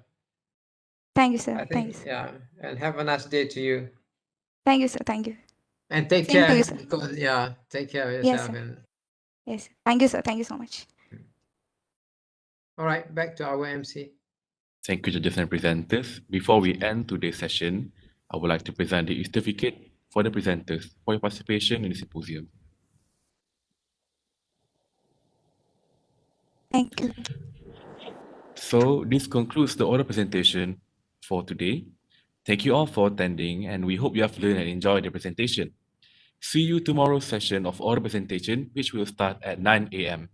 Speaker 3: Thank you, sir.
Speaker 6: I
Speaker 3: Thank you,
Speaker 6: think,
Speaker 3: sir.
Speaker 6: yeah, and have a nice day to you.
Speaker 3: Thank you, sir. Thank you.
Speaker 6: And take
Speaker 3: Same to
Speaker 6: care.
Speaker 3: you, sir.
Speaker 6: Because, yeah, take care of
Speaker 3: Yes,
Speaker 6: yourself.
Speaker 3: sir.
Speaker 6: And
Speaker 3: Yes, sir. Thank you, sir. Thank you so much.
Speaker 6: all right, back to our MC.
Speaker 1: Thank you, judges and presenters. Before we end today's session, I would like to present the certificate for the presenters for your participation in the symposium.
Speaker 3: Thank you.
Speaker 1: So this concludes the oral presentation for today. Thank you all for attending, and we hope you have learned and enjoyed the presentation. See you tomorrow's session of oral presentation, which will start at 9 a.m.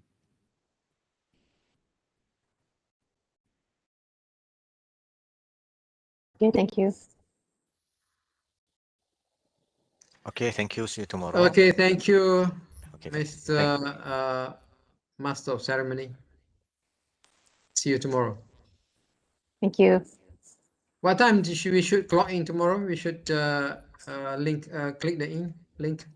Speaker 7: Okay, thank you.
Speaker 16: Okay, thank you. See you tomorrow.
Speaker 6: Okay, thank you,
Speaker 16: Okay,
Speaker 6: Mr. Master of Ceremony. See you tomorrow.
Speaker 7: Thank you.
Speaker 6: What time we should clock in tomorrow? We should click the link.